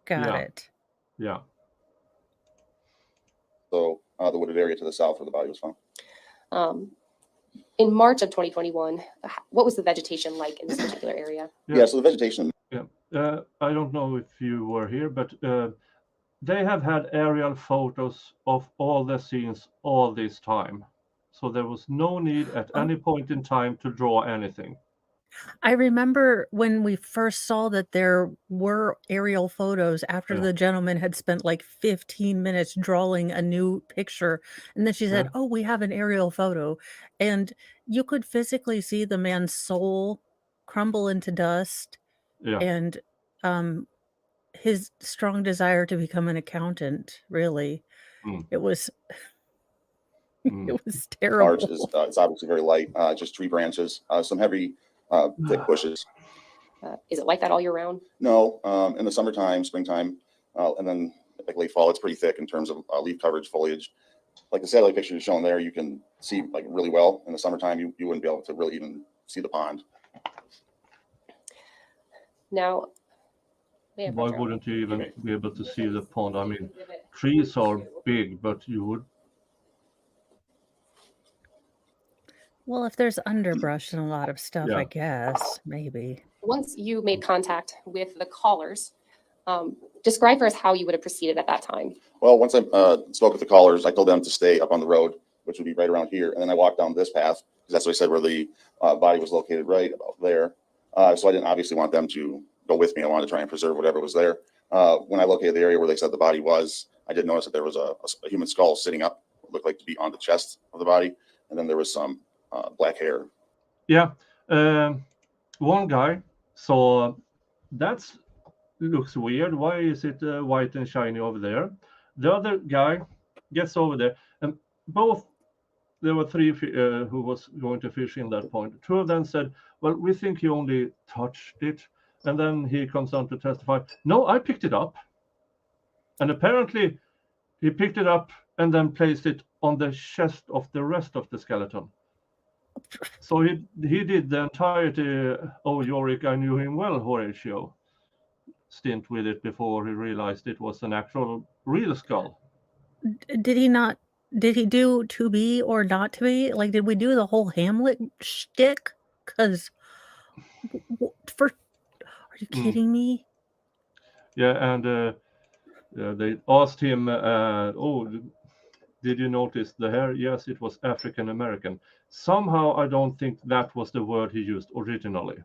Got it. Yeah. So the wooded area to the south where the body was found. In March of 2021, what was the vegetation like in this particular area? Yeah, so the vegetation. Yeah, I don't know if you were here, but they have had aerial photos of all the scenes all this time. So there was no need at any point in time to draw anything. I remember when we first saw that there were aerial photos after the gentleman had spent like 15 minutes drawing a new picture. And then she said, "Oh, we have an aerial photo." And you could physically see the man's soul crumble into dust. Yeah. And his strong desire to become an accountant, really. It was it was terrible. Large is it's obviously very light, just tree branches, some heavy thick bushes. Is it like that all year round? No, in the summertime, springtime, and then like late fall, it's pretty thick in terms of leaf coverage, foliage. Like the satellite picture is shown there, you can see like really well. In the summertime, you wouldn't be able to really even see the pond. Now, why wouldn't you even be able to see the pond? I mean, trees are big, but you would. Well, if there's underbrush and a lot of stuff, I guess, maybe. Once you made contact with the callers, describe for us how you would have proceeded at that time. Well, once I spoke with the callers, I told them to stay up on the road, which would be right around here. And then I walked down this path, because that's what I said where the body was located, right about there. So I didn't obviously want them to go with me. I wanted to try and preserve whatever was there. When I located the area where they said the body was, I did notice that there was a human skull sitting up, what looked like to be on the chest of the body. And then there was some black hair. Yeah. One guy saw, that looks weird. Why is it white and shiny over there? The other guy gets over there, and there were three who was going to fish in that point. Two of them said, "Well, we think he only touched it." And then he comes on to testify, "No, I picked it up." And apparently he picked it up and then placed it on the chest of the rest of the skeleton. So he did the entirety, "Oh, Yorick, I knew him well, Horatio," stint with it before he realized it was an actual real skull. Did he do to be or not to be? Like, did we do the whole Hamlet shtick? Because, are you kidding me? Yeah, and they asked him, "Oh, did you notice the hair?" Yes, it was African American. Somehow, I don't think that was the word he used originally.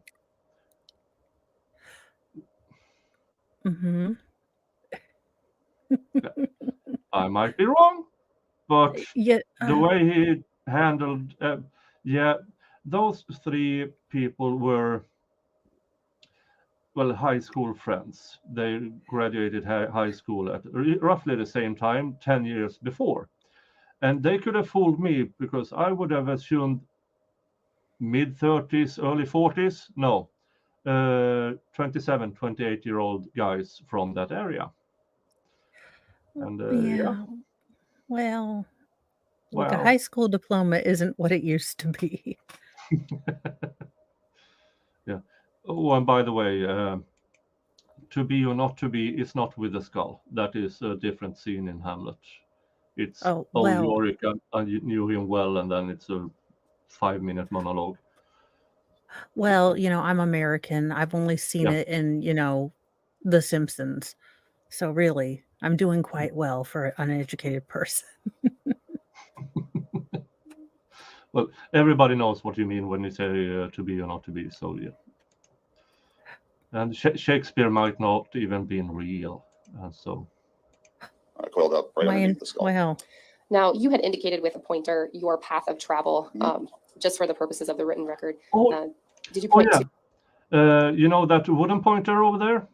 Mm-hmm. I might be wrong, but the way he handled, those three people were, well, high school friends. They graduated high school at roughly the same time, 10 years before. And they could have fooled me because I would have assumed mid-30s, early 40s. No, 27, 28-year-old guys from that area. And Well, like a high school diploma isn't what it used to be. Yeah. Oh, and by the way, to be or not to be is not with the skull. That is a different scene in Hamlet. It's Yorick, I knew him well, and then it's a 5-minute monologue. Well, I'm American. I've only seen it in, The Simpsons. So really, I'm doing quite well for an uneducated person. Well, everybody knows what you mean when you say to be or not to be. So yeah. And Shakespeare might not even been real. So coiled up right underneath the skull. Wow. Now, you had indicated with a pointer your path of travel, just for the purposes of the written record. Oh, did you point to? You know that wooden pointer over there?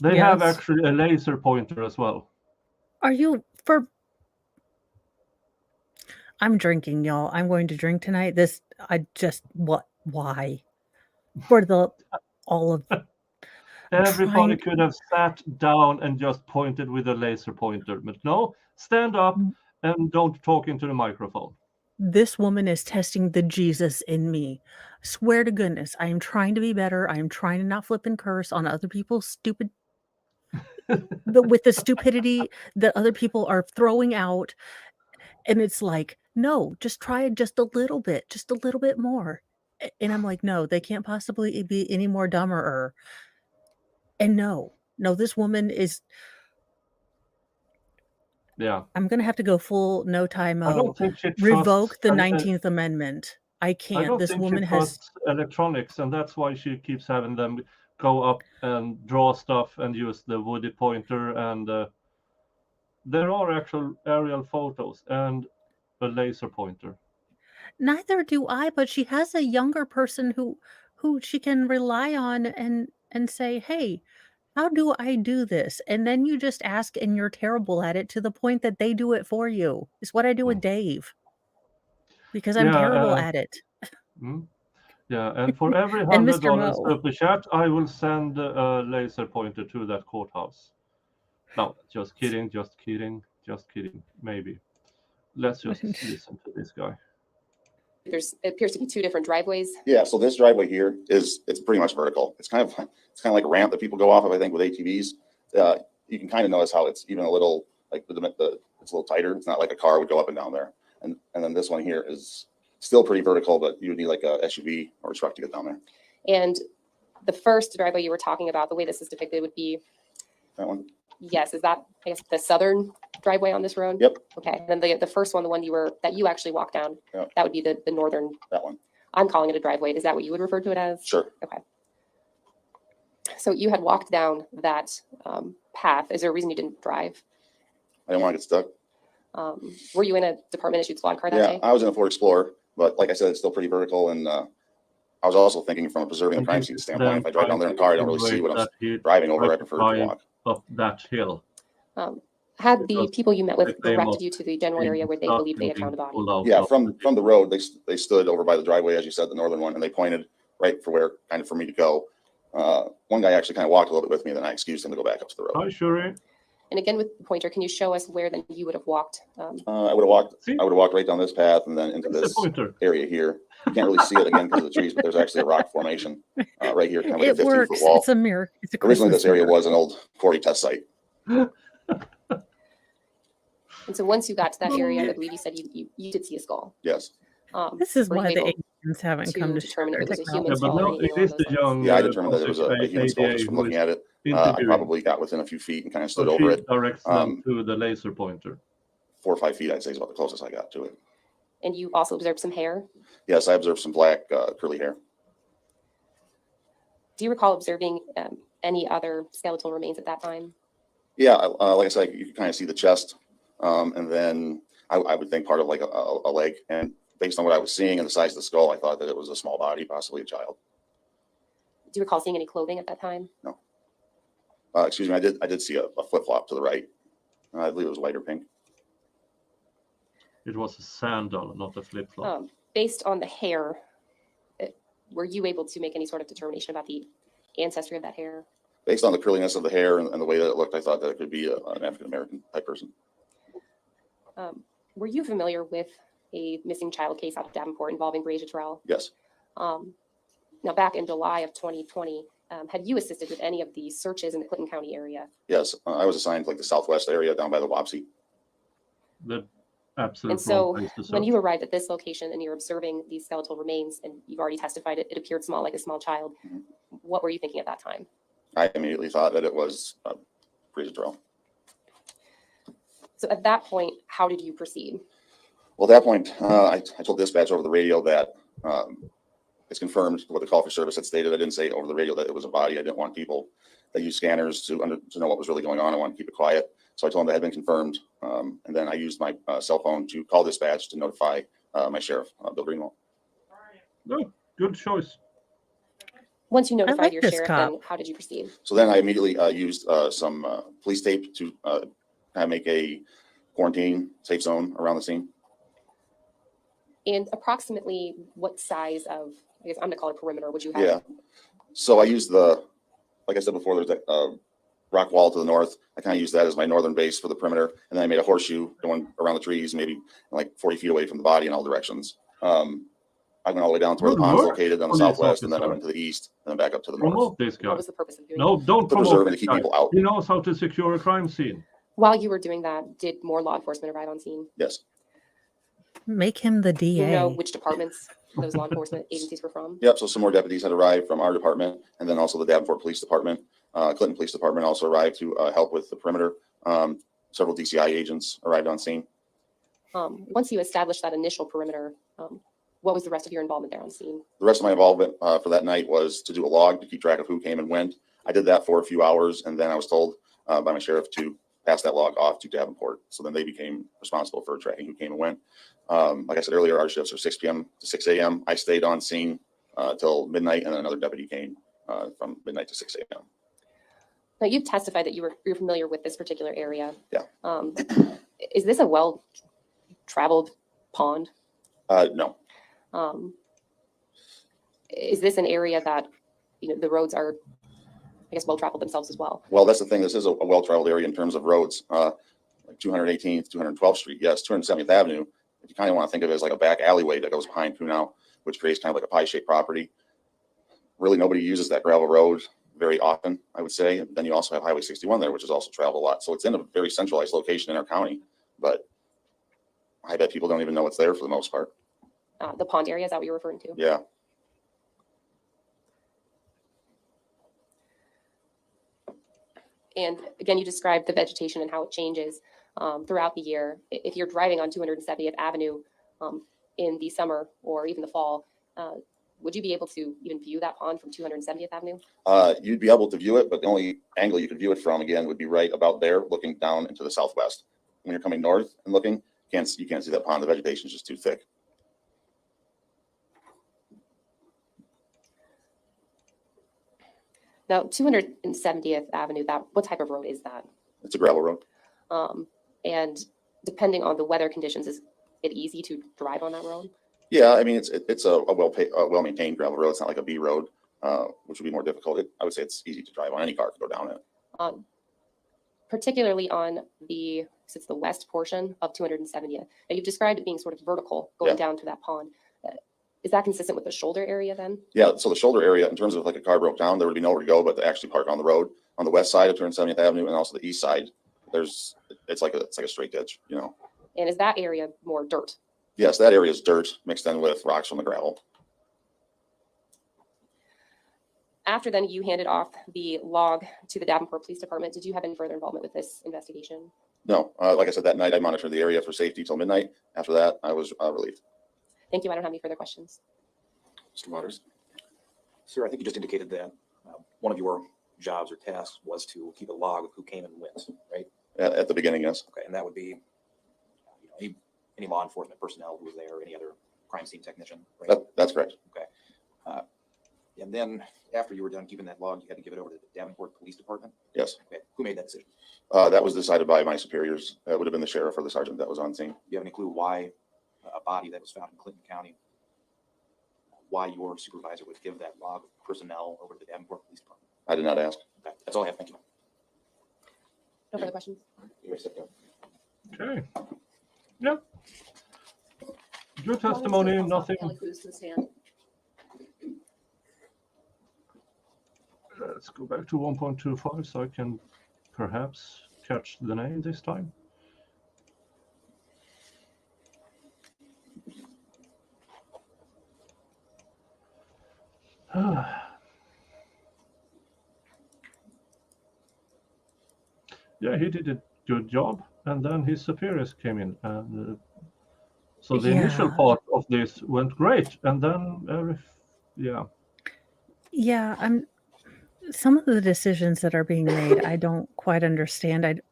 They have Yes. actually a laser pointer as well. Are you for? I'm drinking, y'all. I'm going to drink tonight. Why? For all of. Everybody could have sat down and just pointed with a laser pointer, but no, stand up and don't talk into the microphone. This woman is testing the Jesus in me. Swear to goodness, I am trying to be better. I am trying to not flip and curse on other people's stupid, with the stupidity that other people are throwing out. And it's like, no, just try it just a little bit more. And I'm like, no, they can't possibly be any more dumber. And no, this woman is. Yeah. I'm going to have to go full no time I don't think she revoke trusts the 19th Amendment. I can't. I don't This think woman she has. trusts electronics, and that's why she keeps having them go up and draw stuff and use the woody pointer. And there are actual aerial photos and a laser pointer. Neither do I, but she has a younger person who she can rely on and say, hey, how do I do this? And then you just ask and you're terrible at it to the point that they do it for you. It's what I do with Dave. Because I'm terrible at it. Yeah, and for every And Mr. $100 Mo. super chat, I will send a laser pointer to that courthouse. No, just kidding. Maybe. Let's just listen to this guy. It appears to be two different driveways. Yeah, so this driveway here it's pretty much vertical. It's kind of like a ramp that people go off of, I think, with ATVs. You can kind of notice how it's even a little like it's a little tighter. It's not like a car would go up and down there. And then this one here is still pretty vertical, but you would need like a SUV or a truck to get down there. And the first driveway you were talking about, the way this is depicted would be that one. Yes, is that, I guess, the southern driveway on this road? Yep. Okay, and then the first one, the one that you actually walked down, yep. That would be the northern. That one. I'm calling it a driveway. Is that what you would refer to it as? Sure. Okay. So you had walked down that path. Is there a reason you didn't drive? I didn't want to get stuck. Were you in a department issued squad car that day? I was in a Ford Explorer, but like I said, it's still pretty vertical. And I was also thinking from a preserving the crime scene standpoint, if I drive down there in a car, I don't really see what I'm driving over. I prefer to walk. Up that hill. Had the people you met with directed you to the general area where they believed they had found a body? Yeah, from the road, they stood over by the driveway, as you said, the northern one, and they pointed right for me to go. One guy actually kind of walked a little bit with me, then I excused him to go back up to the road. Hi, Shuri. And again, with the pointer, can you show us where then you would have walked? I would have walked right down this path and then into this area here. You can't really see it again because of the trees, but there's actually a rock formation right here, kind of like a 15-foot wall. It's a mirror. Originally, this area was an old quarry test site. And so once you got to that area, I believe you said you did see a skull. Yes. This is were you why the able aliens haven't come to determine if it was a human Yeah, but skull no, or anything it is along the those young. Yeah, I determined that it was a human skull just from looking at it. I probably got within a few feet and kind of stood over it. Directs them to the laser pointer. 4 or 5 feet, I'd say, is about the closest I got to it. And you also observed some hair? Yes, I observed some black curly hair. Do you recall observing any other skeletal remains at that time? Yeah, like I said, you can kind of see the chest, and then I would think part of like a leg. And based on what I was seeing and the size of the skull, I thought that it was a small body, possibly a child. Do you recall seeing any clothing at that time? No. Excuse me, I did see a flip-flop to the right. I believe it was white or pink. It was a sandal, not a flip-flop. Based on the hair, were you able to make any sort of determination about the ancestry of that hair? Based on the curliness of the hair and the way that it looked, I thought that it could be an African-American type person. Were you familiar with a missing child case out of Davenport involving Breasias Terrell? Yes. Now, back in July of 2020, had you assisted with any of the searches in the Clinton County area? Yes, I was assigned to like the southwest area down by the Wapsie. The absolute. And so when you arrived at this location and you're observing these skeletal remains, and you've already testified it appeared small, like a small child, what were you thinking at that time? I immediately thought that it was Breasias Terrell. So at that point, how did you proceed? Well, at that point, I told dispatch over the radio that it's confirmed what the call for service had stated. I didn't say over the radio that it was a body. I didn't want people that use scanners to know what was really going on. I wanted to keep it quiet. So I told them that had been confirmed. And then I used my cell phone to call dispatch to notify my sheriff, Bill Greenwald. No, good choice. Once you notified like your this sheriff, cop. then how did you proceed? So then I immediately used some police tape to kind of make a quarantine safe zone around the scene. And approximately what size of, I guess I'm gonna call it perimeter, would you have? Yeah. So I used like I said before, there's a rock wall to the north. I kind of used that as my northern base for the perimeter. And then I made a horseshoe going around the trees, maybe like 40 feet away from the body in all directions. I went all the way down to where the Good pond's work, located on the police southwest, and then I officer. went to the east, and then back up to the north. Promote this guy. What was the purpose of doing No, that? don't To promote preserve and this to keep guy. people out. He knows how to secure a crime scene. While you were doing that, did more law enforcement arrive on scene? Yes. Make him the Do you know DA. which departments those law enforcement agencies were from? Yep. So some more deputies had arrived from our department, and then also the Davenport Police Department. Clinton Police Department also arrived to help with the perimeter. Several DCI agents arrived on scene. Once you established that initial perimeter, what was the rest of your involvement there on scene? The rest of my involvement for that night was to do a log to keep track of who came and went. I did that for a few hours, and then I was told by my sheriff to pass that log off to Davenport. So then they became responsible for tracking who came and went. Like I said earlier, our shifts are 6 p.m. to 6 a.m. I stayed on scene till midnight, and then another deputy came from midnight to 6 a.m. Now, you've testified that you're familiar with this particular area. Yeah. Is this a well-traveled pond? No. Is this an area that, the roads are, I guess, well-traveled themselves as well? Well, that's the thing. This is a well-traveled area in terms of roads. Like 218th, 212th Street, yes, 270th Avenue. If you kind of want to think of it as like a back alleyway that goes behind Punau, which creates kind of like a pie-shaped property. Really, nobody uses that gravel road very often, I would say. And then you also have Highway 61 there, which is also traveled a lot. So it's in a very centralized location in our county, but I bet people don't even know it's there for the most part. The pond area, is that what you're referring to? Yeah. And again, you described the vegetation and how it changes throughout the year. If you're driving on 270th Avenue in the summer or even the fall, would you be able to even view that pond from 270th Avenue? You'd be able to view it, but the only angle you could view it from, again, would be right about there, looking down into the southwest. When you're coming north and looking, you can't see that pond. The vegetation is just too thick. Now, 270th Avenue, what type of road is that? It's a gravel road. And depending on the weather conditions, is it easy to drive on that road? Yeah, I mean, it's a well-maintained gravel road. It's not like a B road, which would be more difficult. I would say it's easy to drive on. Any car could go down it. Particularly on it's the west portion of 270th. Now, you've described it being sort of vertical going down to that pond. Is that consistent with the shoulder area then? Yeah, so the shoulder area, in terms of like a car broke down, there would be nowhere to go but to actually park on the road on the west side of 270th Avenue and also the east side. It's like a straight ditch, And is that area more dirt? Yes, that area is dirt mixed in with rocks from the gravel. After then, you handed off the log to the Davenport Police Department. Did you have any further involvement with this investigation? No, like I said, that night I monitored the area for safety till midnight. After that, I was relieved. Thank you. I don't have any further questions. Mr. Waters? Sir, I think you just indicated that one of your jobs or tasks was to keep a log of who came and went, right? At the beginning, yes. Okay, and that would be any law enforcement personnel who was there, any other crime scene technician, right? That's correct. Okay. And then after you were done keeping that log, you had to give it over to the Davenport Police Department? Yes. Okay. Who made that decision? That was decided by my superiors. It would have been the sheriff or the sergeant that was on scene. Do you have any clue why a body that was found in Clinton County, why your supervisor would give that log of personnel over to the Davenport Police Department? I did not ask. Okay. That's all I have. Thank you. No further questions. Okay. Yeah. Your testimony, nothing. Let's go back to 1.25 so I can perhaps catch the name this time. Yeah, he did a good job, and then his superiors came in and So the initial Yeah. part of this went great, and then yeah. Yeah, some of the decisions that are being made, I don't quite understand.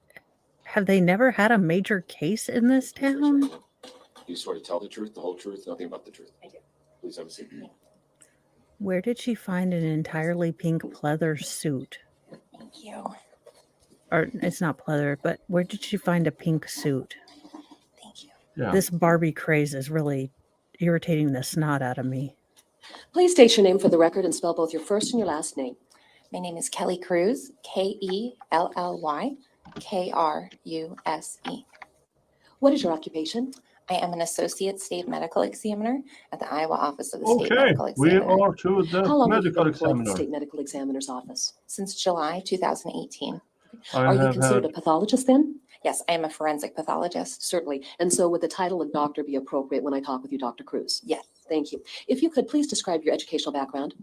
Have they never had a major case in this town? You sort of tell the truth, the whole truth, nothing but the truth. I do. Please have a seat. Where did she find an entirely pink pleather suit? Thank you. Or it's not pleather, but where did she find a pink suit? Thank you. Yeah. This Barbie craze is really irritating the snot out of me. Please state your name for the record and spell both your first and your last name. My name is Kelly Cruz, Kelly Kruse. What is your occupation? I am an associate state medical examiner at the Iowa Office of the State Okay, Medical we Examiner. are to the How long have you medical been employed at the examiner. State Medical Examiner's Office? Since July 2018. Are you considered a pathologist then? Yes, I am a forensic pathologist. Certainly. And so would the title of doctor be appropriate when I talk with you, Dr. Cruz? Yes. Thank you. If you could please describe your educational background.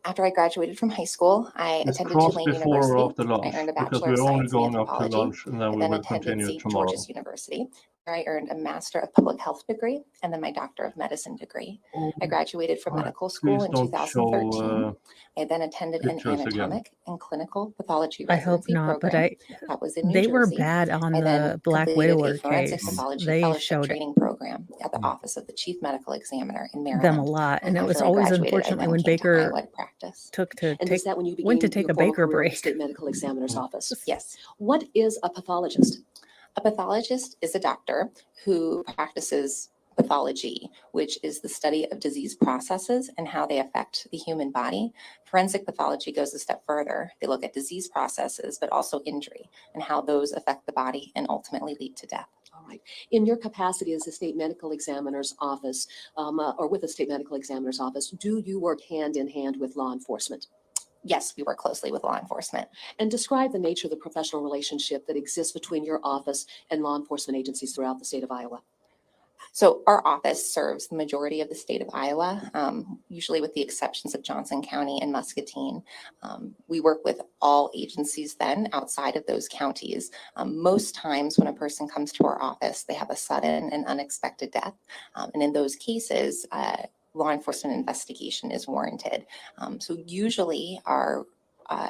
After I graduated from high school, I It's attended crossed Tulane before University. or after lunch, I earned a because Bachelor of we're only Science in going up to anthropology. lunch, and then I we then will attended continue St. tomorrow. George's University, where I earned a Master of Public Health degree and then my Doctor of Medicine degree. I graduated from medical school Please in don't 2013. show I then attended an pictures again. anatomic and clinical pathology I hope residency not, but program that was in New they were Jersey. bad on I then the Black completed a Widower forensic case. pathology They fellowship showed training program at the Office of the Chief Medical Examiner in them a Maryland. lot, and it was After I always graduated, I unfortunately then when came to Baker Iowa to practice. And is that when you went to began take your a formal Baker career at the break. State Medical Examiner's Office? Yes. What is a pathologist? A pathologist is a doctor who practices pathology, which is the study of disease processes and how they affect the human body. Forensic pathology goes a step further. They look at disease processes, but also injury and how those affect the body and ultimately lead to death. All right. In your capacity as the State Medical Examiner's Office, or with the State Medical Examiner's Office, do you work hand in hand with law enforcement? Yes, we work closely with law enforcement. And describe the nature of the professional relationship that exists between your office and law enforcement agencies throughout the state of Iowa. So our office serves the majority of the state of Iowa, usually with the exceptions of Johnson County and Muscatine. We work with all agencies then outside of those counties. Most times when a person comes to our office, they have a sudden and unexpected death. And in those cases, law enforcement investigation is warranted. So usually our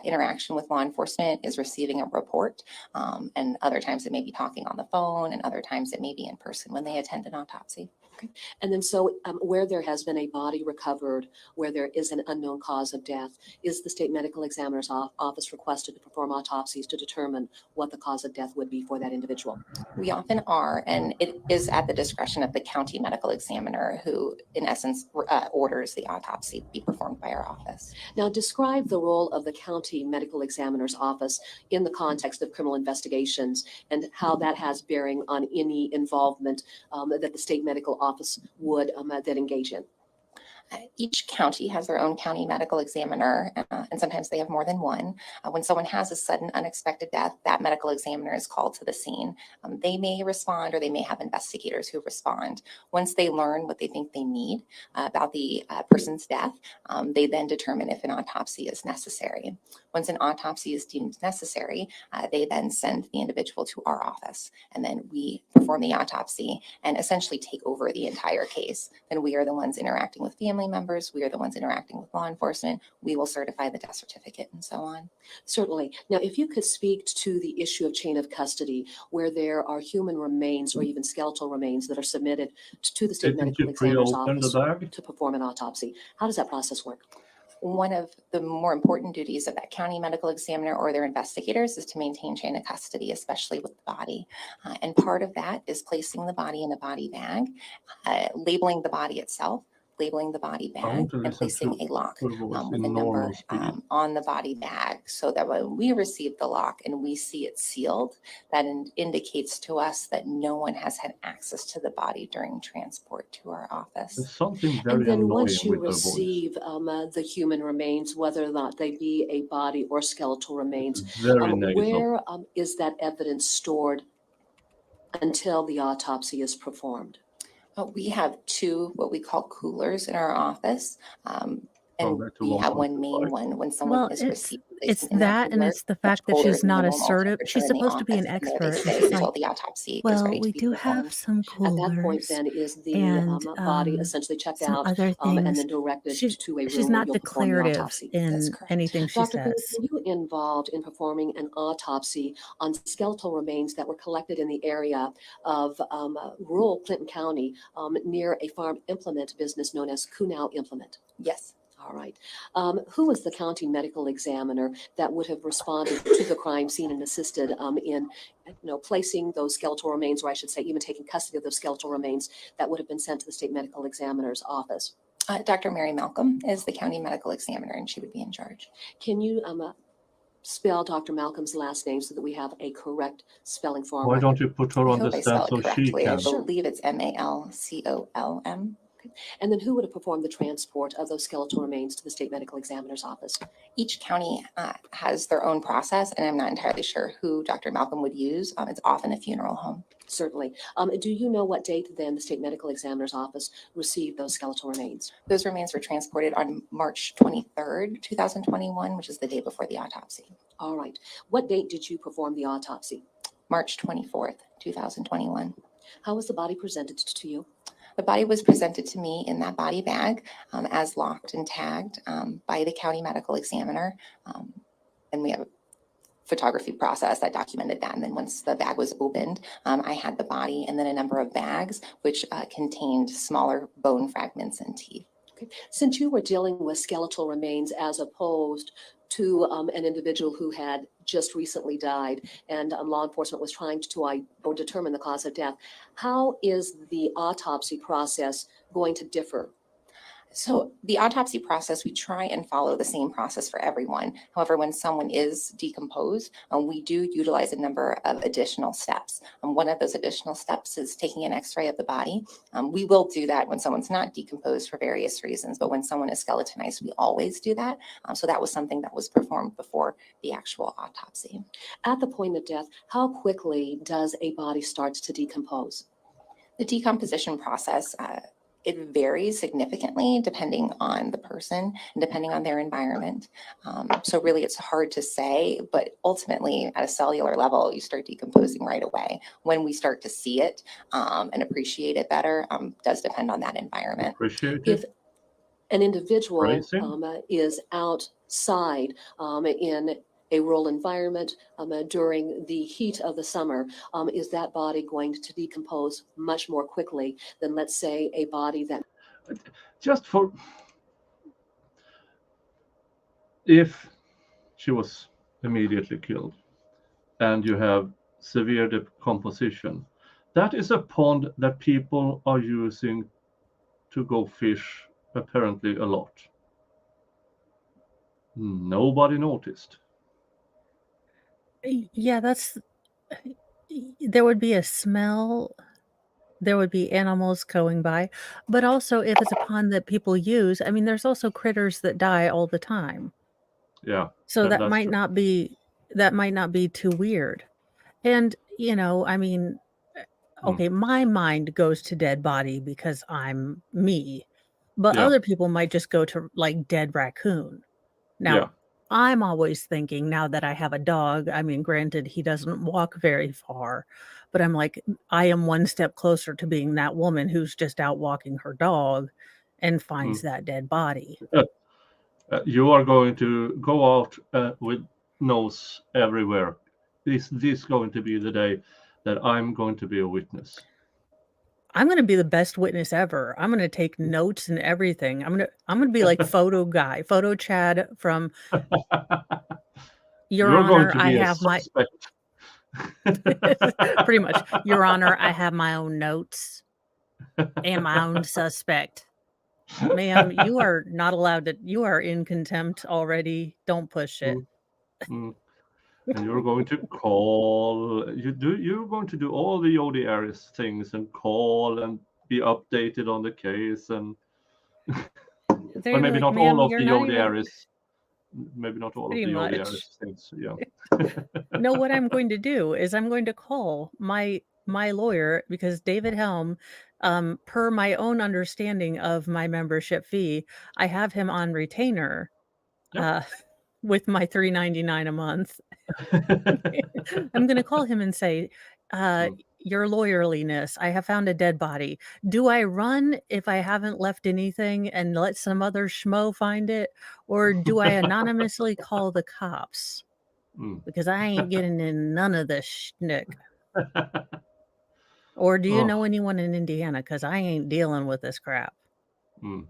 interaction with law enforcement is receiving a report, and other times it may be talking on the phone, and other times it may be in person when they attend an autopsy. Okay. And then so where there has been a body recovered, where there is an unknown cause of death, is the State Medical Examiner's Office requested to perform autopsies to determine what the cause of death would be for that individual? We often are, and it is at the discretion of the county medical examiner who, in essence, orders the autopsy be performed by our office. Now, describe the role of the county medical examiner's office in the context of criminal investigations and how that has bearing on any involvement that the state medical office would then engage in. Each county has their own county medical examiner, and sometimes they have more than one. When someone has a sudden unexpected death, that medical examiner is called to the scene. They may respond, or they may have investigators who respond. Once they learn what they think they need about the person's death, they then determine if an autopsy is necessary. Once an autopsy is deemed necessary, they then send the individual to our office, and then we perform the autopsy and essentially take over the entire case. Then we are the ones interacting with family members. We are the ones interacting with law enforcement. We will certify the death certificate and so on. Certainly. Now, if you could speak to the issue of chain of custody, where there are human remains or even skeletal remains that are submitted to the State Medical Examiner's Office to perform an autopsy. How does that process work? One of the more important duties of that county medical examiner or their investigators is to maintain chain of custody, especially with the body. And part of that is placing the body in a body bag, labeling the body itself, labeling the body bag, and placing a lock with a number on the body bag, so that when we receive the lock and we see it sealed, that indicates to us that no one has had access to the body during transport to our office. There's something very And then annoying once you with their voice. receive the human remains, whether or not they be a body or skeletal remains, Very negative. where is that evidence stored until the autopsy is performed? We have two what we call coolers in our office. And back to we have one 1.25. main one when someone Well, is received it's in that that, and alert, it's the much fact that colder she's than the not normal assertive. temperature She's in the supposed to be an office, and there they expert, and stay she's until like, the autopsy is well, ready to we be do performed. have some At that point, coolers then, is the and body essentially checked some out other and things. then directed to a She's room where not you'll perform the declarative autopsy? That's in correct. anything she Dr. Green, says. were you involved in performing an autopsy on skeletal remains that were collected in the area of rural Clinton County near a farm implement business known as Kunow Implement? Yes. All right. Who was the county medical examiner that would have responded to the crime scene and assisted in placing those skeletal remains, or I should say even taking custody of those skeletal remains that would have been sent to the state medical examiner's office? Dr. Mary Malcolm is the county medical examiner, and she would be in charge. Can you spell Dr. Malcolm's last name so that we have a correct spelling for our Why record? don't you put her I on the hope I spell stand it so she correctly. I can? believe it's Malcolm. And then who would have performed the transport of those skeletal remains to the state medical examiner's office? Each county has their own process, and I'm not entirely sure who Dr. Malcolm would use. It's often a funeral home. Certainly. Do you know what date then the state medical examiner's office received those skeletal remains? Those remains were transported on March 23rd, 2021, which is the day before the autopsy. All right. What date did you perform the autopsy? March 24th, 2021. How was the body presented to you? The body was presented to me in that body bag as locked and tagged by the county medical examiner. And we have a photography process that documented that. And then once the bag was opened, I had the body and then a number of bags which contained smaller bone fragments and teeth. Okay. Since you were dealing with skeletal remains as opposed to an individual who had just recently died and law enforcement was trying to determine the cause of death, how is the autopsy process going to differ? So the autopsy process, we try and follow the same process for everyone. However, when someone is decomposed, we do utilize a number of additional steps. One of those additional steps is taking an x-ray of the body. We will do that when someone's not decomposed for various reasons, but when someone is skeletonized, we always do that. So that was something that was performed before the actual autopsy. At the point of death, how quickly does a body start to decompose? The decomposition process, it varies significantly depending on the person and depending on their environment. So really it's hard to say, but ultimately at a cellular level, you start decomposing right away. When we start to see it and appreciate it better, does depend on that environment. If an individual is outside in a rural environment during the heat of the summer, is that body going to decompose much more quickly than, let's say, a body that... Just for... If she was immediately killed and you have severe decomposition, that is a pond that people are using to go fish apparently a lot. Nobody noticed. Yeah, there would be a smell, there would be animals going by, but also if it's a pond that people use, I mean, there's also critters that die all the time. Yeah. So that that's might true. not be too weird. And, I mean, okay, my mind goes to dead body because I'm me, but Yeah. other people might just go to like dead raccoon. Now, Yeah. I'm always thinking now that I have a dog, I mean, granted, he doesn't walk very far, but I'm like, I am one step closer to being that woman who's just out walking her dog and finds that dead body. You are going to go out with nose everywhere. This going to be the day that I'm going to be a witness. I'm going to be the best witness ever. I'm going to take notes and everything. I'm going to be like photo guy, photo Chad from Your You're Honor, going to I be a have my suspect. pretty much, Your Honor, I have my own notes and my own suspect. Ma'am, you are not allowed to, you are in contempt already. Don't push it. And you're going to call. You're going to do all the ODRS things and call and be updated on the case and. They're Well, maybe like, not "Ma'am, all of you're the not even-" ODRs. Maybe not all of Pretty the much. ODRs things. Yeah. No, what I'm going to do is I'm going to call my lawyer because David Helm Per my own understanding of my membership fee, I have him on retainer with my $3.99 a month. I'm going to call him and say, your lawyerliness, I have found a dead body. Do I run if I haven't left anything and let some other schmo find it? Or do I anonymously call the cops? Because I ain't getting in none of this schnick. Or do you know anyone in Indiana? Because I ain't dealing with this crap. We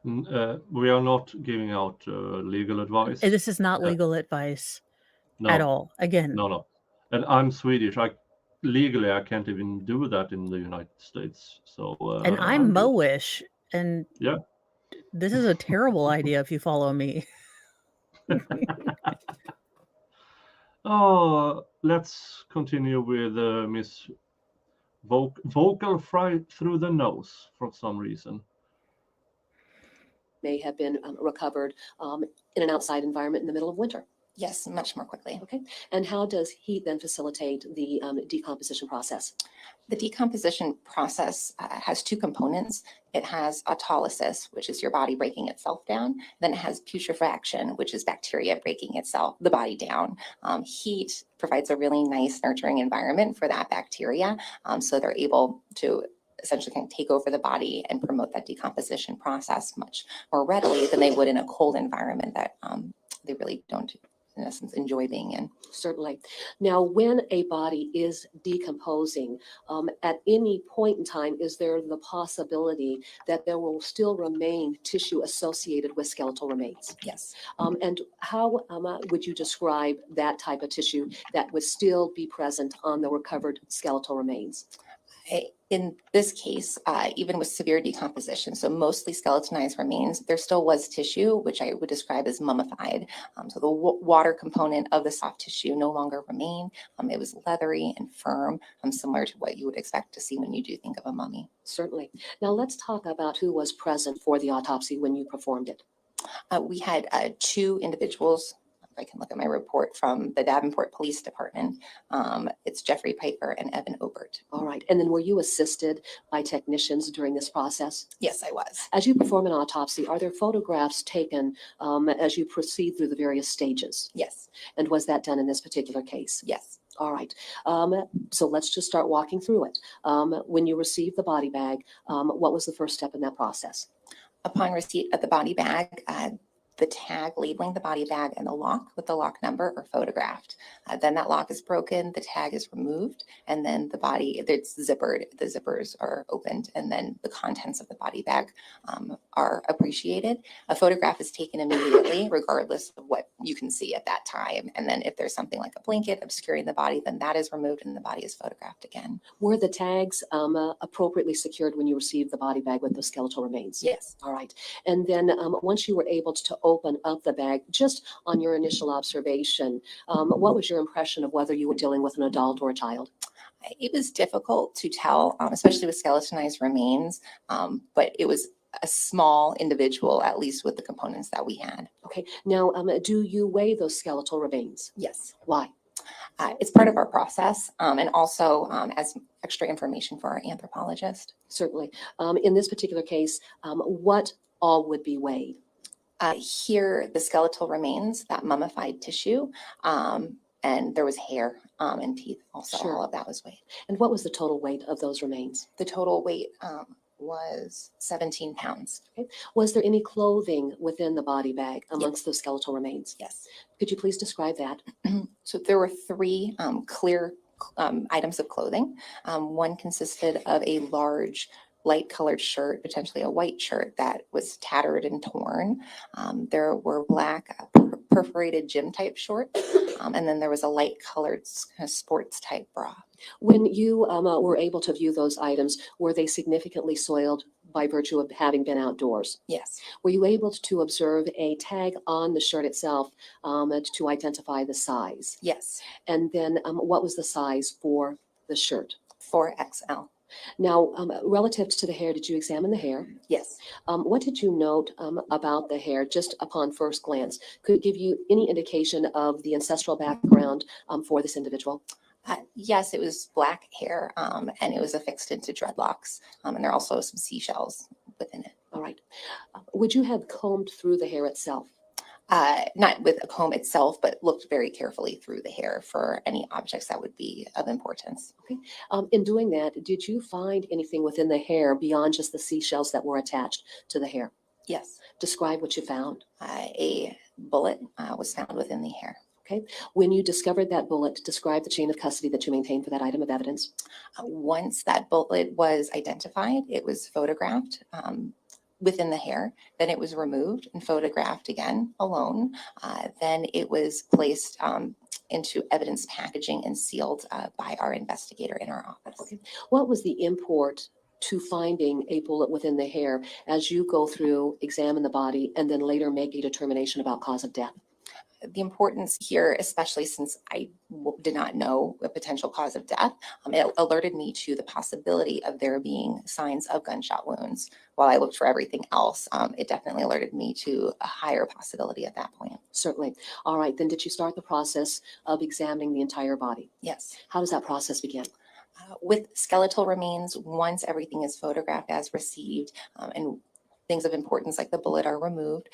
are not giving out legal advice. This is not legal advice at all. Again. No. And I'm Swedish. Legally, I can't even do that in the United States. So. And I'm Moish, and yeah, this is a terrible idea if you follow me. Let's continue with Miss Vocal fright through the nose for some reason. May have been recovered in an outside environment in the middle of winter. Yes, much more quickly. Okay. And how does heat then facilitate the decomposition process? The decomposition process has two components. It has autolysis, which is your body breaking itself down. Then it has putrefaction, which is bacteria breaking the body down. Heat provides a really nice nurturing environment for that bacteria. So they're able to essentially kind of take over the body and promote that decomposition process much more readily than they would in a cold environment that they really don't, in essence, enjoy being in. Certainly. Now, when a body is decomposing, at any point in time, is there the possibility that there will still remain tissue associated with skeletal remains? Yes. And how would you describe that type of tissue that would still be present on the recovered skeletal remains? In this case, even with severe decomposition, so mostly skeletonized remains, there still was tissue, which I would describe as mummified. So the water component of the soft tissue no longer remained. It was leathery and firm, similar to what you would expect to see when you do think of a mummy. Certainly. Now let's talk about who was present for the autopsy when you performed it. We had two individuals. I can look at my report from the Davenport Police Department. It's Jeffrey Piper and Evan Obert. All right. And then were you assisted by technicians during this process? Yes, I was. As you perform an autopsy, are there photographs taken as you proceed through the various stages? Yes. And was that done in this particular case? Yes. All right. So let's just start walking through it. When you received the body bag, what was the first step in that process? Upon receipt of the body bag, the tag labeling the body bag and the lock with the lock number are photographed. Then that lock is broken, the tag is removed, and then the body, it's zippered, the zippers are opened, and then the contents of the body bag are appreciated. A photograph is taken immediately, regardless of what you can see at that time. And then if there's something like a blanket obscuring the body, then that is removed and the body is photographed again. Were the tags appropriately secured when you received the body bag with the skeletal remains? Yes. All right. And then once you were able to open up the bag, just on your initial observation, what was your impression of whether you were dealing with an adult or a child? It was difficult to tell, especially with skeletonized remains, but it was a small individual, at least with the components that we had. Okay. Now, do you weigh those skeletal remains? Yes. Why? It's part of our process, and also as extra information for our anthropologist. Certainly. In this particular case, what all would be weighed? Here, the skeletal remains, that mummified tissue, and there was hair and teeth also. Sure. All of that was weighed. And what was the total weight of those remains? The total weight was 17 pounds. Okay. Was there any clothing within the body bag amongst those skeletal remains? Yes. Could you please describe that? So there were three clear items of clothing. One consisted of a large light colored shirt, potentially a white shirt that was tattered and torn. There were black perforated gym type shorts. And then there was a light colored sports type bra. When you were able to view those items, were they significantly soiled by virtue of having been outdoors? Yes. Were you able to observe a tag on the shirt itself to identify the size? Yes. And then what was the size for the shirt? 4XL. Now, relative to the hair, did you examine the hair? Yes. What did you note about the hair just upon first glance? Could it give you any indication of the ancestral background for this individual? Yes, it was black hair, and it was affixed into dreadlocks, and there are also some seashells within it. All right. Would you have combed through the hair itself? Not with a comb itself, but looked very carefully through the hair for any objects that would be of importance. Okay. In doing that, did you find anything within the hair beyond just the seashells that were attached to the hair? Yes. Describe what you found. A bullet was found within the hair. Okay. When you discovered that bullet, describe the chain of custody that you maintained for that item of evidence. Once that bullet was identified, it was photographed within the hair. Then it was removed and photographed again alone. Then it was placed into evidence packaging and sealed by our investigator in our office. Okay. What was the import to finding a bullet within the hair as you go through, examine the body, and then later make a determination about cause of death? The importance here, especially since I did not know a potential cause of death, it alerted me to the possibility of there being signs of gunshot wounds. While I looked for everything else, it definitely alerted me to a higher possibility at that point. Certainly. All right. Then did you start the process of examining the entire body? Yes. How does that process begin? With skeletal remains, once everything is photographed as received and things of importance like the bullet are removed,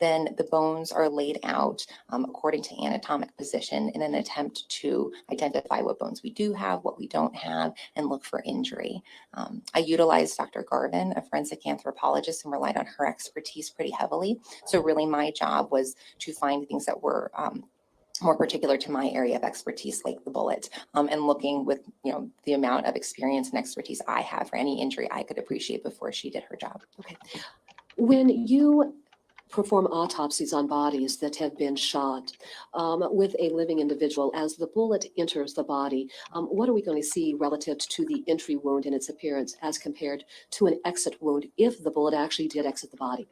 then the bones are laid out according to anatomic position in an attempt to identify what bones we do have, what we don't have, and look for injury. I utilized Dr. Garvin, a forensic anthropologist, and relied on her expertise pretty heavily. So really my job was to find things that were more particular to my area of expertise, like the bullet, and looking with the amount of experience and expertise I have for any injury I could appreciate before she did her job. Okay. When you perform autopsies on bodies that have been shot with a living individual, as the bullet enters the body, what are we going to see relative to the entry wound in its appearance as compared to an exit wound if the bullet actually did exit the body?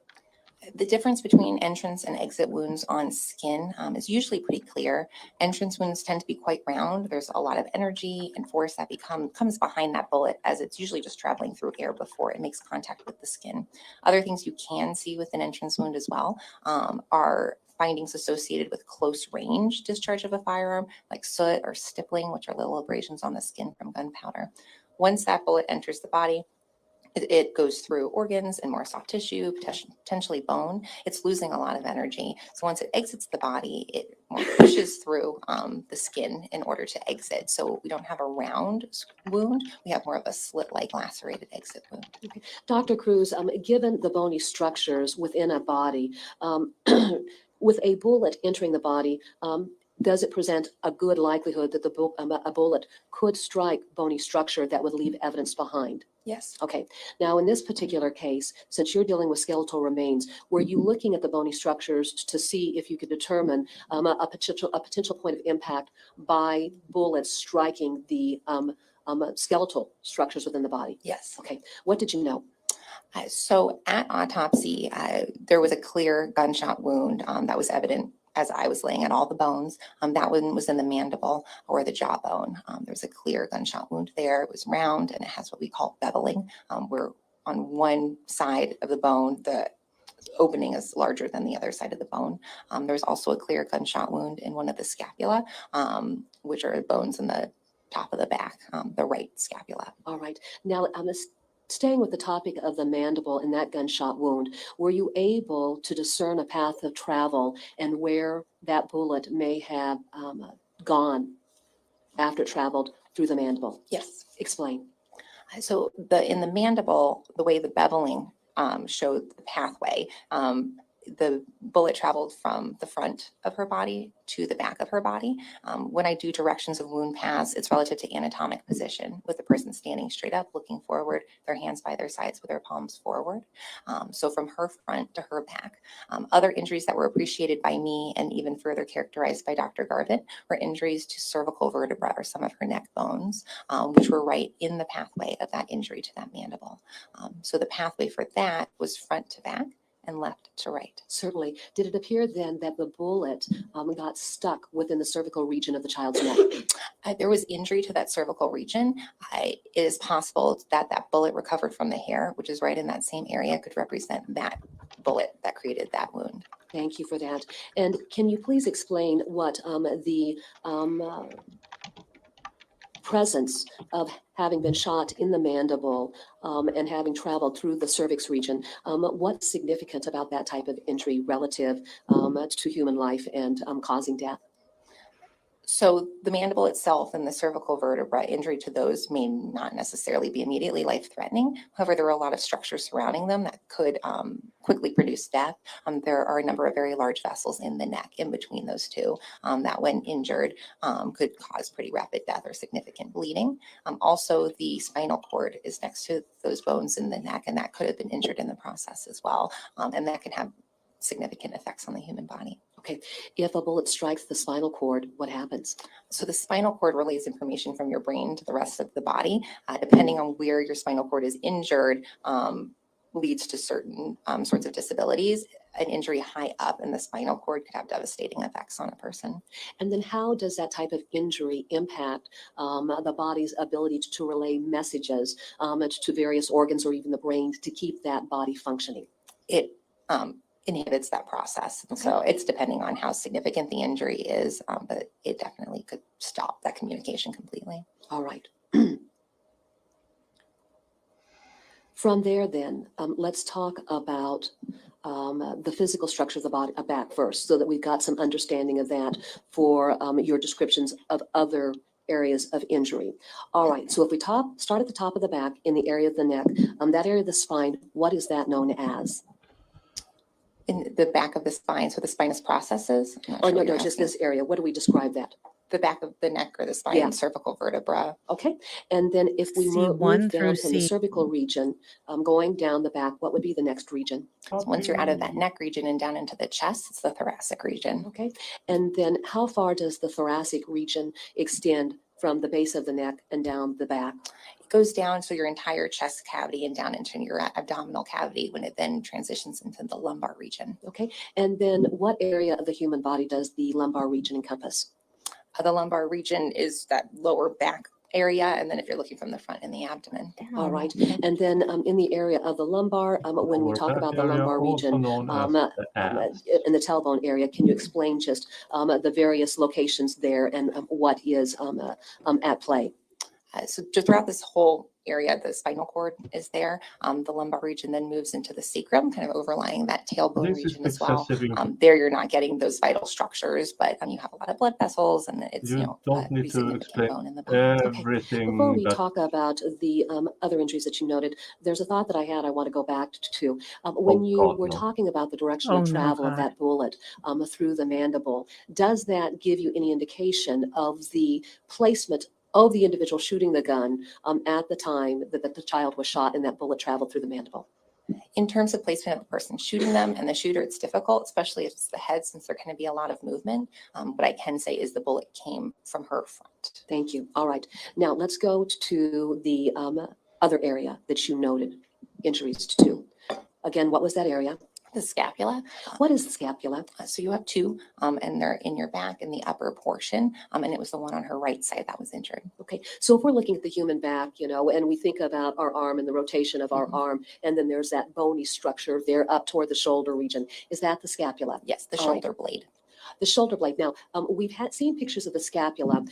The difference between entrance and exit wounds on skin is usually pretty clear. Entrance wounds tend to be quite round. There's a lot of energy and force that comes behind that bullet, as it's usually just traveling through air before it makes contact with the skin. Other things you can see with an entrance wound as well are findings associated with close range discharge of a firearm, like soot or stippling, which are little abrasions on the skin from gunpowder. Once that bullet enters the body, it goes through organs and more soft tissue, potentially bone. It's losing a lot of energy. So once it exits the body, it pushes through the skin in order to exit. So we don't have a round wound. We have more of a slit-like lacerated exit wound. Okay. Dr. Cruz, given the bony structures within a body, with a bullet entering the body, does it present a good likelihood that a bullet could strike bony structure that would leave evidence behind? Yes. Okay. Now, in this particular case, since you're dealing with skeletal remains, were you looking at the bony structures to see if you could determine a potential point of impact by bullets striking the skeletal structures within the body? Yes. Okay. What did you know? So at autopsy, there was a clear gunshot wound that was evident as I was laying out all the bones. That one was in the mandible or the jawbone. There was a clear gunshot wound there. It was round and it has what we call beveling, where on one side of the bone, the opening is larger than the other side of the bone. There's also a clear gunshot wound in one of the scapula, which are bones in the top of the back, the right scapula. All right. Now, staying with the topic of the mandible and that gunshot wound, were you able to discern a path of travel and where that bullet may have gone after it traveled through the mandible? Yes. Explain. So in the mandible, the way the beveling showed the pathway, the bullet traveled from the front of her body to the back of her body. When I do directions of wound paths, it's relative to anatomic position, with the person standing straight up, looking forward, their hands by their sides with their palms forward. So from her front to her back. Other injuries that were appreciated by me and even further characterized by Dr. Garvin were injuries to cervical vertebra or some of her neck bones, which were right in the pathway of that injury to that mandible. So the pathway for that was front to back and left to right. Certainly. Did it appear then that the bullet got stuck within the cervical region of the child's neck? There was injury to that cervical region. It is possible that that bullet recovered from the hair, which is right in that same area, could represent that bullet that created that wound. Thank you for that. And can you please explain what the presence of having been shot in the mandible and having traveled through the cervix region, what's significant about that type of injury relative to human life and causing death? So the mandible itself and the cervical vertebra, injury to those may not necessarily be immediately life-threatening. However, there are a lot of structures surrounding them that could quickly produce death. There are a number of very large vessels in the neck in between those two that when injured could cause pretty rapid death or significant bleeding. Also, the spinal cord is next to those bones in the neck, and that could have been injured in the process as well. And that can have significant effects on the human body. Okay, if a bullet strikes the spinal cord, what happens? So the spinal cord relays information from your brain to the rest of the body. Depending on where your spinal cord is injured, leads to certain sorts of disabilities. An injury high up in the spinal cord could have devastating effects on a person. And then how does that type of injury impact the body's ability to relay messages to various organs or even the brain to keep that body functioning? It inhibits that process. And so it's depending on how significant the injury is, but it definitely could stop that communication completely. All right. From there then, let's talk about the physical structure of the body, back first, so that we've got some understanding of that for your descriptions of other areas of injury. All right, so if we start at the top of the back in the area of the neck, that area of the spine, what is that known as? In the back of the spine, so the spinous processes? Oh, no, just this area. What do we describe that? The back of the neck or the spine, Yeah. cervical vertebra. Okay, and then if we move C1 down through from the C. cervical region, going down the back, what would be the next region? So once you're out of that neck region and down into the chest, it's the thoracic region. Okay, and then how far does the thoracic region extend from the base of the neck and down the back? It goes down so your entire chest cavity and down into your abdominal cavity when it then transitions into the lumbar region. Okay, and then what area of the human body does the lumbar region encompass? The lumbar region is that lower back area, and then if you're looking from the front, in the abdomen. All right, and then in the area of the lumbar, when we talk about the lumbar region, in the tailbone area, can you explain just the various locations there and what is at play? So just throughout this whole area, the spinal cord is there. The lumbar region then moves into the sacrum, kind of overlying that tailbone region as well. There you're not getting those vital structures, but you have a lot of blood vessels, and it's don't need to explain bone in the body. everything. Before we talk about the other injuries that you noted, there's a thought that I had I want to go back to. When you were talking about the direction of travel of that bullet through the mandible, does that give you any indication of the placement of the individual shooting the gun at the time that the child was shot and that bullet traveled through the mandible? In terms of placement of the person shooting them and the shooter, it's difficult, especially if it's the head, since there can be a lot of movement. What I can say is the bullet came from her front. Thank you. All right. Now let's go to the other area that you noted injuries to. Again, what was that area? The scapula. What is the scapula? So you have two, and they're in your back in the upper portion, and it was the one on her right side that was injured. Okay, so if we're looking at the human back, and we think about our arm and the rotation of our arm, and then there's that bony structure there up toward the shoulder region, is that the scapula? Yes, the shoulder blade. The shoulder blade. Now, we've seen pictures of the scapula.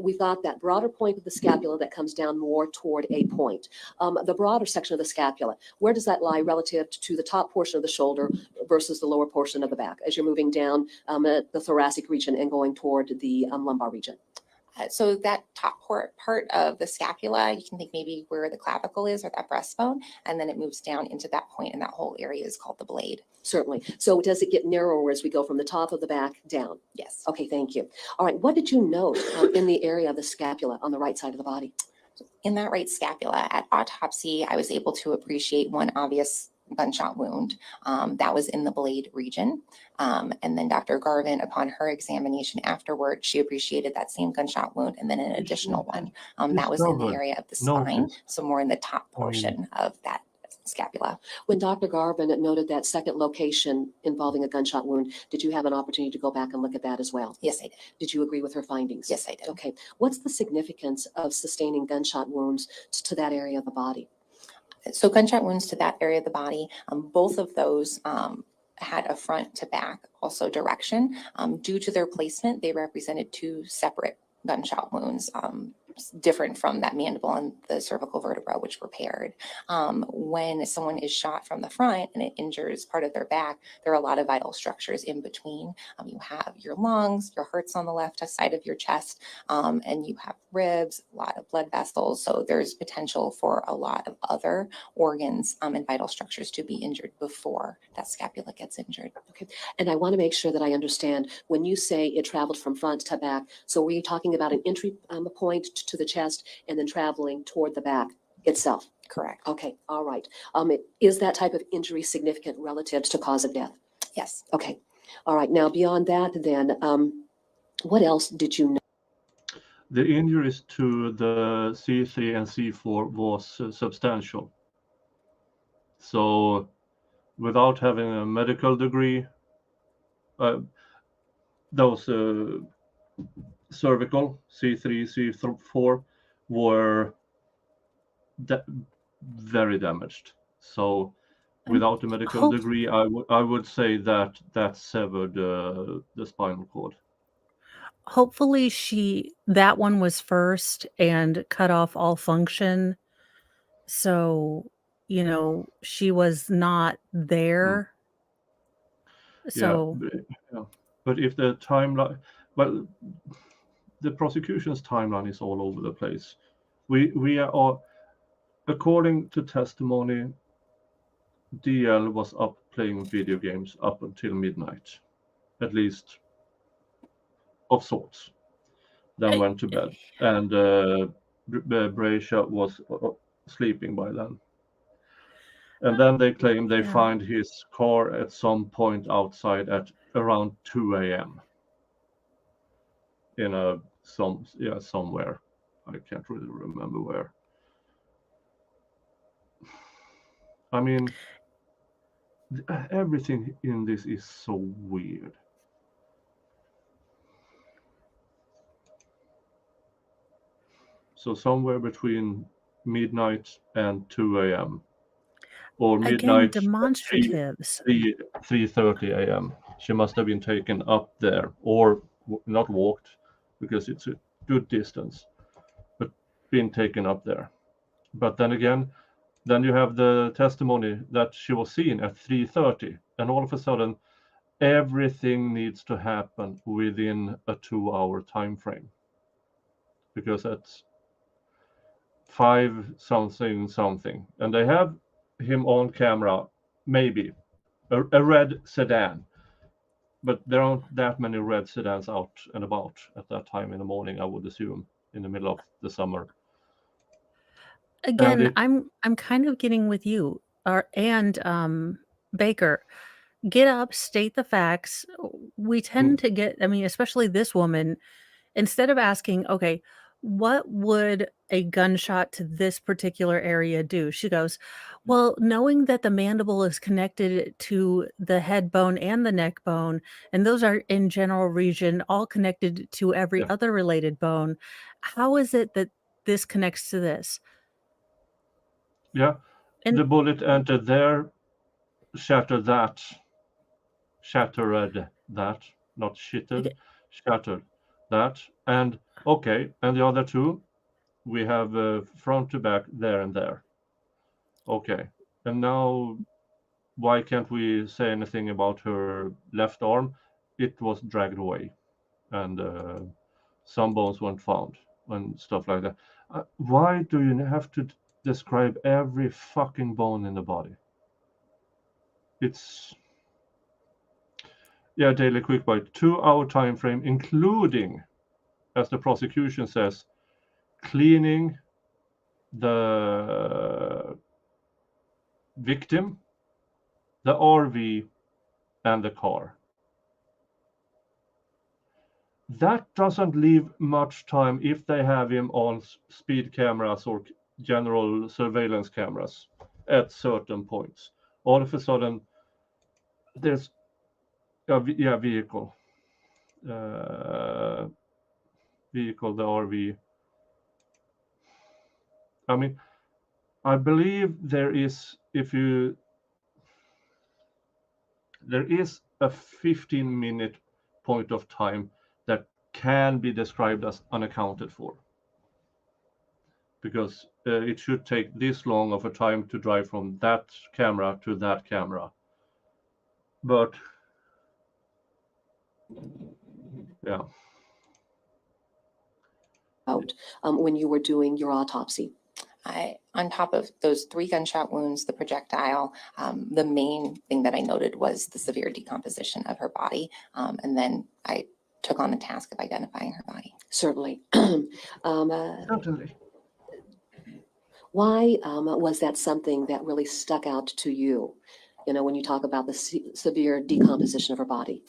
We've got that broader point of the scapula that comes down more toward a point. The broader section of the scapula, where does that lie relative to the top portion of the shoulder versus the lower portion of the back as you're moving down the thoracic region and going toward the lumbar region? So that top part of the scapula, you can think maybe where the clavicle is or that breastbone, and then it moves down into that point, and that whole area is called the blade. Certainly. So does it get narrower as we go from the top of the back down? Yes. Okay, thank you. All right, what did you note in the area of the scapula on the right side of the body? In that right scapula, at autopsy, I was able to appreciate one obvious gunshot wound that was in the blade region. And then Dr. Garvin, upon her examination afterward, she appreciated that same gunshot wound and then an additional one that was in the area of the spine, so more in the top portion of that scapula. When Dr. Garvin noted that second location involving a gunshot wound, did you have an opportunity to go back and look at that as well? Yes, I did. Did you agree with her findings? Yes, I did. Okay. What's the significance of sustaining gunshot wounds to that area of the body? So gunshot wounds to that area of the body, both of those had a front to back also direction. Due to their placement, they represented two separate gunshot wounds. different from that mandible and the cervical vertebra, which were paired. When someone is shot from the front and it injures part of their back, there are a lot of vital structures in between. You have your lungs, your heart's on the left side of your chest, and you have ribs, a lot of blood vessels. So there's potential for a lot of other organs and vital structures to be injured before that scapula gets injured. Okay. And I want to make sure that I understand when you say it traveled from front to back. So were you talking about an entry point to the chest and then traveling toward the back itself? Correct. Okay. All right. Is that type of injury significant relative to cause of death? Yes. Okay. All right. Now, beyond that, then, what else did you know? The injuries to the C3 and C4 was substantial. So without having a medical degree, those cervical C3, C4 were very damaged. So without a medical degree, I would say that severed the spinal cord. Hopefully that one was first and cut off all function. So, she was not there. So yeah. But if the timeline, well, the prosecution's timeline is all over the place. We are, according to testimony, DL was up playing video games up until midnight, at least of sorts. Then went to bed, and Breasias was sleeping by then. And then they claim they find his car at some point outside at around 2 a.m. in somewhere. I can't really remember where. I mean, everything in this is so weird. So somewhere between midnight and 2 a.m. or again, midnight demonstratives. 3:30 a.m. She must have been taken up there, or not walked, because it's a good distance, but been taken up there. But then again, then you have the testimony that she was seen at 3:30, and all of a sudden, everything needs to happen within a 2-hour time frame, because that's 5 something, and they have him on camera, maybe a red sedan, but there aren't that many red sedans out and about at that time in the morning, I would assume, in the middle of the summer. Again, I'm kind of getting with you, and Baker. Get up, state the facts. We tend to get, especially this woman, instead of asking, okay, what would a gunshot to this particular area do? She goes, well, knowing that the mandible is connected to the head bone and the neck bone, and those are in general region, all connected to every other related bone, how is it that this connects to this? Yeah, the bullet entered there, shattered that, not shitted, shattered that, and okay, and the other two, we have front to back there and there. Okay, and now why can't we say anything about her left arm? It was dragged away, and some bones weren't found and stuff like that. Why do you have to describe every fucking bone in the body? It's daily quick bite, 2-hour time frame, including, as the prosecution says, cleaning the victim, the RV, and the car. That doesn't leave much time if they have him on speed cameras or general surveillance cameras at certain points. All of a sudden, there's a vehicle, the RV. I mean, I believe there is a 15-minute point of time that can be described as unaccounted for. because it should take this long of a time to drive from that camera to that camera. But yeah. Out when you were doing your autopsy? On top of those 3 gunshot wounds, the projectile, the main thing that I noted was the severe decomposition of her body. And then I took on the task of identifying her body. Certainly. Certainly. Why was that something that really stuck out to you? You know, when you talk about the severe decomposition of her body?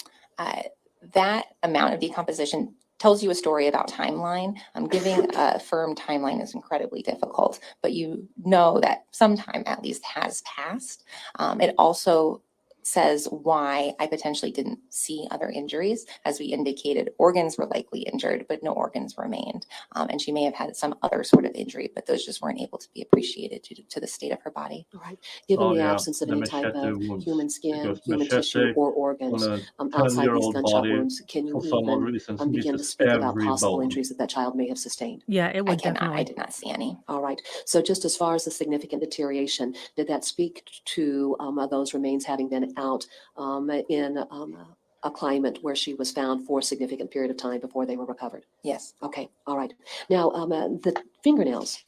That amount of decomposition tells you a story about timeline. Giving a firm timeline is incredibly difficult, but you know that some time at least has passed. It also says why I potentially didn't see other injuries. As we indicated, organs were likely injured, but no organs remained. And she may have had some other sort of injury, but those just weren't able to be appreciated due to the state of her body. All right. Given the absence of any type of human skin, human tissue, or organs outside these gunshot wounds, can you even begin to speak about possible injuries that child may have sustained? Yeah, it would definitely. I did not see any. All right. So just as far as the significant deterioration, did that speak to those remains having been out in a climate where she was found for a significant period of time before they were recovered? Yes. Okay. All right. Now, the fingernails,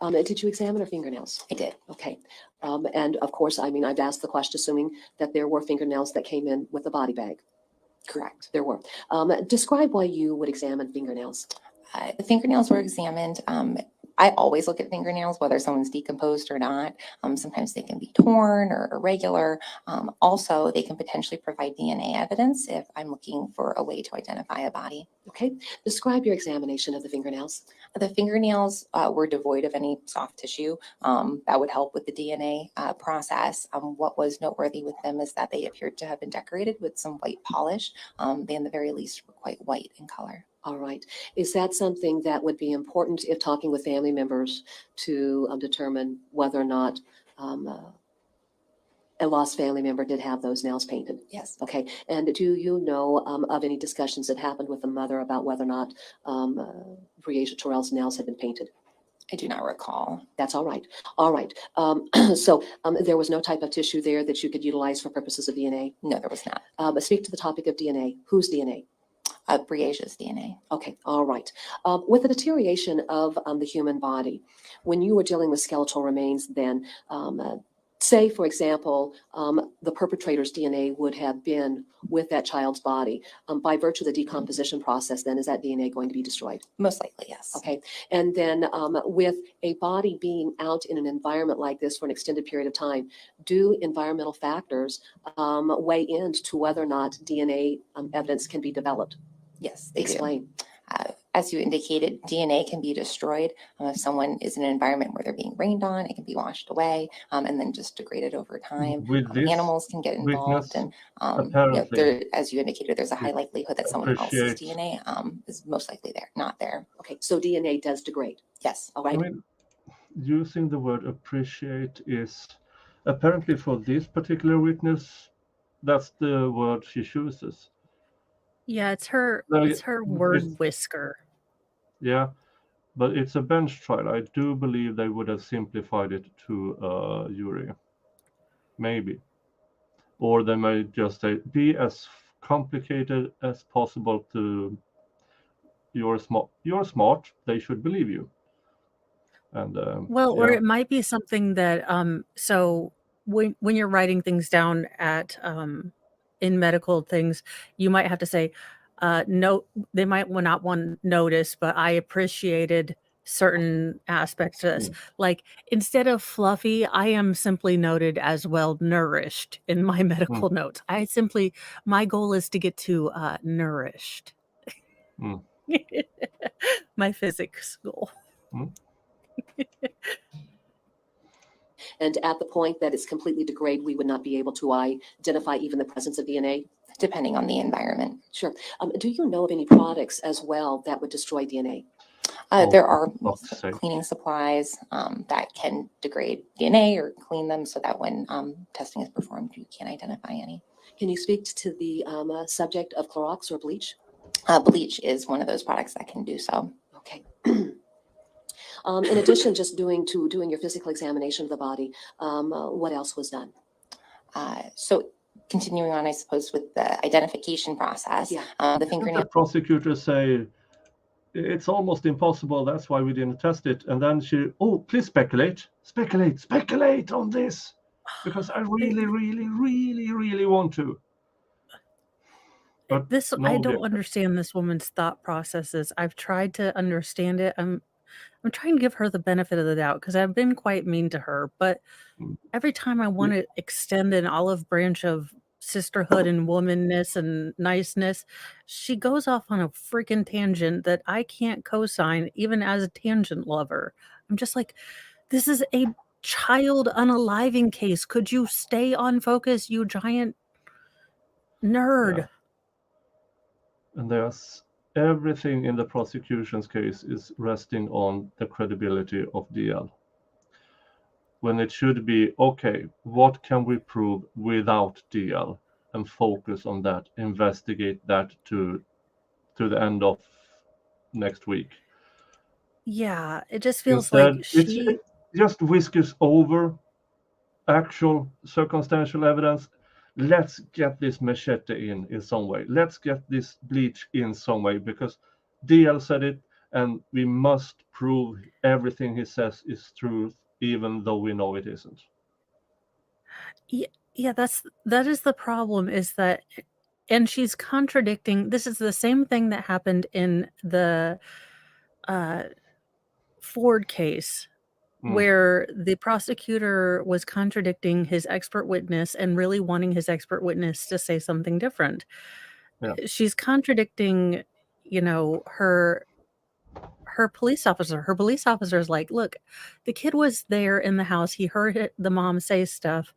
did you examine her fingernails? I did. Okay. And of course, I mean, I've asked the question assuming that there were fingernails that came in with the body bag. Correct. There were. Describe why you would examine fingernails. The fingernails were examined. I always look at fingernails, whether someone's decomposed or not. Sometimes they can be torn or irregular. Also, they can potentially provide DNA evidence if I'm looking for a way to identify a body. Okay. Describe your examination of the fingernails. The fingernails were devoid of any soft tissue. That would help with the DNA process. What was noteworthy with them is that they appeared to have been decorated with some white polish. They, in the very least, were quite white in color. All right. Is that something that would be important if talking with family members to determine whether or not a lost family member did have those nails painted? Yes. Okay. And do you know of any discussions that happened with the mother about whether or not Breasia Terrell's nails had been painted? I do not recall. That's all right. All right. So there was no type of tissue there that you could utilize for purposes of DNA? No, there was not. But speak to the topic of DNA. Whose DNA? Breasia's DNA. Okay, all right. With the deterioration of the human body, when you were dealing with skeletal remains then, say, for example, the perpetrator's DNA would have been with that child's body. By virtue of the decomposition process, then, is that DNA going to be destroyed? Most likely, yes. Okay. And then with a body being out in an environment like this for an extended period of time, do environmental factors weigh into whether or not DNA evidence can be developed? Yes, they Explain. do. As you indicated, DNA can be destroyed. If someone is in an environment where they're being rained on, it can be washed away and then just degraded over time. Animals can get involved. And as you indicated, there's a high likelihood that someone else's DNA is most likely there, not there. Okay, so DNA does degrade? Yes. All right. I mean, using the word appreciate is apparently for this particular witness, that's the word she chooses. Yeah, it's her word whisker. Yeah, but it's a bench trial. I do believe they would have simplified it to a jury. Maybe. Or they may just say, be as complicated as possible to you're smart, they should believe you. And or it might be something that so when you're writing things down at in medical things, you might have to say, no, they might not want notice, but I appreciated certain aspects to this. Like, instead of fluffy, I am simply noted as well nourished in my medical notes. My goal is to get to nourished. My physics goal. And at the point that it's completely degraded, we would not be able to identify even the presence of DNA? Depending on the environment. Sure. Do you know of any products as well that would destroy DNA? There are cleaning supplies that can degrade DNA or clean them so that when testing is performed, you can't identify any. Can you speak to the subject of Clorox or bleach? Bleach is one of those products that can do so. Okay. In addition, just doing your physical examination of the body, what else was done? So continuing on, I suppose, with the identification process, Yeah. the Didn't fingernail. the prosecutors say it's almost impossible, that's why we didn't test it? And then please speculate on this, because I really want to. But I no, don't understand this woman's thought processes. I've tried to understand it. I'm trying to give her the benefit of the doubt because I've been quite mean to her, but every time I want to extend an olive branch of sisterhood and womanness and niceness, she goes off on a freaking tangent that I can't co-sign even as a tangent lover. I'm just like, this is a child unaliving case. Could you stay on focus, you giant nerd? Yeah. And there's everything in the prosecution's case is resting on the credibility of DL. When it should be, okay, what can we prove without DL? And focus on that, investigate that to the end of next week. Yeah, it just feels Instead, like she... it just whiskers over actual circumstantial evidence. Let's get this machete in some way. Let's get this bleach in some way, because DL said it, and we must prove everything he says is truth, even though we know it isn't. Yeah, that is the problem, is that, and she's contradicting. This is the same thing that happened in the Ford case, where the prosecutor was contradicting his expert witness and really wanting his expert witness to say something different. Yeah. She's contradicting, her police officer. Her police officer is like, look, the kid was there in the house. He heard the mom say stuff.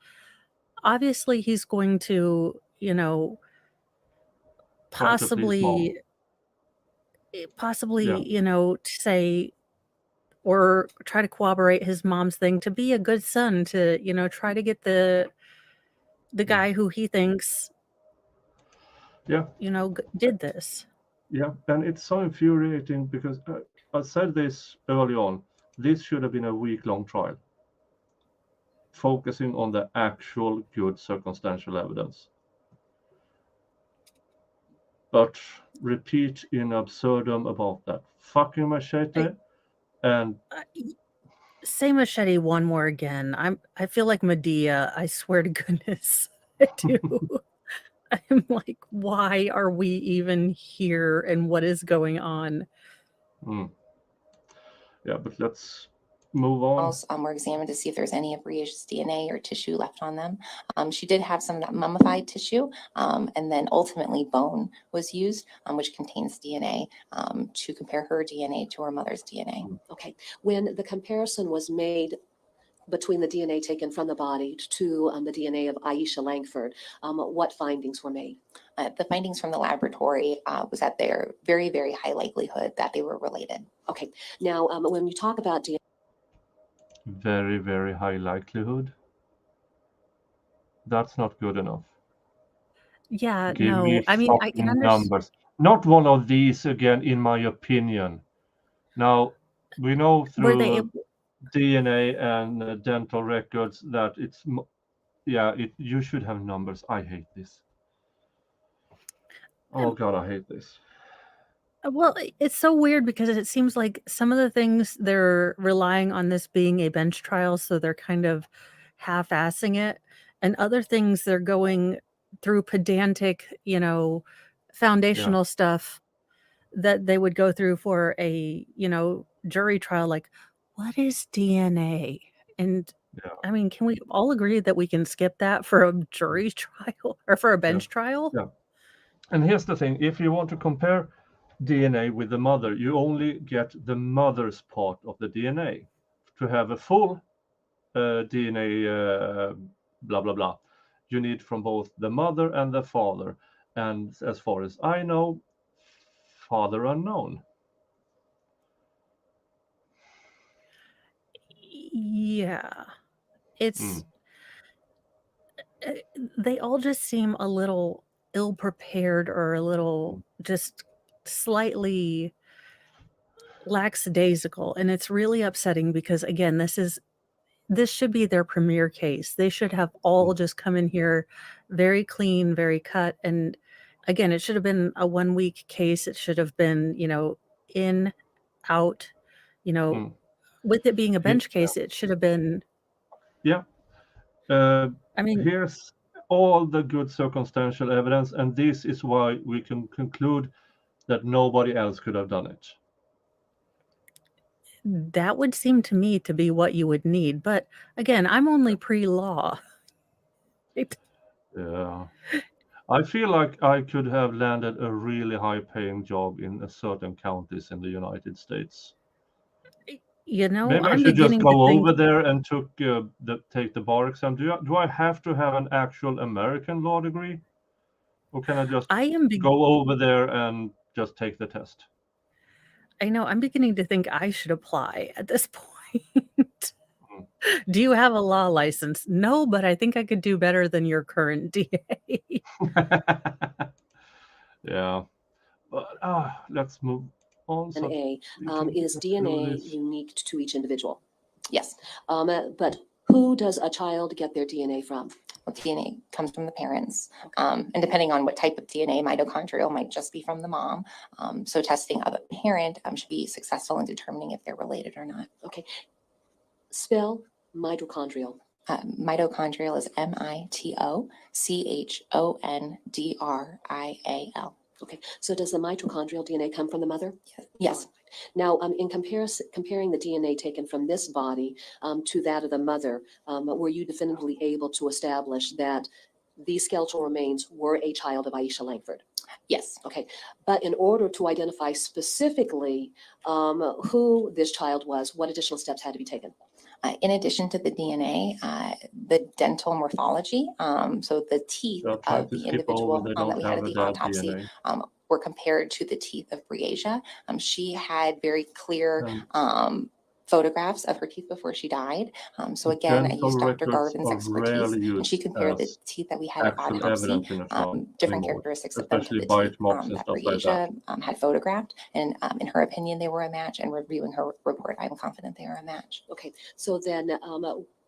Obviously, he's going to, possibly, say or try to corroborate his mom's thing, to be a good son, to, try to get the guy who he thinks, did this. Yeah, and it's so infuriating because I said this early on. This should have been a week-long trial, focusing on the actual good circumstantial evidence. But repeat in absurdum about that fucking machete, and say machete one more again. I feel like Medea. I swear to goodness, I do. I'm like, why are we even here, and what is going on? Yeah, but let's move on. Were examined to see if there's any of Breasias' DNA or tissue left on them. She did have some of that mummified tissue, and then ultimately bone was used, which contains DNA, to compare her DNA to her mother's DNA. Okay, when the comparison was made between the DNA taken from the body to the DNA of Aisha Langford, what findings were made? The findings from the laboratory was that they're very, very high likelihood that they were related. Okay, now when you talk about DNA, very, very high likelihood. That's not good enough. Yeah, Give no, me I mean, I can fucking understand. numbers. Not one of these again, in my opinion. Now, we know Were they through DNA and dental records that it's, you should have numbers. I hate this. Oh God, I hate this. Well, it's so weird because it seems like some of the things they're relying on this being a bench trial, so they're kind of half-assing it, and other things they're going through pedantic, foundational stuff that they would go through for a, jury trial. Like, what is DNA? And I mean, can we all agree that we can skip that for a jury trial or for a bench trial? Yeah. And here's the thing: if you want to compare DNA with the mother, you only get the mother's part of the DNA. To have a full DNA blah blah blah, you need from both the mother and the father, and as far as I know, father unknown. Yeah, it's they all just seem a little ill prepared, or a little just slightly lackadaisical, and it's really upsetting because, again, this should be their premier case. They should have all just come in here very clean, very cut. And again, it should have been a 1 week case. It should have been, in, out, with it being a bench case, it should have been. Yeah. I mean, here's all the good circumstantial evidence, and this is why we can conclude that nobody else could have done it. That would seem to me to be what you would need. But again, I'm only pre-law. Yeah. I feel like I could have landed a really high-paying job in a certain counties in the United States. Maybe I I'm should just beginning go to think over there and take the bar exam. Do I have to have an actual American law degree, or can I just go over there and just take the test? I know, I'm beginning to think I should apply at this point. Do you have a law license? No, but I think I could do better than your current DA. Yeah, but let's move on. So DNA. Is do DNA this. unique to each individual? Yes. But who does a child get their DNA from? Well, DNA comes from the parents. And depending on what type of DNA, mitochondrial might just be from the mom. So testing of a parent should be successful in determining if they're related or not. Okay. Spell mitochondrial. Mitochondrial is MITOCHONDRIAL. Okay. So does the mitochondrial DNA come from the mother? Yes. Now, in comparing the DNA taken from this body to that of the mother, were you definitively able to establish that these skeletal remains were a child of Aisha Langford? Yes. Okay. But in order to identify specifically who this child was, what additional steps had to be taken? In addition to the DNA, the dental morphology, so the teeth of the individual that we had at the autopsy were compared to the teeth of Breasia. She had very clear photographs of her teeth before she died. So again, I used Dr. Garvin's expertise, and she compared the teeth that we had at autopsy, different characteristics of both of the teeth that Breasia had photographed. And in her opinion, they were a match, and reviewing her report, I'm confident they are a match. Okay, so then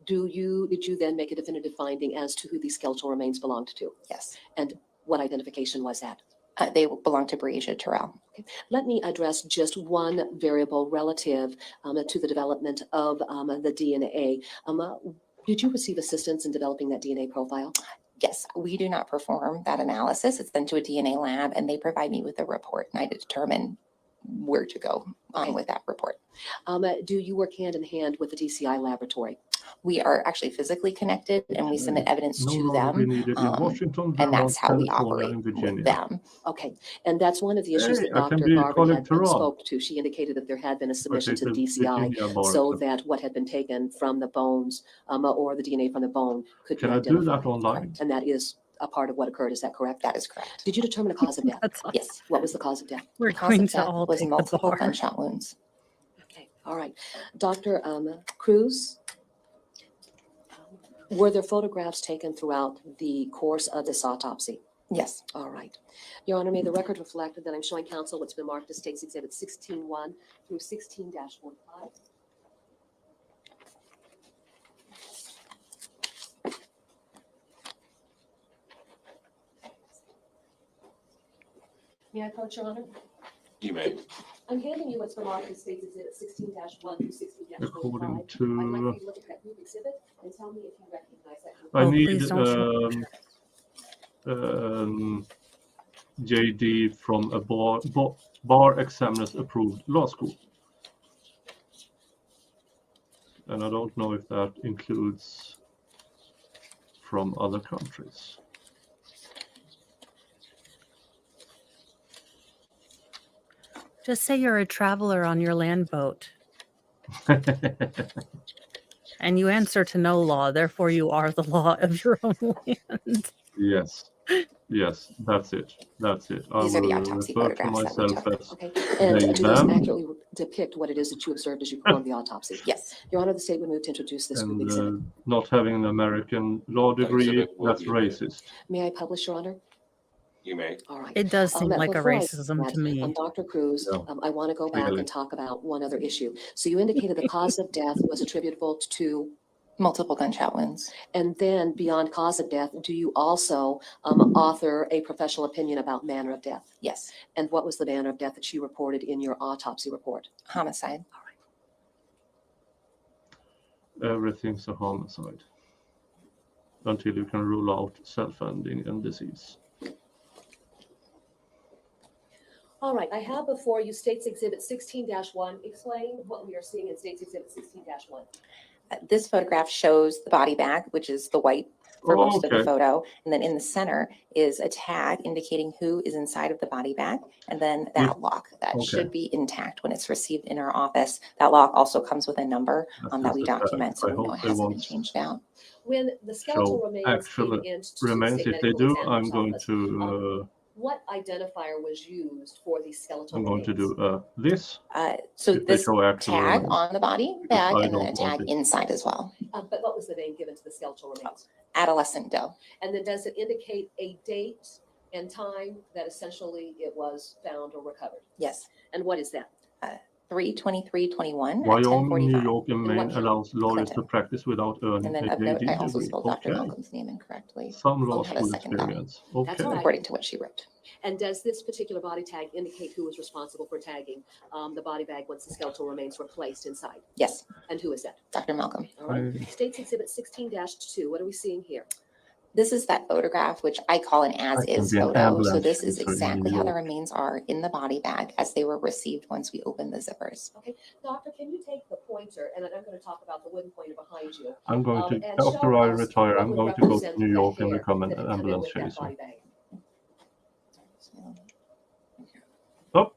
did you then make a definitive finding as to who these skeletal remains belonged to? Yes. And what identification was that? They belong to Breasia Terrell. Okay. Let me address just one variable relative to the development of the DNA. Did you receive assistance in developing that DNA profile? Yes, we do not perform that analysis. It's done to a DNA lab, and they provide me with a report, and I determine where to go with that report. Do you work hand in hand with the DCI laboratory? We are actually physically connected, and we submit evidence to them, Washington, and that's how we California, operate and Virginia. with them. Okay, and that's one of the issues that I can Dr. be Garvin had collector on. spoke to. She indicated that there had been a submission to the Virginia DCI bar, so so- that what had been taken from the bones or the DNA from the bone could Can be I do identified. that online? And that is a part of what occurred. Is that correct? That is correct. Did you determine a cause of death? Yes. What was the cause of death? We're The cause going of to death all was take the multiple bar. gunshot wounds. Okay, all right. Dr. Cruz, were there photographs taken throughout the course of this autopsy? Yes. All right. Your Honor, may the record reflect that I'm showing counsel what's been marked as State's Exhibit 16-1 through 16-45. May I approach, Your Honor? You may. I'm handing you what's been marked as State's Exhibit 16-1 through 16-45. According I'd like to, you to look at that group exhibit and tell me if you recognize that group. I need please don't show JD from a bar examiner's approved law school. And I don't know if that includes from other countries. Just say you're a traveler on your land boat and you answer to no law, therefore you are the law of your own land. Yes. Yes, that's it. That's it. I These are the will autopsy refer to photographs that we myself took. as Okay, and they, do those them, accurately depict what it is that you observed as you performed the autopsy? Yes. Your Honor, the state would move to introduce this group exhibit. and not having an American law degree, exhibit will that's be admitted. racist. May I publish, Your Honor? You may. All right. It does seem like a Before I do racism that, to me. Dr. Cruz, Yeah, I want to go back really. and talk about one other issue. So you indicated the cause of death was attributable to, Multiple gunshot wounds. and then beyond cause of death, do you also author a professional opinion about manner of death? Yes. And what was the manner of death that you reported in your autopsy report? Homicide. Everything's a homicide until you can rule out self-ending and disease. All right, I have before you States Exhibit 16-1. Explain what we are seeing in States Exhibit 16-1. This photograph shows the body bag, which is the white for most of the Okay. photo. And then in the center is a tag indicating who is inside of the body bag. And then that lock that Okay. should be intact when it's received in our office. That lock also comes with a number That's that we just a tag. document, so I we know hope it they hasn't been won't changed out. When the skeletal show remains came actual into remains. State If they Medical do, Examiner's I'm going office, to what identifier was used for the skeletal I'm going to remains? do this. So If they this show actual tag remains, on the body because bag I and then a don't want tag it. inside as well. But what was the name given to the skeletal remains? Adolescent doe. And then does it indicate a date and time that essentially it was found or recovered? Yes. And what is that? 3/23/21 at Wyoming, New 10:45. York, and Maine county? allows lawyers Clinton. to practice without earning And then a of note, JD I also degree. spelled Dr. Okay. Malcolm's name incorrectly. Some I'll law have a school second thought. experience. That's Okay. all right. According to what she wrote. And does this particular body tag indicate who was responsible for tagging the body bag once the skeletal remains were placed inside? Yes. And who is that? Dr. Malcolm. All right. States Exhibit 16-2. What are we seeing here? This is that photograph, which I call an That can as-is be an photo. So ambulance this is chaser in exactly New how the York. remains are in the body bag as they were received once we opened the zippers. Okay, doctor, can you take the pointer, and I'm going to talk about the wooden pointer behind you. I'm going to, and after show I us retire, what I'm would going to go to represent New the York and hair become an that had come in ambulance with that chaser. body bag. Oh,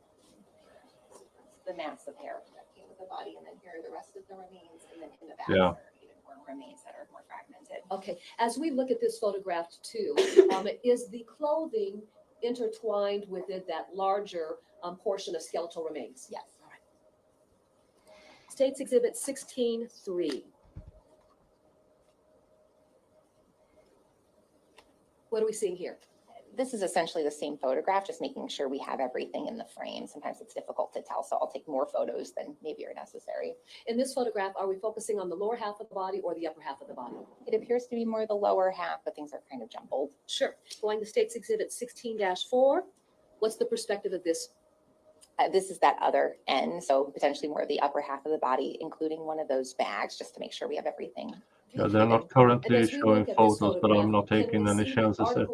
The mass of hair that came with the body, and then here are the rest of the remains, and then in the back Yeah. there are even more remains that are more fragmented. Okay, as we look at this photograph too, is the clothing intertwined within that larger portion of skeletal remains? Yes. All right. States Exhibit 16-3. What are we seeing here? This is essentially the same photograph, just making sure we have everything in the frame. Sometimes it's difficult to tell, so I'll take more photos than maybe are necessary. In this photograph, are we focusing on the lower half of the body or the upper half of the body? It appears to be more the lower half, but things are kind of jumbled. Sure. Going to States Exhibit 16-4. What's the perspective of this? This is that other end, so potentially more of the upper half of the body, including one of those bags, just to make sure we have everything. yeah, they're not currently showing photos, but I'm not taking any chances that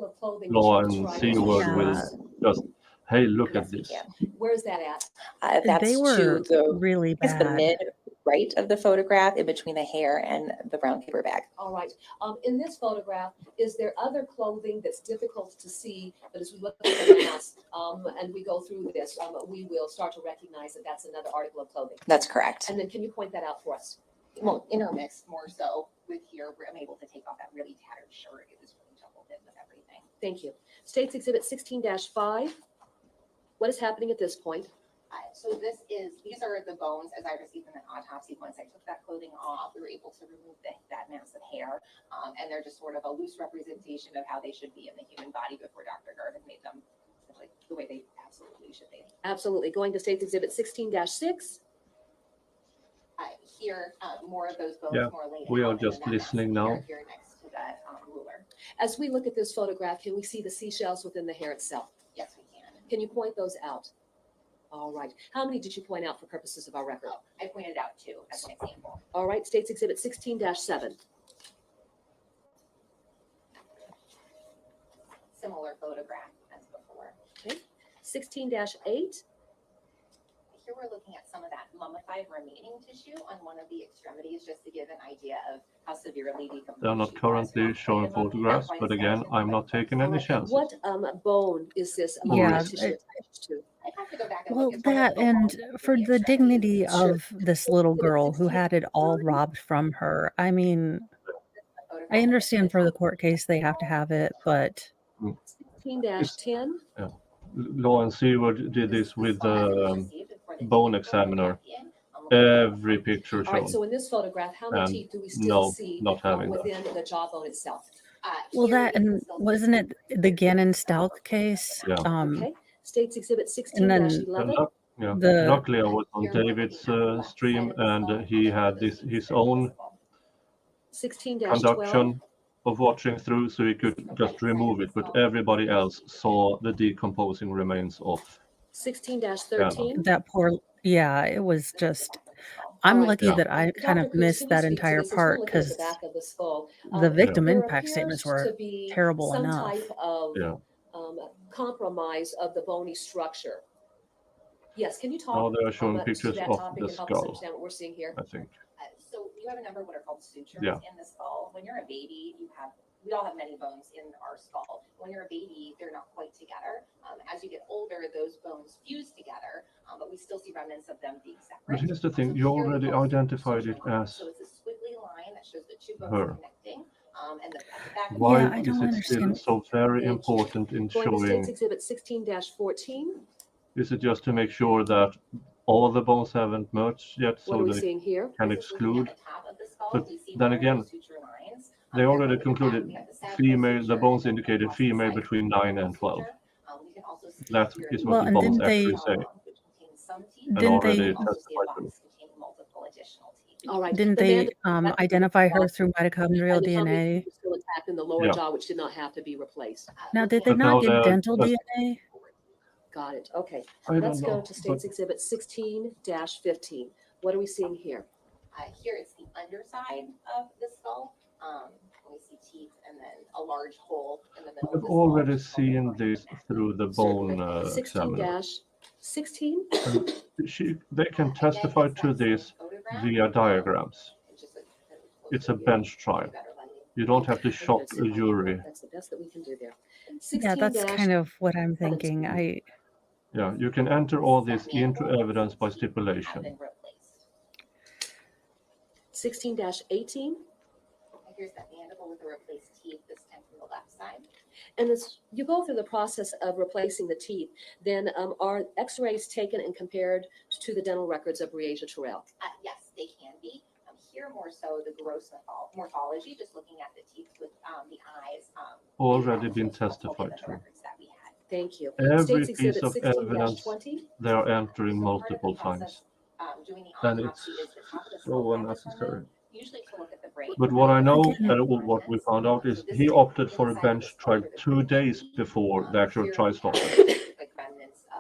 Law and SeaWorld will just, hey, look at this. Where's that at? That's They were to the really it's the bad. mid right of the photograph, in between the hair and the brown paper bag. All right. In this photograph, is there other clothing that's difficult to see? But as we look at the mass and we go through this, we will start to recognize that that's another article of clothing. That's correct. And then can you point that out for us? Well, intermixed more so with here, I'm able to take off that really tattered shirt. It was really jumbled in with everything. Thank you. States Exhibit 16-5. What is happening at this point? So these are the bones as I received them in autopsy. Once I took that clothing off, we were able to remove that mass of hair. And they're just sort of a loose representation of how they should be in the human body before Dr. Garvin made them like the way they absolutely should be. Absolutely. Going to States Exhibit 16-6. Here, more of those bones, Yeah, more laid we are out, and then just that mass listening of hair now. here next to that ruler. As we look at this photograph, can we see the seashells within the hair itself? Yes, we can. Can you point those out? All right. How many did you point out for purposes of our record? I pointed out two as an example. All right. States Exhibit 16-7. Similar photograph as before. Okay. 16-8. Here we're looking at some of that mummified remaining tissue on one of the extremities, just to give an idea of how severely decomposed. They're not currently showing photographs, but again, I'm not taking any chances. What bone is this Yeah, mummified tissue attached to? I'd have to go back and Well, look at some of that the and bones for in the dignity Sure. of this little girl who had it all robbed from her. I mean, I understand for the court case they have to have it, but 16-10. Yeah. Law and SeaWorld did this with the bone examiner. Every picture All right. shown. So in this photograph, how many And teeth do we still no, see not having that. within the jawbone itself? Well, that and wasn't it the Gannon Stalk case? Yeah. Okay, States Exhibit And then 16-11. Yeah. the Luckily, I was on David's stream, and he had his own 16-12. conduction of watching through, so he could just remove it. But everybody else saw the decomposing remains of 16-13. that poor, yeah, it was just. I'm All right. lucky Yeah. that I kind Dr. of Cruz, missed can you that speak to entire this? As we're part looking at the because back of the skull, the victim there impact statements appears were to be terrible some enough. type of Yeah. compromise of the bony structure. Yes, can you talk Now they are showing to pictures that of topic the and help us skull, understand what we're seeing here? I think. So you have a number of what are called sutures Yeah. in the skull. When you're a baby, we all have many bones in our skull. When you're a baby, they're not quite together. As you get older, those bones fuse together, but we still see remnants of them being separate. But here's the thing, you already identified it as So it's a squiggly line that shows the two bones her. connecting. And at the back of Why Yeah, I is don't it still understand. so very Thank you. important in Going to States showing? Exhibit 16-14. Is it just to make sure that all the bones haven't merged yet, What are so we they seeing here? can This is looking at exclude? the top of the skull. But We see then more of again, those suture lines. they They're already over the back. concluded We have the sagittal female. The suture bones and indicated across the female side, between the 9 and vertical 12. suture. We can also see That here is the what Well, the and bones didn't they actually say, which contains some teeth, and didn't already they also see a testified to. box containing multiple additional teeth. All right. didn't The they mandible identify her through and mitochondrial the tummy DNA? was still intact in the lower Yeah. jaw, which did not have to be replaced. Now, did Looking they at But not now get they're dental just, DNA? Got it. Okay. I Let's don't go know, to but States Exhibit 16-15. What are we seeing here? Here it's the underside of the skull. We see teeth and then a large hole in the middle of I've the skull. already which is called the seen groin this neck. through the Certainly. bone examiner. 16-16. And they can Again, testify it's to that same this photograph. via diagrams. It's just a It's a closer view. bench trial. Better lighting. You don't have to I'm shock gonna sit a right here. jury. That's the best that we can do there. Yeah, that's kind of what I'm 16-17. thinking. Yeah, you can enter all this That into mandible evidence by have stipulation. been replaced. 16-18. Here's that mandible with the replaced teeth, this time from the left side. And as you go through the process of replacing the teeth, then are x-rays taken and compared to the dental records of Breasia Terrell? Yes, they can be. Here more so the gross morphology, just looking at the teeth with the eyes. Already been testified to. Thank you. Every States piece Exhibit of evidence 16-20. they are entering So part of the multiple process, times. doing the And autopsy it's is the top of the so skull unnecessary. usually to look at the brain. But what I know, Again, and what we found out, is he opted for a bench trial 2 days before the actual trial started.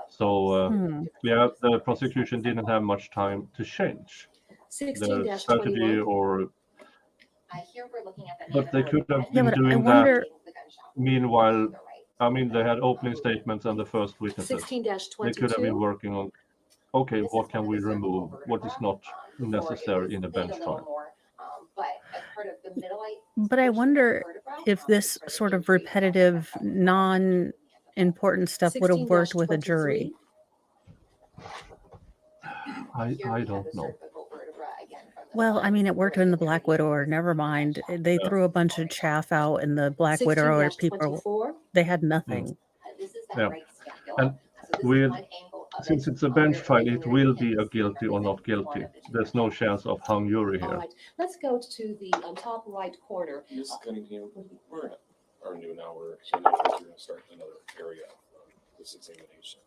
So, yeah, the prosecution didn't have much time to change the strategy 16-21. or. Here we're looking at the But they could have Yeah, been but I doing that. wonder. Meanwhile, I mean, they had opening statements and the first witnesses. They could have been 16-22. working on, okay, what can we remove? What is not necessary in a bench trial? But I wonder if this sort of repetitive, non-important stuff would have worked with a jury. I don't know. Well, I mean, it worked in the Black Widower. Never mind. They threw a bunch of chaff out, and the Black Widower people, 16-24. they had nothing. Yeah. And with, since it's a bench trial, it will be a guilty or not guilty. There's no chance of hung jury All here. right. Let's go to the top right corner. Ms. Cunningham, we're at our new now. We're going to start another area of this examination.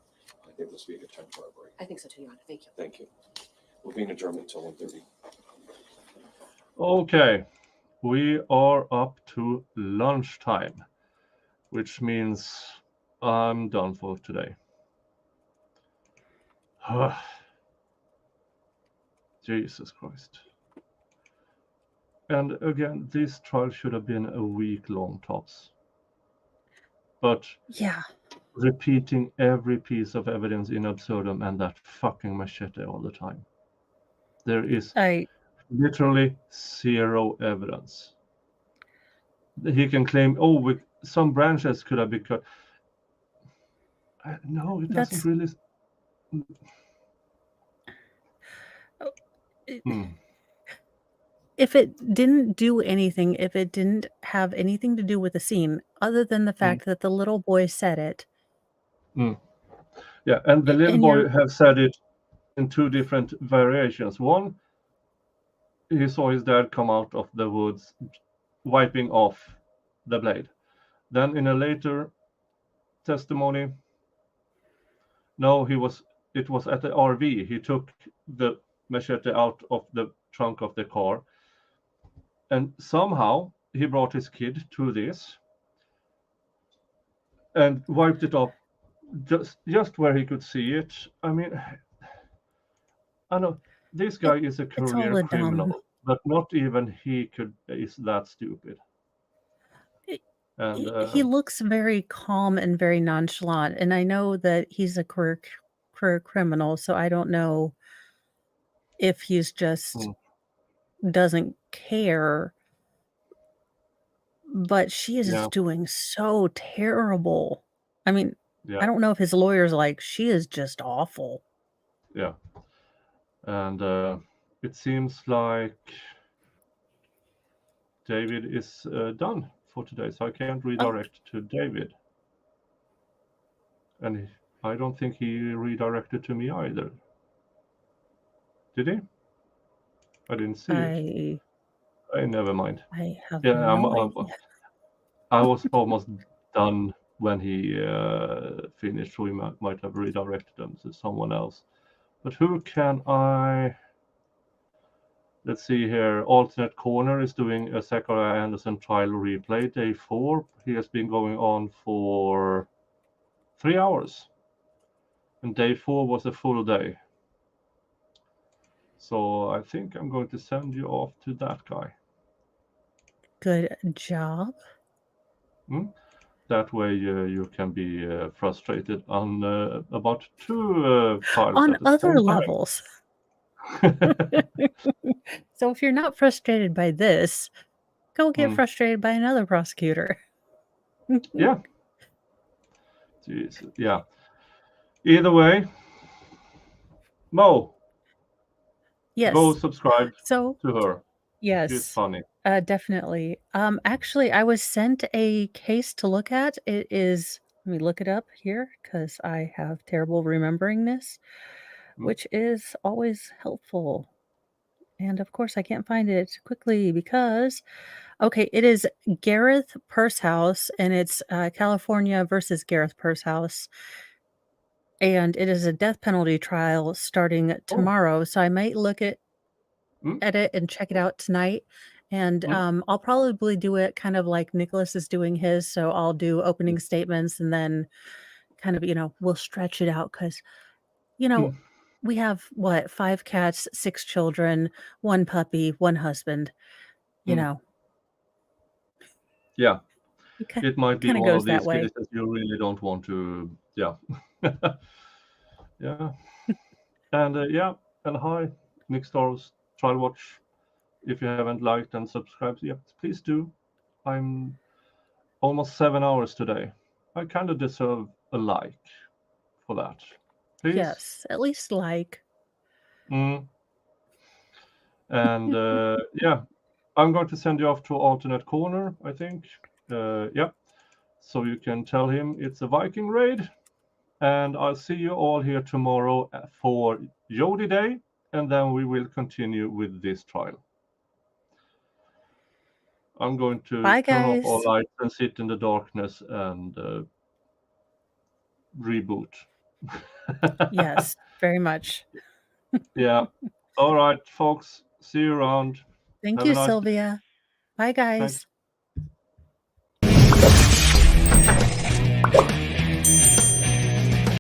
I think this will be a good time for our break. I think so too, Your Honor. Thank you. Thank you. We'll be in adjournment until 1:30. Okay, we are up to lunchtime, which means I'm done for today. Jesus Christ. And again, this trial should have been a week long tops. But Yeah. repeating every piece of evidence in absurdum and that fucking machete all the time. There is literally zero evidence. He can claim, oh, some branches could have been cut. No, it doesn't really. If it didn't do anything, if it didn't have anything to do with the scene, other than the fact that the little boy said it. Yeah, and the little boy have said it in 2 different variations. One, he saw his dad come out of the woods, wiping off the blade. Then in a later testimony, no, it was at the RV. He took the machete out of the trunk of the car, and somehow he brought his kid to this and wiped it off just where he could see it. I mean, I know this guy is a It's all career a criminal, dumb. but not even he is that stupid. And He looks very calm and very nonchalant, and I know that he's a career criminal, so I don't know if he's just doesn't care. But she is Yeah. doing so terrible. I mean, Yeah. I don't know if his lawyer's like, she is just awful. Yeah. And it seems like David is done for today, so I can't redirect to David. And I don't think he redirected to me either. Did he? I didn't see it. Never mind. I have Yeah, no idea. I was almost done when he finished, so we might have redirected them to someone else. But who can I... Let's see here. Alternate Corner is doing a Zachariah Anderson trial replay, day 4. He has been going on for 3 hours. And day 4 was a full day. So I think I'm going to send you off to that guy. Good job. That way you can be frustrated on about 2 trials On at the other same levels. So if you're not frustrated by this, go get frustrated by another prosecutor. Yeah. Jeez. Yeah. Either way, Mo. Yes. Go subscribe to her. Yes. She's funny. Definitely. Actually, I was sent a case to look at. It is, let me look it up here because I have terrible remembering this, which is always helpful. And of course, I can't find it quickly because, okay, it is Gareth Pursehouse, and it's California versus Gareth Pursehouse. And it is a death penalty trial starting tomorrow. So I might look at it and check it out tonight. And I'll probably do it kind of like Nicholas is doing his. So I'll do opening statements and then kind of, we'll stretch it out because, we have 5 cats, 6 children, 1 puppy, 1 husband, Yeah. It might be kinda one goes of that these way. cases you really don't want to. Yeah. Yeah. And and hi, Nick Stars, Trial Watch. If you haven't liked and subscribed yet, please do. I'm almost 7 hours today. I kind of deserve a like for that. Please. Yes, at least like. And yeah, I'm going to send you off to Alternate Corner, I think. Yeah. So you can tell him it's a Viking raid. And I'll see you all here tomorrow for Geology Day, and then we will continue with this trial. I'm going to turn off all lights and sit in the darkness and reboot. Yes, very much. Yeah. All right, folks. See you around. Thank Have you, a nice day. Sylvia. Bye, guys. Thanks.